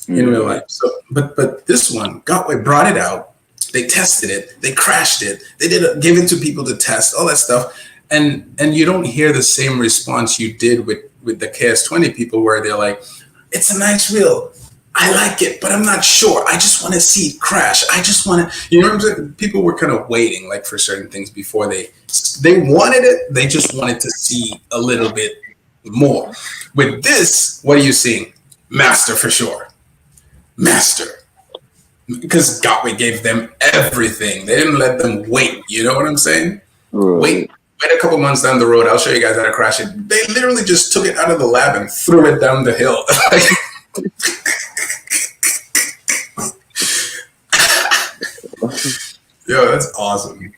In real life. So, but this one, Gotway brought it out, they tested it, they crashed it, they gave it to people to test, all that stuff. And you don't hear the same response you did with the KS20 people where they're like, it's a nice wheel. I like it, but I'm not sure. I just want to see it crash. I just want to, you know what I'm saying? People were kind of waiting like for certain things before they wanted it. They just wanted to see a little bit more. With this, what are you seeing? Master for sure. Master. Because Gotway gave them everything. They didn't let them wait. You know what I'm saying? Right. Wait a couple months down the road. I'll show you guys how to crash it. They literally just took it out of the lab and threw it down the hill. Yo, that's awesome.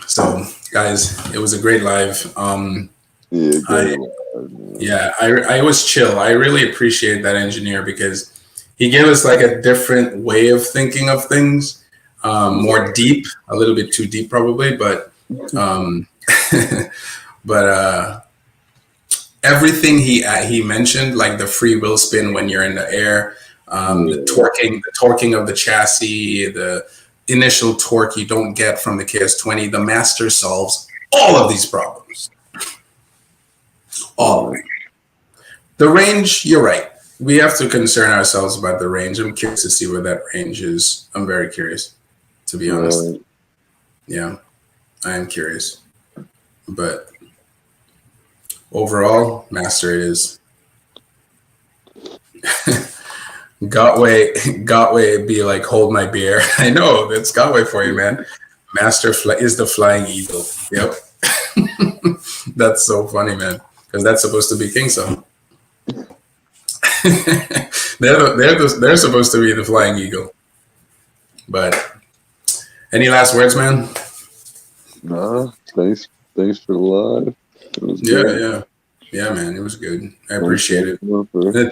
So, guys, it was a great live. I was chill. I really appreciate that engineer because he gave us like a different way of thinking of things, more deep, a little bit too deep probably, but everything he mentioned, like the free wheel spin when you're in the air, the torquing of the chassis, the initial torque you don't get from the KS20, the Master solves all of these problems. All of them. The range, you're right. We have to concern ourselves about the range. I'm curious to see where that range is. I'm very curious, to be honest. Yeah, I am curious. But overall, Master it is. Gotway be like, hold my beer. I know, that's Gotway for you, man. Master is the flying eagle. Yep. That's so funny, man. Because that's supposed to be King Song. they're supposed to be the flying eagle. But any last words, man? No, thanks for the live. Yeah, man, it was good. I appreciate it.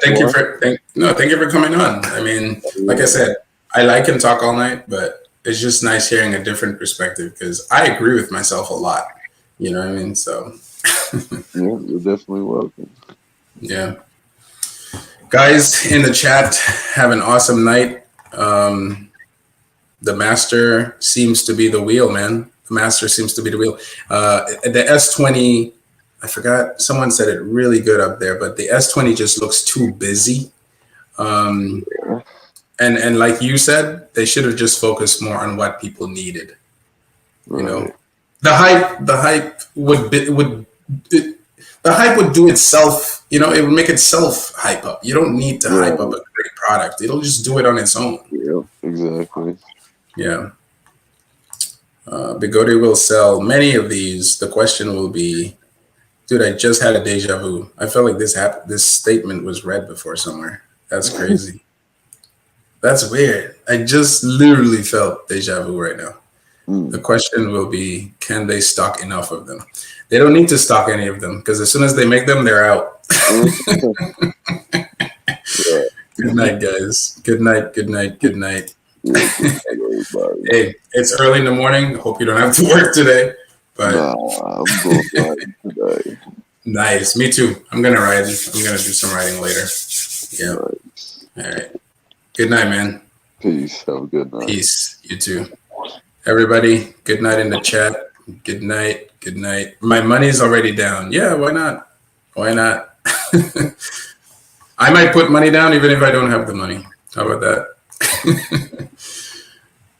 Thank you for coming on. I mean, like I said, I can talk all night, but it's just nice hearing a different perspective because I agree with myself a lot. You know what I mean? So Yeah, you're definitely welcome. yeah. Guys in the chat, have an awesome night. The Master seems to be the wheel, man. The Master seems to be the wheel. The S20, I forgot, someone said it really good up there, but the S20 just looks too busy. And like you said, they should have just focused more on what people needed. You know, the hype would do itself. You know, it would make itself hype up. You don't need to hype up a great product. It'll just do it on its own. Yeah, exactly. Yeah. Begode will sell many of these. The question will be, dude, I just had a deja vu. I felt like this statement was read before somewhere. That's crazy. That's weird. I just literally felt deja vu right now. The question will be, can they stock enough of them? They don't need to stock any of them because as soon as they make them, they're out. Good night, guys. Good night, good night, good night. Hey, it's early in the morning. Hope you don't have to work today. But I'm going riding today. Nice. Me too. I'm going to ride. I'm going to do some riding later. Yeah. Nice. All right. Good night, man. Peace. Have a good night. Peace. You too. Everybody, good night in the chat. Good night. Good night. My money's already down. Yeah, why not? Why not? I might put money down even if I don't have the money. How about that?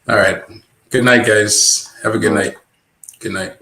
All right. Good night, guys. Have a good night. Good night.